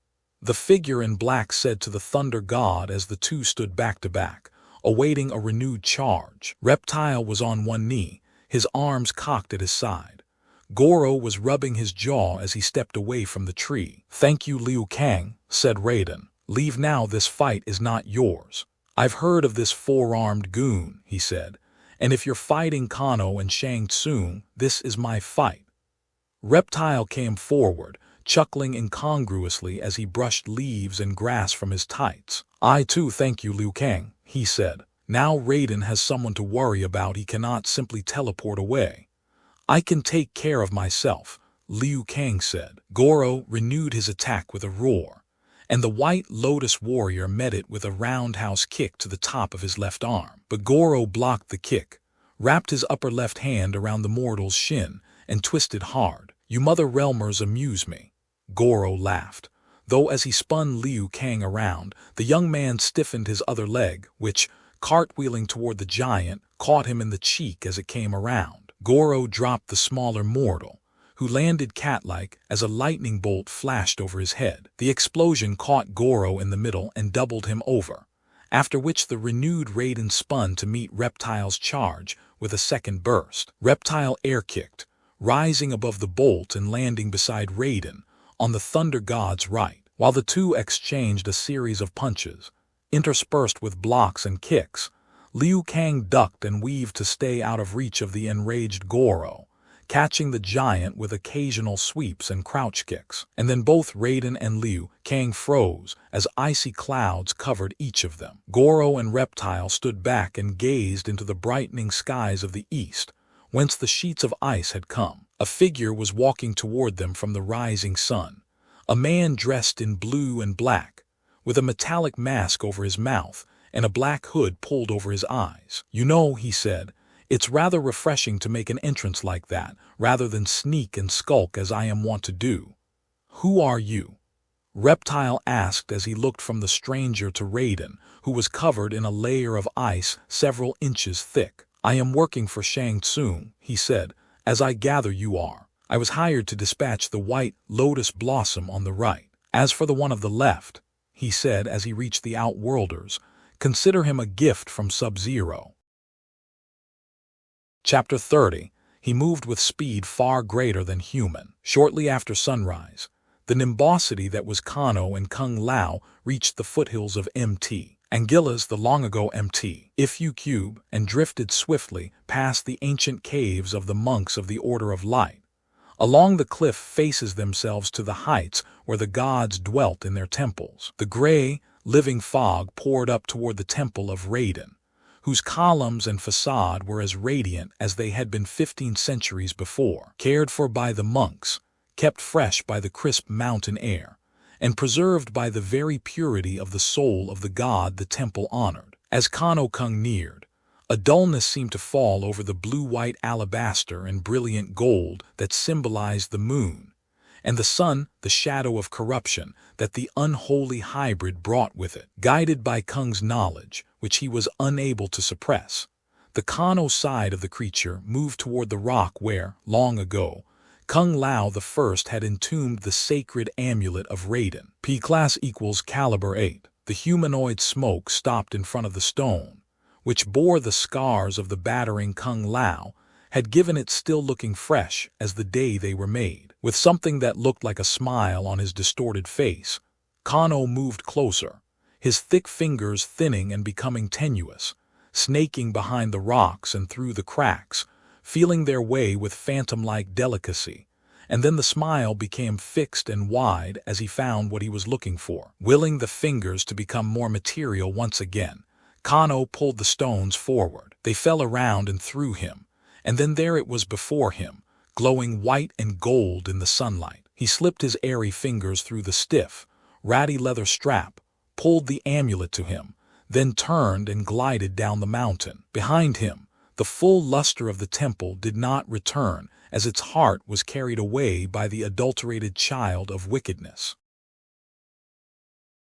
the figure in black said to the Thunder God as the two stood back to back, awaiting a renewed charge. Reptile was on one knee, his arms cocked at his side. Goro was rubbing his jaw as he stepped away from the tree. "Thank you, Liu Kang," said Raiden. "Leave now, this fight is not yours." "I've heard of this four-armed goon," he said, "and if you're fighting Kano and Shang Tsung, this is my fight." Reptile came forward, chuckling incongruously as he brushed leaves and grass from his tights. "I too thank you, Liu Kang," he said. "Now Raiden has someone to worry about. He cannot simply teleport away." "I can take care of myself," Liu Kang said. Goro renewed his attack with a roar, and the White Lotus warrior met it with a roundhouse kick to the top of his left arm. But Goro blocked the kick, wrapped his upper left hand around the mortal's shin, and twisted hard. "You mother realmers amuse me," Goro laughed, though as he spun Liu Kang around, the young man stiffened his other leg, which, cartwheeling toward the giant, caught him in the cheek as it came around. Goro dropped the smaller mortal, who landed cat-like as a lightning bolt flashed over his head. The explosion caught Goro in the middle and doubled him over, after which the renewed Raiden spun to meet Reptile's charge with a second burst. Reptile air-kicked, rising above the bolt and landing beside Raiden on the Thunder God's right. While the two exchanged a series of punches, interspersed with blocks and kicks, Liu Kang ducked and weaved to stay out of reach of the enraged Goro, catching the giant with occasional sweeps and crouch kicks. And then both Raiden and Liu Kang froze as icy clouds covered each of them. Goro and Reptile stood back and gazed into the brightening skies of the east, whence the sheets of ice had come. A figure was walking toward them from the rising sun, a man dressed in blue and black, with a metallic mask over his mouth and a black hood pulled over his eyes. "You know," he said, "it's rather refreshing to make an entrance like that, rather than sneak and skulk as I am wont to do." "Who are you?" Reptile asked as he looked from the stranger to Raiden, who was covered in a layer of ice several inches thick. "I am working for Shang Tsung," he said, "as I gather you are. I was hired to dispatch the White Lotus blossom on the right. As for the one of the left," he said as he reached the Outworlders, "consider him a gift from Sub-Zero." Chapter 30. He moved with speed far greater than human. Shortly after sunrise, the nimbosity that was Kano and Kung Lao reached the foothills of Mt. Anguillas, the long-ago Mt. Ifu Cube, and drifted swiftly past the ancient caves of the monks of the Order of Light. Along the cliff faces themselves to the heights where the gods dwelt in their temples. The gray, living fog poured up toward the temple of Raiden, whose columns and facade were as radiant as they had been 15 centuries before, cared for by the monks, kept fresh by the crisp mountain air, and preserved by the very purity of the soul of the god the temple honored. As Kano Kung neared, a dullness seemed to fall over the blue-white alabaster and brilliant gold that symbolized the moon, and the sun the shadow of corruption that the unholy hybrid brought with it. Guided by Kung's knowledge, which he was unable to suppress, the Kano side of the creature moved toward the rock where, long ago, Kung Lao the First had entombed the sacred amulet of Raiden. P-class equals caliber 8. The humanoid smoke stopped in front of the stone, which bore the scars of the battering Kung Lao, had given it still looking fresh as the day they were made. With something that looked like a smile on his distorted face, Kano moved closer, his thick fingers thinning and becoming tenuous, snaking behind the rocks and through the cracks, feeling their way with phantom-like delicacy. And then the smile became fixed and wide as he found what he was looking for. Willing the fingers to become more material once again, Kano pulled the stones forward. They fell around and through him, and then there it was before him, glowing white and gold in the sunlight. He slipped his airy fingers through the stiff, ratty leather strap, pulled the amulet to him, then turned and glided down the mountain. Behind him, the full luster of the temple did not return, as its heart was carried away by the adulterated child of wickedness.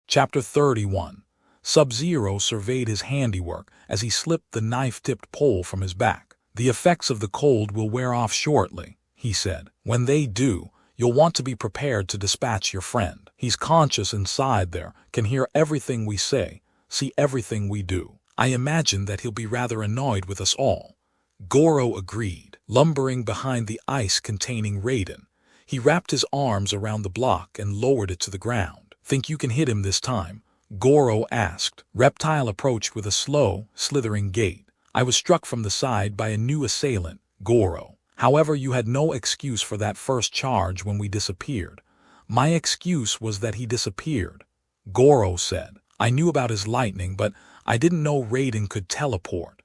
Chapter 31. Sub-Zero surveyed his handiwork as he slipped the knife-tipped pole from his back. "The effects of the cold will wear off shortly," he said. "When they do, you'll want to be prepared to dispatch your friend. He's conscious inside there, can hear everything we say, see everything we do. I imagine that he'll be rather annoyed with us all." Goro agreed. Lumbering behind the ice containing Raiden, he wrapped his arms around the block and lowered it to the ground. "Think you can hit him this time?" Goro asked. Reptile approached with a slow, slithering gait. "I was struck from the side by a new assailant, Goro. However, you had no excuse for that first charge when we disappeared." "My excuse was that he disappeared," Goro said. "I knew about his lightning, but I didn't know Raiden could teleport."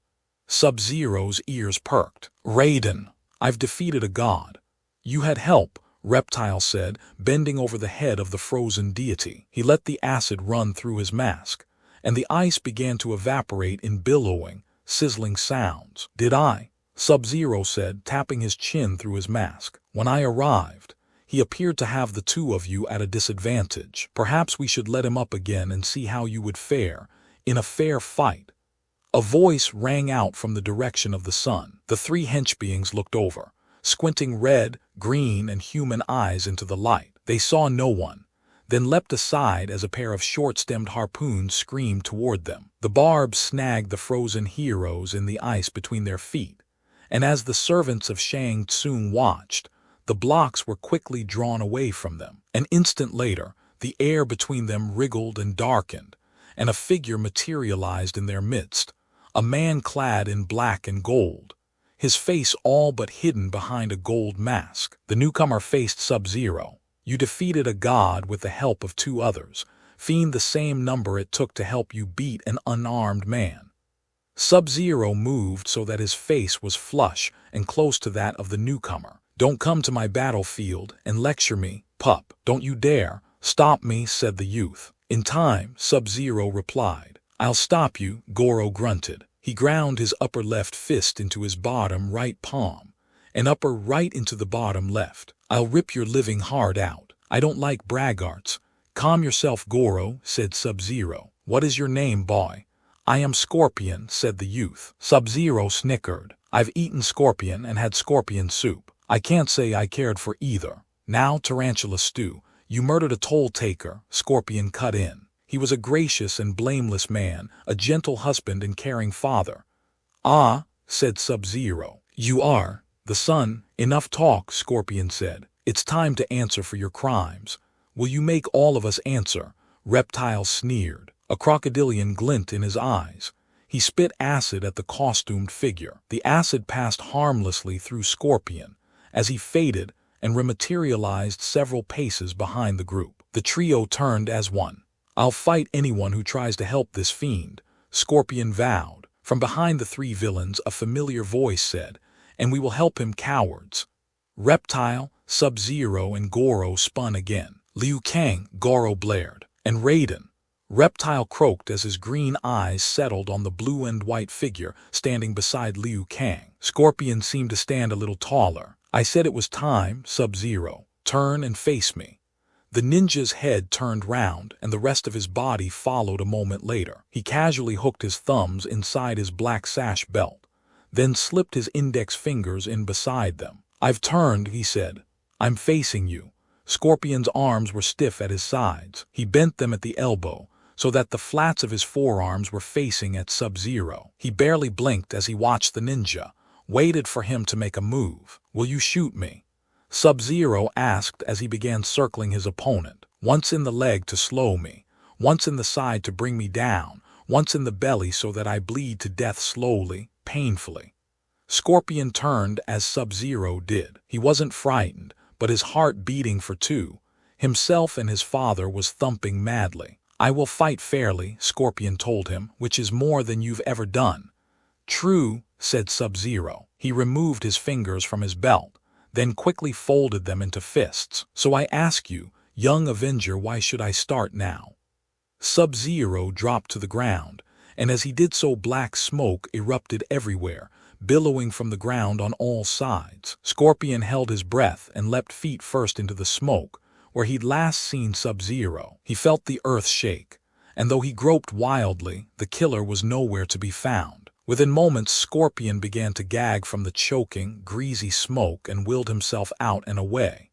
Sub-Zero's ears perked. "Raiden, I've defeated a god." "You had help," Reptile said, bending over the head of the frozen deity. He let the acid run through his mask, and the ice began to evaporate in billowing, sizzling sounds. "Did I?" Sub-Zero said, tapping his chin through his mask. "When I arrived, he appeared to have the two of you at a disadvantage. Perhaps we should let him up again and see how you would fare in a fair fight." A voice rang out from the direction of the sun. The three hench-beings looked over, squinting red, green, and human eyes into the light. They saw no one, then leapt aside as a pair of short-stemmed harpoons screamed toward them. The barbs snagged the frozen heroes in the ice between their feet, and as the servants of Shang Tsung watched, the blocks were quickly drawn away from them. An instant later, the air between them wriggled and darkened, and a figure materialized in their midst, a man clad in black and gold, his face all but hidden behind a gold mask. The newcomer faced Sub-Zero. "You defeated a god with the help of two others. Fiend the same number it took to help you beat an unarmed man." Sub-Zero moved so that his face was flush and close to that of the newcomer. "Don't come to my battlefield and lecture me, pup. Don't you dare stop me," said the youth. "In time," Sub-Zero replied. "I'll stop you," Goro grunted. He ground his upper left fist into his bottom right palm, and upper right into the bottom left. "I'll rip your living heart out. I don't like braggarts." "Calm yourself, Goro," said Sub-Zero. "What is your name, boy?" "I am Scorpion," said the youth. Sub-Zero snickered. "I've eaten scorpion and had scorpion soup. I can't say I cared for either." "Now, tarantula stew, you murdered a toll-taker," Scorpion cut in. He was a gracious and blameless man, a gentle husband and caring father. "Ah," said Sub-Zero. "You are the son." "Enough talk," Scorpion said. "It's time to answer for your crimes." "Will you make all of us answer?" Reptile sneered, a crocodilian glint in his eyes. He spit acid at the costumed figure. The acid passed harmlessly through Scorpion as he faded and rematerialized several paces behind the group. The trio turned as one. "I'll fight anyone who tries to help this fiend," Scorpion vowed. From behind the three villains a familiar voice said, "And we will help him, cowards." Reptile, Sub-Zero, and Goro spun again. "Liu Kang," Goro blared. "And Raiden." Reptile croaked as his green eyes settled on the blue and white figure standing beside Liu Kang. Scorpion seemed to stand a little taller. "I said it was time, Sub-Zero. Turn and face me." The ninja's head turned round, and the rest of his body followed a moment later. He casually hooked his thumbs inside his black sash belt, then slipped his index fingers in beside them. "I've turned," he said. "I'm facing you." Scorpion's arms were stiff at his sides. He bent them at the elbow, so that the flats of his forearms were facing at Sub-Zero. He barely blinked as he watched the ninja, waited for him to make a move. "Will you shoot me?" Sub-Zero asked as he began circling his opponent. "Once in the leg to slow me, once in the side to bring me down, once in the belly so that I bleed to death slowly, painfully." Scorpion turned as Sub-Zero did. He wasn't frightened, but his heart beating for two. Himself and his father was thumping madly. "I will fight fairly," Scorpion told him, "which is more than you've ever done." "True," said Sub-Zero. He removed his fingers from his belt, then quickly folded them into fists. "So I ask you, young Avenger, why should I start now?" Sub-Zero dropped to the ground, and as he did so black smoke erupted everywhere, billowing from the ground on all sides. Scorpion held his breath and leapt feet first into the smoke, where he'd last seen Sub-Zero. He felt the earth shake, and though he groped wildly, the killer was nowhere to be found. Within moments, Scorpion began to gag from the choking, greasy smoke and willed himself out and away.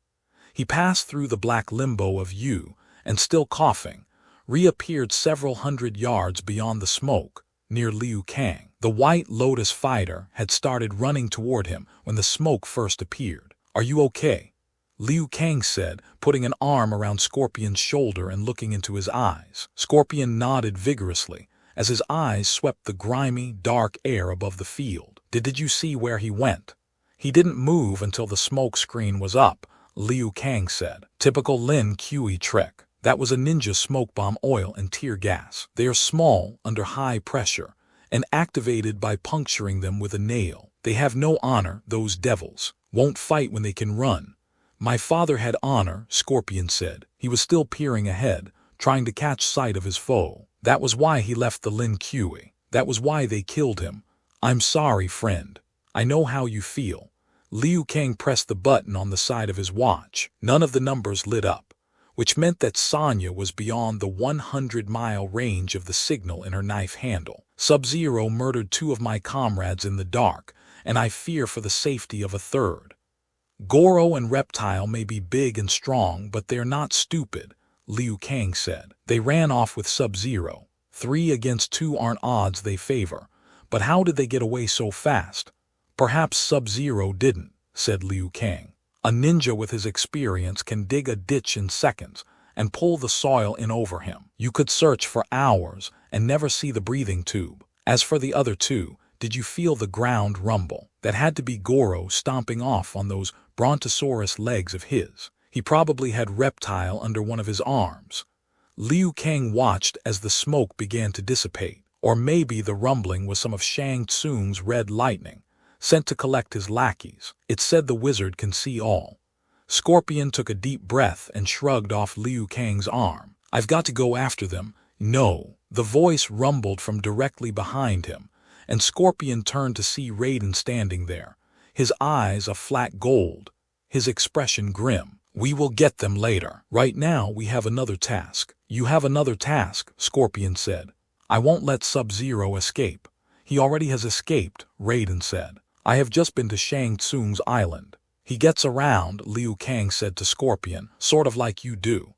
He passed through the black limbo of Yu, and still coughing, reappeared several hundred yards beyond the smoke, near Liu Kang. The White Lotus fighter had started running toward him when the smoke first appeared. "Are you okay?" Liu Kang said, putting an arm around Scorpion's shoulder and looking into his eyes. Scorpion nodded vigorously, as his eyes swept the grimy, dark air above the field. Did you see where he went?" "He didn't move until the smoke screen was up," Liu Kang said. "Typical Lin Kuei trick. That was a ninja smoke bomb, oil and tear gas. They are small, under high pressure, and activated by puncturing them with a nail. They have no honor, those devils. Won't fight when they can run." "My father had honor," Scorpion said. He was still peering ahead, trying to catch sight of his foe. "That was why he left the Lin Kuei. That was why they killed him. I'm sorry, friend. I know how you feel." Liu Kang pressed the button on the side of his watch. None of the numbers lit up, which meant that Sonya was beyond the 100-mile range of the signal in her knife handle. "Sub-Zero murdered 2 of my comrades in the dark, and I fear for the safety of a third. Goro and Reptile may be big and strong, but they're not stupid," Liu Kang said. "They ran off with Sub-Zero. 3 against 2 aren't odds they favor, but how did they get away so fast?" "Perhaps Sub-Zero didn't," said Liu Kang. "A ninja with his experience can dig a ditch in seconds and pull the soil in over him. You could search for hours and never see the breathing tube. As for the other 2, did you feel the ground rumble? That had to be Goro stomping off on those brontosaurus legs of his. He probably had Reptile under one of his arms." Liu Kang watched as the smoke began to dissipate. Or maybe the rumbling was some of Shang Tsung's red lightning, sent to collect his lackeys. "It said the wizard can see all." Scorpion took a deep breath and shrugged off Liu Kang's arm. "I've got to go after them." "No." The voice rumbled from directly behind him, and Scorpion turned to see Raiden standing there, his eyes a flat gold, his expression grim. "We will get them later. Right now we have another task." "You have another task," Scorpion said. "I won't let Sub-Zero escape." "He already has escaped," Raiden said. "I have just been to Shang Tsung's island." "He gets around," Liu Kang said to Scorpion, "sort of like you do."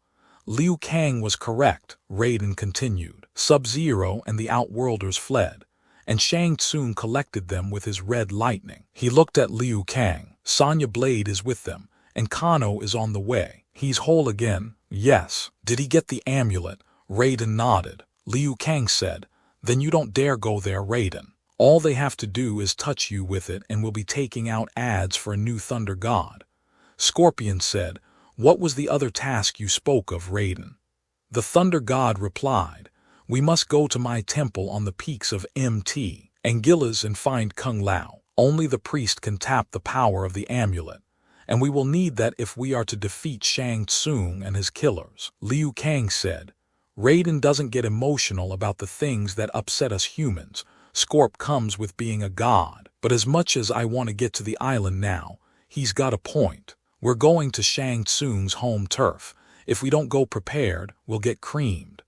Liu Kang was correct, Raiden continued. "Sub-Zero and the Outworlders fled, and Shang Tsung collected them with his red lightning." He looked at Liu Kang. "Sonya Blade is with them, and Kano is on the way. He's whole again?" "Yes." "Did he get the amulet?" Raiden nodded. Liu Kang said, "Then you don't dare go there, Raiden. All they have to do is touch you with it and we'll be taking out ads for a new Thunder God." Scorpion said, "What was the other task you spoke of, Raiden?" The Thunder God replied, "We must go to my temple on the peaks of Mt. Anguillas and find Kung Lao. Only the priest can tap the power of the amulet, and we will need that if we are to defeat Shang Tsung and his killers." Liu Kang said, "Raiden doesn't get emotional about the things that upset us humans. Scorp comes with being a god. But as much as I want to get to the island now, he's got a point. We're going to Shang Tsung's home turf. If we don't go prepared, we'll get creamed."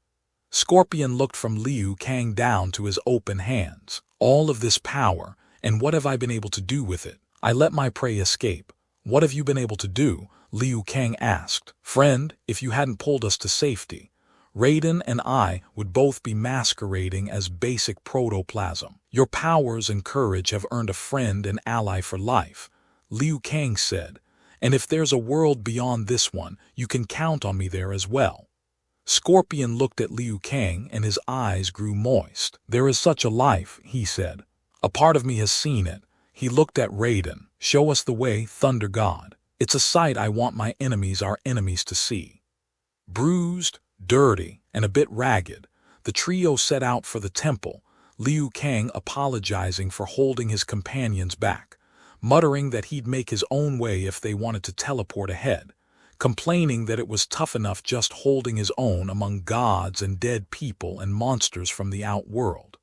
Scorpion looked from Liu Kang down to his open hands. "All of this power, and what have I been able to do with it? I let my prey escape. What have you been able to do?" Liu Kang asked. "Friend, if you hadn't pulled us to safety, Raiden and I would both be masquerading as basic protoplasm. Your powers and courage have earned a friend and ally for life," Liu Kang said, "and if there's a world beyond this one, you can count on me there as well." Scorpion looked at Liu Kang and his eyes grew moist. "There is such a life," he said. "A part of me has seen it. He looked at Raiden. "Show us the way, Thunder God. It's a sight I want my enemies, our enemies, to see." Bruised, dirty, and a bit ragged, the trio set out for the temple, Liu Kang apologizing for holding his companions back, muttering that he'd make his own way if they wanted to teleport ahead, complaining that it was tough enough just holding his own among gods and dead people and monsters from the outworld.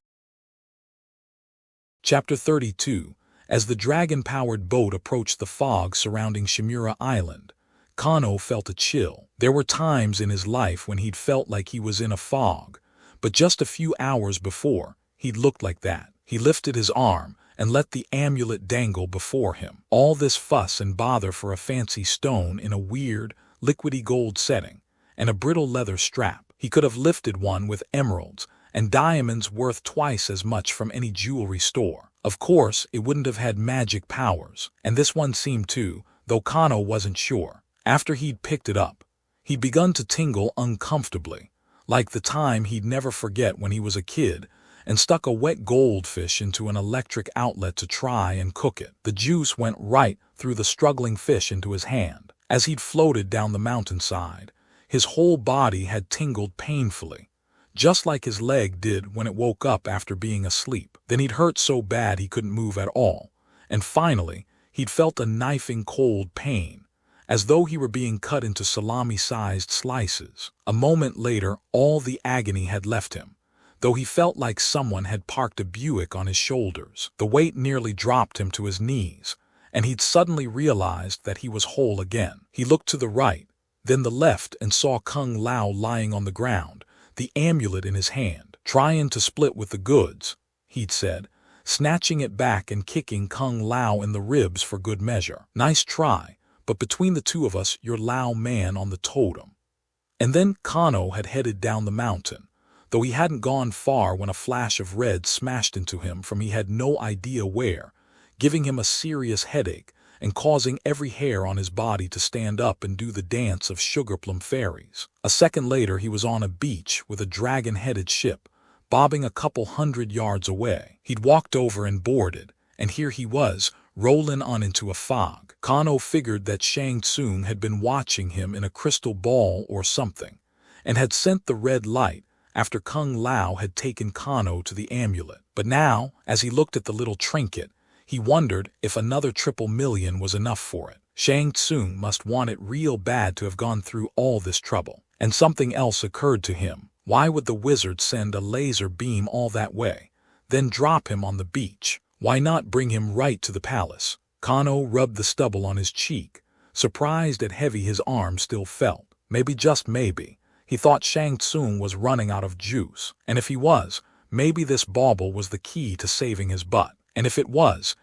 Chapter 32. As the dragon-powered boat approached the fog surrounding Shimura Island, Kano felt a chill. There were times in his life when he'd felt like he was in a fog, but just a few hours before, he'd looked like that. He lifted his arm and let the amulet dangle before him. All this fuss and bother for a fancy stone in a weird, liquidy gold setting, and a brittle leather strap. He could have lifted one with emeralds and diamonds worth twice as much from any jewelry store. Of course, it wouldn't have had magic powers, and this one seemed to, though Kano wasn't sure. After he'd picked it up, he'd begun to tingle uncomfortably, like the time he'd never forget when he was a kid and stuck a wet goldfish into an electric outlet to try and cook it. The juice went right through the struggling fish into his hand. As he'd floated down the mountainside, his whole body had tingled painfully, just like his leg did when it woke up after being asleep. Then he'd hurt so bad he couldn't move at all, and finally he'd felt a knifing cold pain, as though he were being cut into salami-sized slices. A moment later, all the agony had left him, though he felt like someone had parked a Buick on his shoulders. The weight nearly dropped him to his knees, and he'd suddenly realized that he was whole again. He looked to the right, then the left, and saw Kung Lao lying on the ground, the amulet in his hand. "Trying to split with the goods," he'd said, snatching it back and kicking Kung Lao in the ribs for good measure. "Nice try, but between the two of us, you're Lao man on the totem." And then Kano had headed down the mountain, though he hadn't gone far when a flash of red smashed into him from he had no idea where, giving him a serious headache and causing every hair on his body to stand up and do the dance of sugar-plum fairies. A second later he was on a beach with a dragon-headed ship, bobbing a couple 100 yards away. He'd walked over and boarded, and here he was, rolling on into a fog. Kano figured that Shang Tsung had been watching him in a crystal ball or something, and had sent the red light after Kung Lao had taken Kano to the amulet. But now, as he looked at the little trinket, he wondered if another 300,000 was enough for it. Shang Tsung must want it real bad to have gone through all this trouble. And something else occurred to him. Why would the wizard send a laser beam all that way, then drop him on the beach? Why not bring him right to the palace? Kano rubbed the stubble on his cheek, surprised at heavy his arm still felt. Maybe, just maybe, he thought Shang Tsung was running out of juice. And if he was, maybe this bauble was the key to saving his butt. And if it was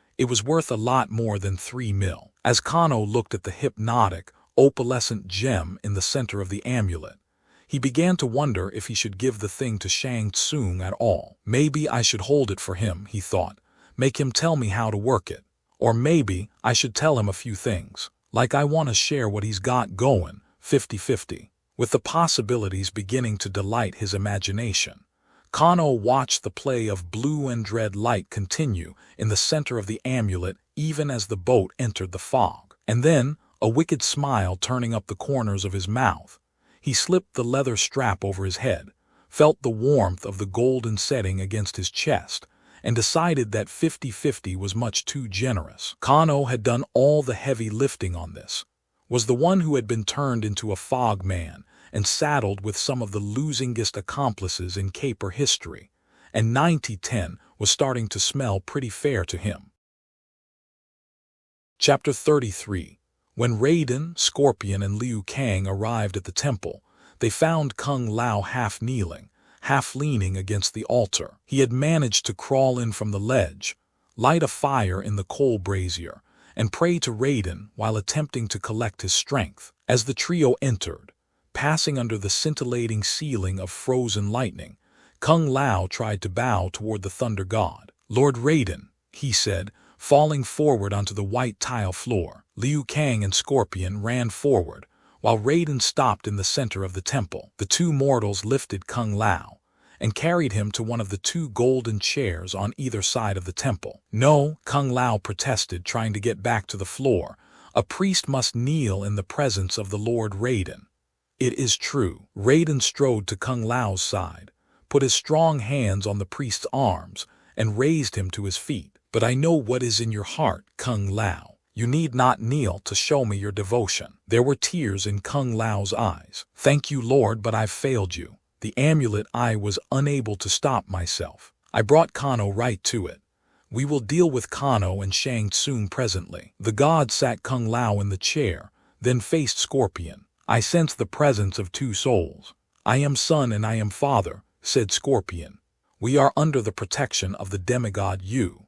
worth a lot more than 3 mil. As Kano looked at the hypnotic, opalescent gem in the center of the amulet, he began to wonder if he should give the thing to Shang Tsung at all. Maybe I should hold it for him, he thought, make him tell me how to work it. Or maybe I should tell him a few things, like I want to share what he's got going, 50-50. With the possibilities beginning to delight his imagination, Kano watched the play of blue and red light continue in the center of the amulet even as the boat entered the fog. And then, a wicked smile turning up the corners of his mouth, he slipped the leather strap over his head, felt the warmth of the golden setting against his chest, and decided that 50-50 was much too generous. Kano had done all the heavy lifting on this, was the one who had been turned into a fog man and saddled with some of the losingest accomplices in caper history, and 90-10 was starting to smell pretty fair to him. Chapter 33. When Raiden, Scorpion, and Liu Kang arrived at the temple, they found Kung Lao half kneeling, half leaning against the altar. He had managed to crawl in from the ledge, light a fire in the coal brazier, and pray to Raiden while attempting to collect his strength. As the trio entered, passing under the scintillating ceiling of frozen lightning, Kung Lao tried to bow toward the Thunder God. "Lord Raiden," he said, falling forward onto the white tile floor. Liu Kang and Scorpion ran forward, while Raiden stopped in the center of the temple. The two mortals lifted Kung Lao, and carried him to one of the two golden chairs on either side of the temple. "No," Kung Lao protested, trying to get back to the floor. "A priest must kneel in the presence of the Lord Raiden." "It is true." Raiden strode to Kung Lao's side, put his strong hands on the priest's arms, and raised him to his feet. "But I know what is in your heart, Kung Lao. You need not kneel to show me your devotion." There were tears in Kung Lao's eyes. "Thank you, Lord, but I've failed you. The amulet, I was unable to stop myself. I brought Kano right to it. We will deal with Kano and Shang Tsung presently." The god sat Kung Lao in the chair, then faced Scorpion. "I sense the presence of two souls. I am son and I am father," said Scorpion. "We are under the protection of the demigod Yu.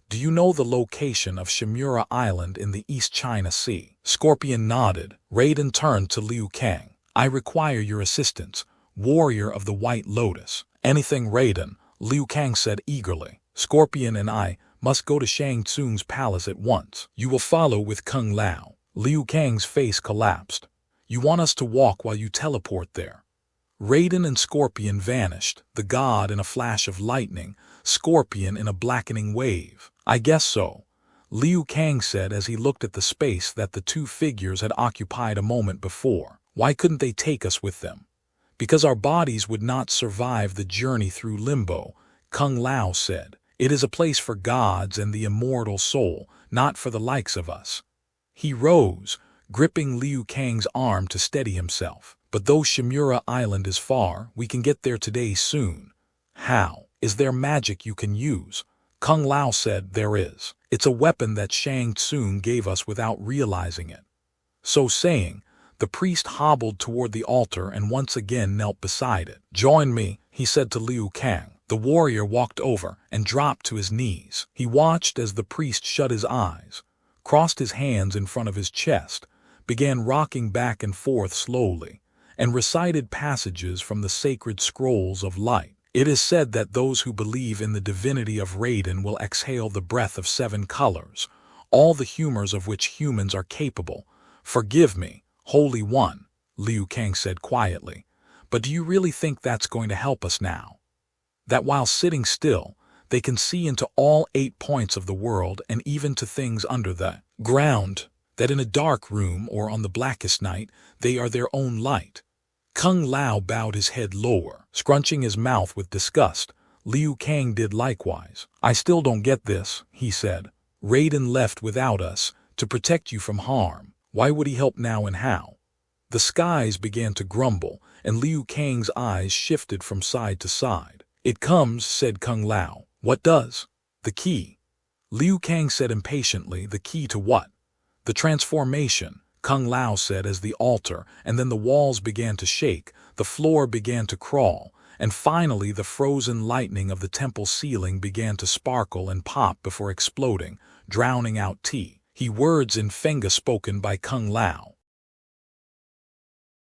Do you know the location of Shimura Island in the East China Sea?" Scorpion nodded. Raiden turned to Liu Kang. "I require your assistance, warrior of the White Lotus." "Anything, Raiden," Liu Kang said eagerly. "Scorpion and I must go to Shang Tsung's palace at once." "You will follow with Kung Lao." Liu Kang's face collapsed. "You want us to walk while you teleport there?" Raiden and Scorpion vanished, the god in a flash of lightning, Scorpion in a blackening wave. "I guess so," Liu Kang said as he looked at the space that the two figures had occupied a moment before. "Why couldn't they take us with them?" "Because our bodies would not survive the journey through limbo," Kung Lao said. "It is a place for gods and the immortal soul, not for the likes of us." He rose, gripping Liu Kang's arm to steady himself. "But though Shimura Island is far, we can get there today soon." "How? Is there magic you can use?" Kung Lao said. "There is. It's a weapon that Shang Tsung gave us without realizing it." So saying, the priest hobbled toward the altar and once again knelt beside it. "Join me," he said to Liu Kang. The warrior walked over and dropped to his knees. He watched as the priest shut his eyes, crossed his hands in front of his chest, began rocking back and forth slowly, and recited passages from the sacred scrolls of light. "It is said that those who believe in the divinity of Raiden will exhale the breath of 7 colors, all the humors of which humans are capable. Forgive me, Holy One," Liu Kang said quietly, "but do you really think that's going to help us now? That while sitting still, they can see into all 8 points of the world and even to things under the ground, that in a dark room or on the blackest night, they are their own light?" Kung Lao bowed his head lower, scrunching his mouth with disgust. Liu Kang did likewise. "I still don't get this," he said. "Raiden left without us, to protect you from harm. Why would he help now and how?" The skies began to grumble, and Liu Kang's eyes shifted from side to side. "It comes," said Kung Lao. "What does?" "The key." Liu Kang said impatiently. "The key to what?" "The transformation," Kung Lao said as the altar, and then the walls began to shake, the floor began to crawl, and finally the frozen lightning of the temple ceiling began to sparkle and pop before exploding, drowning out words in Fenga spoken by Kung Lao.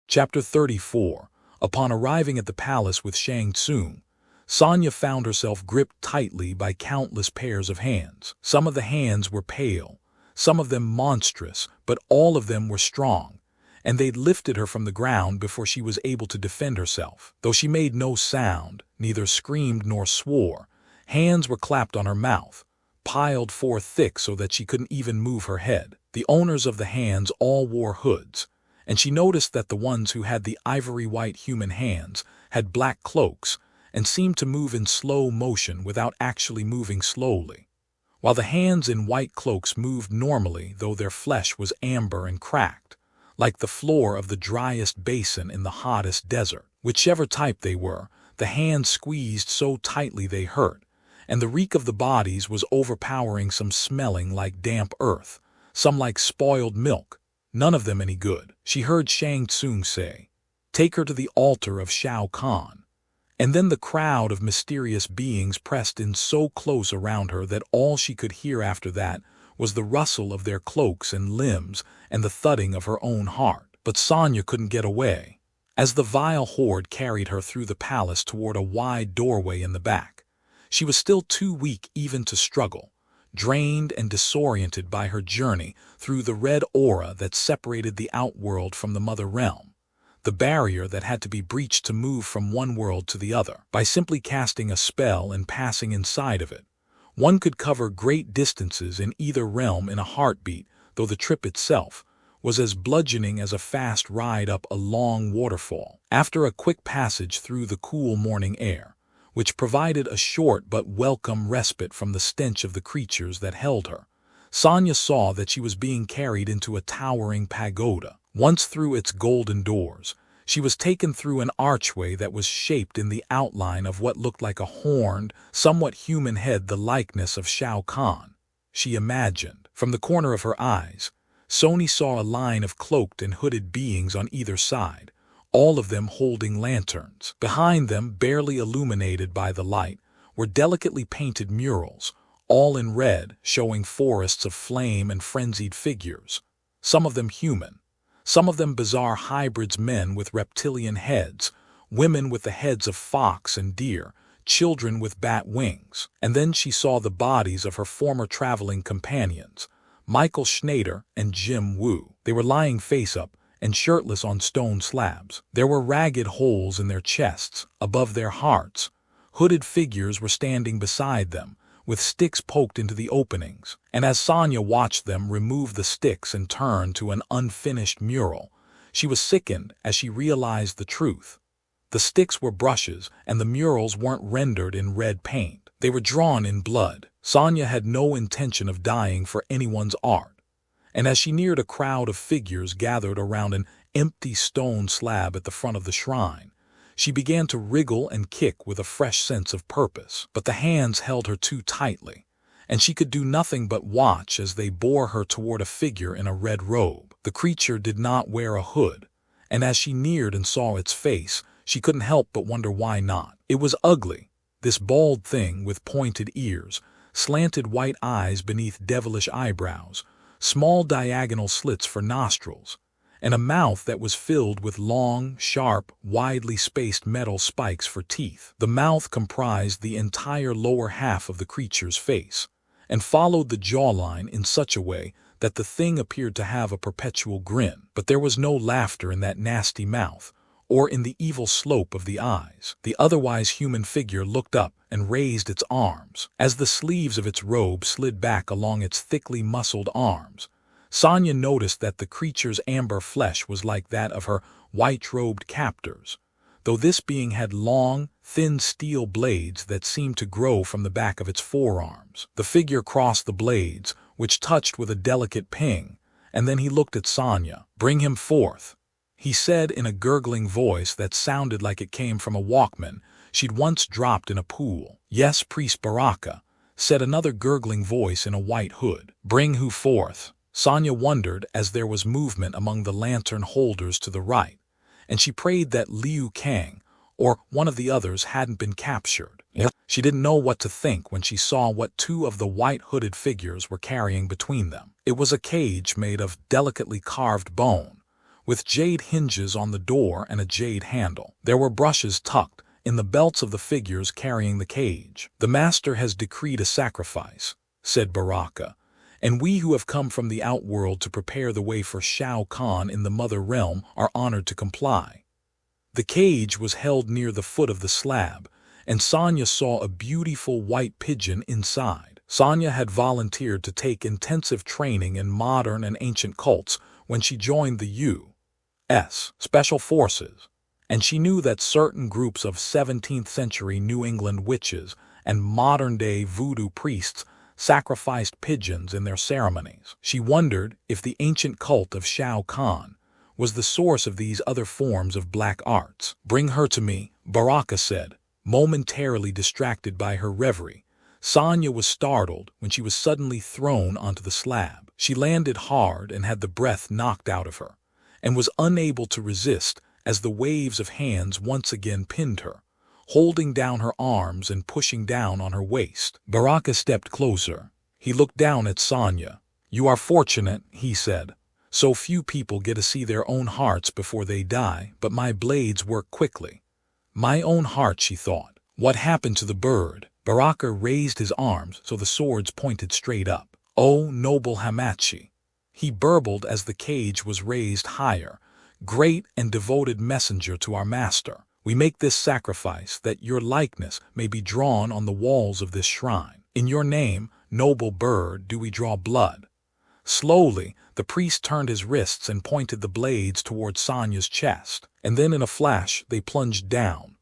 Chapter 34. Upon arriving at the palace with Shang Tsung, Sonya found herself gripped tightly by countless pairs of hands. Some of the hands were pale, some of them monstrous, but all of them were strong, and they'd lifted her from the ground before she was able to defend herself. Though she made no sound, neither screamed nor swore, hands were clapped on her mouth, piled forth thick so that she couldn't even move her head. The owners of the hands all wore hoods, and she noticed that the ones who had the ivory-white human hands had black cloaks and seemed to move in slow motion without actually moving slowly, while the hands in white cloaks moved normally, though their flesh was amber and cracked, like the floor of the driest basin in the hottest desert. Whichever type they were, the hands squeezed so tightly they hurt, and the reek of the bodies was overpowering, some smelling like damp earth, some like spoiled milk, none of them any good. She heard Shang Tsung say, "Take her to the altar of Shao Kahn." And then the crowd of mysterious beings pressed in so close around her that all she could hear after that was the rustle of their cloaks and limbs and the thudding of her own heart. But Sonya couldn't get away. As the vile horde carried her through the palace toward a wide doorway in the back, she was still too weak even to struggle, drained and disoriented by her journey through the red aura that separated the outworld from the mother realm. the barrier that had to be breached to move from one world to the other. By simply casting a spell and passing inside of it, one could cover great distances in either realm in a heartbeat, though the trip itself was as bludgeoning as a fast ride up a long waterfall. After a quick passage through the cool morning air, which provided a short but welcome respite from the stench of the creatures that held her, Sonia saw that she was being carried into a towering pagoda. Once through its golden doors, she was taken through an archway that was shaped in the outline of what looked like a horned, somewhat human head, the likeness of Shao Kahn, she imagined. From the corner of her eyes, Sonia saw a line of cloaked and hooded beings on either side, all of them holding lanterns. Behind them, barely illuminated by the light, were delicately painted murals, all in red, showing forests of flame and frenzied figures, some of them human, some of them bizarre hybrids, men with reptilian heads, women with the heads of fox and deer, children with bat wings. And then she saw the bodies of her former traveling companions, Michael Schneider and Jim Wu. They were lying face up and shirtless on stone slabs. There were ragged holes in their chests, above their hearts. Hooded figures were standing beside them, with sticks poked into the openings. And as Sonia watched them remove the sticks and turn to an unfinished mural, she was sickened as she realized the truth. The sticks were brushes, and the murals weren't rendered in red paint. They were drawn in blood. Sonia had no intention of dying for anyone's art, and as she neared a crowd of figures gathered around an empty stone slab at the front of the shrine, she began to wriggle and kick with a fresh sense of purpose. But the hands held her too tightly, and she could do nothing but watch as they bore her toward a figure in a red robe. The creature did not wear a hood, and as she neared and saw its face, she couldn't help but wonder why not. It was ugly, this bald thing with pointed ears, slanted white eyes beneath devilish eyebrows, small diagonal slits for nostrils, and a mouth that was filled with long, sharp, widely spaced metal spikes for teeth. The mouth comprised the entire lower half of the creature's face, and followed the jawline in such a way that the thing appeared to have a perpetual grin. But there was no laughter in that nasty mouth, or in the evil slope of the eyes. The otherwise human figure looked up and raised its arms. As the sleeves of its robe slid back along its thickly muscled arms, Sonia noticed that the creature's amber flesh was like that of her white-robed captors, though this being had long, thin steel blades that seemed to grow from the back of its forearms. The figure crossed the blades, which touched with a delicate ping, and then he looked at Sonia. "Bring him forth," he said in a gurgling voice that sounded like it came from a Walkman she'd once dropped in a pool. "Yes, Priest Baraka," said another gurgling voice in a white hood. "Bring who forth?" Sonia wondered as there was movement among the lantern holders to the right, and she prayed that Liu Kang or one of the others hadn't been captured. She didn't know what to think when she saw what two of the white hooded figures were carrying between them. It was a cage made of delicately carved bone, with jade hinges on the door and a jade handle. There were brushes tucked in the belts of the figures carrying the cage. "The master has decreed a sacrifice," said Baraka, "and we who have come from the outworld to prepare the way for Shao Kahn in the mother realm are honored to comply." The cage was held near the foot of the slab, and Sonia saw a beautiful white pigeon inside. Sonia had volunteered to take intensive training in modern and ancient cults when she joined the U.S. Special Forces, and she knew that certain groups of 17th century New England witches and modern-day voodoo priests sacrificed pigeons in their ceremonies. She wondered if the ancient cult of Shao Kahn was the source of these other forms of black arts. "Bring her to me," Baraka said, momentarily distracted by her reverie. Sonia was startled when she was suddenly thrown onto the slab. She landed hard and had the breath knocked out of her, and was unable to resist as the waves of hands once again pinned her, holding down her arms and pushing down on her waist. Baraka stepped closer. He looked down at Sonia. "You are fortunate," he said. "So few people get to see their own hearts before they die, but my blades work quickly." My own heart, she thought. What happened to the bird? Baraka raised his arms so the swords pointed straight up. "Oh, noble Hamachi," he burbled as the cage was raised higher, great and devoted messenger to our master, we make this sacrifice that your likeness may be drawn on the walls of this shrine. In your name, noble bird, do we draw blood." Slowly, the priest turned his wrists and pointed the blades toward Sonia's chest, and then in a flash they plunged down.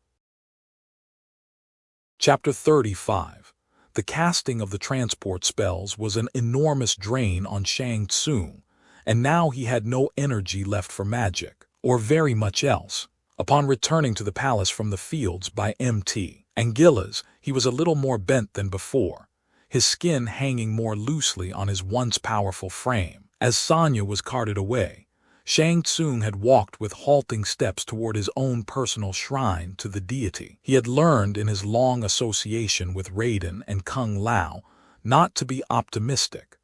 Chapter 35. The casting of the transport spells was an enormous drain on Shang Tsung, and now he had no energy left for magic, or very much else. Upon returning to the palace from the fields by Mt. Anguillas, he was a little more bent than before, his skin hanging more loosely on his once powerful frame. As Sonia was carted away, Shang Tsung had walked with halting steps toward his own personal shrine to the deity. He had learned in his long association with Raiden and Kung Lao not to be optimistic,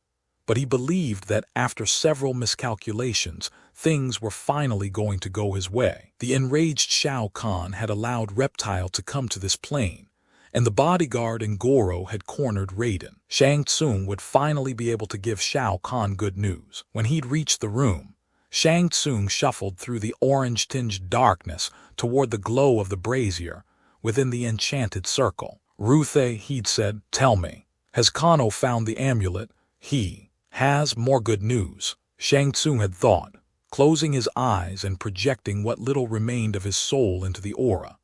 but he believed that after several miscalculations, things were finally going to go his way. The enraged Shao Kahn had allowed Reptile to come to this plane, and the bodyguard and Goro had cornered Raiden. Shang Tsung would finally be able to give Shao Kahn good news. When he'd reached the room, Shang Tsung shuffled through the orange-tinged darkness toward the glow of the brazier within the enchanted circle. "Ruthe," he'd said, "tell me, has Kano found the amulet?" "He has more good news," Shang Tsung had thought, closing his eyes and projecting what little remained of his soul into the aura.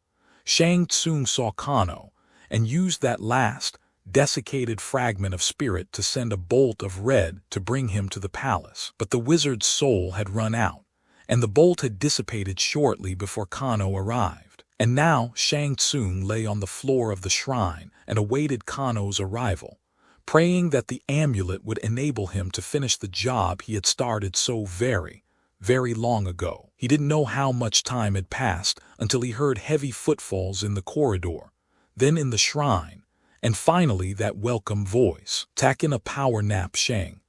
Shang Tsung saw Kano, and used that last, desiccated fragment of spirit to send a bolt of red to bring him to the palace. But the wizard's soul had run out, and the bolt had dissipated shortly before Kano arrived. And now Shang Tsung lay on the floor of the shrine and awaited Kano's arrival, praying that the amulet would enable him to finish the job he had started so very, very long ago. He didn't know how much time had passed until he heard heavy footfalls in the corridor, then in the shrine, and finally that welcome voice. "Tack in a power nap, Shang."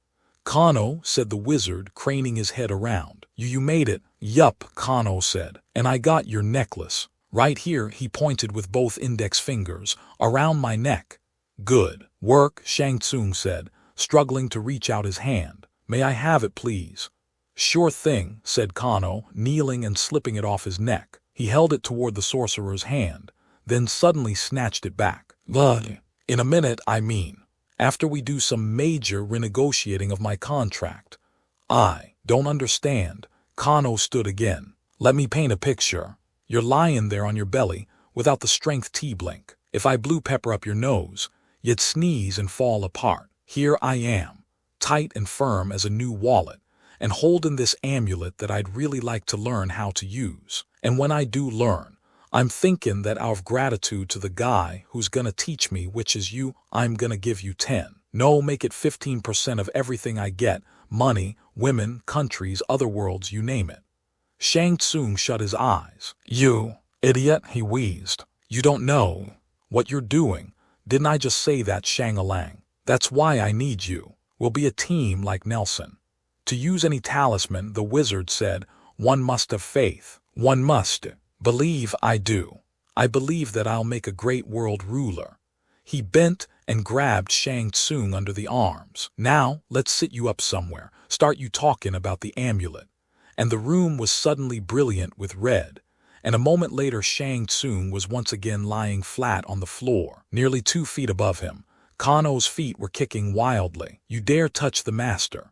"Kano," said the wizard, craning his head around. You made it." "Yup," Kano said, "and I got your necklace. Right here," he pointed with both index fingers, "around my neck." "Good work," Shang Tsung said, struggling to reach out his hand. "May I have it, please?" "Sure thing," said Kano, kneeling and slipping it off his neck. He held it toward the sorcerer's hand, then suddenly snatched it back. "In a minute, I mean, after we do some major renegotiating of my contract." "I don't understand." Kano stood again. "Let me paint a picture. You're lying there on your belly, without the strength T-blink. If I blue pepper up your nose, you'd sneeze and fall apart. Here I am, tight and firm as a new wallet, and holding this amulet that I'd really like to learn how to use. And when I do learn, I'm thinking that out of gratitude to the guy who's gonna teach me, which is you, I'm gonna give you 10. No, make it 15% of everything I get, money, women, countries, other worlds, you name it." Shang Tsung shut his eyes. "You idiot," he wheezed. "You don't know what you're doing. Didn't I just say that, Shang-a-lang? That's why I need you. We'll be a team like Nelson." To use any talisman, the wizard said, one must have faith. One must believe. I do. I believe that I'll make a great world ruler. He bent and grabbed Shang Tsung under the arms. "Now, let's sit you up somewhere, start you talking about the amulet." And the room was suddenly brilliant with red, and a moment later Shang Tsung was once again lying flat on the floor, nearly 2 feet above him. Kano's feet were kicking wildly. "You dare touch the master?"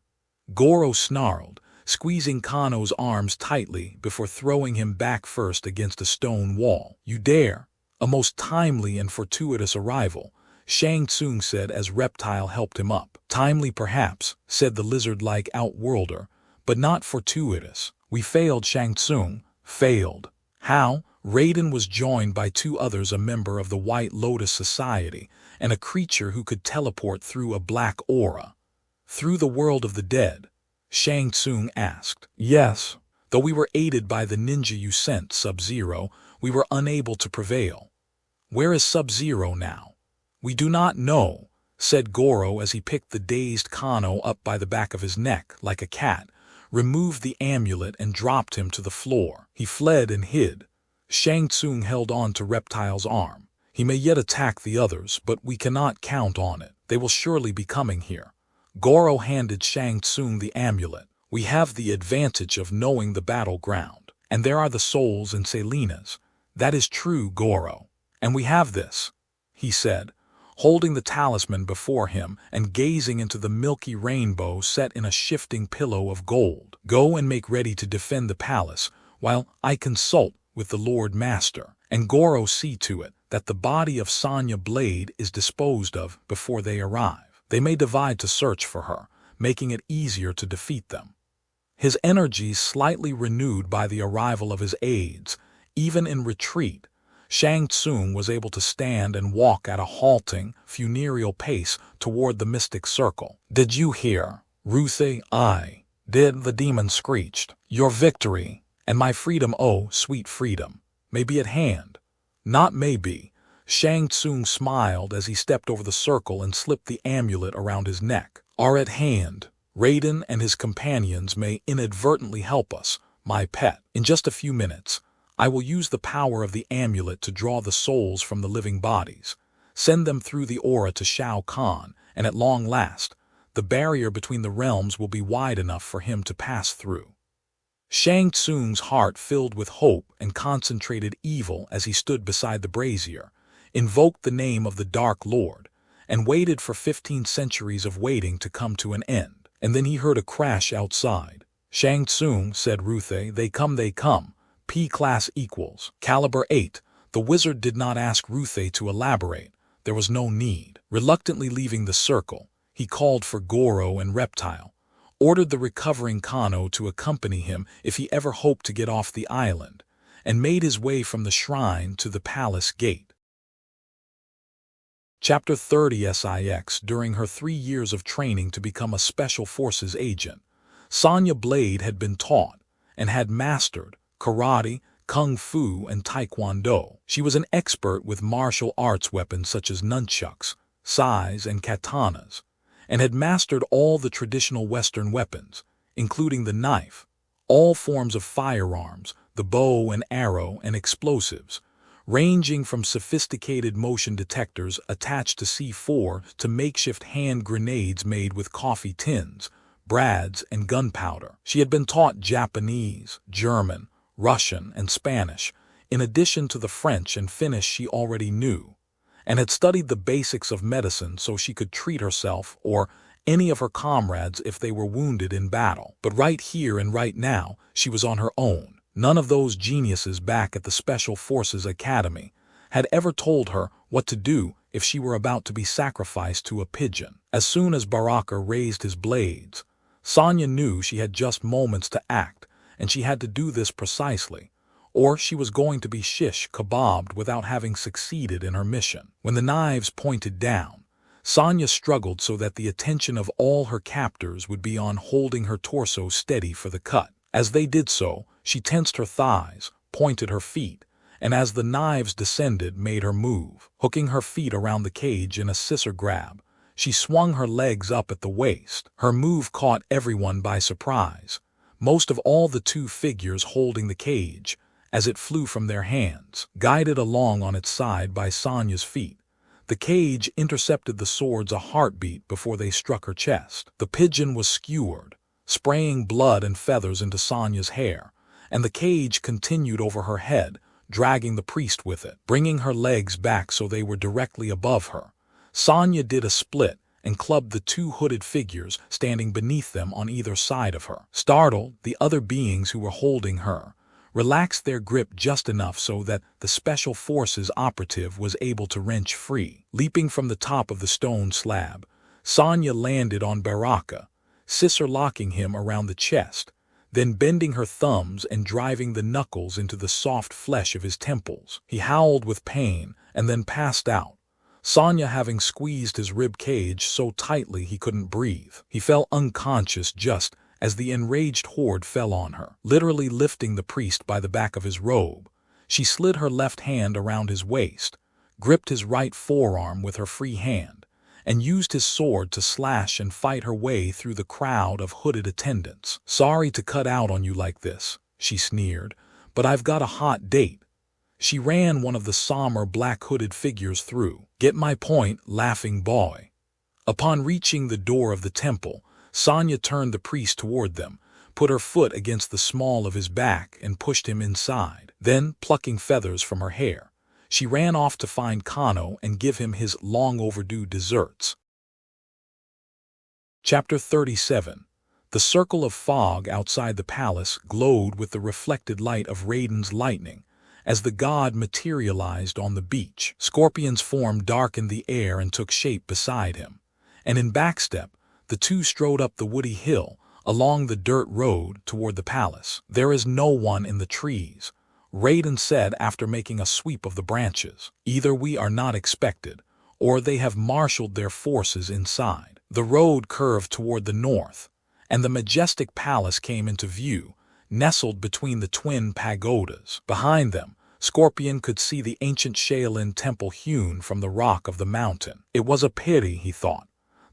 Goro snarled, squeezing Kano's arms tightly before throwing him back first against a stone wall. "You dare?" "A most timely and fortuitous arrival," Shang Tsung said as Reptile helped him up. "Timely perhaps," said the lizard-like outworlder, "but not fortuitous. We failed, Shang Tsung." "Failed? How?" Raiden was joined by 2 others, a member of the White Lotus Society, and a creature who could teleport through a black aura. "Through the world of the dead?" Shang Tsung asked. "Yes. Though we were aided by the ninja you sent, Sub-Zero, we were unable to prevail." "Where is Sub-Zero now?" "We do not know," said Goro as he picked the dazed Kano up by the back of his neck like a cat, removed the amulet and dropped him to the floor. "He fled and hid." Shang Tsung held on to Reptile's arm. "He may yet attack the others, but we cannot count on it. They will surely be coming here." Goro handed Shang Tsung the amulet. "We have the advantage of knowing the battleground. And there are the souls in Selena's. That is true, Goro. And we have this, he said, holding the talisman before him and gazing into the milky rainbow set in a shifting pillow of gold. Go and make ready to defend the palace, while I consult with the Lord Master, and Goro see to it that the body of Sonya Blade is disposed of before they arrive. They may divide to search for her, making it easier to defeat them. His energies slightly renewed by the arrival of his aides, even in retreat, Shang Tsung was able to stand and walk at a halting, funereal pace toward the mystic circle. "Did you hear, Ruthie?" "I did," the demon screeched. "Your victory, and my freedom, oh, sweet freedom, may be at hand." "Not maybe." Shang Tsung smiled as he stepped over the circle and slipped the amulet around his neck. "Are at hand. Raiden and his companions may inadvertently help us, my pet. In just a few minutes, I will use the power of the amulet to draw the souls from the living bodies, send them through the aura to Shao Kahn, and at long last, the barrier between the realms will be wide enough for him to pass through. Shang Tsung's heart filled with hope and concentrated evil as he stood beside the brazier, invoked the name of the Dark Lord, and waited for 15 centuries of waiting to come to an end. And then he heard a crash outside. "Shang Tsung," said Ruthie, they come. P-class equals caliber 8. The wizard did not ask Ruthie to elaborate. There was no need. Reluctantly leaving the circle, he called for Goro and Reptile, ordered the recovering Kano to accompany him if he ever hoped to get off the island, and made his way from the shrine to the palace gate. Chapter 30 SIX. During her 3 years of training to become a Special Forces agent, Sonya Blade had been taught and had mastered karate, kung fu, and taekwondo. She was an expert with martial arts weapons such as nunchucks, sais, and katanas, and had mastered all the traditional Western weapons, including the knife, all forms of firearms, the bow and arrow, and explosives, ranging from sophisticated motion detectors attached to C4 to makeshift hand grenades made with coffee tins, brads, and gunpowder. She had been taught Japanese, German, Russian, and Spanish, in addition to the French and Finnish she already knew, and had studied the basics of medicine so she could treat herself or any of her comrades if they were wounded in battle. But right here and right now, she was on her own. None of those geniuses back at the Special Forces Academy had ever told her what to do if she were about to be sacrificed to a pigeon. As soon as Baraka raised his blades, Sonya knew she had just moments to act, and she had to do this precisely, or she was going to be shish kebabbed without having succeeded in her mission. When the knives pointed down, Sonya struggled so that the attention of all her captors would be on holding her torso steady for the cut. As they did so, she tensed her thighs, pointed her feet, and as the knives descended, made her move. Hooking her feet around the cage in a scissor grab, she swung her legs up at the waist. Her move caught everyone by surprise, most of all the 2 figures holding the cage, as it flew from their hands. Guided along on its side by Sonya's feet, the cage intercepted the swords a heartbeat before they struck her chest. The pigeon was skewered, spraying blood and feathers into Sonya's hair, and the cage continued over her head, dragging the priest with it. Bringing her legs back so they were directly above her, Sonya did a split and clubbed the 2 hooded figures standing beneath them on either side of her. Startled, the other beings who were holding her relaxed their grip just enough so that the Special Forces operative was able to wrench free. Leaping from the top of the stone slab, Sonya landed on Baraka, scissor-locking him around the chest, then bending her thumbs and driving the knuckles into the soft flesh of his temples. He howled with pain and then passed out, Sonya having squeezed his rib cage so tightly he couldn't breathe. He fell unconscious just as the enraged horde fell on her. Literally lifting the priest by the back of his robe, she slid her left hand around his waist, gripped his right forearm with her free hand, and used his sword to slash and fight her way through the crowd of hooded attendants. "Sorry to cut out on you like this," she sneered, "but I've got a hot date." She ran one of the somber black hooded figures through. "Get my point, laughing boy." Upon reaching the door of the temple, Sonya turned the priest toward them, put her foot against the small of his back and pushed him inside. Then, plucking feathers from her hair, she ran off to find Kano and give him his long-overdue desserts. Chapter 37. The circle of fog outside the palace glowed with the reflected light of Raiden's lightning as the god materialized on the beach. Scorpion's form darkened the air and took shape beside him, and in backstep, the two strode up the woody hill, along the dirt road toward the palace. "There is no one in the trees," Raiden said after making a sweep of the branches. "Either we are not expected, or they have marshaled their forces inside." The road curved toward the north, and the majestic palace came into view, nestled between the twin pagodas. Behind them, Scorpion could see the ancient Shaolin temple hewn from the rock of the mountain. It was a pity, he thought.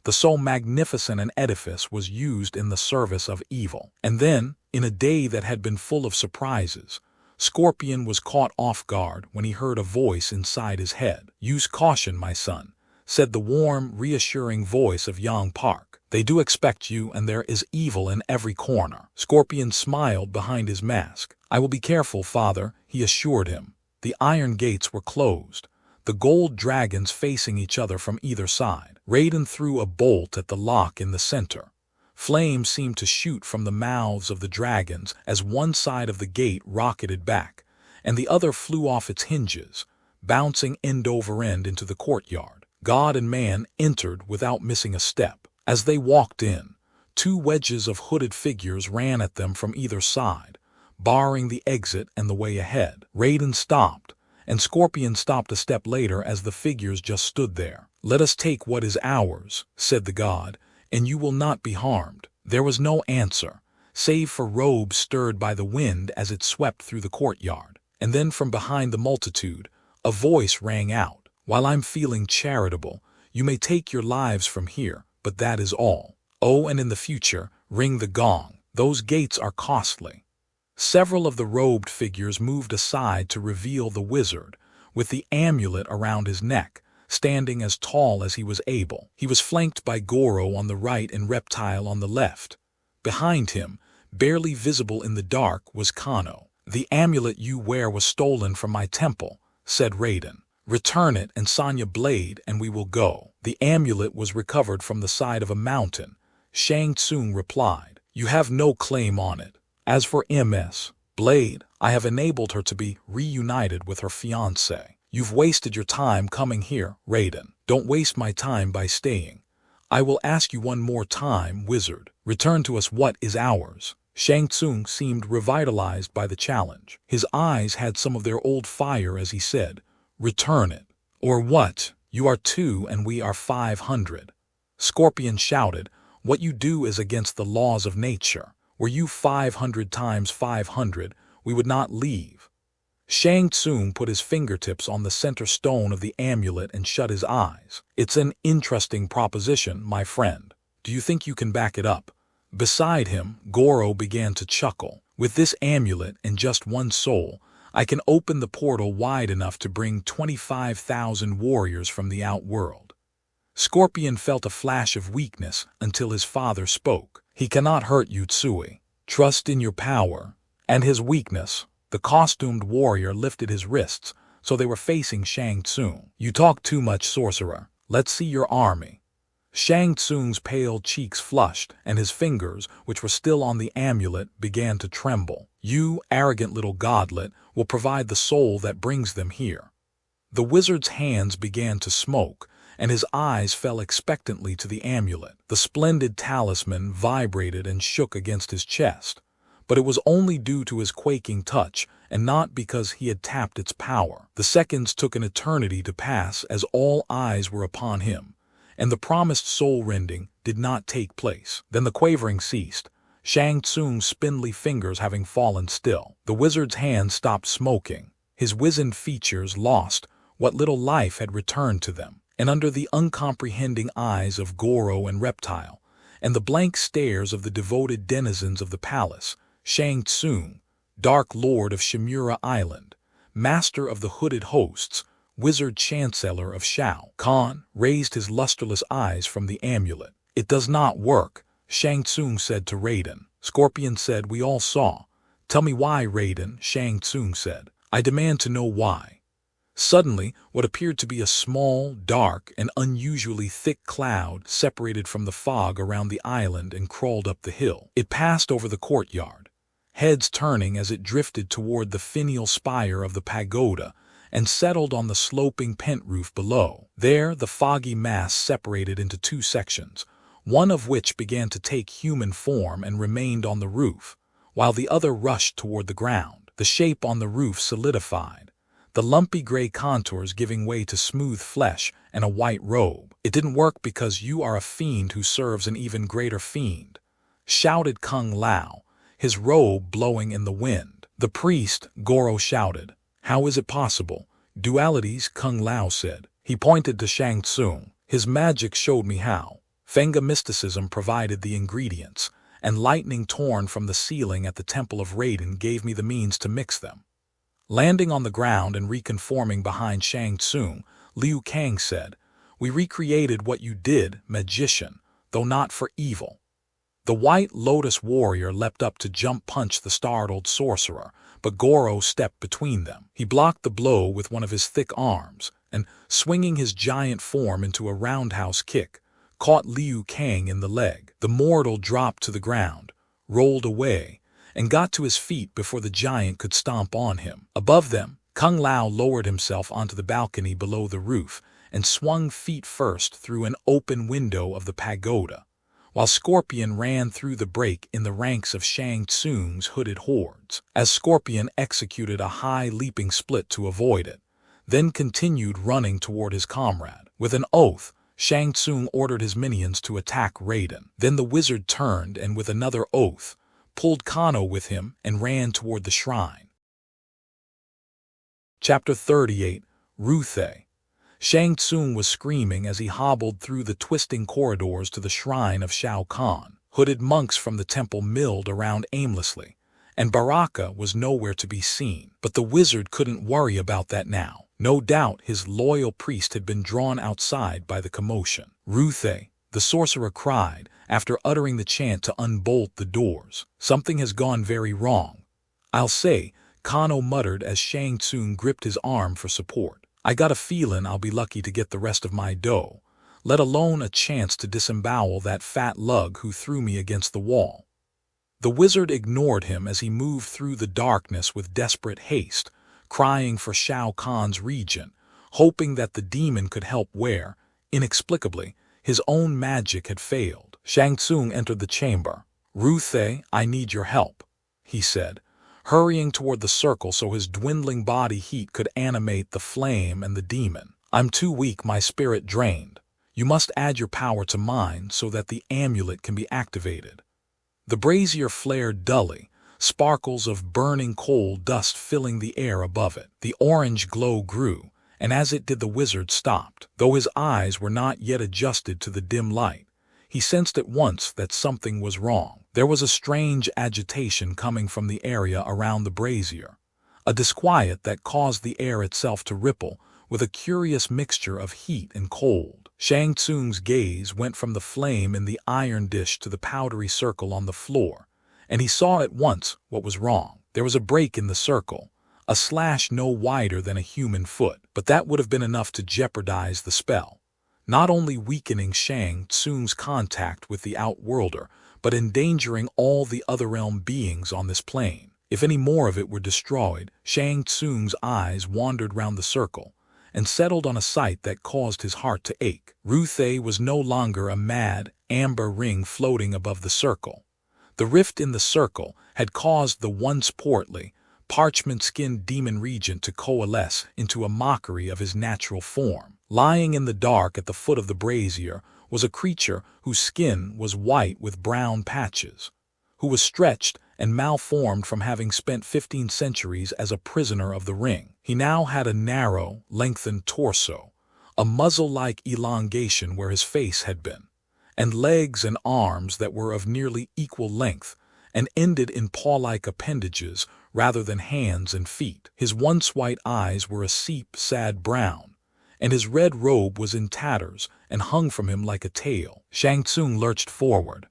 The so magnificent an edifice was used in the service of evil. And then, in a day that had been full of surprises, Scorpion was caught off guard when he heard a voice inside his head. "Use caution, my son," said the warm, reassuring voice of Yang Park. "They do expect you, and there is evil in every corner." Scorpion smiled behind his mask. "I will be careful, father," he assured him. The iron gates were closed, the gold dragons facing each other from either side. Raiden threw a bolt at the lock in the center. Flames seemed to shoot from the mouths of the dragons as one side of the gate rocketed back, and the other flew off its hinges, bouncing end over end into the courtyard. God and man entered without missing a step. As they walked in, two wedges of hooded figures ran at them from either side, barring the exit and the way ahead. Raiden stopped, and Scorpion stopped a step later as the figures just stood there. "Let us take what is ours," said the god, "and you will not be harmed." There was no answer, save for robes stirred by the wind as it swept through the courtyard. And then from behind the multitude, a voice rang out. "While I'm feeling charitable, you may take your lives from here, but that is all. Oh, and in the future, ring the gong. Those gates are costly." Several of the robed figures moved aside to reveal the wizard, with the amulet around his neck, standing as tall as he was able. He was flanked by Goro on the right and Reptile on the left. Behind him, barely visible in the dark, was Kano. "The amulet you wear was stolen from my temple," said Raiden. "Return it and Sonya Blade and we will go." The amulet was recovered from the side of a mountain. Shang Tsung replied, "You have no claim on it. As for Ms. Blade, I have enabled her to be reunited with her fiancé. You've wasted your time coming here, Raiden. Don't waste my time by staying. I will ask you one more time, wizard. Return to us what is ours." Shang Tsung seemed revitalized by the challenge. His eyes had some of their old fire as he said, "Return it. Or what? You are 2 and we are 500. Scorpion shouted, "What you do is against the laws of nature. Were you 500 times 500, we would not leave." Shang Tsung put his fingertips on the center stone of the amulet and shut his eyes. "It's an interesting proposition, my friend. Do you think you can back it up?" Beside him, Goro began to chuckle. "With this amulet and just one soul, I can open the portal wide enough to bring 25,000 warriors from the outworld." Scorpion felt a flash of weakness until his father spoke. "He cannot hurt you, Tsui. Trust in your power." And his weakness. The costumed warrior lifted his wrists, so they were facing Shang Tsung. "You talk too much, sorcerer. Let's see your army." Shang Tsung's pale cheeks flushed, and his fingers, which were still on the amulet, began to tremble. "You, arrogant little godlet, will provide the soul that brings them here." The wizard's hands began to smoke, and his eyes fell expectantly to the amulet. The splendid talisman vibrated and shook against his chest, but it was only due to his quaking touch and not because he had tapped its power. The seconds took an eternity to pass as all eyes were upon him, and the promised soul-rending did not take place. Then the quavering ceased, Shang Tsung's spindly fingers having fallen still. The wizard's hand stopped smoking. His wizened features lost what little life had returned to them. And under the uncomprehending eyes of Goro and Reptile, and the blank stares of the devoted denizens of the palace, Shang Tsung, Dark Lord of Shimura Island, Master of the Hooded Hosts, Wizard Chancellor of Shao Kahn, raised his lusterless eyes from the amulet. "It does not work," Shang Tsung said to Raiden. Scorpion said. We all saw. Tell me why, Raiden, Shang Tsung said. I demand to know why. Suddenly, what appeared to be a small, dark, and unusually thick cloud separated from the fog around the island and crawled up the hill. It passed over the courtyard, heads turning as it drifted toward the finial spire of the pagoda and settled on the sloping pent roof below. There, the foggy mass separated into two sections, one of which began to take human form and remained on the roof, while the other rushed toward the ground. The shape on the roof solidified, the lumpy gray contours giving way to smooth flesh and a white robe. It didn't work because you are a fiend who serves an even greater fiend, shouted Kung Lao, his robe blowing in the wind. The priest, Goro, shouted. How is it possible? Dualities, Kung Lao said. He pointed to Shang Tsung. His magic showed me how. Fenga mysticism provided the ingredients, and lightning torn from the ceiling at the Temple of Raiden gave me the means to mix them. Landing on the ground and reconforming behind Shang Tsung, Liu Kang said, We recreated what you did, magician, though not for evil. The White Lotus warrior leapt up to jump punch the startled sorcerer, but Goro stepped between them. He blocked the blow with one of his thick arms, and, swinging his giant form into a roundhouse kick, caught Liu Kang in the leg. The mortal dropped to the ground, rolled away, and got to his feet before the giant could stomp on him. Above them, Kung Lao lowered himself onto the balcony below the roof and swung feet first through an open window of the pagoda, while Scorpion ran through the break in the ranks of Shang Tsung's hooded hordes. As Scorpion executed a high leaping split to avoid it, then continued running toward his comrade. With an oath, Shang Tsung ordered his minions to attack Raiden. Then the wizard turned and with another oath, pulled Kano with him and ran toward the shrine. Chapter 38, Ruthe. Shang Tsung was screaming as he hobbled through the twisting corridors to the shrine of Shao Kahn. Hooded monks from the temple milled around aimlessly, and Baraka was nowhere to be seen. But the wizard couldn't worry about that now. No doubt his loyal priest had been drawn outside by the commotion. Ruthe, the sorcerer cried, after uttering the chant to unbolt the doors. Something has gone very wrong. I'll say, Kano muttered as Shang Tsung gripped his arm for support. I got a feelin' I'll be lucky to get the rest of my dough, let alone a chance to disembowel that fat lug who threw me against the wall. The wizard ignored him as he moved through the darkness with desperate haste, crying for Shao Kahn's regent, hoping that the demon could help where, inexplicably, his own magic had failed. Shang Tsung entered the chamber. Ruthe, I need your help, he said, hurrying toward the circle so his dwindling body heat could animate the flame and the demon. I'm too weak, my spirit drained. You must add your power to mine so that the amulet can be activated. The brazier flared dully, sparkles of burning coal dust filling the air above it. The orange glow grew, and as it did the wizard stopped. Though his eyes were not yet adjusted to the dim light, he sensed at once that something was wrong. There was a strange agitation coming from the area around the brazier, a disquiet that caused the air itself to ripple with a curious mixture of heat and cold. Shang Tsung's gaze went from the flame in the iron dish to the powdery circle on the floor, and he saw at once what was wrong. There was a break in the circle, a slash no wider than a human foot, but that would have been enough to jeopardize the spell, not only weakening Shang Tsung's contact with the Outworlder, but endangering all the other realm beings on this plane. If any more of it were destroyed, Shang Tsung's eyes wandered round the circle and settled on a sight that caused his heart to ache. Ruthe was no longer a mad, amber ring floating above the circle. The rift in the circle had caused the once portly, parchment-skinned demon regent to coalesce into a mockery of his natural form. Lying in the dark at the foot of the brazier was a creature whose skin was white with brown patches, who was stretched and malformed from having spent 15 centuries as a prisoner of the ring. He now had a narrow, lengthened torso, a muzzle-like elongation where his face had been, and legs and arms that were of nearly equal length and ended in paw-like appendages rather than hands and feet. His once white eyes were a seep, sad brown, and his red robe was in tatters and hung from him like a tail. Shang Tsung lurched forward,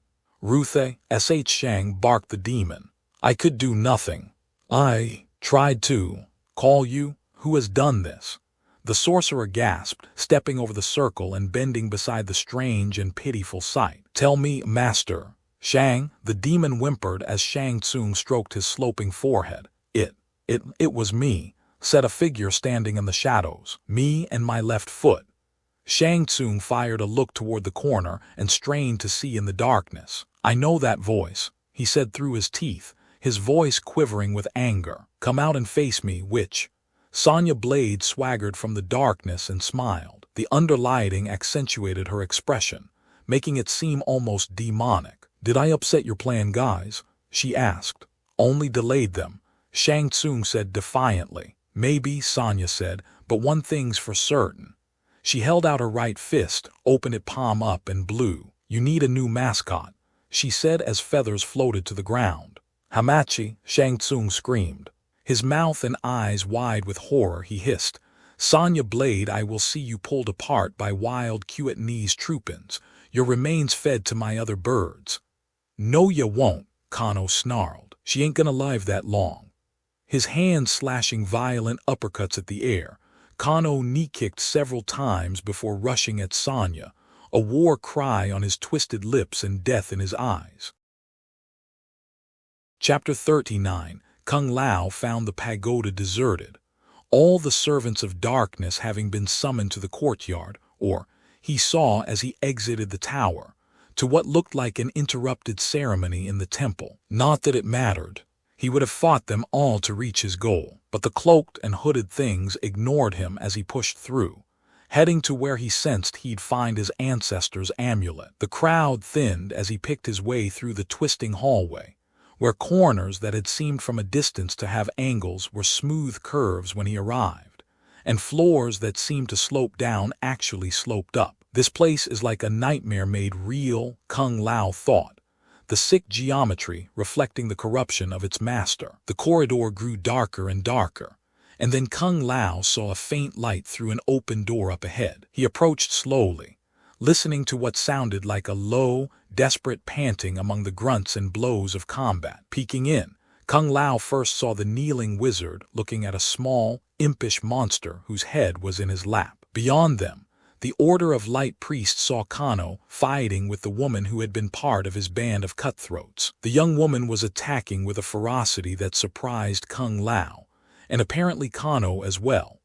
Ruthe, sh Shang, barked the demon. I could do nothing. I tried to call you. Who has done this? The sorcerer gasped, stepping over the circle and bending beside the strange and pitiful sight. Tell me, master. Shang, the demon whimpered as Shang Tsung stroked his sloping forehead. It was me, said a figure standing in the shadows. Me and my left foot. Shang Tsung fired a look toward the corner and strained to see in the darkness. I know that voice, he said through his teeth, his voice quivering with anger. Come out and face me, witch. Sonya Blade swaggered from the darkness and smiled. The underlighting accentuated her expression, making it seem almost demonic. Did I upset your plan, guys? She asked. Only delayed them, Shang Tsung said defiantly. Maybe, Sonya said, but one thing's for certain. She held out her right fist, opened it palm up and blew. You need a new mascot, she said as feathers floated to the ground. Hamachi, Shang Tsung screamed. His mouth and eyes wide with horror, he hissed. Sonya Blade, I will see you pulled apart by wild Kuetnese troopins, your remains fed to my other birds. No you won't, Kano snarled. She ain't gonna live that long. His hands slashing violent uppercuts at the air, Kano knee-kicked several times before rushing at Sonya, a war cry on his twisted lips and death in his eyes. Chapter 39. Kung Lao found the pagoda deserted, all the servants of darkness having been summoned to the courtyard, or, he saw as he exited the tower, to what looked like an interrupted ceremony in the temple. Not that it mattered. He would have fought them all to reach his goal, but the cloaked and hooded things ignored him as he pushed through, heading to where he sensed he'd find his ancestors' amulet. The crowd thinned as he picked his way through the twisting hallway, where corners that had seemed from a distance to have angles were smooth curves when he arrived, and floors that seemed to slope down actually sloped up. This place is like a nightmare made real, Kung Lao thought, the sick geometry reflecting the corruption of its master. The corridor grew darker and darker, and then Kung Lao saw a faint light through an open door up ahead. He approached slowly, listening to what sounded like a low, desperate panting among the grunts and blows of combat. Peeking in, Kung Lao first saw the kneeling wizard looking at a small, impish monster whose head was in his lap. Beyond them, the Order of Light priest saw Kano fighting with the woman who had been part of his band of cutthroats. The young woman was attacking with a ferocity that surprised Kung Lao, and apparently Kano as well.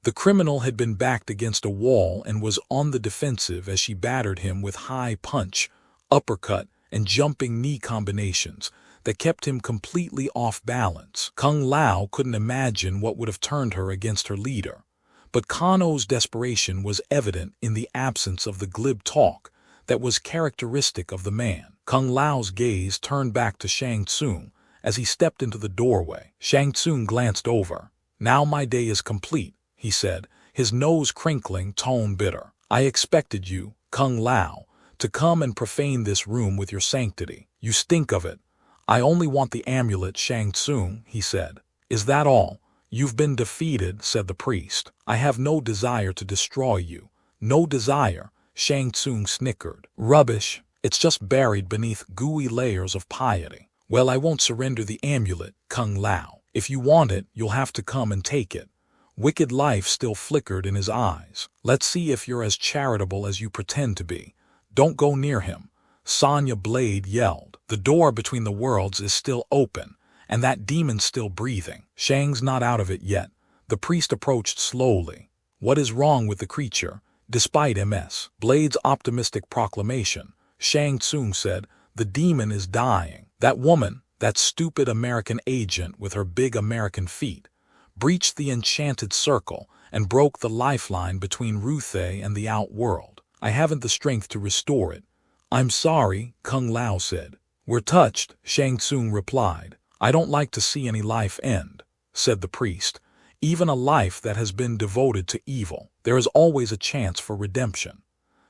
The criminal had been backed against a wall and was on the defensive as she battered him with high punch, uppercut, and jumping knee combinations that kept him completely off balance. Kung Lao couldn't imagine what would have turned her against her leader, but Kano's desperation was evident in the absence of the glib talk that was characteristic of the man. Kung Lao's gaze turned back to Shang Tsung as he stepped into the doorway. Shang Tsung glanced over. Now my day is complete, he said, his nose crinkling, tone bitter. I expected you, Kung Lao, to come and profane this room with your sanctity. You stink of it. I only want the amulet, Shang Tsung, he said. Is that all? You've been defeated, said the priest. I have no desire to destroy you. No desire, Shang Tsung snickered. Rubbish. It's just buried beneath gooey layers of piety. Well, I won't surrender the amulet, Kung Lao. If you want it, you'll have to come and take it. Wicked life still flickered in his eyes. Let's see if you're as charitable as you pretend to be. Don't go near him, Sonya Blade yelled. The door between the worlds is still open, and that demon's still breathing. Shang's not out of it yet. The priest approached slowly. What is wrong with the creature? Despite Ms. Blade's optimistic proclamation, Shang Tsung said, the demon is dying. That woman, that stupid American agent with her big American feet, breached the enchanted circle and broke the lifeline between Ruthe and the outworld. I haven't the strength to restore it. I'm sorry, Kung Lao said. We're touched, Shang Tsung replied. I don't like to see any life end, said the priest. Even a life that has been devoted to evil. There is always a chance for redemption.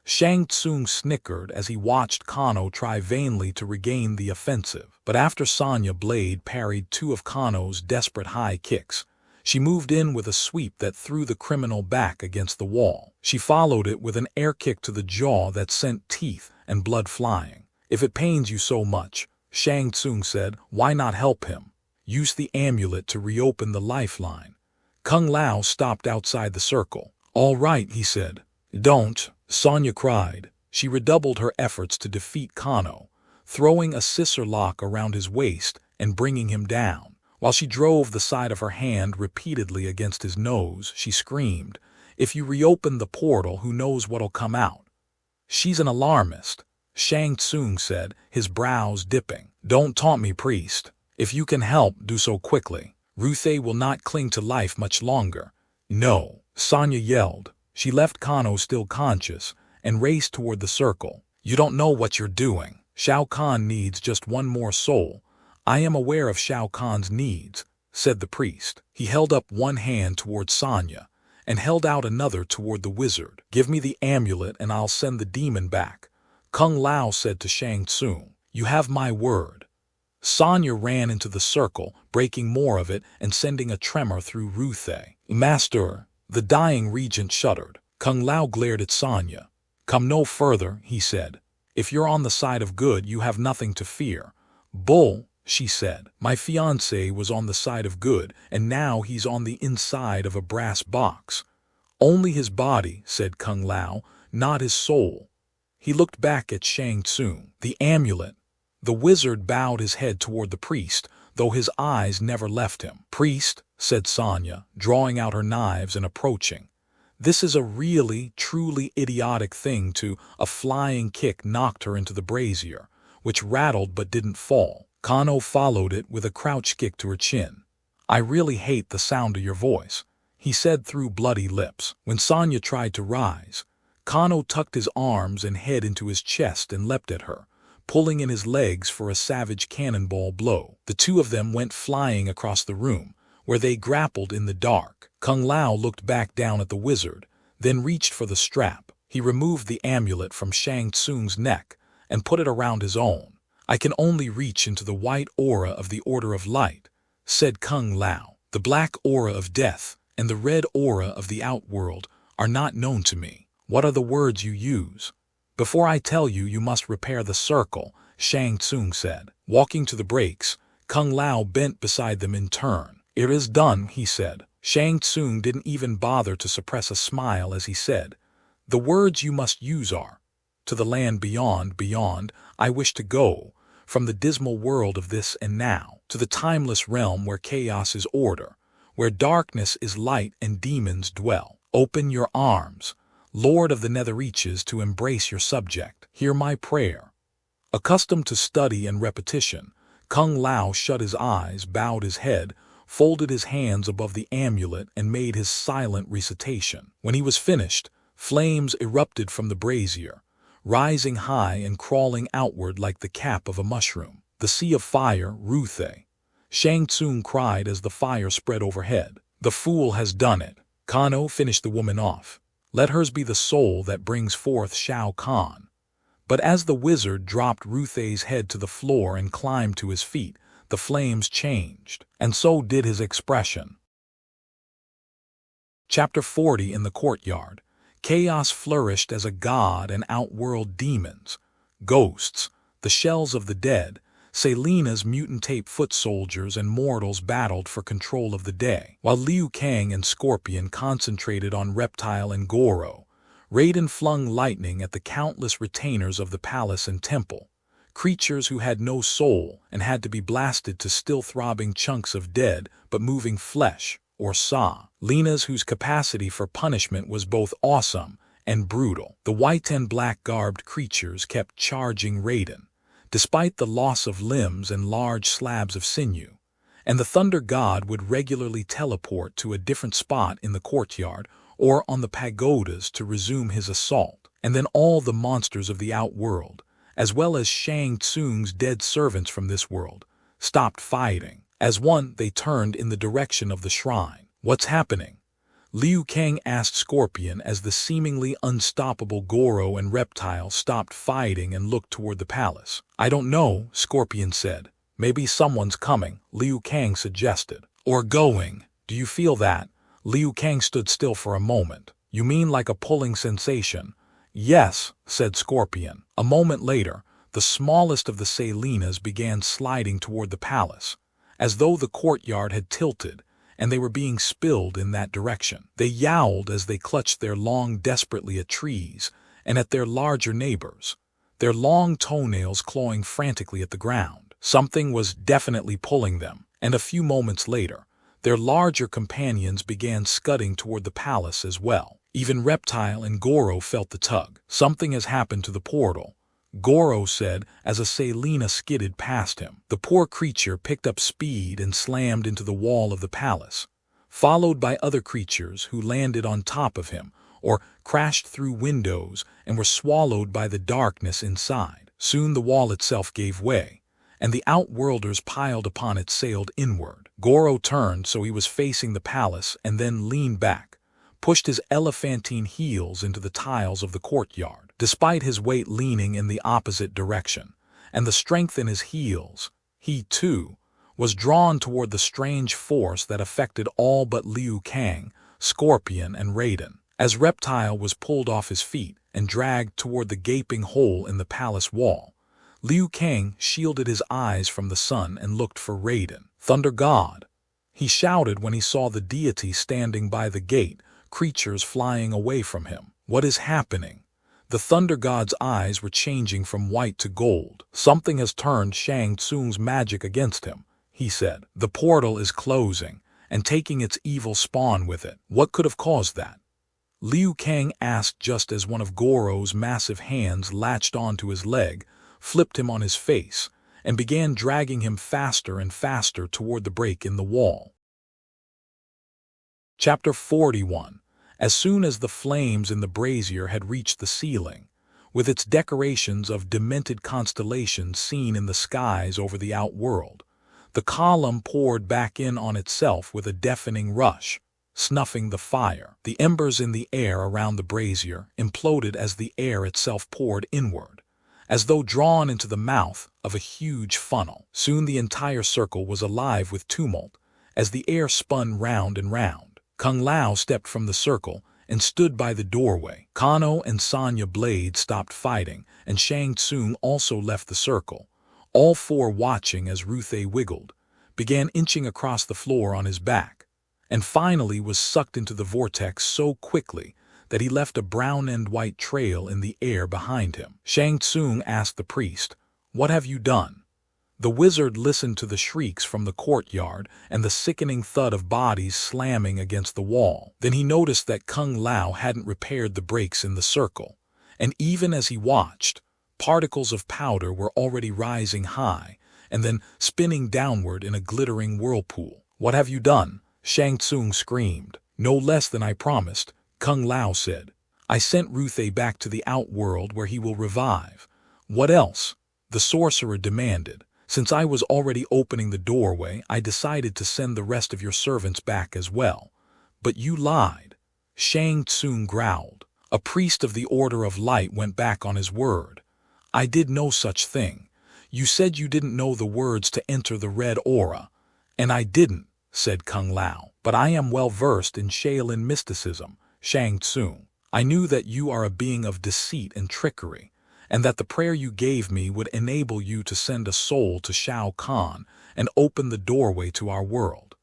Shang Tsung snickered as he watched Kano try vainly to regain the offensive. But after Sonya Blade parried two of Kano's desperate high kicks, she moved in with a sweep that threw the criminal back against the wall. She followed it with an air kick to the jaw that sent teeth and blood flying. If it pains you so much, Shang Tsung said, why not help him? Use the amulet to reopen the lifeline. Kung Lao stopped outside the circle. All right, he said. Don't, Sonya cried. She redoubled her efforts to defeat Kano, throwing a scissor lock around his waist and bringing him down. While she drove the side of her hand repeatedly against his nose, she screamed, if you reopen the portal, who knows what'll come out? She's an alarmist, Shang Tsung said, his brows dipping. Don't taunt me, priest. If you can help, do so quickly. Ruthe will not cling to life much longer. No, Sonya yelled. She left Kano still conscious and raced toward the circle. You don't know what you're doing. Shao Kahn needs just one more soul. I am aware of Shao Kahn's needs, said the priest. He held up one hand toward Sonya and held out another toward the wizard. Give me the amulet and I'll send the demon back. Kung Lao said to Shang Tsung, you have my word. Sonya ran into the circle, breaking more of it and sending a tremor through Ruthe. Master, the dying regent shuddered. Kung Lao glared at Sonya. Come no further, he said. If you're on the side of good, you have nothing to fear. Bull, she said. My fiancé was on the side of good, and now he's on the inside of a brass box. Only his body, said Kung Lao, not his soul. He looked back at Shang Tsung. The amulet. The wizard bowed his head toward the priest, though his eyes never left him. Priest, said Sonya, drawing out her knives and approaching. This is a really, truly idiotic thing to. A flying kick knocked her into the brazier, which rattled but didn't fall. Kano followed it with a crouch kick to her chin. I really hate the sound of your voice, he said through bloody lips. When Sonya tried to rise, Kano tucked his arms and head into his chest and leapt at her, pulling in his legs for a savage cannonball blow. The two of them went flying across the room, where they grappled in the dark. Kung Lao looked back down at the wizard, then reached for the strap. He removed the amulet from Shang Tsung's neck and put it around his own. I can only reach into the white aura of the Order of Light, said Kung Lao. The black aura of death and the red aura of the outworld are not known to me. What are the words you use? Before I tell you, you must repair the circle, Shang Tsung said. Walking to the brakes, Kung Lao bent beside them in turn. It is done, he said. Shang Tsung didn't even bother to suppress a smile as he said, the words you must use are, to the land beyond, beyond, I wish to go, from the dismal world of this and now, to the timeless realm where chaos is order, where darkness is light and demons dwell. Open your arms, Lord of the nether reaches, to embrace your subject. Hear my prayer. Accustomed to study and repetition, Kung Lao shut his eyes, bowed his head, folded his hands above the amulet and made his silent recitation. When he was finished, flames erupted from the brazier, rising high and crawling outward like the cap of a mushroom. The sea of fire, Ruthe, Shang Tsung cried as the fire spread overhead. The fool has done it. Kano finished the woman off. Let hers be the soul that brings forth Shao Kahn. But as the wizard dropped Ruthe's head to the floor and climbed to his feet, the flames changed, and so did his expression. Chapter 40. In the courtyard, chaos flourished as a god and outworld demons, ghosts, the shells of the dead, Selena's mutant-tape foot soldiers and mortals battled for control of the day, while Liu Kang and Scorpion concentrated on Reptile and Goro. Raiden flung lightning at the countless retainers of the palace and temple, creatures who had no soul and had to be blasted to still-throbbing chunks of dead but moving flesh, or Sa. Lena's, whose capacity for punishment was both awesome and brutal. The white and black-garbed creatures kept charging Raiden, despite the loss of limbs and large slabs of sinew, and the Thunder God would regularly teleport to a different spot in the courtyard or on the pagodas to resume his assault. And then all the monsters of the outworld, as well as Shang Tsung's dead servants from this world, stopped fighting. As one, they turned in the direction of the shrine. What's happening? Liu Kang asked Scorpion as the seemingly unstoppable Goro and Reptile stopped fighting and looked toward the palace. I don't know, Scorpion said. Maybe someone's coming, Liu Kang suggested. Or going. Do you feel that? Liu Kang stood still for a moment. You mean like a pulling sensation? Yes, said Scorpion. A moment later, the smallest of the Salinas began sliding toward the palace, as though the courtyard had tilted and they were being spilled in that direction. They yowled as they clutched their long desperately at trees and at their larger neighbors, their long toenails clawing frantically at the ground. Something was definitely pulling them, and a few moments later, their larger companions began scudding toward the palace as well. Even Reptile and Goro felt the tug. "Something has happened to the portal," Goro said as a Salina skidded past him. The poor creature picked up speed and slammed into the wall of the palace, followed by other creatures who landed on top of him or crashed through windows and were swallowed by the darkness inside. Soon the wall itself gave way, and the outworlders piled upon it sailed inward. Goro turned so he was facing the palace and then leaned back, pushed his elephantine heels into the tiles of the courtyard. Despite his weight leaning in the opposite direction, and the strength in his heels, he, too, was drawn toward the strange force that affected all but Liu Kang, Scorpion, and Raiden. As Reptile was pulled off his feet and dragged toward the gaping hole in the palace wall, Liu Kang shielded his eyes from the sun and looked for Raiden. "Thunder God!" he shouted when he saw the deity standing by the gate, creatures flying away from him. "What is happening?" The Thunder God's eyes were changing from white to gold. "Something has turned Shang Tsung's magic against him," he said. "The portal is closing and taking its evil spawn with it." "What could have caused that?" Liu Kang asked just as one of Goro's massive hands latched onto his leg, flipped him on his face, and began dragging him faster and faster toward the break in the wall. Chapter 41. As soon as the flames in the brazier had reached the ceiling, with its decorations of demented constellations seen in the skies over the outworld, the column poured back in on itself with a deafening rush, snuffing the fire. The embers in the air around the brazier imploded as the air itself poured inward, as though drawn into the mouth of a huge funnel. Soon the entire circle was alive with tumult, as the air spun round and round. Kung Lao stepped from the circle and stood by the doorway. Kano and Sonya Blade stopped fighting, and Shang Tsung also left the circle, all four watching as Ruthe wiggled, began inching across the floor on his back, and finally was sucked into the vortex so quickly that he left a brown and white trail in the air behind him. Shang Tsung asked the priest, "What have you done?" The wizard listened to the shrieks from the courtyard and the sickening thud of bodies slamming against the wall. Then he noticed that Kung Lao hadn't repaired the breaks in the circle, and even as he watched, particles of powder were already rising high and then spinning downward in a glittering whirlpool. "What have you done?" Shang Tsung screamed. "No less than I promised," Kung Lao said. "I sent Ruthe back to the outworld where he will revive." "What else?" the sorcerer demanded. "Since I was already opening the doorway, I decided to send the rest of your servants back as well." "But you lied," Shang Tsung growled. A priest of the Order of Light went back on his word. "I did no such thing. You said you didn't know the words to enter the red aura." "And I didn't," said Kung Lao. "But I am well versed in Shaolin mysticism, Shang Tsung. I knew that you are a being of deceit and trickery, and that the prayer you gave me would enable you to send a soul to Shao Kahn and open the doorway to our world."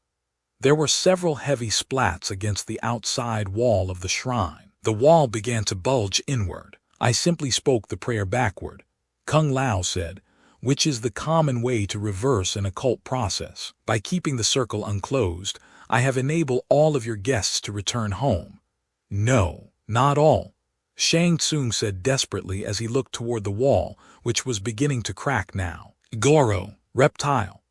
There were several heavy splats against the outside wall of the shrine. The wall began to bulge inward. "I simply spoke the prayer backward," Kung Lao said, "which is the common way to reverse an occult process. By keeping the circle unclosed, I have enabled all of your guests to return home." "No, not all," Shang Tsung said desperately as he looked toward the wall, which was beginning to crack now. "Goro, Reptile."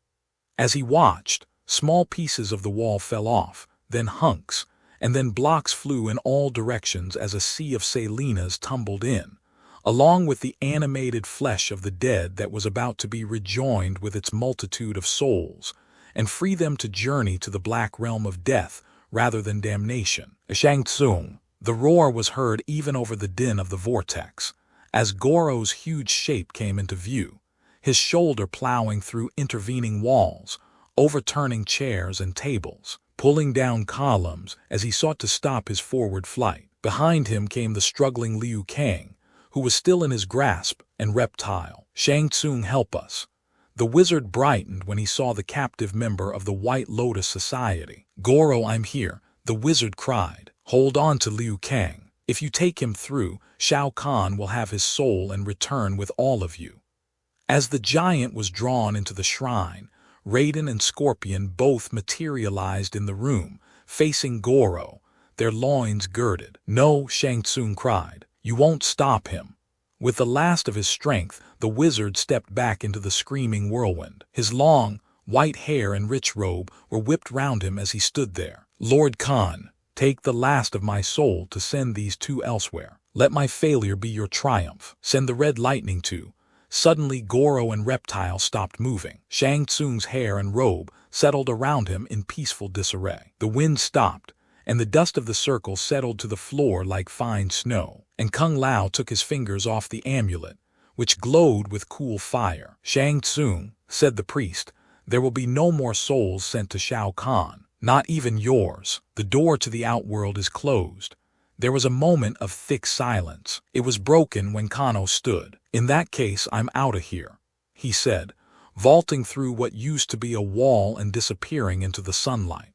As he watched, small pieces of the wall fell off, then hunks, and then blocks flew in all directions as a sea of Salinas tumbled in, along with the animated flesh of the dead that was about to be rejoined with its multitude of souls, and free them to journey to the black realm of death rather than damnation. Shang Tsung. The roar was heard even over the din of the vortex, as Goro's huge shape came into view, his shoulder plowing through intervening walls, overturning chairs and tables, pulling down columns as he sought to stop his forward flight. Behind him came the struggling Liu Kang, who was still in his grasp, and Reptile. Shang Tsung, help us. The wizard brightened when he saw the captive member of the White Lotus Society. Goro, I'm here, the wizard cried. Hold on to Liu Kang. If you take him through, Shao Kahn will have his soul and return with all of you. As the giant was drawn into the shrine, Raiden and Scorpion both materialized in the room, facing Goro, their loins girded. No, Shang Tsung cried. You won't stop him. With the last of his strength, the wizard stepped back into the screaming whirlwind. His long, white hair and rich robe were whipped round him as he stood there. Lord Khan, take the last of my soul to send these two elsewhere. Let my failure be your triumph. Send the red lightning too. Suddenly Goro and Reptile stopped moving. Shang Tsung's hair and robe settled around him in peaceful disarray. The wind stopped, and the dust of the circle settled to the floor like fine snow. And Kung Lao took his fingers off the amulet, which glowed with cool fire. Shang Tsung, said the priest, there will be no more souls sent to Shao Kahn, not even yours. The door to the outworld is closed. There was a moment of thick silence. It was broken when Kano stood. In that case, I'm out of here, he said, vaulting through what used to be a wall and disappearing into the sunlight.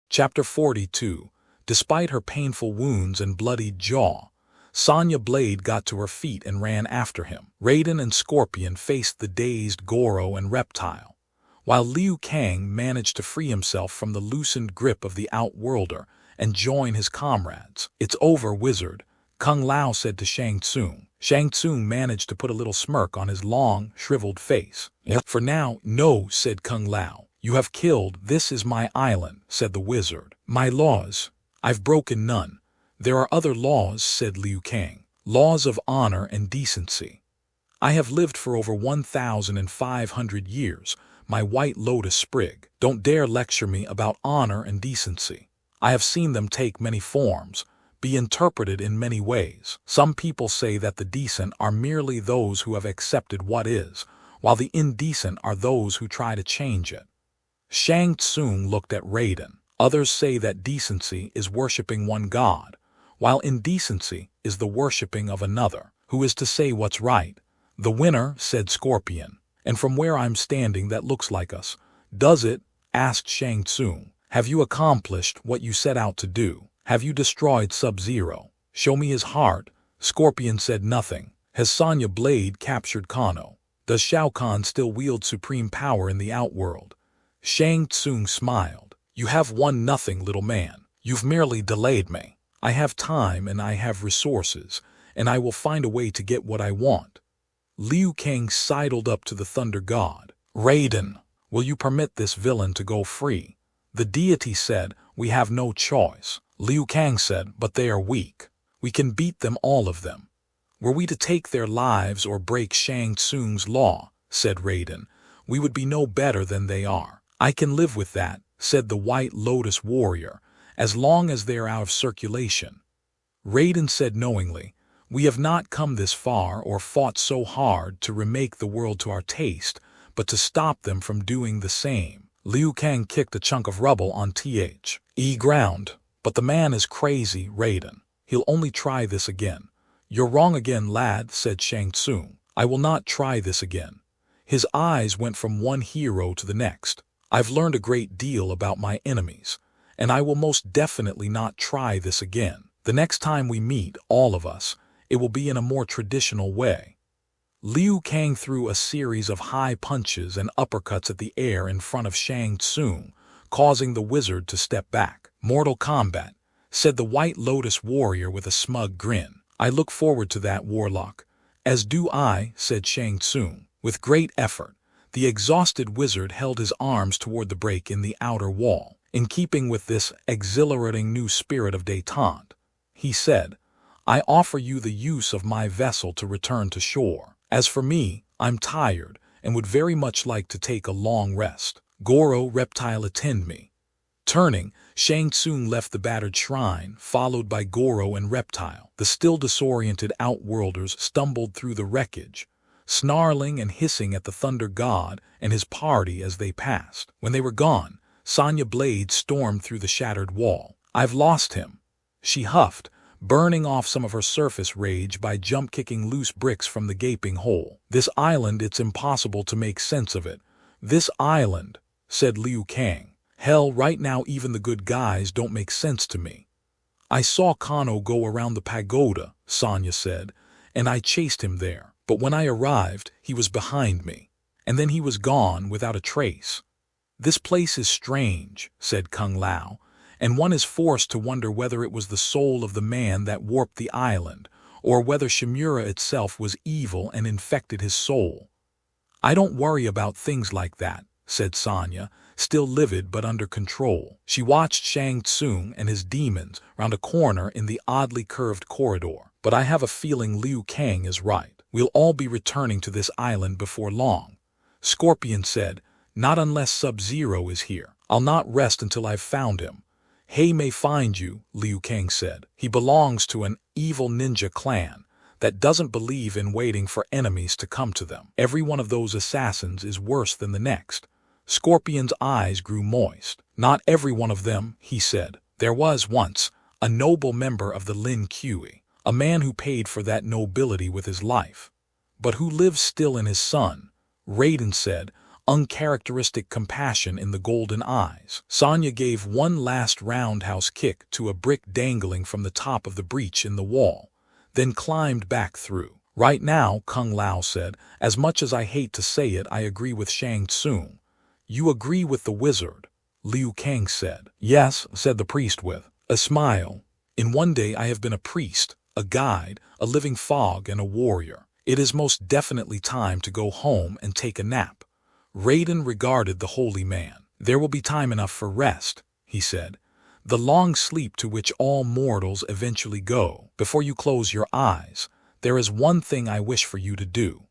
Chapter 42. Despite her painful wounds and bloodied jaw, Sonya Blade got to her feet and ran after him. Raiden and Scorpion faced the dazed Goro and Reptile, while Liu Kang managed to free himself from the loosened grip of the Outworlder and join his comrades. It's over, wizard, Kung Lao said to Shang Tsung. Shang Tsung managed to put a little smirk on his long, shriveled face. For now, no, said Kung Lao. You have killed. This is my island, said the wizard. My laws. I've broken none. There are other laws, said Liu Kang. Laws of honor and decency. I have lived for over 1,500 years, my White Lotus sprig. Don't dare lecture me about honor and decency. I have seen them take many forms, be interpreted in many ways. Some people say that the decent are merely those who have accepted what is, while the indecent are those who try to change it. Shang Tsung looked at Raiden. Others say that decency is worshipping one god, while indecency is the worshipping of another. Who is to say what's right? The winner, said Scorpion. And from where I'm standing that looks like us. Does it? Asked Shang Tsung. Have you accomplished what you set out to do? Have you destroyed Sub-Zero? Show me his heart. Scorpion said nothing. Has Sonya Blade captured Kano? Does Shao Kahn still wield supreme power in the outworld? Shang Tsung smiled. You have won nothing, little man. You've merely delayed me. I have time and I have resources, and I will find a way to get what I want. Liu Kang sidled up to the Thunder God. Raiden, will you permit this villain to go free? The deity said, we have no choice. Liu Kang said, but they are weak. We can beat them, all of them. Were we to take their lives or break Shang Tsung's law, said Raiden, we would be no better than they are. I can live with that, said the White Lotus warrior, as long as they are out of circulation. Raiden said knowingly, we have not come this far or fought so hard to remake the world to our taste, but to stop them from doing the same. Liu Kang kicked a chunk of rubble on the ground. But the man is crazy, Raiden. He'll only try this again. You're wrong again, lad, said Shang Tsung. I will not try this again. His eyes went from one hero to the next. I've learned a great deal about my enemies, and I will most definitely not try this again. The next time we meet, all of us, it will be in a more traditional way. Liu Kang threw a series of high punches and uppercuts at the air in front of Shang Tsung, causing the wizard to step back. Mortal Kombat, said the White Lotus warrior with a smug grin. I look forward to that, warlock. As do I, said Shang Tsung. With great effort, the exhausted wizard held his arms toward the break in the outer wall. In keeping with this exhilarating new spirit of détente, he said, I offer you the use of my vessel to return to shore. As for me, I'm tired and would very much like to take a long rest. Goro, Reptile, attend me. Turning, Shang Tsung left the battered shrine, followed by Goro and Reptile. The still disoriented Outworlders stumbled through the wreckage, snarling and hissing at the Thunder God and his party as they passed. When they were gone, Sonya Blade stormed through the shattered wall. I've lost him, she huffed, burning off some of her surface rage by jump-kicking loose bricks from the gaping hole. "This island, it's impossible to make sense of it. This island," said Liu Kang. "Hell, right now even the good guys don't make sense to me." "I saw Kano go around the pagoda," Sonya said, "and I chased him there. But when I arrived, he was behind me. And then he was gone without a trace." "This place is strange," said Kung Lao, "and one is forced to wonder whether it was the soul of the man that warped the island, or whether Shimura itself was evil and infected his soul." "I don't worry about things like that," said Sonya, still livid but under control. She watched Shang Tsung and his demons round a corner in the oddly curved corridor. "But I have a feeling Liu Kang is right. We'll all be returning to this island before long." Scorpion said, "Not unless Sub-Zero is here. I'll not rest until I've found him." "He may find you," Liu Kang said. "He belongs to an evil ninja clan that doesn't believe in waiting for enemies to come to them. Every one of those assassins is worse than the next." Scorpion's eyes grew moist. "Not every one of them," he said. "There was once a noble member of the Lin Kuei, a man who paid for that nobility with his life, but who lives still in his son," Raiden said, uncharacteristic compassion in the golden eyes. Sonya gave one last roundhouse kick to a brick dangling from the top of the breach in the wall, then climbed back through. "Right now," Kung Lao said, "as much as I hate to say it, I agree with Shang Tsung." "You agree with the wizard?" Liu Kang said. "Yes," said the priest with a smile. "In one day I have been a priest, a guide, a living fog, and a warrior. It is most definitely time to go home and take a nap." Raiden regarded the holy man. "There will be time enough for rest," he said. "The long sleep to which all mortals eventually go. Before you close your eyes, there is one thing I wish for you to do."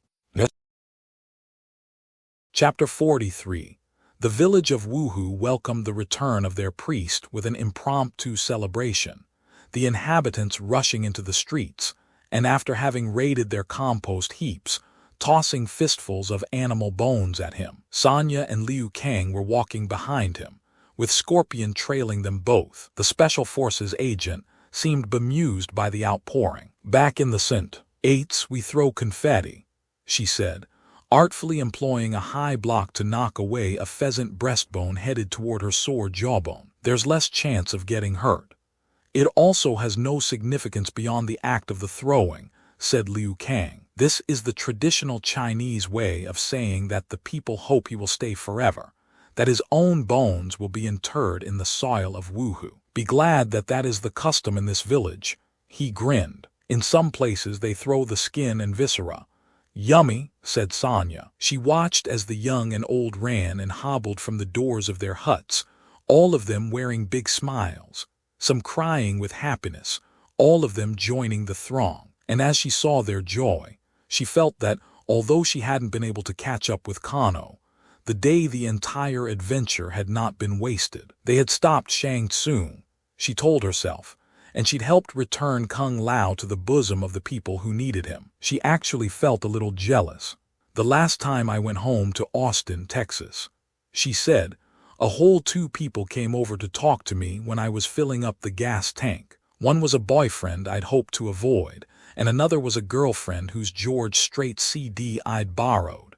Chapter 43. The village of Wuhu welcomed the return of their priest with an impromptu celebration, the inhabitants rushing into the streets, and after having raided their compost heaps, tossing fistfuls of animal bones at him. Sonya and Liu Kang were walking behind him, with Scorpion trailing them both. The Special Forces agent seemed bemused by the outpouring. "Back in the St. 8's we throw confetti," she said, artfully employing a high block to knock away a pheasant breastbone headed toward her sore jawbone. "There's less chance of getting hurt. It also has no significance beyond the act of the throwing," said Liu Kang. "This is the traditional Chinese way of saying that the people hope he will stay forever, that his own bones will be interred in the soil of Wuhu. Be glad that that is the custom in this village." He grinned. "In some places they throw the skin and viscera." "Yummy," said Sonya. She watched as the young and old ran and hobbled from the doors of their huts, all of them wearing big smiles, some crying with happiness, all of them joining the throng. And as she saw their joy, she felt that, although she hadn't been able to catch up with Kano, the entire adventure had not been wasted. They had stopped Shang Tsung, she told herself, and she'd helped return Kung Lao to the bosom of the people who needed him. She actually felt a little jealous. "The last time I went home to Austin, Texas," she said, "a whole 2 people came over to talk to me when I was filling up the gas tank. One was a boyfriend I'd hoped to avoid, and another was a girlfriend whose George Strait CD I'd borrowed."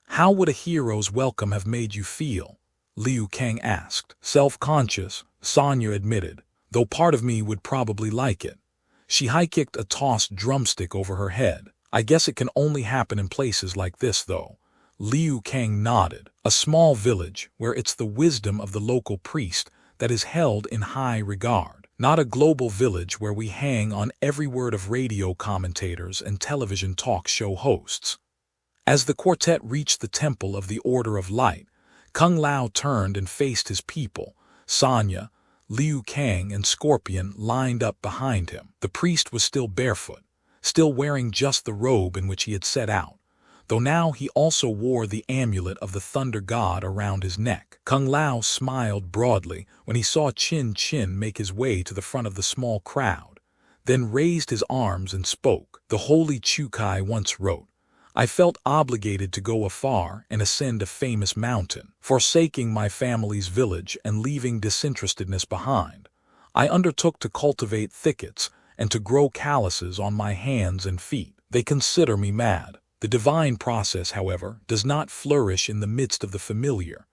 "How would a hero's welcome have made you feel?" Liu Kang asked. "Self-conscious," Sonya admitted, "though part of me would probably like it." She high-kicked a tossed drumstick over her head. "I guess it can only happen in places like this, though." Liu Kang nodded. "A small village where it's the wisdom of the local priest that is held in high regard. Not a global village where we hang on every word of radio commentators and television talk show hosts." As the quartet reached the Temple of the Order of Light, Kung Lao turned and faced his people. Sonya, Liu Kang, and Scorpion lined up behind him. The priest was still barefoot, still wearing just the robe in which he had set out, though now he also wore the amulet of the Thunder God around his neck. Kung Lao smiled broadly when he saw Chin Chin make his way to the front of the small crowd, then raised his arms and spoke. "The holy Chukai once wrote, 'I felt obligated to go afar and ascend a famous mountain. Forsaking my family's village and leaving disinterestedness behind, I undertook to cultivate thickets and to grow calluses on my hands and feet. They consider me mad. The divine process, however, does not flourish in the midst of the familiar.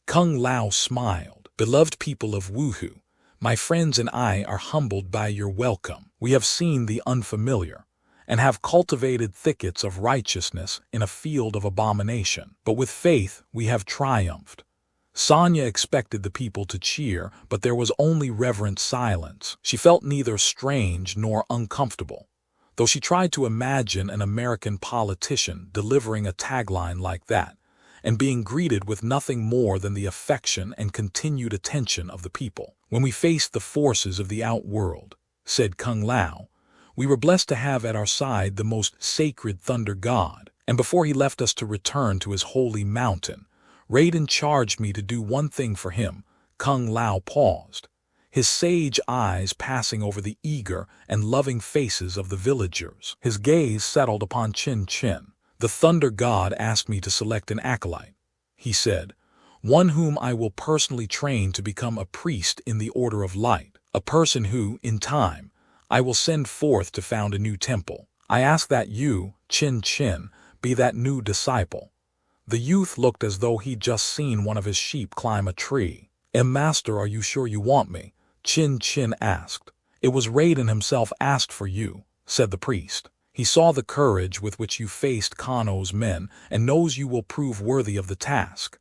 Kung Lao smiled. Beloved people of Wuhu, my friends and I are humbled by your welcome. We have seen the unfamiliar, and have cultivated thickets of righteousness in a field of abomination. But with faith we have triumphed. Sonia expected the people to cheer, but there was only reverent silence. She felt neither strange nor uncomfortable, though she tried to imagine an American politician delivering a tagline like that, and being greeted with nothing more than the affection and continued attention of the people. When we faced the forces of the outworld, said Kung Lao, we were blessed to have at our side the most sacred thunder god, and before he left us to return to his holy mountain, Raiden charged me to do one thing for him. Kung Lao paused, his sage eyes passing over the eager and loving faces of the villagers. His gaze settled upon Chin Chin. The thunder god asked me to select an acolyte, he said, one whom I will personally train to become a priest in the Order of Light, a person who, in time, I will send forth to found a new temple. I ask that you, Chin Chin, be that new disciple. The youth looked as though he'd just seen one of his sheep climb a tree. Master, are you sure you want me? Chin Chin asked. It was Raiden himself asked for you, said the priest. He saw the courage with which you faced Kano's men and knows you will prove worthy of the task.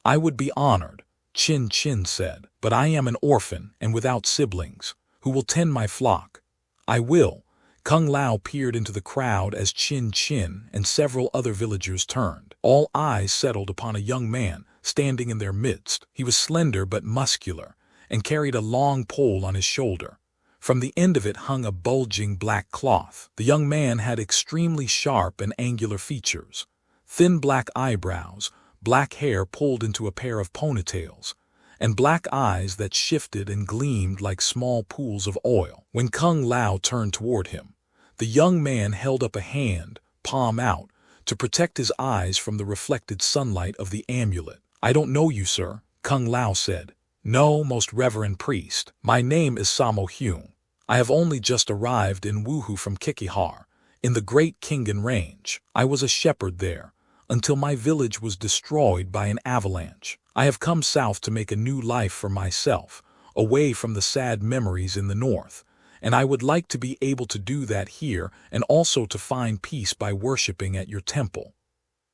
I would be honored, Chin Chin said, but I am an orphan and without siblings. Who will tend my flock? I will. Kung Lao peered into the crowd as Chin Chin and several other villagers turned. All eyes settled upon a young man standing in their midst. He was slender but muscular, and carried a long pole on his shoulder. From the end of it hung a bulging black cloth. The young man had extremely sharp and angular features, thin black eyebrows, black hair pulled into a pair of ponytails, and black eyes that shifted and gleamed like small pools of oil. When Kung Lao turned toward him, the young man held up a hand, palm out, to protect his eyes from the reflected sunlight of the amulet. I don't know you, sir, Kung Lao said. No, most reverend priest. My name is Samo Hyung. I have only just arrived in Wuhu from Kikihar, in the Great Khingan Range. I was a shepherd there, until my village was destroyed by an avalanche. I have come south to make a new life for myself, away from the sad memories in the north, and I would like to be able to do that here and also to find peace by worshipping at your temple.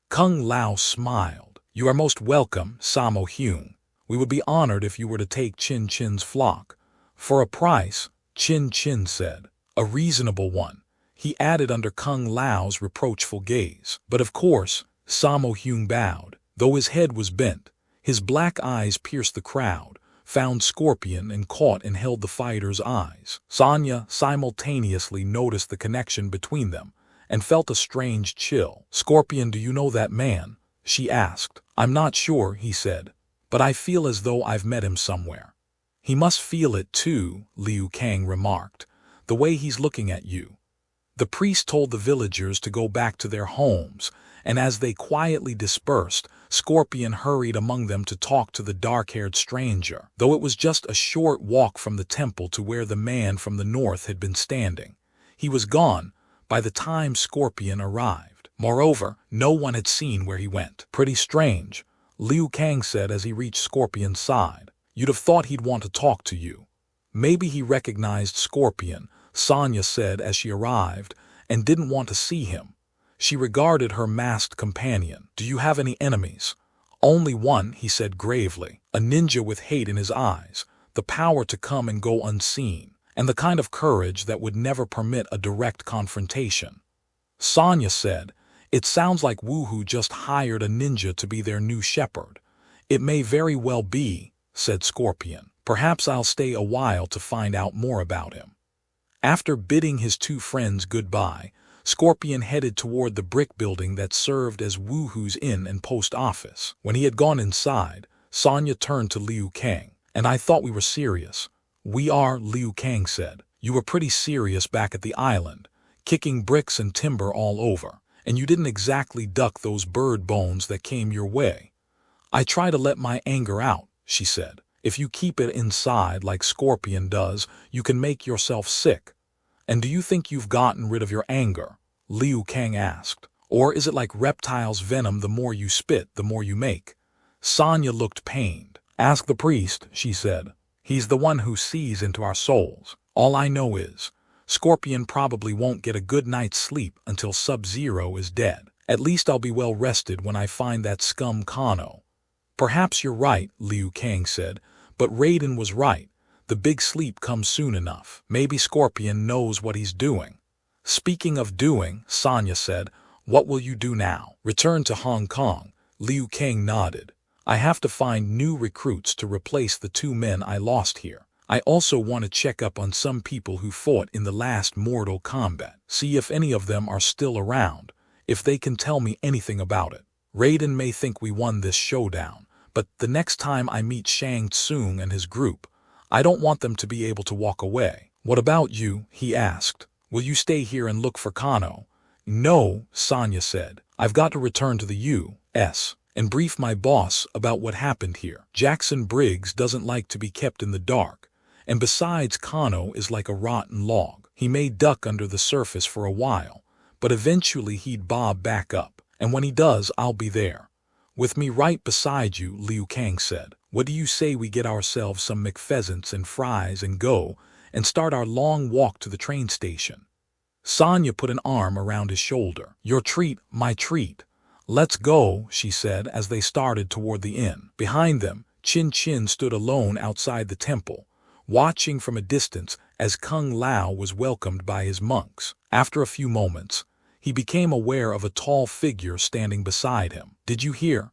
Kung Lao smiled. You are most welcome, Samo Hyung. We would be honored if you were to take Chin Chin's flock. For a price, Chin Chin said. A reasonable one, he added under Kung Lao's reproachful gaze. But of course, Samo Hyung bowed. Though his head was bent, his black eyes pierced the crowd, found Scorpion and caught and held the fighter's eyes. Sonia simultaneously noticed the connection between them and felt a strange chill. Scorpion, do you know that man? She asked. I'm not sure, he said, but I feel as though I've met him somewhere. He must feel it too, Liu Kang remarked, the way he's looking at you. The priest told the villagers to go back to their homes, and as they quietly dispersed, Scorpion hurried among them to talk to the dark-haired stranger, though it was just a short walk from the temple to where the man from the north had been standing. He was gone by the time Scorpion arrived. Moreover, no one had seen where he went. Pretty strange, Liu Kang said as he reached Scorpion's side. You'd have thought he'd want to talk to you. Maybe he recognized Scorpion, Sonia said as she arrived, and didn't want to see him. She regarded her masked companion. Do you have any enemies? Only one, he said gravely. A ninja with hate in his eyes, the power to come and go unseen, and the kind of courage that would never permit a direct confrontation. Sonia said, it sounds like Wuhu just hired a ninja to be their new shepherd. It may very well be, said Scorpion. Perhaps I'll stay a while to find out more about him. After bidding his two friends goodbye, Scorpion headed toward the brick building that served as Wuhu's inn and post office. When he had gone inside, Sonia turned to Liu Kang. And I thought we were serious. We are, Liu Kang said. You were pretty serious back at the island, kicking bricks and timber all over, and you didn't exactly duck those bird bones that came your way. I try to let my anger out, she said. If you keep it inside like Scorpion does, you can make yourself sick. And do you think you've gotten rid of your anger? Liu Kang asked. Or is it like reptiles' venom, the more you spit, the more you make? Sonya looked pained. Ask the priest, she said. He's the one who sees into our souls. All I know is, Scorpion probably won't get a good night's sleep until Sub-Zero is dead. At least I'll be well rested when I find that scum Kano. Perhaps you're right, Liu Kang said, but Raiden was right. The big sleep comes soon enough. Maybe Scorpion knows what he's doing. Speaking of doing, Sonya said, what will you do now? Return to Hong Kong. Liu Kang nodded. I have to find new recruits to replace the 2 men I lost here. I also want to check up on some people who fought in the last Mortal Kombat. See if any of them are still around, if they can tell me anything about it. Raiden may think we won this showdown, but the next time I meet Shang Tsung and his group, I don't want them to be able to walk away. What about you? He asked. Will you stay here and look for Kano? No, Sonya said. I've got to return to the U.S. and brief my boss about what happened here. Jackson Briggs doesn't like to be kept in the dark, and besides, Kano is like a rotten log. He may duck under the surface for a while, but eventually he'd bob back up, and when he does, I'll be there. With me right beside you, Liu Kang said. What do you say we get ourselves some McPheasants and fries and go and start our long walk to the train station? Sonya put an arm around his shoulder. Your treat, my treat. Let's go, she said as they started toward the inn. Behind them, Chin Chin stood alone outside the temple, watching from a distance as Kung Lao was welcomed by his monks. After a few moments, he became aware of a tall figure standing beside him. Did you hear?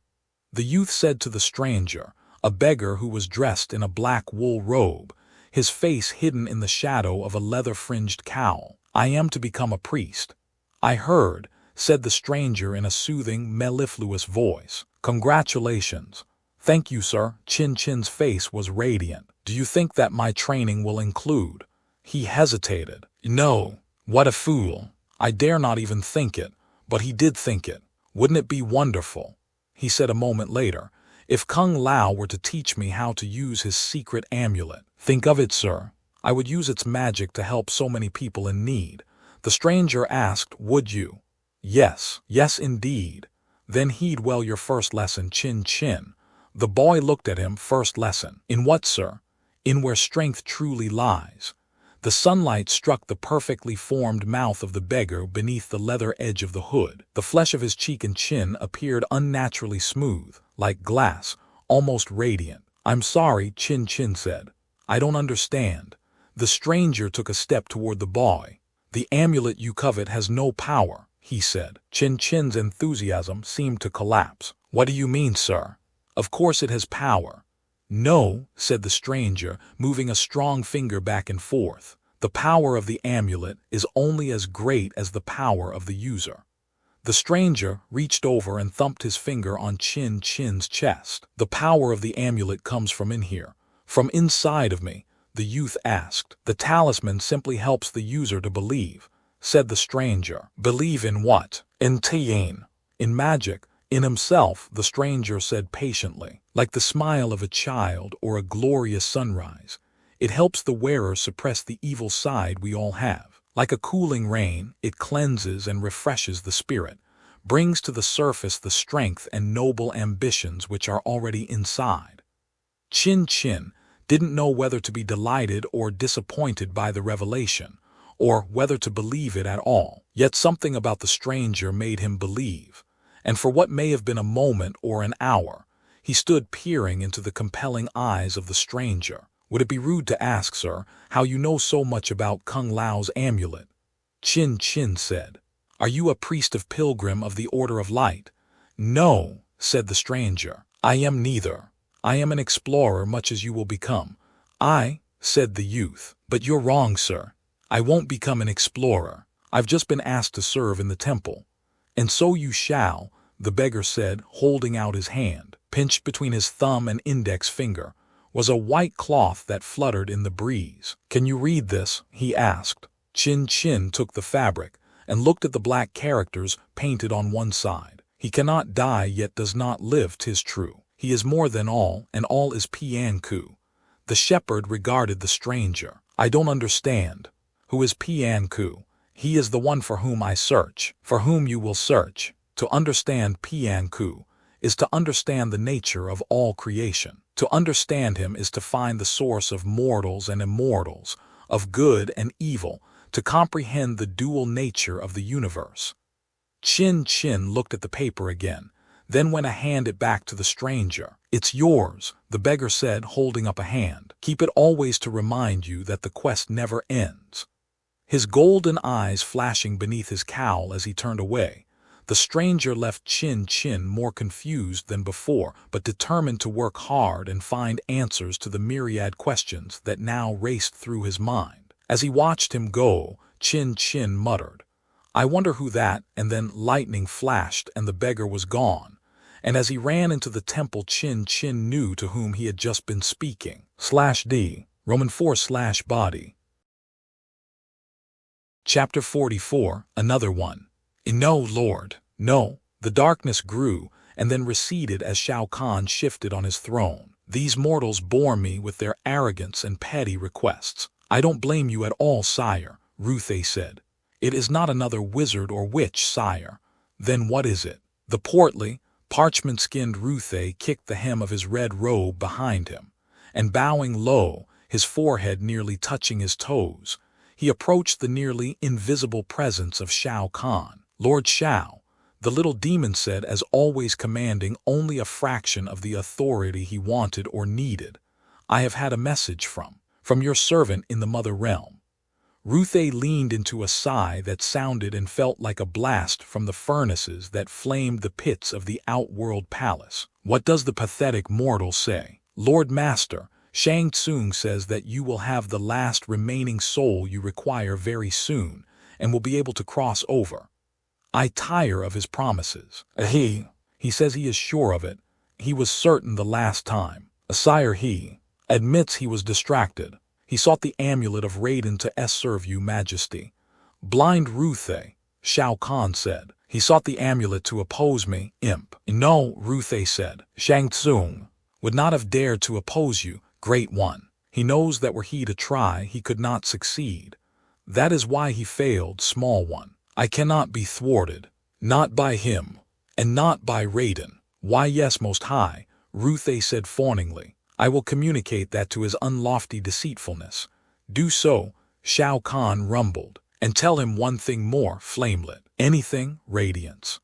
The youth said to the stranger, a beggar who was dressed in a black wool robe, his face hidden in the shadow of a leather-fringed cowl. I am to become a priest. I heard, said the stranger in a soothing, mellifluous voice. Congratulations. Thank you, sir. Chin Chin's face was radiant. Do you think that my training will include? He hesitated. No. What a fool. I dare not even think it, but he did think it. Wouldn't it be wonderful? He said a moment later, if Kung Lao were to teach me how to use his secret amulet. Think of it, sir. I would use its magic to help so many people in need. The stranger asked, would you? Yes, yes indeed. Then heed well your first lesson, Chin Chin. The boy looked at him. First lesson. In what, sir? In where strength truly lies. The sunlight struck the perfectly formed mouth of the beggar beneath the leather edge of the hood. The flesh of his cheek and chin appeared unnaturally smooth, like glass, almost radiant. I'm sorry, Chin Chin said. I don't understand. The stranger took a step toward the boy. The amulet you covet has no power, he said. Chin Chin's enthusiasm seemed to collapse. What do you mean, sir? Of course it has power. No, said the stranger, moving a strong finger back and forth. The power of the amulet is only as great as the power of the user. The stranger reached over and thumped his finger on Chin Chin's chest. The power of the amulet comes from in here. From inside of me, the youth asked. The talisman simply helps the user to believe, said the stranger. Believe in what? In Tian. In magic. In himself, the stranger said patiently. Like the smile of a child or a glorious sunrise, it helps the wearer suppress the evil side we all have. Like a cooling rain, it cleanses and refreshes the spirit, brings to the surface the strength and noble ambitions which are already inside. Chin Chin didn't know whether to be delighted or disappointed by the revelation, or whether to believe it at all. Yet something about the stranger made him believe, and for what may have been a moment or an hour, he stood peering into the compelling eyes of the stranger. Would it be rude to ask, sir, how you know so much about Kung Lao's amulet? Chin Chin said. Are you a priest of Pilgrim of the Order of Light? No, said the stranger. I am neither. I am an explorer much as you will become. Said the youth. But you're wrong, sir. I won't become an explorer. I've just been asked to serve in the temple. And so you shall, the beggar said, holding out his hand. Pinched between his thumb and index finger was a white cloth that fluttered in the breeze. Can you read this? He asked. Chin Chin took the fabric and looked at the black characters painted on one side. He cannot die yet does not live, 'tis true. He is more than all, and all is Pian Ku. The shepherd regarded the stranger. I don't understand. Who is Pian Ku? He is the one for whom I search, for whom you will search. To understand Pian Ku is to understand the nature of all creation. To understand him is to find the source of mortals and immortals, of good and evil, to comprehend the dual nature of the universe. Chin Chin looked at the paper again, then went to hand it back to the stranger. It's yours, the beggar said, holding up a hand. Keep it always to remind you that the quest never ends. His golden eyes flashing beneath his cowl as he turned away, the stranger left Chin Chin more confused than before, but determined to work hard and find answers to the myriad questions that now raced through his mind. As he watched him go, Chin Chin muttered, "I wonder who that," and then lightning flashed and the beggar was gone. And as he ran into the temple, Chin Chin knew to whom he had just been speaking. /D, Roman 4/body. Chapter 44, Another One. No, Lord, no. The darkness grew and then receded as Shao Kahn shifted on his throne. These mortals bore me with their arrogance and petty requests. I don't blame you at all, sire, Ruthe said. It is not another wizard or witch, sire. Then what is it? The portly, parchment-skinned Ruthe kicked the hem of his red robe behind him, and bowing low, his forehead nearly touching his toes, he approached the nearly invisible presence of Shao Kahn. Lord Shao, the little demon said, as always commanding only a fraction of the authority he wanted or needed. I have had a message from your servant in the Mother Realm. Ruthe leaned into a sigh that sounded and felt like a blast from the furnaces that flamed the pits of the Outworld Palace. What does the pathetic mortal say? Lord Master, Shang Tsung says that you will have the last remaining soul you require very soon, and will be able to cross over. I tire of his promises. He says he is sure of it. He was certain the last time. Sire, he admits he was distracted. He sought the amulet of Raiden to serve you, Majesty. Blind Ruthe, Shao Kahn said. He sought the amulet to oppose me, imp. No, Ruthe said. Shang Tsung would not have dared to oppose you, Great One. He knows that were he to try, he could not succeed. That is why he failed, Small One. I cannot be thwarted, not by him, and not by Raiden. Why, yes, Most High, Ruthe said fawningly. I will communicate that to his unlofty deceitfulness. Do so, Shao Kahn rumbled, and tell him one thing more, Flamelet. Anything, Radiance.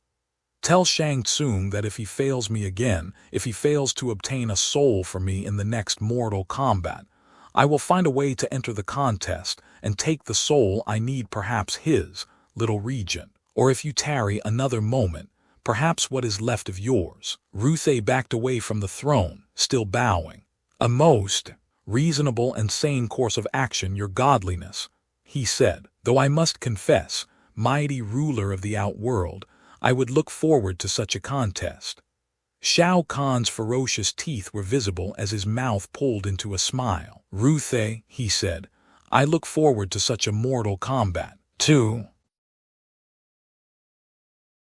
Tell Shang Tsung that if he fails me again, if he fails to obtain a soul for me in the next Mortal Kombat, I will find a way to enter the contest and take the soul I need, perhaps his, little regent, or if you tarry another moment, perhaps what is left of yours. Ruthe backed away from the throne, still bowing. A most reasonable and sane course of action, your godliness, he said, though I must confess, mighty ruler of the Outworld, I would look forward to such a contest. Shao Kahn's ferocious teeth were visible as his mouth pulled into a smile. Ruthe, he said, I look forward to such a Mortal Kombat, too.